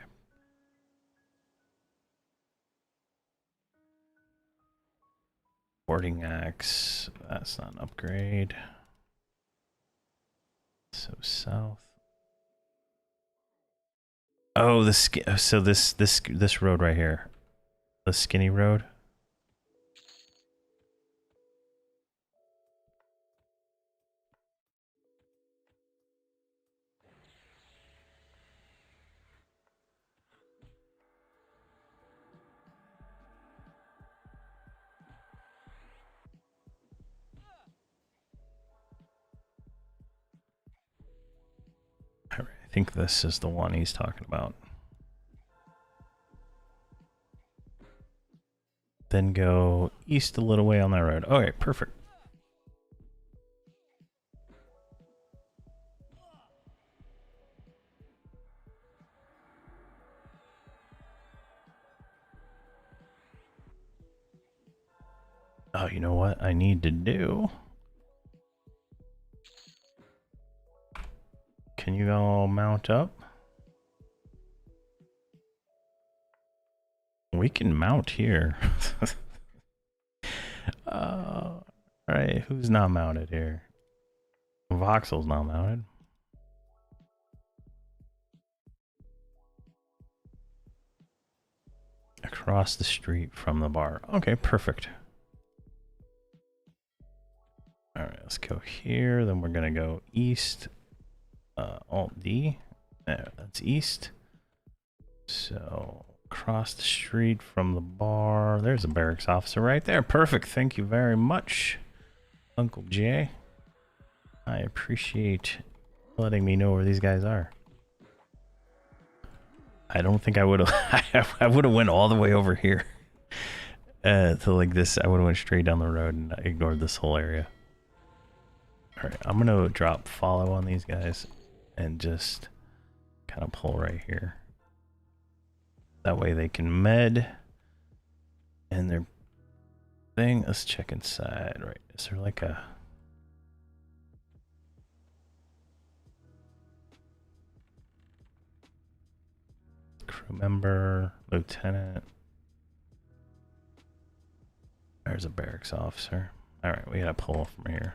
Boarding axe. That's not an upgrade. So south. Oh, so this road right here. The skinny road. I think this is the one he's talking about. Then go east a little way on that road. Okay, perfect. Oh, you know what I need to do? Can you all mount up? We can mount here. Alright, who's not mounted here? Voxel's not mounted. Across the street from the bar. Okay, perfect. Alright, let's go here. Then we're going to go east. Alt D. There, that's east. So, across the street from the bar. There's a barracks officer right there. Perfect. Thank you very much, Uncle Jay. I appreciate letting me know where these guys are. I don't think I would have. I would have went all the way over here to like this. I would have went straight down the road and ignored this whole area. All right, I'm gonna drop follow on these guys and just kind of pull right here. That way they can med and their thing. Let's check inside. Right, is there like a crew member, lieutenant? There's a barracks officer. All right, we gotta pull from here.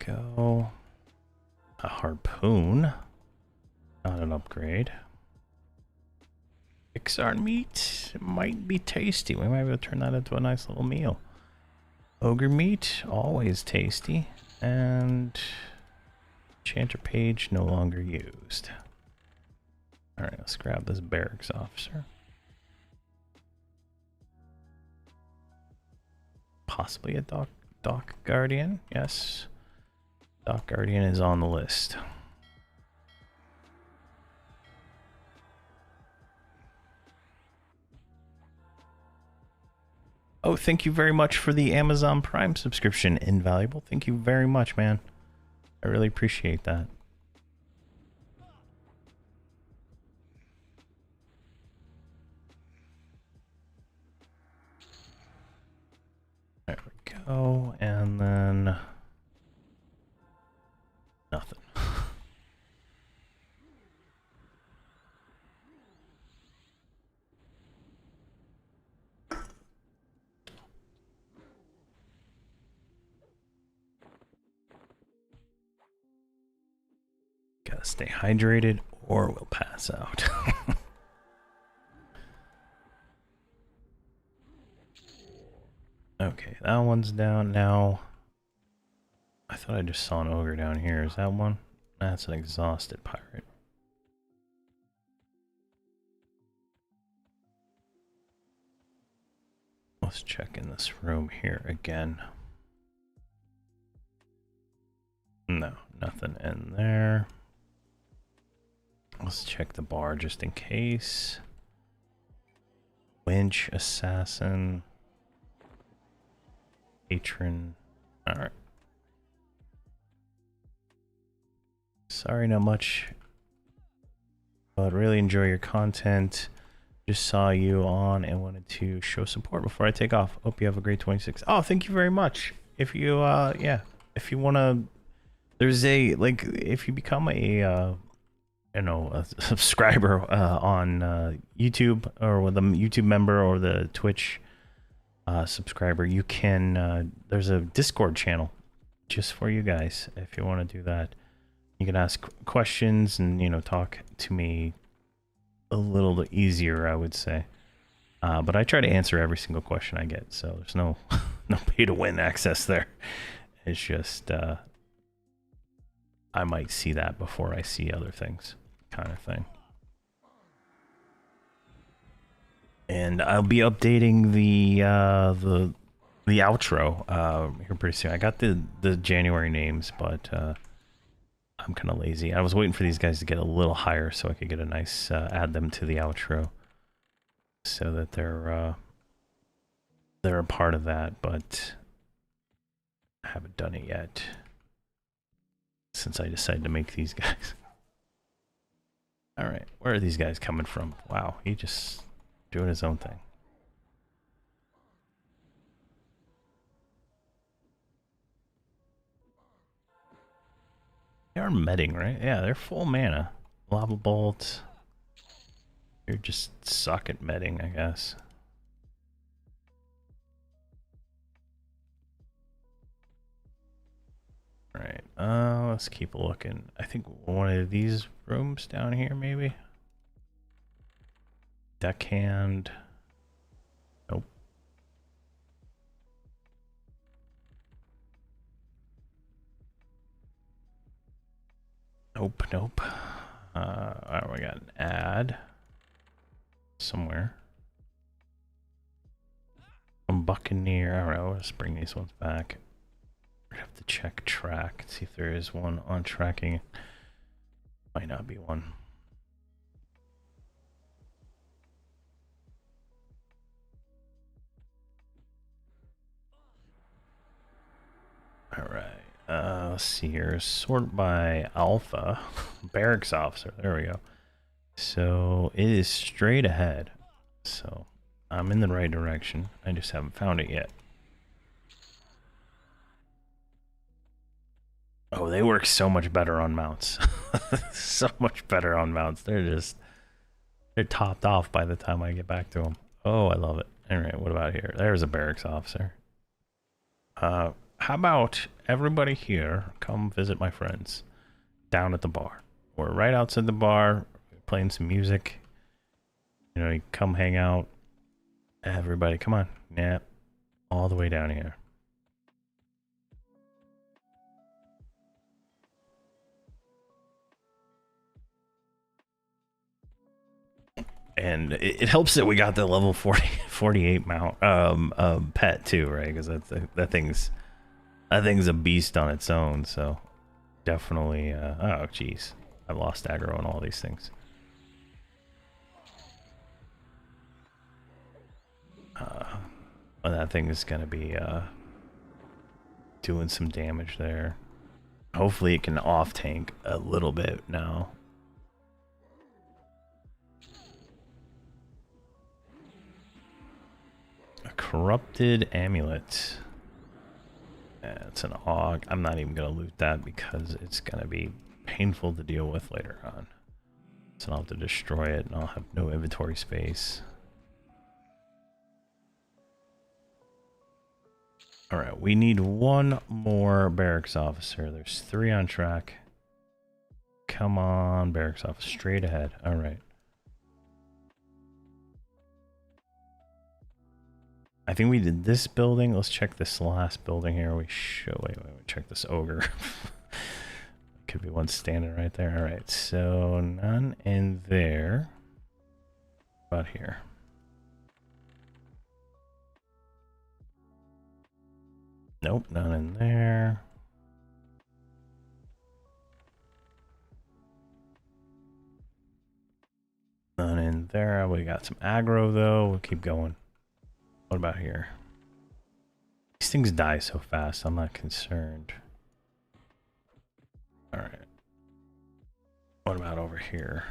Go. A harpoon. Not an upgrade. Pixar meat. It might be tasty. We might be able to turn that into a nice little meal. Ogre meat. Always tasty. And Chanter page no longer used. Alright, let's grab this barracks officer. Possibly a dock guardian. Yes. Dock Guardian is on the list. Oh, thank you very much for the Amazon Prime subscription, Invaluable. Thank you very much, man. I really appreciate that. There we go, and then nothing. Gotta stay hydrated or we'll pass out. Okay, that one's down now. I thought I just saw an ogre down here. Is that one? That's an exhausted pirate. Let's check in this room here again. No, nothing in there. Let's check the bar just in case. Winch, assassin, patron. All right. Sorry, not much, but really enjoy your content. Just saw you on and wanted to show support before I take off. Hope you have a great 26. Oh, thank you very much. If you, yeah, if you want to, there's a, like, if you become a, you know, a subscriber on YouTube, or with a YouTube member or the Twitch subscriber, you can, there's a Discord channel just for you guys. If you want to do that, you can ask questions and, you know, talk to me a little easier, I would say. But I try to answer every single question I get, so there's no no pay to win access there. It's just I might see that before I see other things, kind of thing. And I'll be updating the outro here pretty soon. I got the January names, but I'm kind of lazy. I was waiting for these guys to get a little higher so I could get a nice add them to the outro, so that they're a part of that. But I haven't done it yet since I decided to make these guys. All right, where are these guys coming from? Wow, he just doing his own thing. They are medding, right? Yeah, they're full mana. Lava bolt. You're just suck at medding, I guess. Alright, let's keep looking. I think one of these rooms down here, maybe? Deckhand. Nope. Nope, nope. Alright, we got an ad somewhere. Buccaneer. Alright, let's bring these ones back. We have to check track, see if there is one on tracking. Might not be one. Alright, let's see here. Sort by Alpha. Barracks officer. There we go. So it is straight ahead. So I'm in the right direction. I just haven't found it yet. Oh, they work so much better on mounts. So much better on mounts. They're topped off by the time I get back to them. Oh, I love it. All right, what about here? There's a barracks officer. How about everybody here come visit my friends down at the bar? We're right outside the bar, playing some music. You know, you come hang out. Everybody, come on. Yeah, all the way down here. And it helps that we got the level 48 mount pet too, right? Because that thing's a beast on its own. So definitely. Oh, geez, I lost aggro on all these things. Well, that thing is gonna be doing some damage there. Hopefully, it can off tank a little bit now. Corrupted amulet. Yeah, it's an AUG. I'm not even gonna loot that because it's gonna be painful to deal with later on. So I'll have to destroy it and I'll have no inventory space. Alright, we need one more barracks officer. There's 3 on track. Come on, barracks officer, straight ahead. Alright. I think we did this building. Let's check this last building here. We should wait, check this ogre. Could be one standing right there. All right, so none in there. About here. Nope, none in there. None in there. We got some aggro though. We'll keep going. What about here? These things die so fast, I'm not concerned. Alright. What about over here?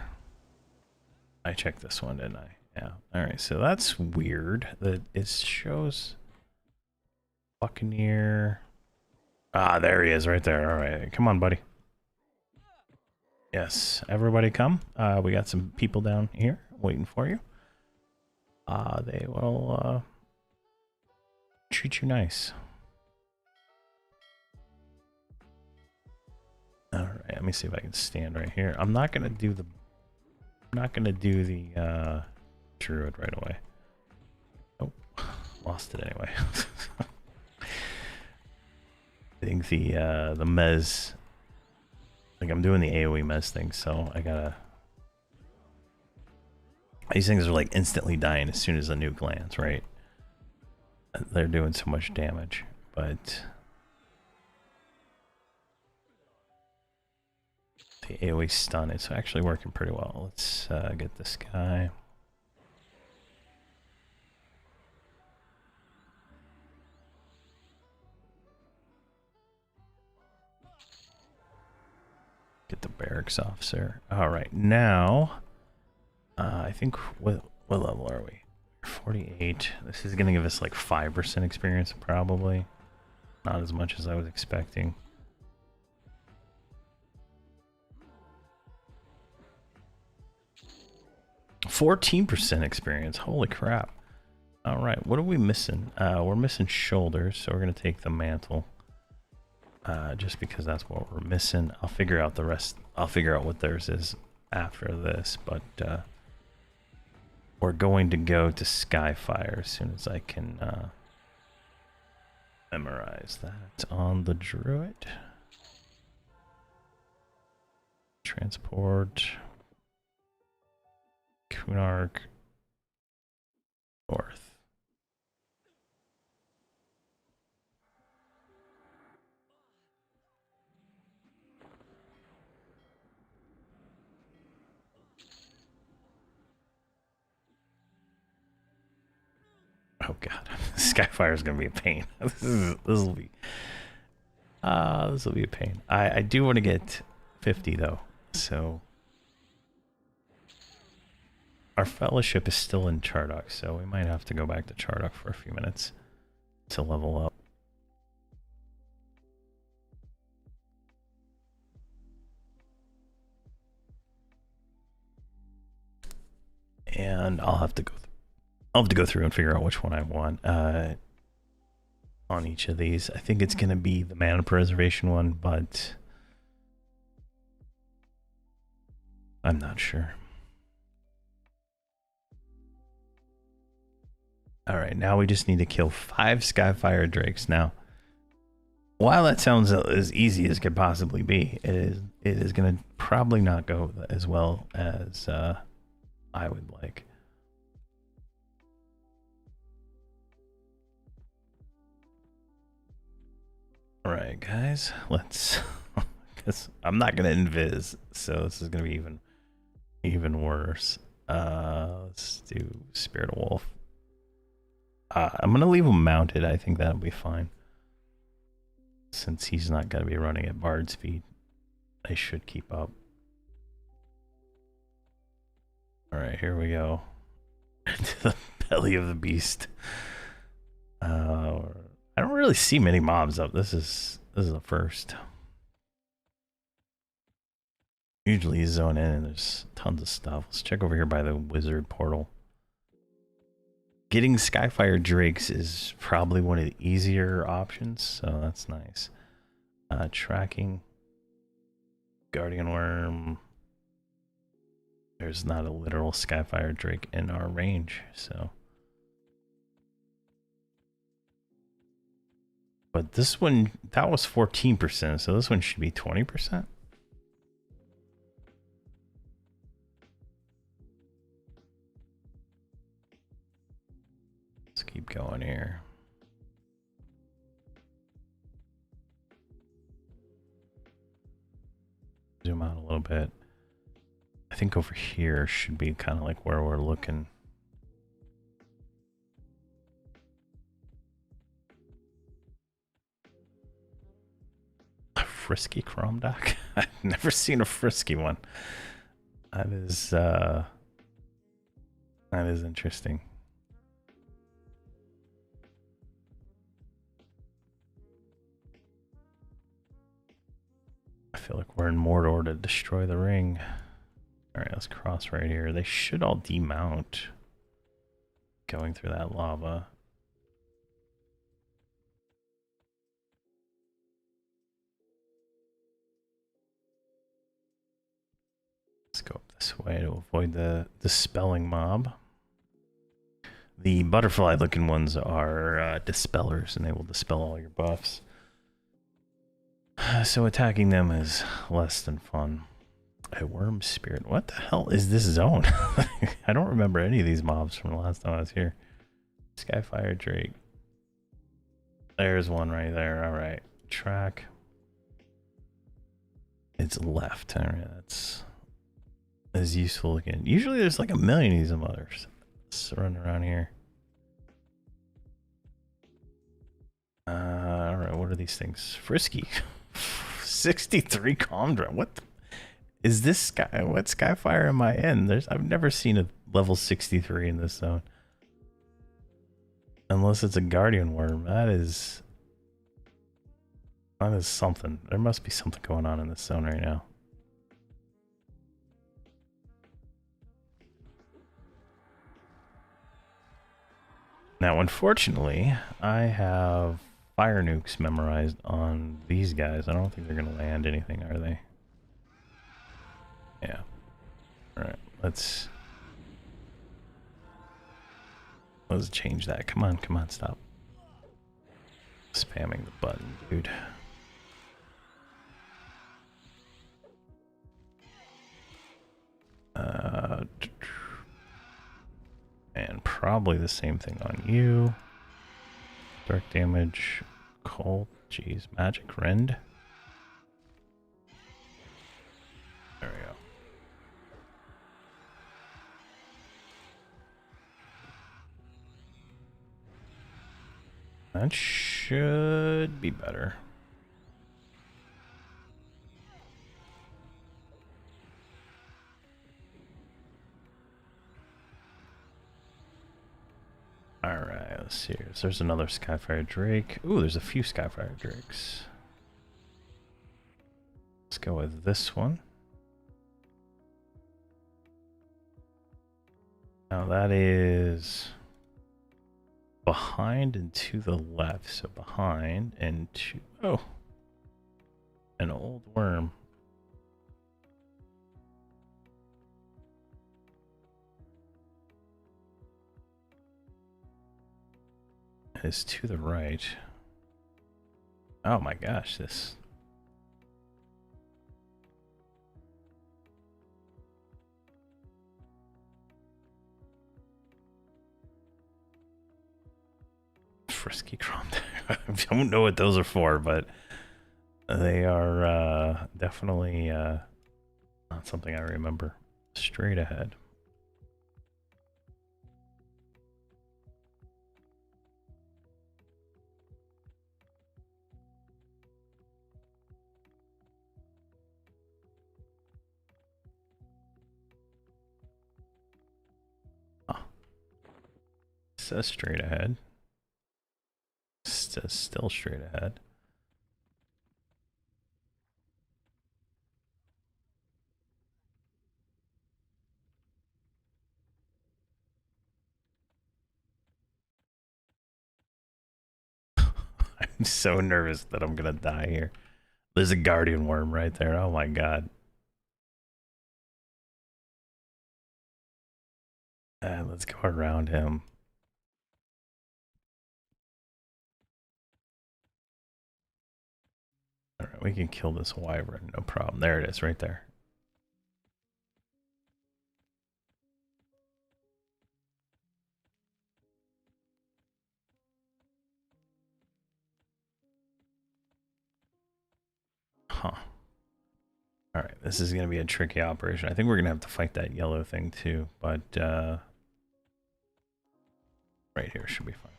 I checked this one, didn't I? Yeah. Alright, so that's weird that it shows Buccaneer. Ah, there he is right there. Alright, come on, buddy. Yes, everybody come. We got some people down here waiting for you. They will treat you nice. All right, let me see if I can stand right here. I'm not gonna do the druid right away. Oh, lost it anyway. I think the mez, like I'm doing the AoE mez thing, so I gotta. These things are like instantly dying as soon as a nuke lands, right? They're doing so much damage, but the AoE stun is actually working pretty well. Let's get this guy. Get the barracks officer. All right, now I think what level are we? 48. This is gonna give us like 5% experience, probably. Not as much as I was expecting. %14 experience. Holy crap. All right, what are we missing? We're missing shoulders, so we're gonna take the mantle. Just because that's what we're missing. I'll figure out the rest. I'll figure out what theirs is after this, but we're going to go to Skyfire as soon as I can memorize that on the druid. Transport. Kunark. North. Oh god, Skyfire is gonna be a pain. This will be a pain. I do want to get 50 though, so our fellowship is still in Chardok, so we might have to go back to Chardok for a few minutes to level up. And I'll have to go through and figure out which one I want on each of these. I think it's going to be the mana preservation one, but I'm not sure. All right, now we just need to kill 5 Skyfire Drakes. Now, while that sounds as easy as could possibly be, it is going to probably not go as well as I would like. All right, guys, let's. Because I'm not gonna invis, so this is gonna be even worse. Let's do Spirit of Wolf. I'm gonna leave him mounted. I think that'll be fine. Since he's not gonna be running at Bard speed, I should keep up. All right, here we go. Into the belly of the beast. I don't really see many mobs up. This is the first. Usually you zone in and there's tons of stuff. Let's check over here by the wizard portal. Getting Skyfire Drakes is probably one of the easier options, so that's nice. Tracking. Guardian Worm. There's not a literal Skyfire Drake in our range, so. But this one, that was 14%, so this one should be 20%. Let's keep going here. out a little bit. I think over here should be kind of like where we're looking. A frisky chrome dock? I've never seen a frisky one. That is interesting. I feel like we're in Mordor to destroy the ring. Alright, let's cross right here. They should all demount going through that lava. Let's go up this way to avoid the dispelling mob. The butterfly-looking ones are dispellers, and they will dispel all your buffs. So attacking them is less than fun. A worm spirit. What the hell is this zone? I don't remember any of these mobs from the last time I was here. Skyfire Drake. There's one right there. Alright. Track. It's left. Alright, that's as useful again. Usually there's like a million of these others. Let's run around here. Alright, what are these things? Frisky. 63 calm drop. What the, is this sky? What Skyfire am I in? I've never seen a level 63 in this zone. Unless it's a guardian worm. That is something. There must be something going on in this zone right now. Now, unfortunately, I have fire nukes memorized on these guys. I don't think they're going to land anything, are they? Yeah. Alright, let's change that. Come on, stop spamming the button, dude. And probably the same thing on you. Dark damage, cold, jeez, magic rend. There we go. That should be better. Alright, let's see here. So there's another Skyfire Drake. Ooh, there's a few Skyfire Drakes. Let's go with this one. Now that is behind and to the left. So behind and to... Oh! An old worm. Is to the right. Oh my gosh, this... Frisky chrome. I don't know what those are for, but they are definitely not something I remember. Straight ahead. Oh. It says straight ahead. It says still straight ahead. I'm so nervous that I'm gonna die here. There's a guardian worm right there. Oh my god. Let's go around him. Alright, we can kill this wyvern, no problem. There it is, right there. Huh. All right, this is going to be a tricky operation. I think we're going to have to fight that yellow thing too, but right here should be fine.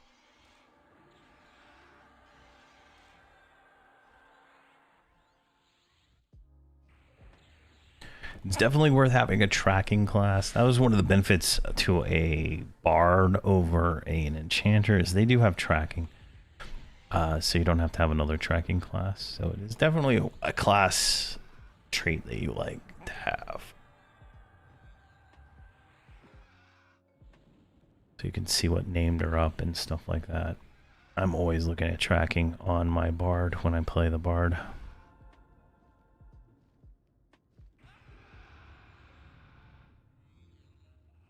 It's definitely worth having a tracking class. That was one of the benefits to a bard over an enchanter, is they do have tracking. So you don't have to have another tracking class. So it is definitely a class trait that you like to have. So you can see what named her up and stuff like that. I'm always looking at tracking on my bard when I play the bard.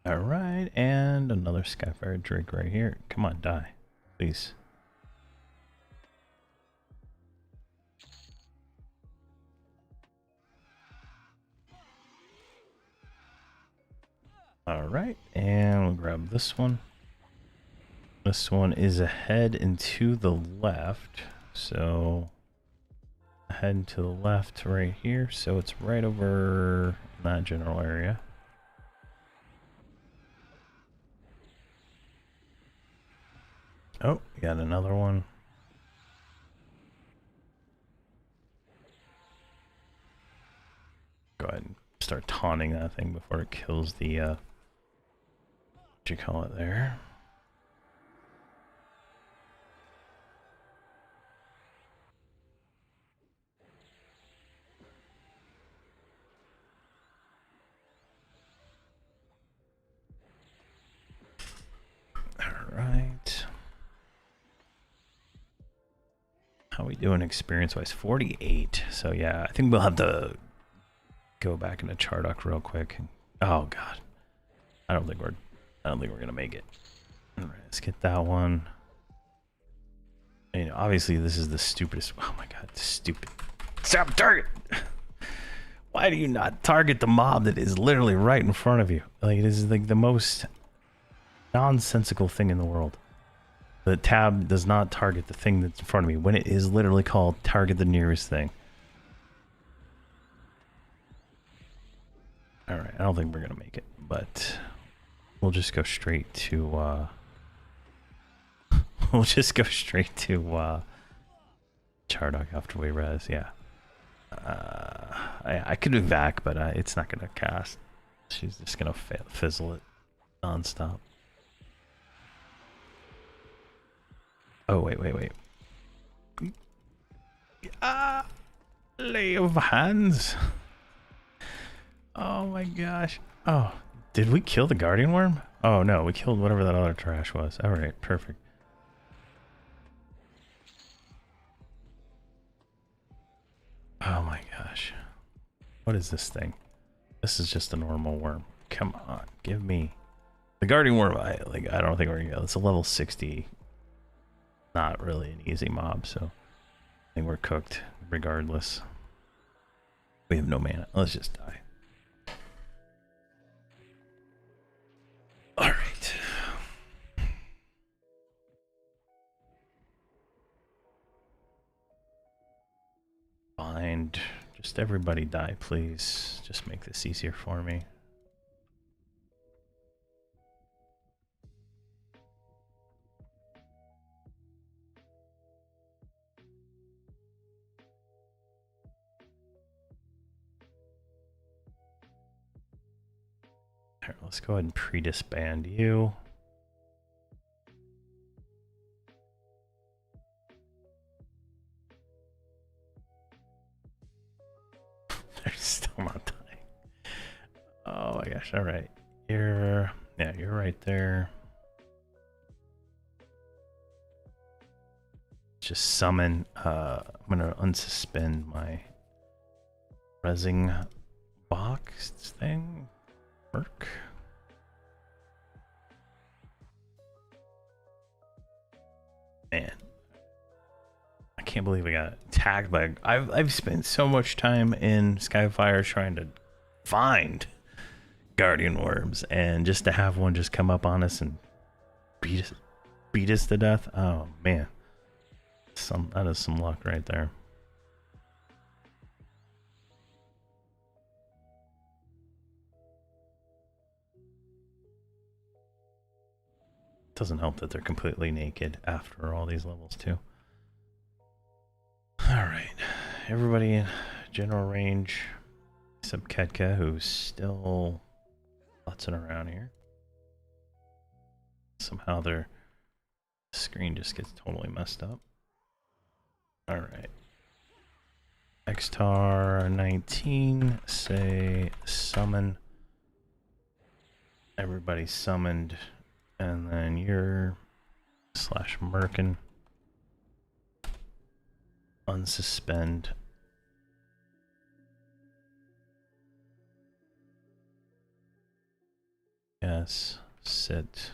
All right, and another Skyfire Drake right here. Come on, die, please. All right, and we'll grab this one. This one is ahead and to the left, so ahead and to the left right here. So it's right over that general area. Oh, got another one. Go ahead and start taunting that thing before it kills the, what you call it there. All right. How we doing experience-wise? 48. So yeah, I think we'll have to go back into Chardock real quick. Oh god, I don't think we're gonna make it. All right, let's get that one. And obviously, this is the stupidest. Oh my god, stupid. Stop target. Why do you not target the mob that is literally right in front of you? Like, it is like the most nonsensical thing in the world. The tab does not target the thing that's in front of me when it is literally called target the nearest thing. All right, I don't think we're gonna make it, but we'll just go straight to we'll just go straight to Chardock after we res. Yeah, I could do Vac, but it's not gonna cast. She's just gonna fizzle it non-stop. Oh wait. Lay of hands. Oh my gosh. Oh, did we kill the Guardian Worm? Oh no, we killed whatever that other trash was. All right, perfect. Oh my gosh. What is this thing? This is just a normal worm. Come on, give me the Guardian Worm. I don't think we're gonna go. It's a level 60. Not really an easy mob, so I think we're cooked regardless. We have no mana. Let's just die. All right. Find. Just everybody die, please. Just make this easier for me. All right, let's go ahead and pre-disband you. They're still not dying. Oh my gosh, all right. You're right there. Just summon, I'm gonna unsuspend my resing box thing. Work. Man, I can't believe I got attacked by. I've spent so much time in Skyfire trying to find Guardian Worms, and just to have one just come up on us and beat us to death. Oh man, that is some luck right there. Doesn't help that they're completely naked after all these levels too. Alright, everybody in general range, except Ketka, who's still futzing around here. Somehow their screen just gets totally messed up. Alright. Xtar 19, say summon. Everybody summoned, and then you're /Merkin. Unsuspend. Yes, sit.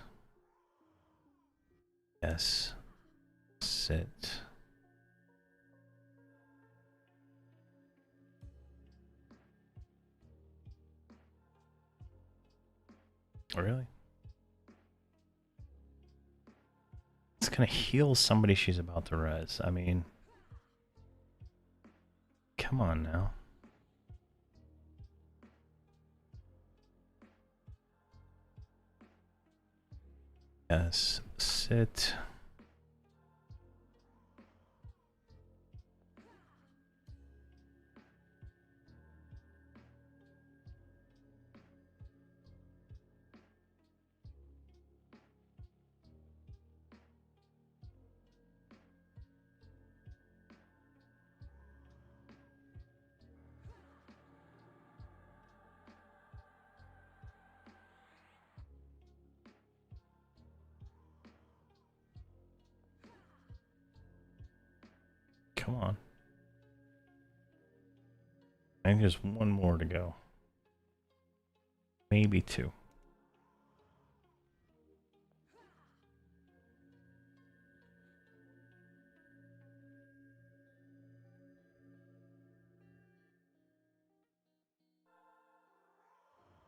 Yes, sit. Really? It's gonna heal somebody she's about to res. I mean, come on now. Yes, sit. Come on. I think there's one more to go. Maybe two.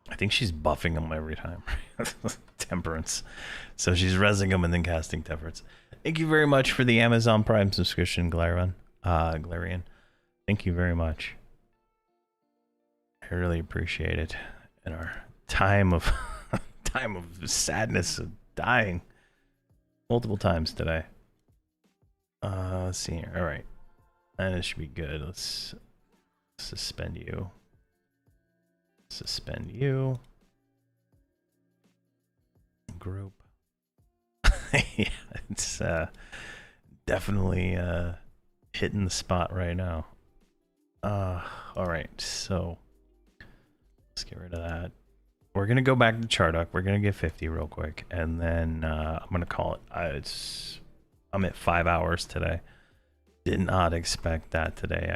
I think she's buffing them every time. Temperance. So she's rezzing them and then casting Temperance. Thank you very much for the Amazon Prime subscription, Glarian. Thank you very much. I really appreciate it. In our time of sadness of dying multiple times today. Let's see here. All right, and it should be good. Let's suspend you. Suspend you. Group. Yeah, it's definitely hitting the spot right now. All right, so let's get rid of that. We're gonna go back to Chardock. We're gonna get 50 real quick, and then I'm gonna call it. I'm at 5 hours today. Did not expect that today.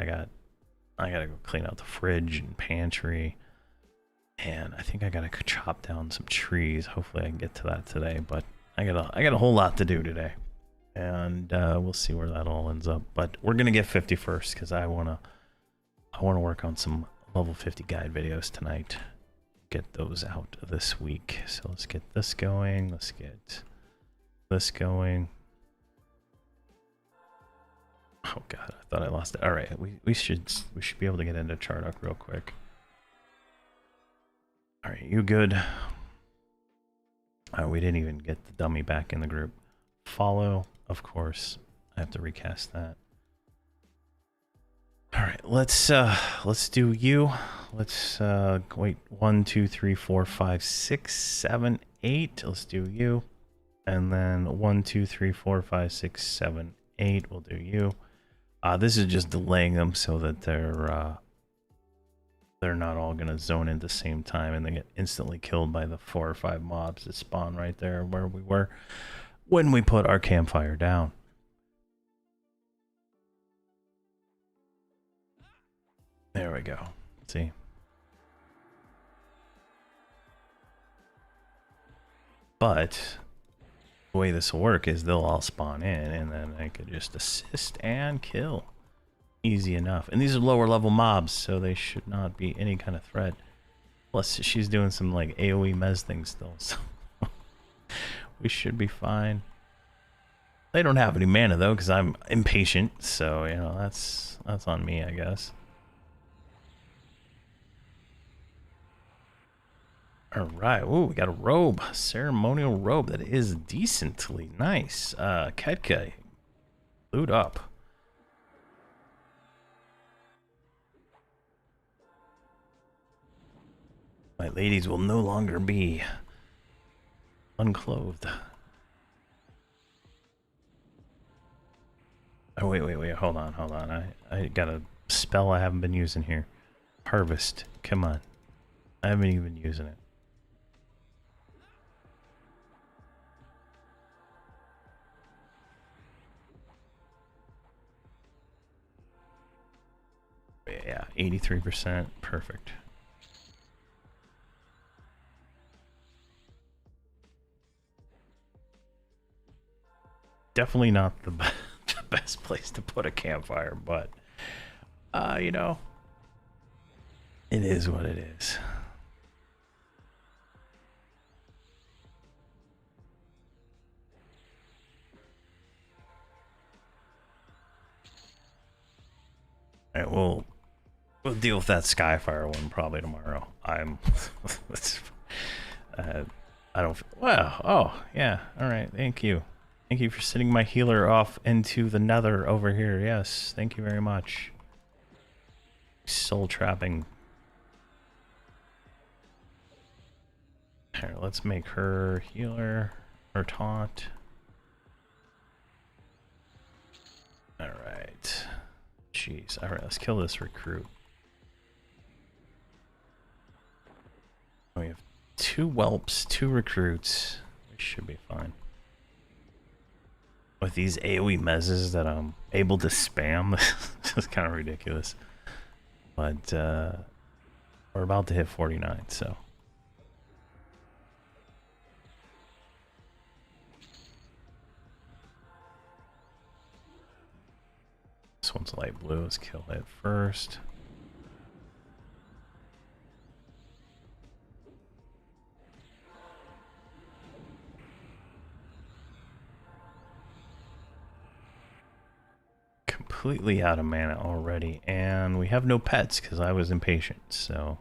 I gotta go clean out the fridge and pantry, and I think I gotta chop down some trees. Hopefully I can get to that today, but I got a whole lot to do today, and we'll see where that all ends up. But we're gonna get 50 first because I wanna work on some level 50 guide videos tonight. Get those out this week. So let's get this going. Let's get this going. Oh god, I thought I lost it. All right, we should be able to get into Chardock real quick. All right, you good? We didn't even get the dummy back in the group. Follow, of course. I have to recast that. All right, let's do you. Let's wait. 1, 2, 3, 4, 5, 6, 7, 8. Let's do you, and then 1, 2, 3, 4, 5, 6, 7, 8. We'll do you. This is just delaying them so that they're not all gonna zone in at the same time and they get instantly killed by the 4 or 5 mobs that spawn right there where we were when we put our campfire down. There we go. See? But the way this will work is they'll all spawn in and then I could just assist and kill. Easy enough. And these are lower level mobs, so they should not be any kind of threat. Plus, she's doing some like AoE mez things still, so we should be fine. They don't have any mana though, because I'm impatient, so you know that's on me, I guess. All right. Ooh, we got a robe, ceremonial robe that is decently nice. Ketka, loot up. My ladies will no longer be unclothed. Oh, wait. Hold on. I got a spell I haven't been using here. Harvest. Come on. I haven't even been using it. Yeah, 83%. Perfect. Definitely not the best place to put a campfire, but you know, it is what it is. All right, we'll deal with that Skyfire one probably tomorrow. I'm I don't. Well, oh yeah. All right. Thank you. Thank you for sending my healer off into the nether over here. Yes. Thank you very much. Soul trapping. Here, let's make her healer or taunt. All right. Jeez. All right. Let's kill this recruit. We have 2 whelps, 2 recruits. We should be fine. With these AoE mezzes that I'm able to spam, this is kind of ridiculous. But we're about to hit 49, so. This one's light blue. Let's kill it first. Completely out of mana already, and we have no pets because I was impatient, so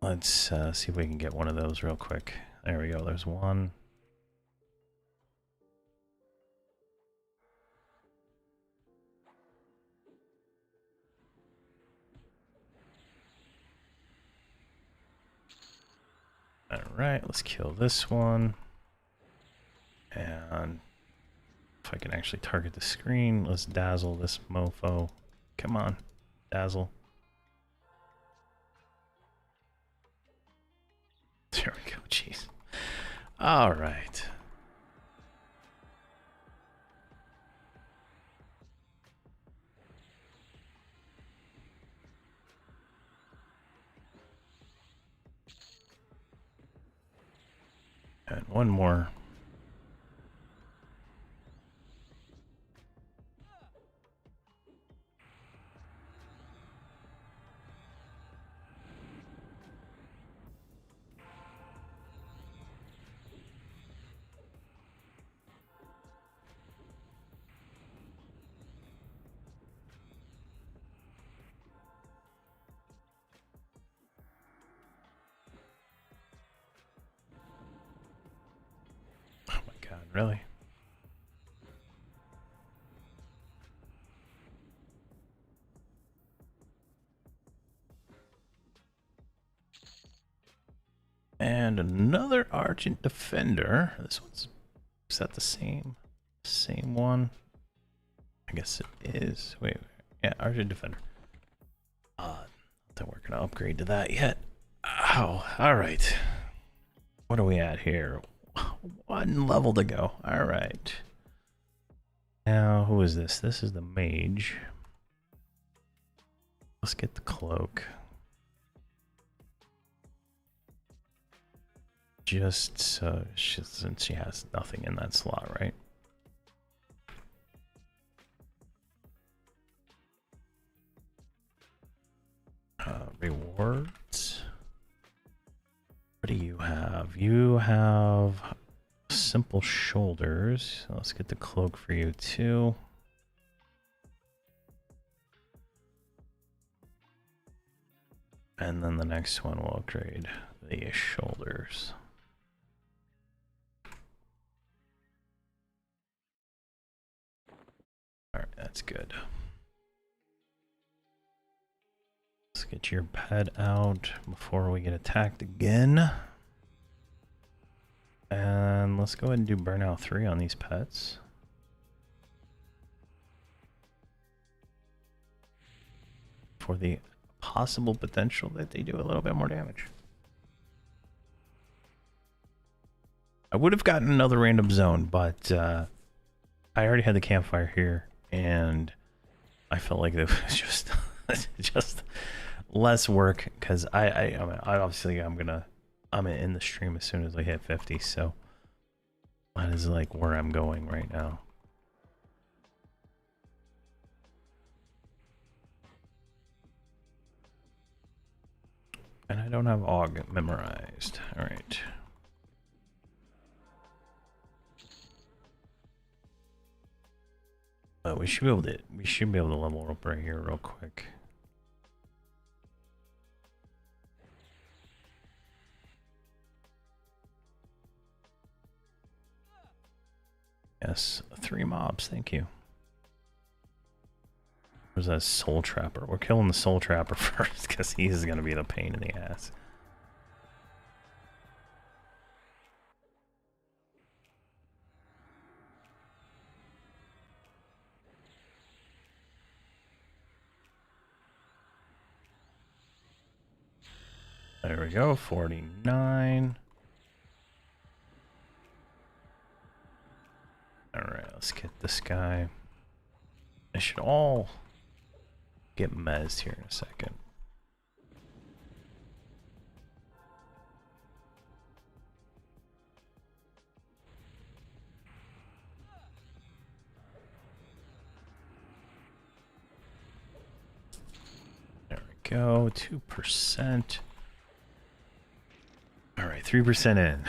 let's see if we can get one of those real quick. There we go, there's one. Alright, let's kill this one. And if I can actually target the screen, let's dazzle this mofo. Come on, dazzle. There we go, jeez. Alright. And one more. Oh my god, really? And another Argent Defender. This one's, is that the same one? I guess it is. Wait. Yeah, Argent Defender. I don't think we're gonna upgrade to that yet. Oh, all right. What are we at here? 1 level to go. All right. Now, who is this? This is the mage. Let's get the cloak. Just so since she has nothing in that slot, right? Rewards. What do you have? You have simple shoulders. So let's get the cloak for you too. And then the next one will upgrade the shoulders. Alright, that's good. Let's get your pet out before we get attacked again. And let's go ahead and do Burnout 3 on these pets. For the possible potential that they do a little bit more damage. I would have gotten another random zone, but I already had the campfire here, and I felt like it was just less work because I obviously I'm in the stream as soon as I hit 50, so that is like where I'm going right now. And I don't have AUG memorized. All right. But we should be able to level up right here real quick. Yes, 3 mobs, thank you. Where's that soul trapper? We're killing the soul trapper first because he's gonna be the pain in the ass. There we go, 49. Alright, let's get this guy. They should all get mezzed here in a second. There we go, 2%. Alright, 3% in.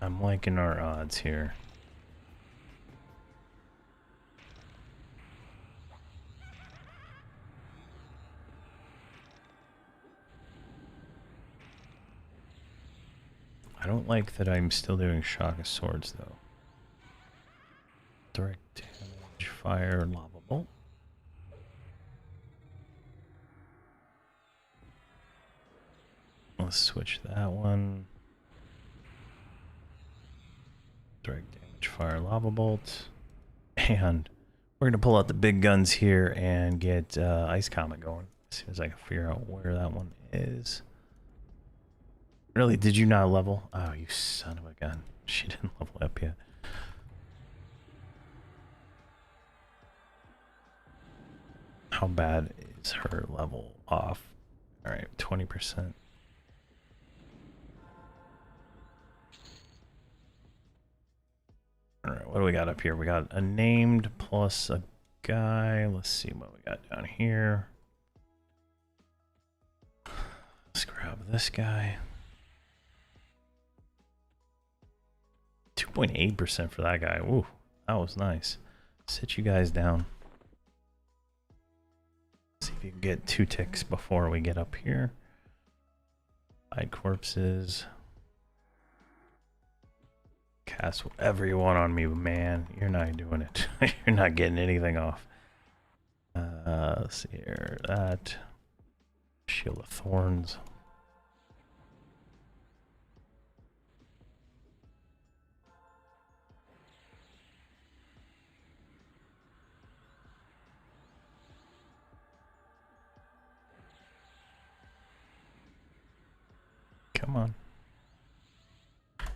I'm liking our odds here. I don't like that I'm still doing shock of swords though. Direct damage, fire, lava bolt. Let's switch that one. Direct damage, fire, lava bolt. And we're gonna pull out the big guns here and get Ice Comet going as soon as I can figure out where that one is. Really, did you not level? Oh, you son of a gun. She didn't level up yet. How bad is her level off? Alright, 20%. Alright, what do we got up here? We got a named plus a guy. Let's see what we got down here. Let's grab this guy. 2.8% for that guy. Ooh, that was nice. Sit you guys down. See if you can get 2 ticks before we get up here. Hide corpses. Cast whatever you want on me, man. You're not doing it. You're not getting anything off. Let's see here. That. Shield of Thorns. Come on.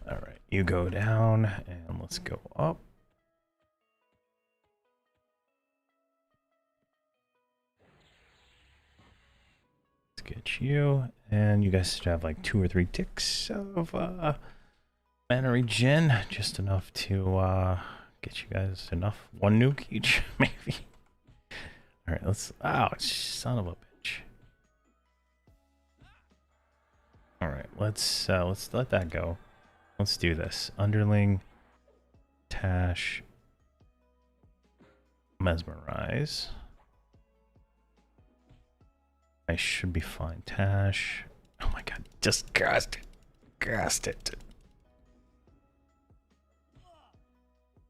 All right, you go down and let's go up. Let's get you, and you guys should have like 2 or 3 ticks of mana regen, just enough to get you guys enough. 1 nuke each, maybe. All right, let's. Ow, son of a bitch. All right, let's let that go. Let's do this. Underling, Tash, Mesmerize. I should be fine. Tash. Oh my god, just gassed it. Gassed it.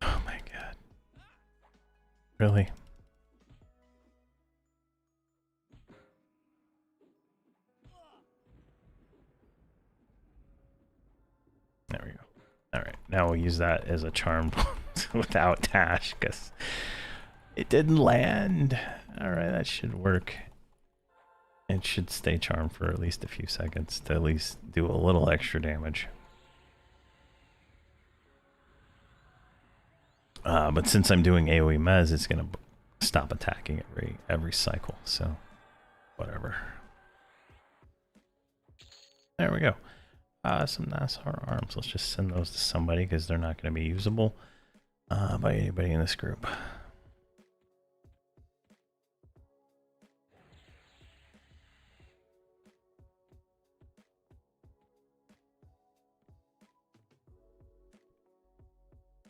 Oh my god. Really? There we go. Alright, now we'll use that as a charm without Tash, because it didn't land. Alright, that should work. It should stay charmed for at least a few seconds to at least do a little extra damage. But since I'm doing AoE Mez, it's gonna stop attacking every cycle, so whatever. There we go. Some Nassar arms. Let's just send those to somebody because they're not going to be usable by anybody in this group.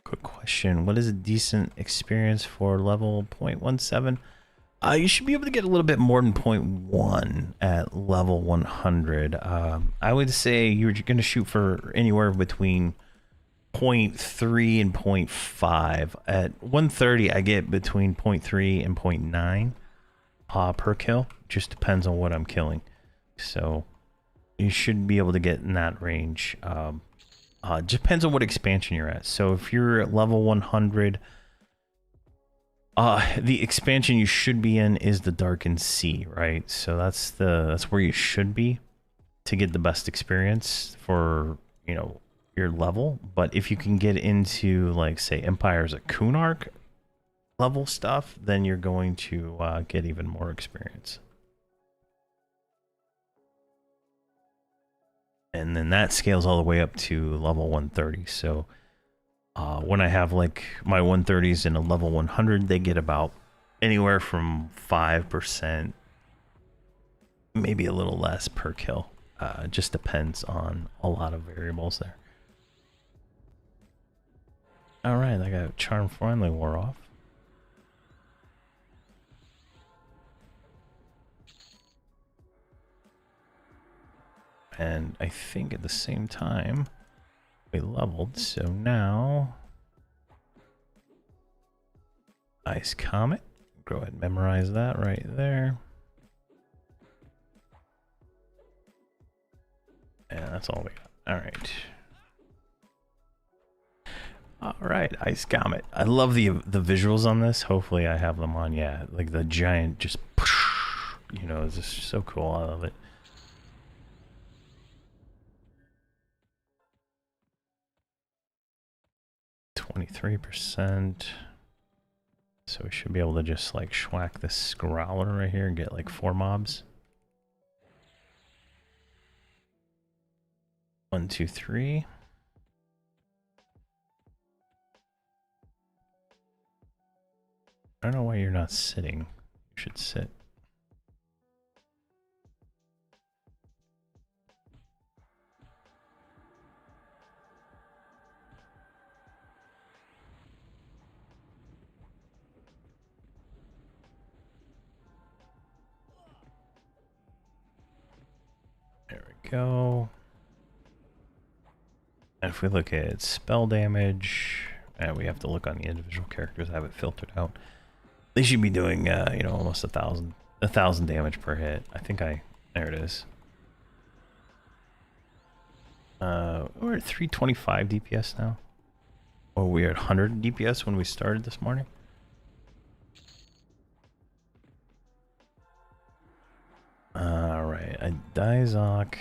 Quick question. What is a decent experience for level 0.17? You should be able to get a little bit more than 0.1 at level 100. I would say you're going to shoot for anywhere between 0.3 and 0.5. At 130, I get between 0.3 and 0.9 per kill. Just depends on what I'm killing. So you should be able to get in that range. Depends on what expansion you're at. So if you're at level 100, the expansion you should be in is the Darkened Sea, right? So that's where you should be to get the best experience for, you know, your level. But if you can get into, like, say, Empires at Kunark level stuff, then you're going to get even more experience. And then that scales all the way up to level 130. So when I have like my 130s in a level 100, they get about anywhere from 5%, maybe a little less per kill. It just depends on a lot of variables there. All right, I got Charm finally wore off. And I think at the same time we leveled, so now Ice Comet. Go ahead and memorize that right there. And that's all we got. All right, Ice Comet. I love the visuals on this. Hopefully I have them on. Yeah, like the giant just, you know, it's just so cool. I love it. %. So we should be able to just like schwack this Growler right here and get like 4 mobs. 1, 2, 3. I don't know why you're not sitting. You should sit. There we go. And if we look at spell damage, we have to look on the individual characters, have it filtered out. They should be doing, you know, almost 1,000 damage per hit. I think there it is. We're at 325 DPS now. Oh, we were at 100 DPS when we started this morning. Alright, a Dizok.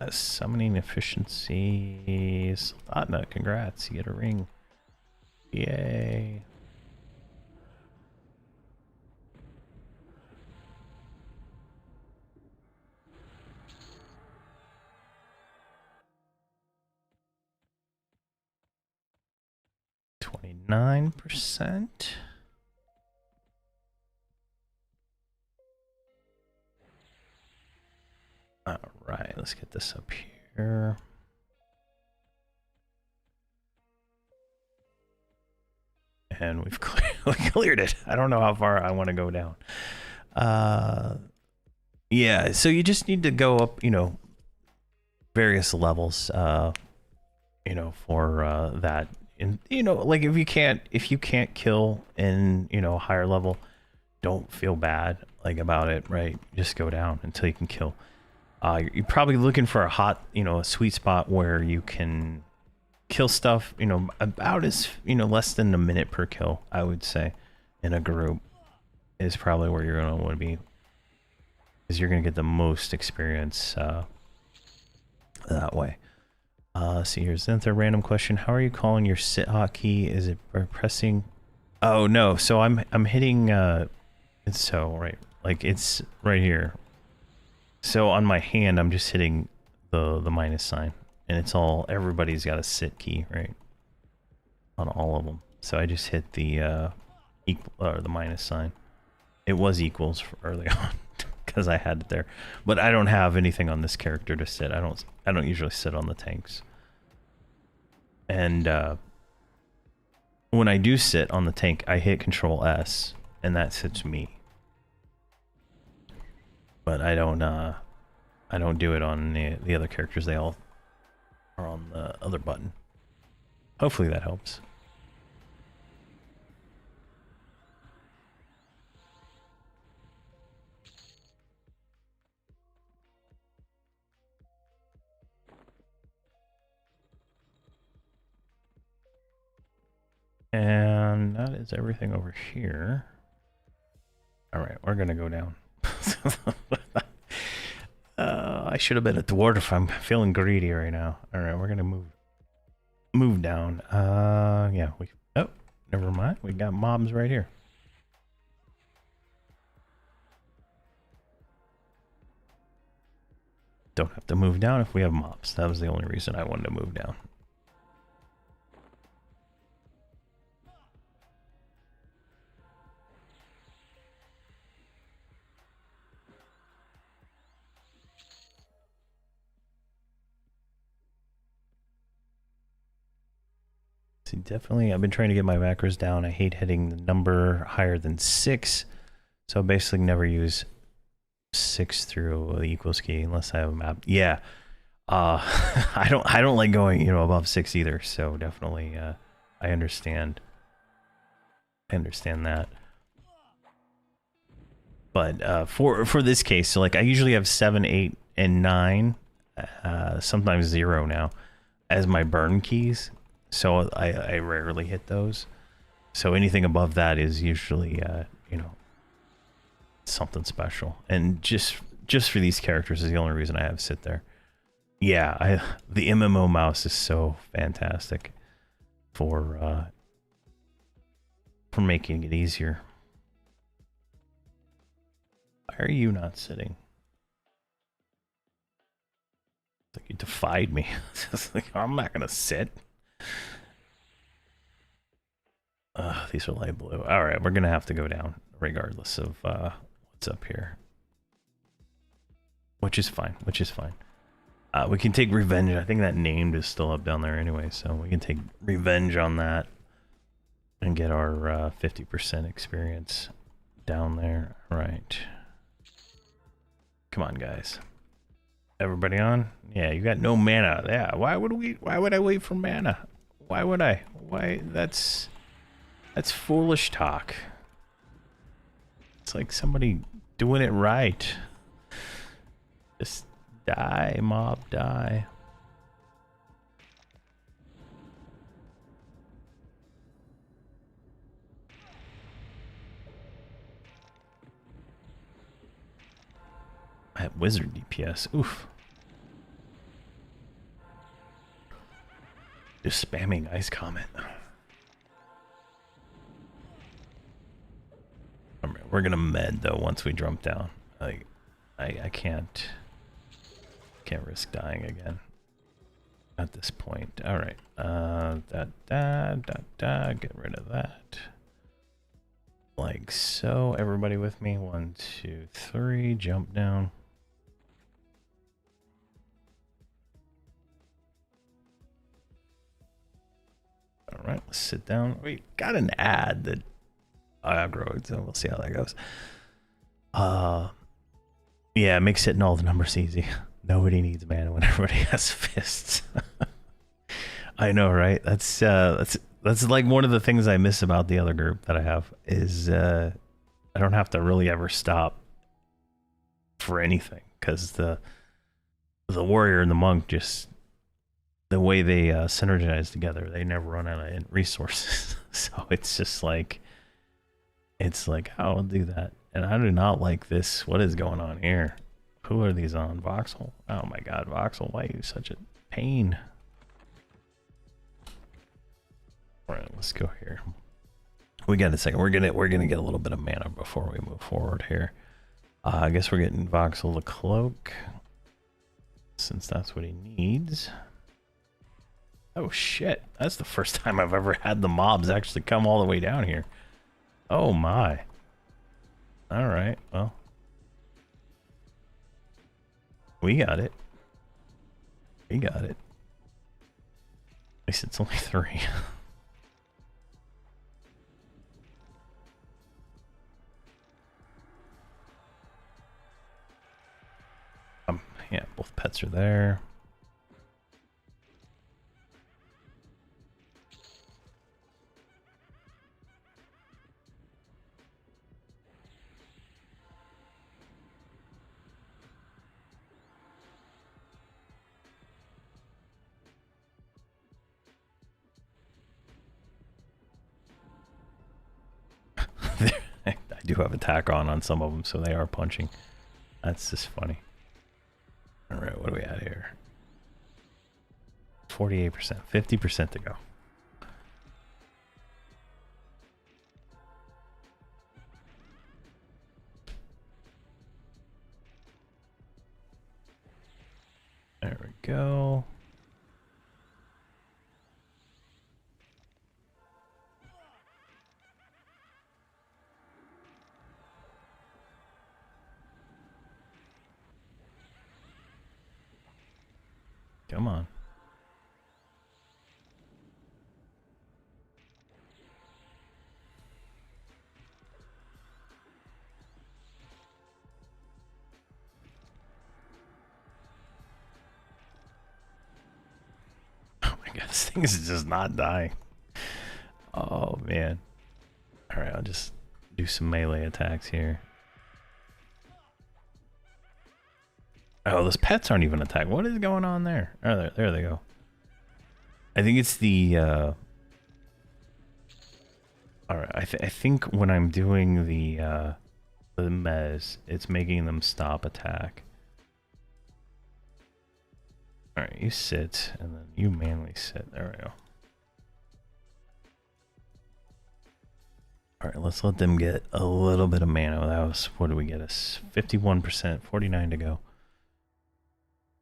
Summoning efficiency. Sultana, congrats, you get a ring. Yay. %. All right, let's get this up here. And we've cleared it. I don't know how far I want to go down. Yeah, so you just need to go up, you know, various levels, you know, for that. And you know, like if you can't kill in, you know, a higher level, don't feel bad like about it, right? Just go down until you can kill. You're probably looking for a hot, you know, a sweet spot where you can kill stuff, you know, about as, you know, less than a minute per kill, I would say, in a group is probably where you're going to want to be, because you're going to get the most experience that way. See, here's another random question. How are you calling your sit hotkey? Is it pressing? Oh no, so I'm hitting it's so right, like it's right here. So on my hand, I'm just hitting the minus sign, and it's all, everybody's got a sit key, right? On all of them. So I just hit the equal or the minus sign. It was equals early on because I had it there, but I don't have anything on this character to sit. I don't usually sit on the tanks. And when I do sit on the tank, I hit Control S, and that sits me. But I don't do it on the other characters. They all are on the other button. Hopefully that helps. And that is everything over here. All right, we're gonna go down. I should have been a dwarf. I'm feeling greedy right now. All right, we're gonna move down. Yeah, oh, never mind. We got mobs right here. Don't have to move down if we have mobs. That was the only reason I wanted to move down. See, definitely, I've been trying to get my macros down. I hate hitting the number higher than 6. So basically never use 6 through the equals key unless I have a map. Yeah. I don't like going, you know, above 6 either. So definitely, I understand. I understand that. But for this case, so like I usually have 7, 8, and 9, sometimes 0 now, as my burn keys. So I rarely hit those. So anything above that is usually, you know, something special. And just for these characters is the only reason I have sit there. Yeah, the MMO mouse is so fantastic for making it easier. Why are you not sitting? It's like you defied me. It's like, I'm not gonna sit. These are light blue. All right, we're gonna have to go down regardless of what's up here, which is fine. We can take revenge. I think that named is still up down there anyway, so we can take revenge on that and get our 50% experience down there. All right. Come on, guys. Everybody on? Yeah, you got no mana. Yeah, why would I wait for mana? Why would I? Why? That's foolish talk. It's like somebody doing it right. Just die, mob, die. I have wizard DPS. Oof. Just spamming ice comment. We're gonna med though once we jump down. Like, I can't risk dying again at this point. All right. Get rid of that. Like so. Everybody with me? 1, 2, 3. Jump down. All right, let's sit down. We got an ad that aggroed, so we'll see how that goes. Yeah, it makes hitting all the numbers easy. Nobody needs mana when everybody has fists. I know, right? That's like one of the things I miss about the other group that I have is I don't have to really ever stop for anything because the warrior and the monk just the way they synergize together, they never run out of resources. So it's just like oh, I'll do that. And I do not like this. What is going on here? Who are these on? Voxel? Oh my god, Voxel, why are you such a pain? Alright, let's go here. We got a second. We're gonna get a little bit of mana before we move forward here. I guess we're getting Voxel the cloak. Since that's what he needs. Oh shit. That's the first time I've ever had the mobs actually come all the way down here. Oh my. Alright, well. We got it. We got it. At least it's only 3. Yeah, both pets are there. I do have attack on some of them, so they are punching. That's just funny. All right, what do we at here? 48%, 50% to go. There we go. Come on. Oh my god, this thing is just not dying. Oh man. Alright, I'll just do some melee attacks here. Oh, those pets aren't even attacked. What is going on there? Oh, there they go. I think it's the Alright, I think when I'm doing the mez, it's making them stop attack. Alright, you sit, and then you manually sit. There we go. Alright, let's let them get a little bit of mana. That was, what do we get us? 51%, 49 to go.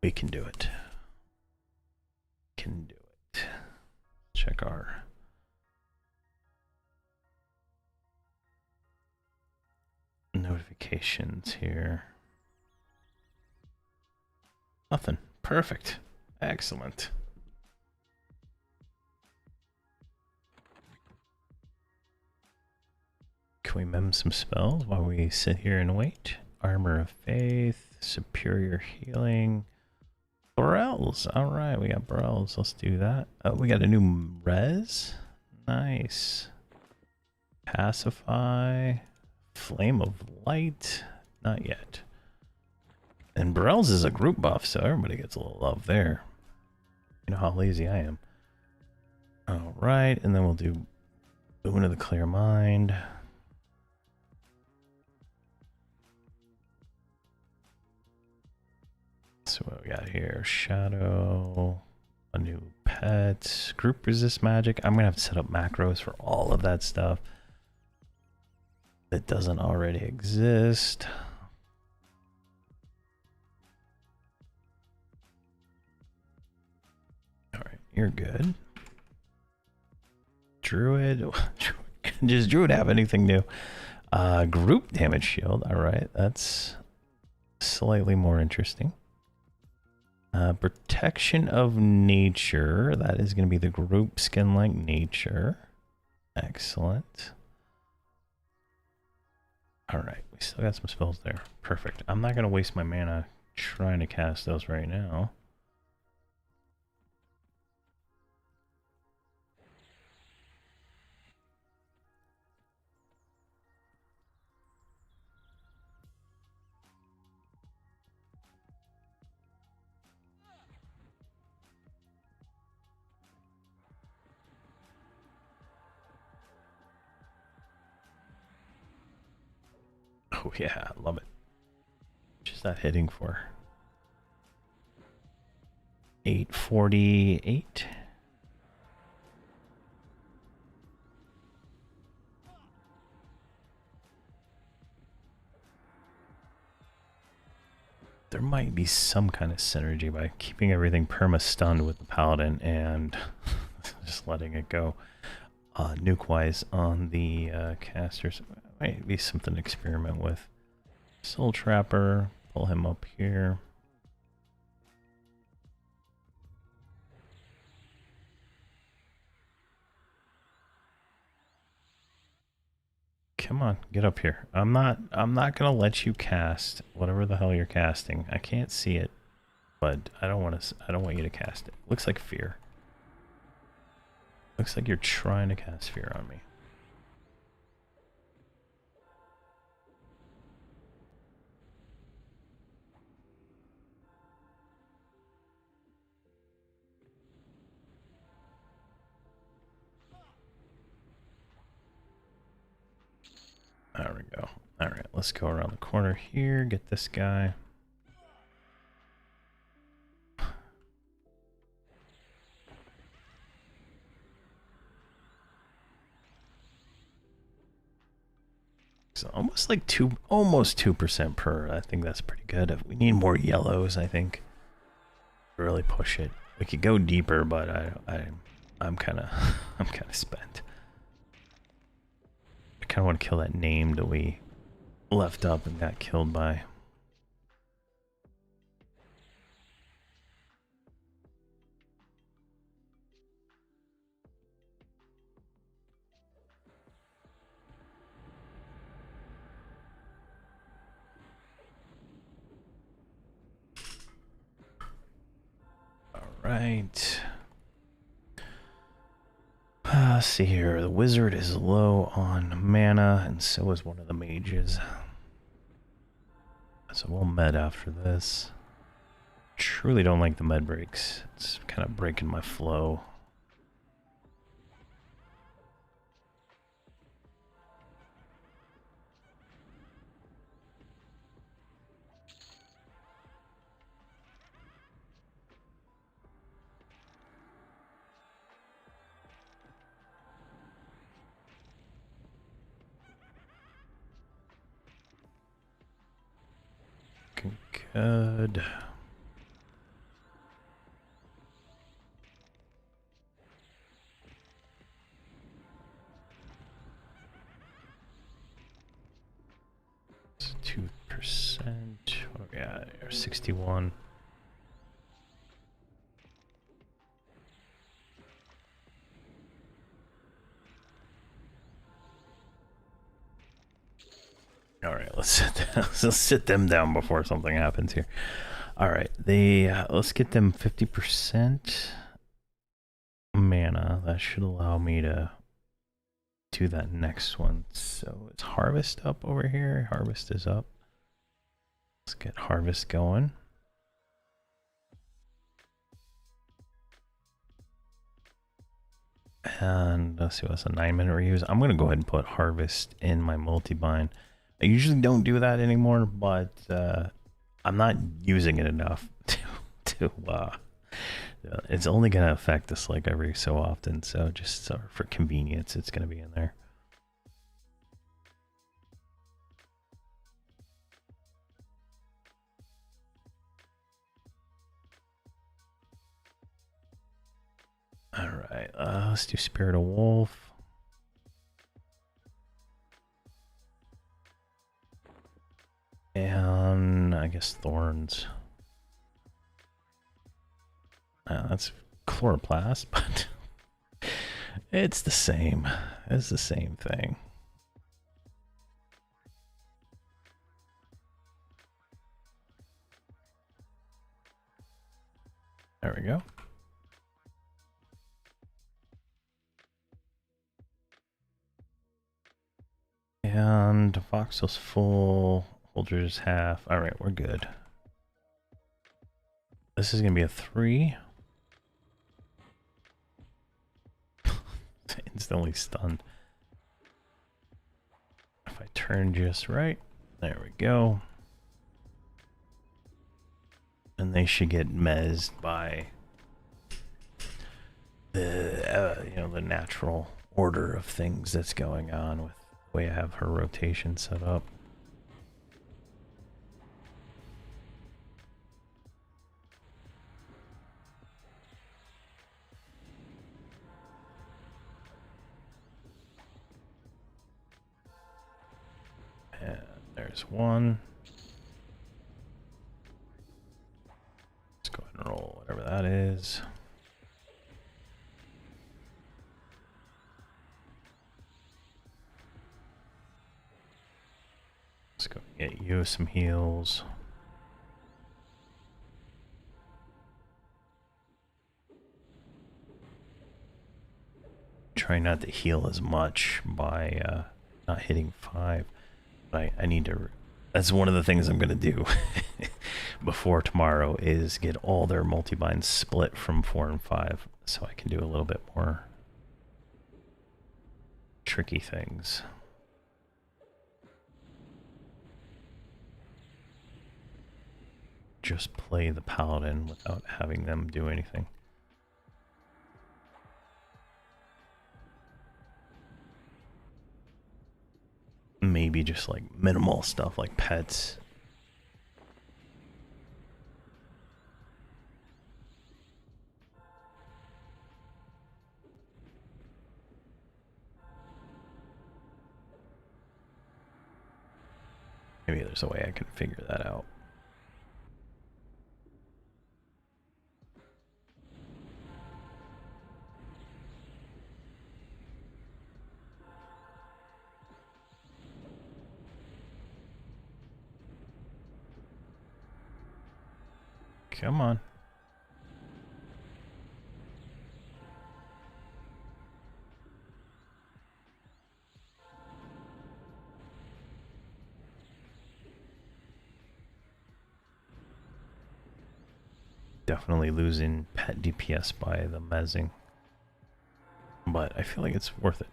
We can do it. Can do it. Check our... notifications here. Nothing. Perfect. Excellent. Can we mem some spells while we sit here and wait? Armor of Faith, Superior Healing, Burrells. Alright, we got Burrells. Let's do that. Oh, we got a new res. Nice. Pacify. Flame of Light. Not yet. And Burrells is a group buff, so everybody gets a little love there. You know how lazy I am. Alright, and then we'll do Boon of the Clear Mind. So what we got here? Shadow, a new pet, group resist magic. I'm gonna have to set up macros for all of that stuff that doesn't already exist. Alright, you're good. Druid. Does Druid have anything new? Group damage shield. Alright, that's slightly more interesting. Protection of nature. That is going to be the group skin like nature. Excellent. Alright, we still got some spells there. Perfect. I'm not going to waste my mana trying to cast those right now. Oh yeah, I love it. Just that hitting for 848. There might be some kind of synergy by keeping everything perma-stunned with the paladin and just letting it go nuke-wise on the casters. Might be something to experiment with. Soul Trapper, pull him up here. Come on, get up here. I'm not gonna let you cast whatever the hell you're casting. I can't see it, but I don't want you to cast it. Looks like fear. Looks like you're trying to cast fear on me. There we go. Alright, let's go around the corner here, get this guy. It's almost like almost 2% per. I think that's pretty good. We need more yellows, I think, to really push it. We could go deeper, but I'm kind of I'm kind of spent. I kind of want to kill that name that we left up and got killed by. All right. Let's see here. The wizard is low on mana, and so is one of the mages. So we'll med after this. Truly don't like the med breaks. It's kind of breaking my flow. Good. It's 2%. Oh yeah, 61. All right, let's sit them down before something happens here. All right, let's get them 50% mana. That should allow me to do that next one. So it's harvest up over here. Harvest is up. Let's get harvest going. And let's see what's a 9-minute reuse. I'm gonna go ahead and put harvest in my multi-bind. I usually don't do that anymore, but I'm not using it enough to it's only gonna affect us like every so often, so just for convenience it's gonna be in there. All right, let's do Spirit of Wolf. And I guess Thorns. That's Chloroplast, but it's the same. It's the same thing. There we go. And voxel's full, holders half. All right, we're good. This is gonna be a 3. Instantly stunned. If I turn just right, there we go. And they should get mezzed by the you know, the natural order of things that's going on with the way I have her rotation set up. And there's one. Let's go ahead and roll whatever that is. Let's go get you some heals. Try not to heal as much by not hitting 5. But I need to. That's one of the things I'm gonna do before tomorrow is get all their multi-binds split from 4 and 5, so I can do a little bit more tricky things. Just play the paladin without having them do anything. Maybe just like minimal stuff like pets. Maybe there's a way I can figure that out. Come on. Definitely losing pet DPS by the mezzing, but I feel like it's worth it.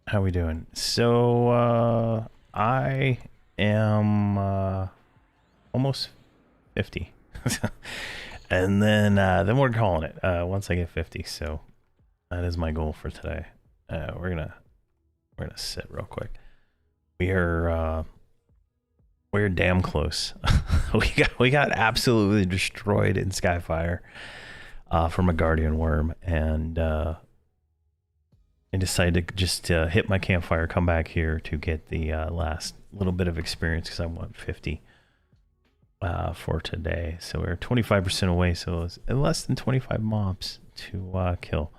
How we doing? So I am almost 50. And then we're calling it once I get 50. So that is my goal for today. We're gonna sit real quick. We're damn close. we got absolutely destroyed in Skyfire from a Guardian Worm, and I decided to just hit my campfire, come back here to get the last little bit of experience because I want 50 for today. So we're 25% away, so it's less than 25 mobs to kill.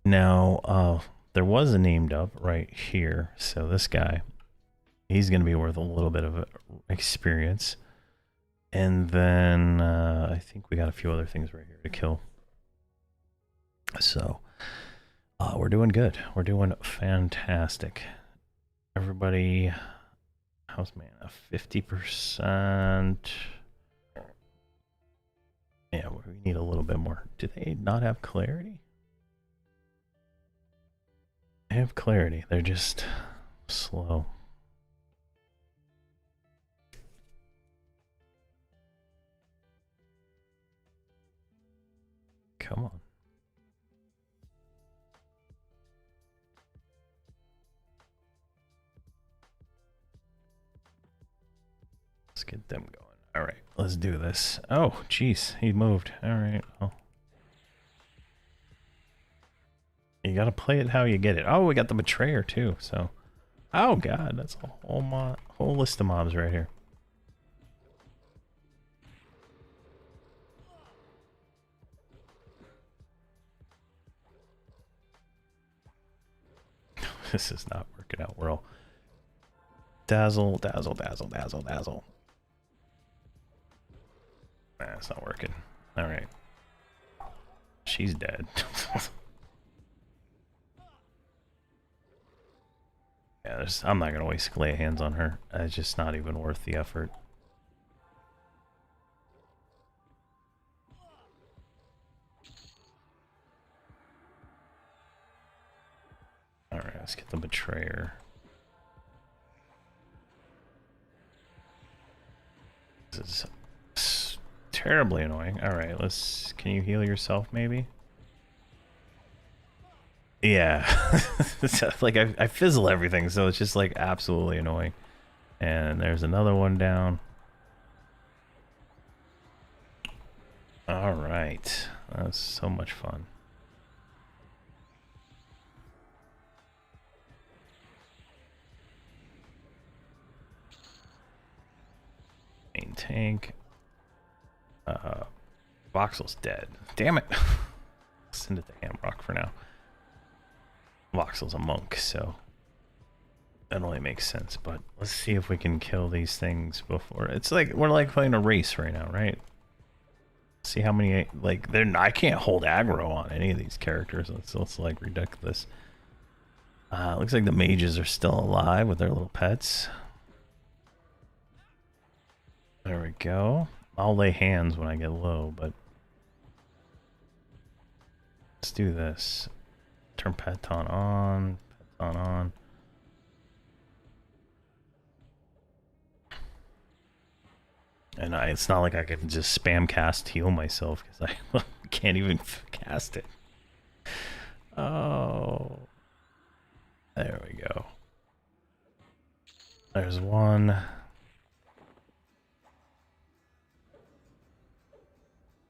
Now, there was a named up right here, so this guy, he's going to be worth a little bit of experience. And then I think we got a few other things right here to kill. So we're doing good. We're doing fantastic. Everybody, house mana, 50%. Yeah, we need a little bit more. Do they not have clarity? They have clarity. They're just slow. Come on. Let's get them going. All right, let's do this. Oh, jeez, he moved. All right. Well, you gotta play it how you get it. Oh, we got the betrayer too. So, oh god, that's a whole list of mobs right here. This is not working out well. Dazzle, dazzle, dazzle, dazzle, dazzle. Nah, it's not working. All right. She's dead. Yeah, I'm not gonna waste lay hands on her. It's just not even worth the effort. Alright, let's get the betrayer. This is terribly annoying. Alright, can you heal yourself maybe? Yeah. Like I fizzle everything, so it's just like absolutely annoying. And there's another one down. Alright. That was so much fun. Main tank. Voxel's dead. Damn it. Send it to Hamrok for now. Voxel's a monk, so that only makes sense. But let's see if we can kill these things before. It's like we're like playing a race right now, right? See how many like I can't hold aggro on any of these characters. It's like ridiculous. Looks like the mages are still alive with their little pets. There we go. I'll lay hands when I get low, but let's do this. Turn Peton on. Peton on. And it's not like I can just spam cast heal myself because I can't even cast it. Oh. There we go. There's one.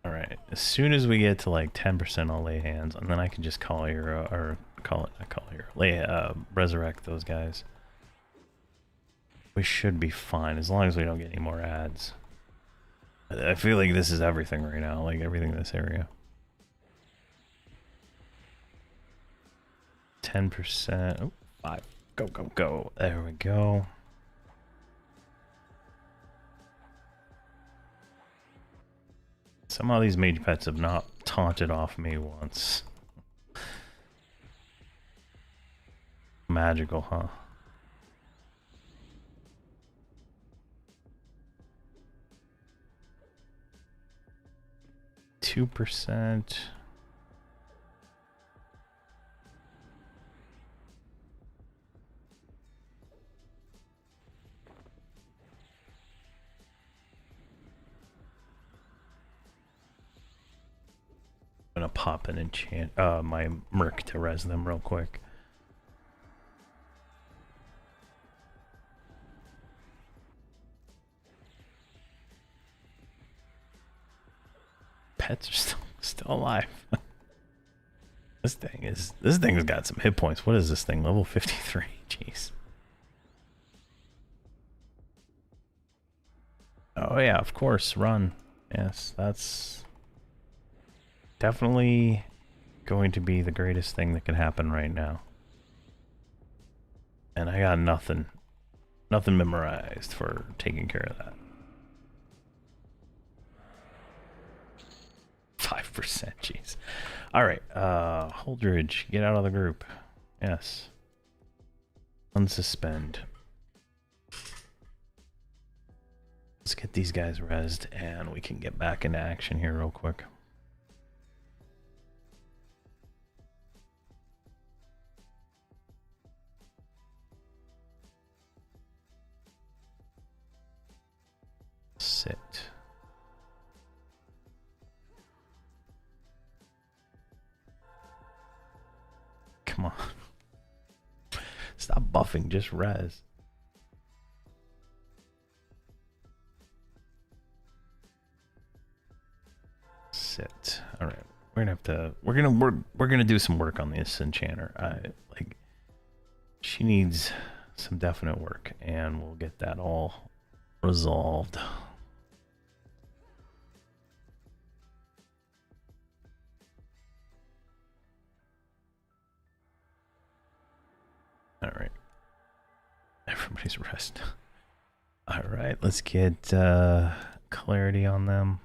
Alright, as soon as we get to like 10%, I'll lay hands, and then I can just call hero, or resurrect those guys. We should be fine, as long as we don't get any more ads. I feel like this is everything right now, like everything in this area. 10%, oh, 5, go, go, go, there we go. Somehow these mage pets have not taunted off me once. Magical, huh? %. I'm gonna pop an enchant my Merc to res them real quick. Pets are still alive. This thing's got some hit points. What is this thing? Level 53. Jeez. Oh yeah, of course, run. Yes, that's definitely going to be the greatest thing that can happen right now. And I got nothing memorized for taking care of that. 5%, jeez. Alright, Holdridge, get out of the group. Yes. Unsuspend. Let's get these guys rezzed and we can get back into action here real quick. Sit. Come on. Stop buffing, just res. Sit. All right. We're gonna do some work on this enchanter. Like she needs some definite work and we'll get that all resolved. All right. Everybody's rest. All right, let's get clarity on them.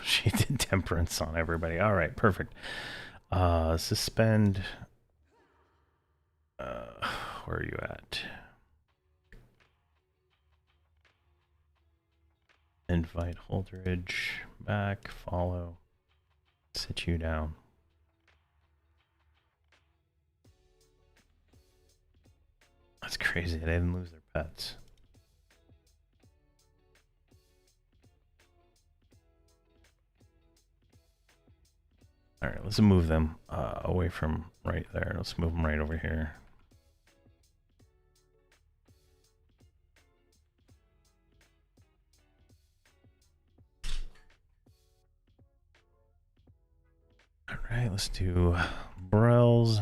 She did temperance on everybody. All right, perfect. Suspend. Where are you at? Invite Holdridge back. Follow. Sit you down. That's crazy. They didn't lose their pets. All right, let's move them away from right there. Let's move them right over here. All right, let's do Brells.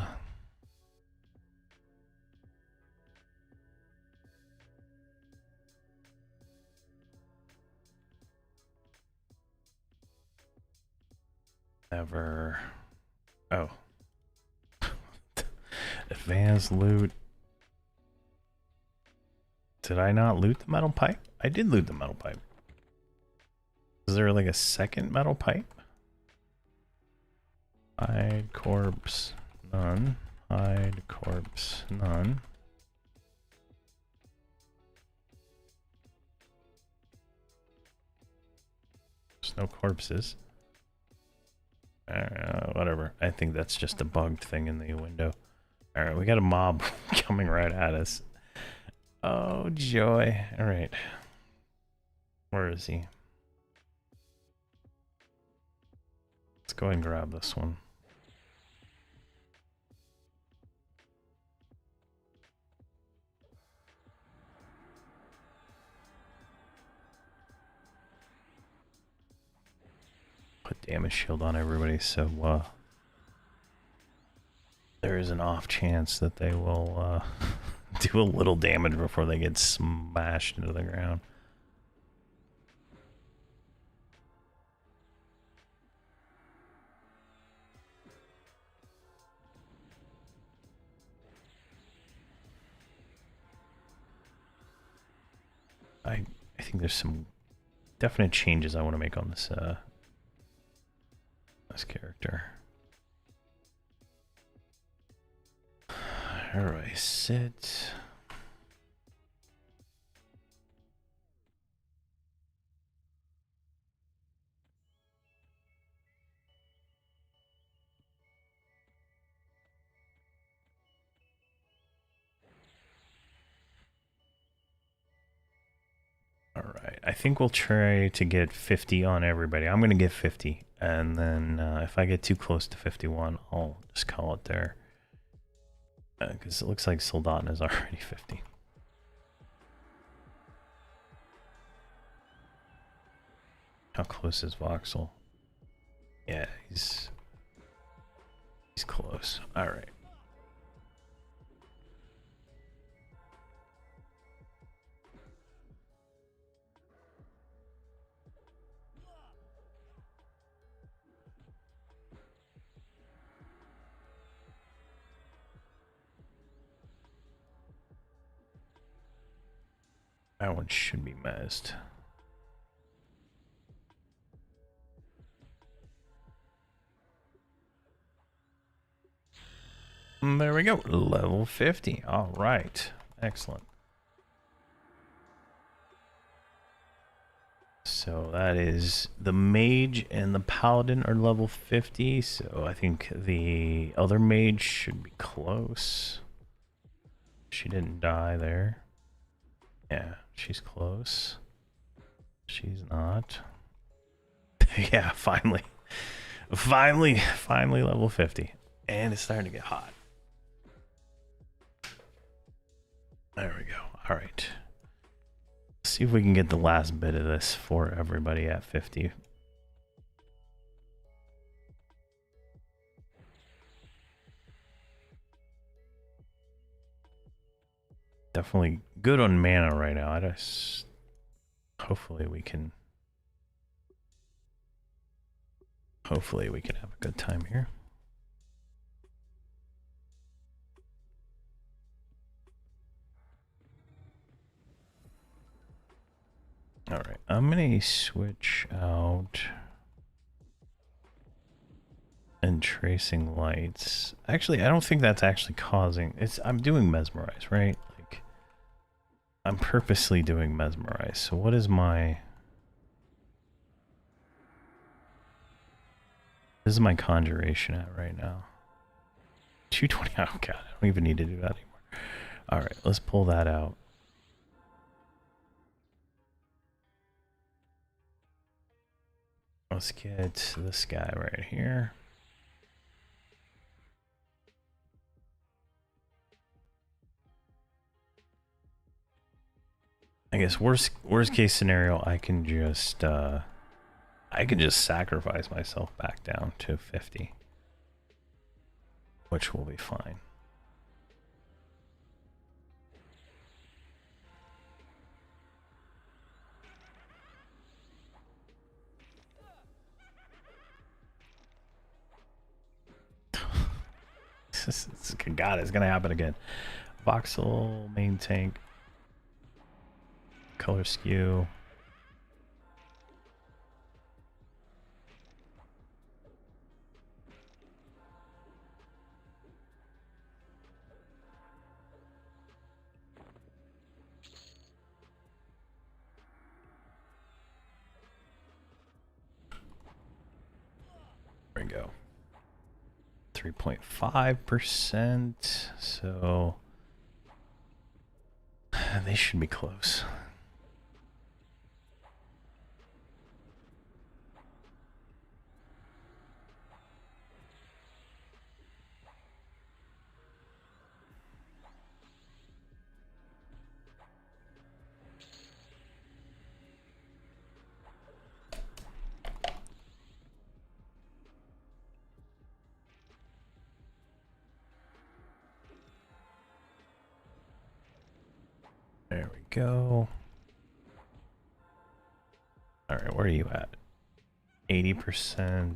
Ever. Oh. Advanced loot. Did I not loot the metal pipe? I did loot the metal pipe. Is there like a second metal pipe? Hide corpse, none. Hide corpse, none. There's no corpses. Whatever. I think that's just a bugged thing in the window. Alright, we got a mob coming right at us. Oh, joy. Alright. Where is he? Let's go ahead and grab this one. Put damage shield on everybody, so there is an off chance that they will do a little damage before they get smashed into the ground. I think there's some definite changes I want to make on this this character. Alright, sit. Alright, I think we'll try to get 50 on everybody. I'm going to get 50, and then if I get too close to 51, I'll just call it there. Because it looks like Soldaten is already 50. How close is Voxel? Yeah, he's close. Alright. That one should be messed. And there we go. Level 50. All right. Excellent. So that is the mage and the paladin are level 50. So I think the other mage should be close. She didn't die there. Yeah, she's close. She's not. Yeah, finally. Finally level 50. And it's starting to get hot. There we go. All right. Let's see if we can get the last bit of this for everybody at 50. Definitely good on mana right now. Hopefully we can have a good time here. All right, I'm gonna switch out and tracing lights. Actually, I don't think that's actually causing... I'm doing mesmerize, right? Like, I'm purposely doing mesmerize. So what is my... This is my conjuration at right now. 220. Oh god, I don't even need to do that anymore. Alright, let's pull that out. Let's get this guy right here. I guess worst case scenario, I can just sacrifice myself back down to 50, which will be fine. God, it's gonna happen again. Voxel, main tank, color skew. There we go. 3.5%. So they should be close. There we go. All right, where are you at? 80%.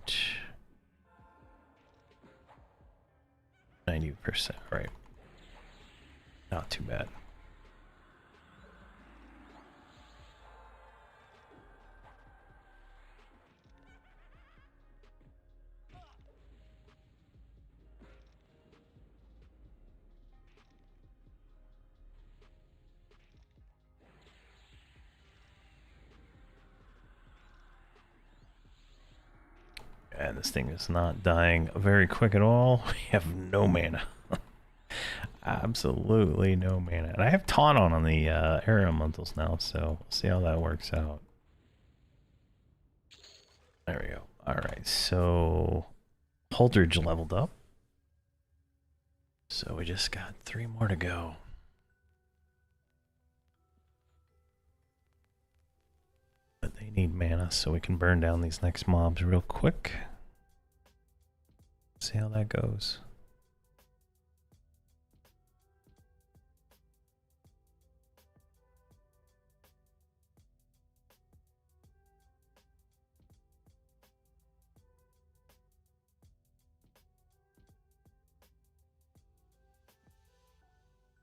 90%, right. Not too bad. And this thing is not dying very quick at all. We have no mana. Absolutely no mana. And I have taunt on the area elementals now, so we'll see how that works out. There we go. Alright, so Holdridge leveled up. So we just got 3 more to go. But they need mana so we can burn down these next mobs real quick. See how that goes.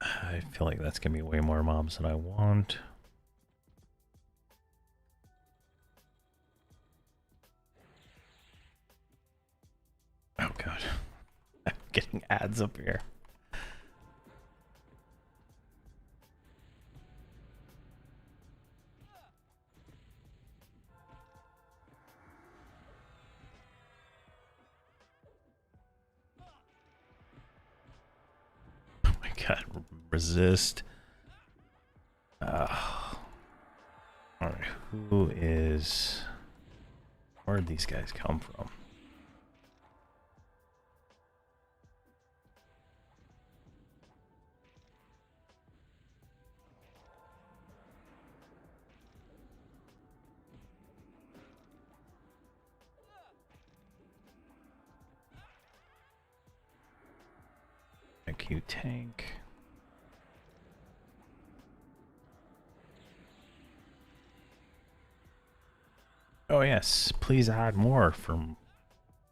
I feel like that's gonna be way more mobs than I want. Oh god. I'm getting ads up here. Oh my god, resist. Alright, where'd these guys come from? IQ tank. Oh yes, please add more from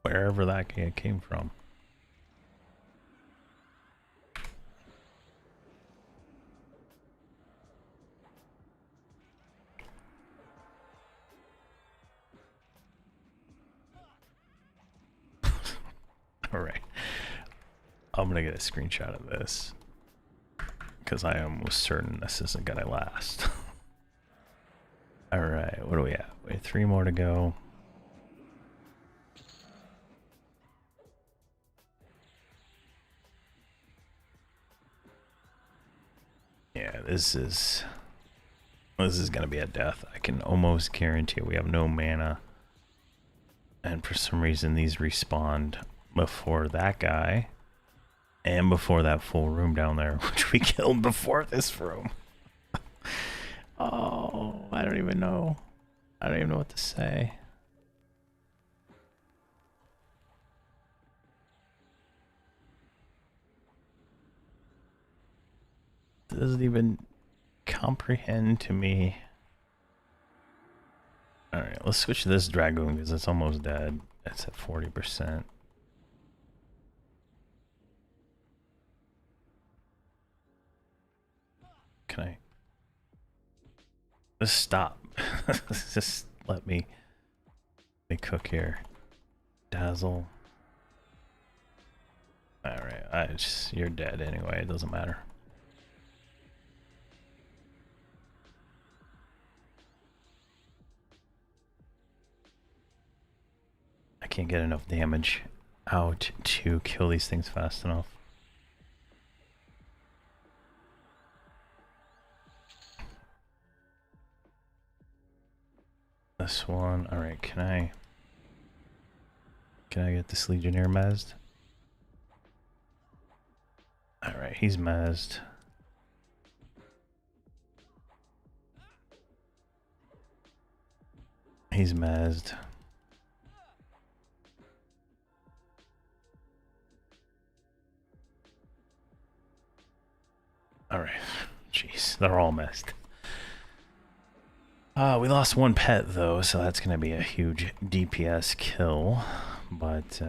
wherever that came from. I'm gonna get a screenshot of this because I am almost certain this isn't gonna last. All right, what do we have? We have 3 more to go. Yeah, this is gonna be a death. I can almost guarantee we have no mana. And for some reason these respawned before that guy and before that full room down there, which we killed before this room. Oh, I don't even know. I don't even know what to say. It doesn't even comprehend to me. Alright, let's switch to this Dragoon because it's almost dead. It's at 40%. Can I just stop? Just let me cook here. Dazzle. Alright, you're dead anyway, it doesn't matter. I can't get enough damage out to kill these things fast enough. This one, alright, can I get this Legionnaire mezzed? Alright, he's mezzed. He's mezzed. Alright, jeez, they're all messed. We lost 1 pet though, so that's gonna be a huge DPS kill, but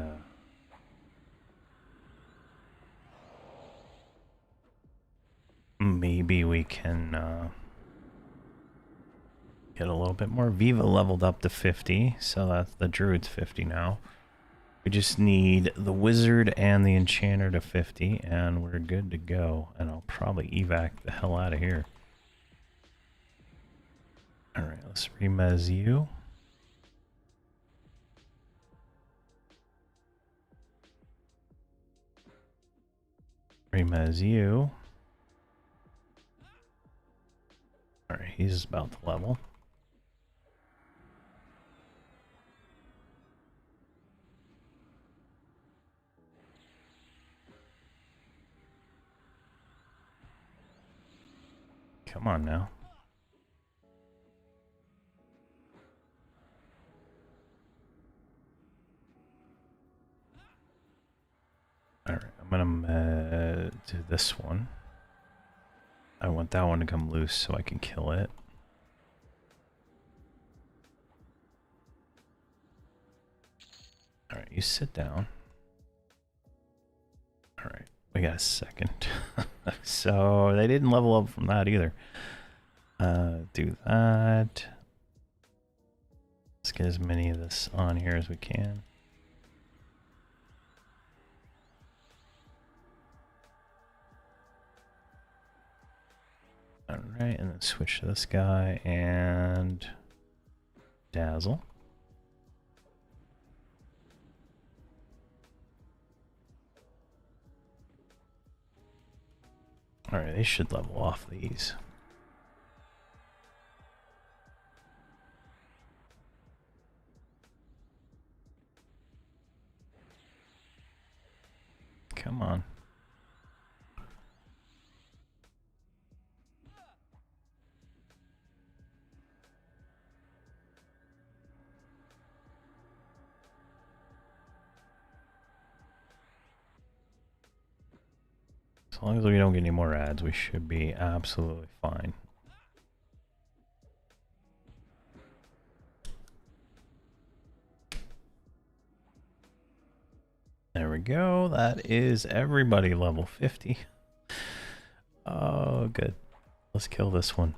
maybe we can get a little bit more. Viva leveled up to 50, so that's the Druid's 50 now. We just need the Wizard and the Enchanter to 50, and we're good to go. And I'll probably evac the hell out of here. Alright, let's remez you. Remez you. Alright, he's about to level. Come on now. Alright, I'm gonna do this one. I want that one to come loose so I can kill it. Alright, you sit down. Alright, we got a second. So they didn't level up from that either. Do that. Let's get as many of this on here as we can. Alright, and then switch to this guy and Dazzle. Alright, they should level off these. Come on. As long as we don't get any more ads, we should be absolutely fine. There we go. That is everybody level 50. Oh, good. Let's kill this one.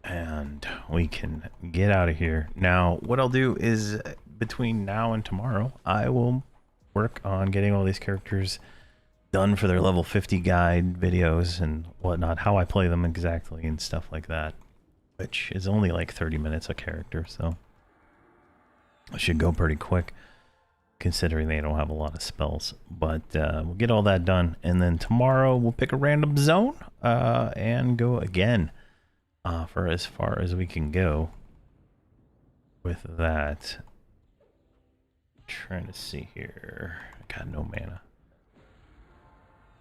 And we can get out of here. Now, what I'll do is between now and tomorrow, I will work on getting all these characters done for their level 50 guide videos and whatnot, how I play them exactly and stuff like that, which is only like 30 minutes a character, so it should go pretty quick considering they don't have a lot of spells. But we'll get all that done, and then tomorrow we'll pick a random zone and go again for as far as we can go with that. Trying to see here. I got no mana.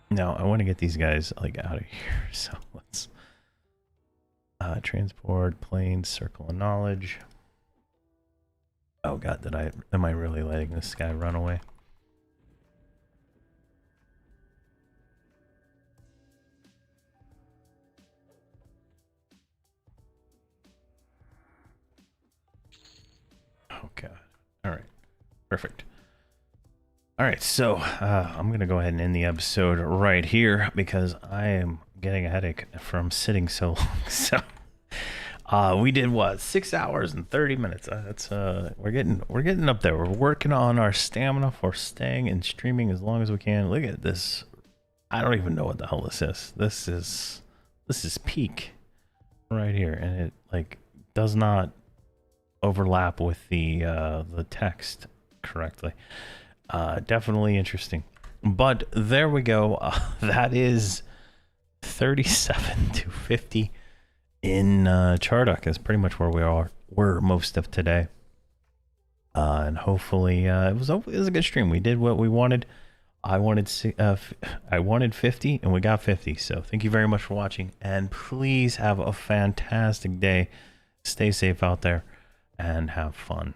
No, I want to get these guys like out of here. So let's transport, planes, circle of knowledge. Oh god, am I really letting this guy run away? Oh god. All right. Perfect. All right, so I'm going to go ahead and end the episode right here because I am getting a headache from sitting so long. So we did what, 6 hours and 30 minutes. That's we're getting up there. We're working on our stamina for staying and streaming as long as we can. Look at this. I don't even know what the hell this is. This is peak right here, and it like does not overlap with the text correctly. Definitely interesting, but there we go. That is 37 to 50 in Chardock. Is pretty much where we're most of today, and hopefully it was a good stream. We did what we wanted. I wanted 50 and we got 50. So thank you very much for watching, and please have a fantastic day. Stay safe out there and have fun.